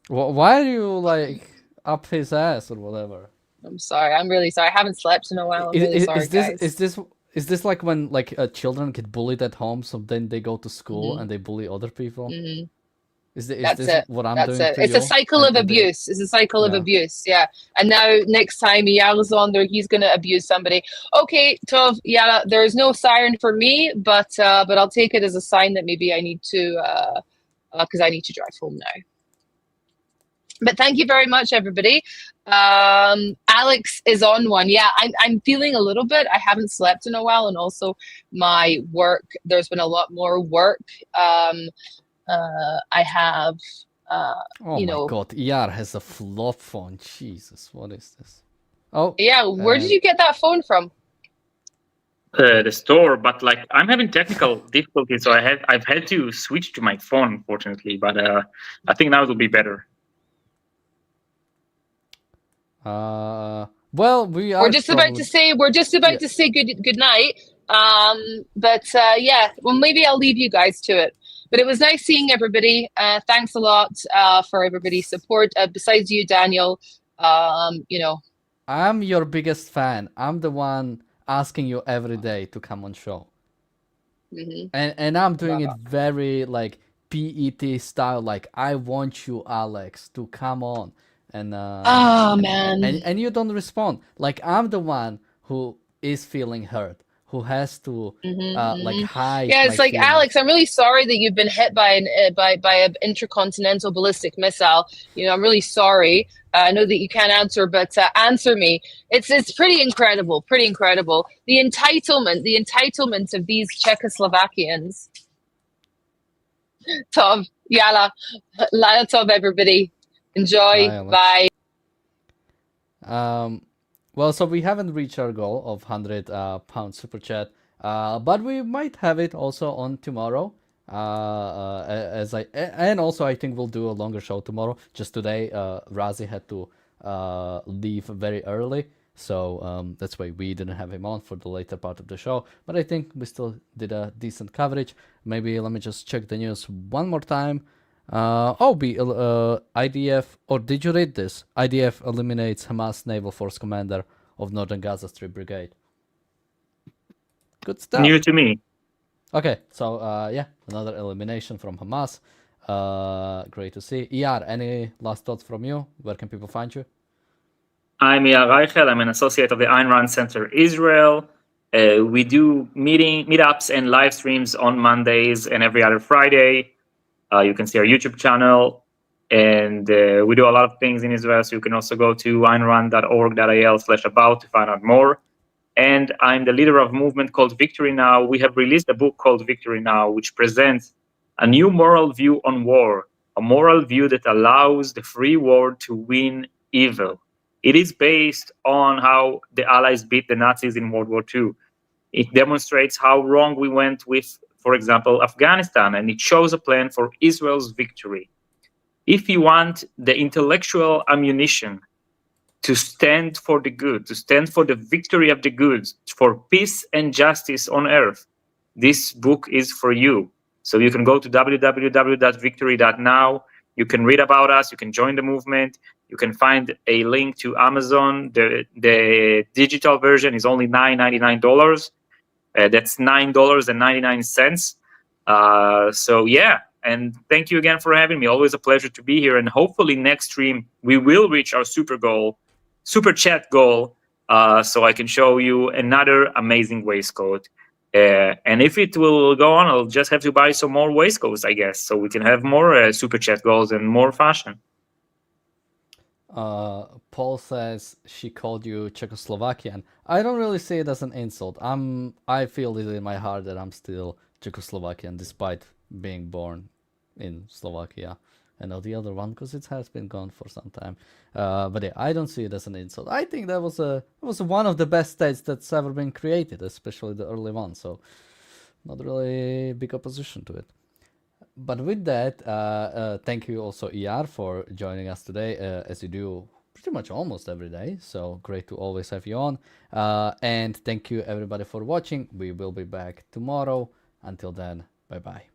Why are you like up his ass or whatever? I'm sorry. I'm really sorry. I haven't slept in a while. I'm really sorry, guys. Is this like when like children get bullied at home, so then they go to school and they bully other people? Mm-hmm. Is That's this it. what I'm That's doing it. to It's you? a cycle of abuse. It's a cycle of Yeah. abuse. Yeah. And now next time Iyala's on there, he's gonna abuse somebody. Okay, Tov, Iyala, there is no siren for me, but I'll take it as a sign that maybe I need to because I need to drive home now. But thank you very much, everybody. Alex is on one. Yeah, I'm feeling a little bit. I haven't slept in a while, and also my work. There's been a lot more work. I have. Oh you my know. God, ER has a flop phone. Jesus, what is this? Oh. Yeah, where did you get that phone from? The store, but like I'm having technical difficulties, so I've had to switch to my phone, unfortunately. But I think now it'll be better. Well, we're just about to say good night. Yeah, well, maybe I'll leave you guys to it. But it was nice seeing everybody. Thanks a lot for everybody's support. Besides you, Daniel, I'm your biggest fan. I'm the one asking you every day to come on show. Mm-hmm. And I'm doing it very like PET style. Like, I want you, Alex, to come on. And man. And you don't respond. Like, I'm the one who is feeling hurt, who has to like Mhm. hide Yeah, my it's like, feelings. Alex, I'm really sorry that you've been hit by an intercontinental ballistic missile. You know, I'm really sorry. I know that you can't answer, but answer me. It's pretty incredible, pretty incredible. The entitlement of these Czechoslovakians. Tov, yalla, Lana Tov, everybody. Enjoy. Bye, Alex. Bye. Well, so we haven't reached our goal of 100 pound super chat, but we might have it also on tomorrow. And also I think we'll do a longer show tomorrow. Just today, Razi had to leave very early, so that's why we didn't have him on for the later part of the show. But I think we still did a decent coverage. Maybe let me just check the news one more time. IDF, or did you read this? IDF eliminates Hamas naval force commander of Northern Gaza Strip Brigade. Good stuff. New to me. Okay, so yeah, another elimination from Hamas. Great to see. ER, any last thoughts from you? Where can people find you? I'm Eyal Reichel. I'm an associate of the Ayn Rand Center Israel. We do meetups and live streams on Mondays and every other Friday. You can see our YouTube channel, and we do a lot of things in Israel. So you can also go to aynrand.org.il/about to find out more. And I'm the leader of a movement called Victory Now. We have released a book called Victory Now, which presents a new moral view on war, a moral view that allows the free world to win evil. It is based on how the Allies beat the Nazis in World War II. It demonstrates how wrong we went with, for example, Afghanistan, and it shows a plan for Israel's victory. If you want the intellectual ammunition to stand for the good, to stand for the victory of the good, for peace and justice on earth, this book is for you. So you can go to www.victory.now. You can read about us. You can join the movement. You can find a link to Amazon. The digital version is only $9.99. That's $9.99. So yeah, and thank you again for having me. Always a pleasure to be here. And hopefully next stream we will reach our super chat goal, so I can show you another amazing waistcoat. And if it will go on, I'll just have to buy some more waistcoats, I guess, so we can have more super chat goals and more fashion. Paul says she called you Czechoslovakian. I don't really see it as an insult. I feel it in my heart that I'm still Czechoslovakian despite being born in Slovakia. And not the other one because it has been gone for some time. But yeah, I don't see it as an insult. I think that was one of the best states that's ever been created, especially the early one. So not really big opposition to it. But with that, thank you also ER for joining us today, as you do pretty much almost every day. So great to always have you on. And thank you everybody for watching. We will be back tomorrow. Until then, bye bye.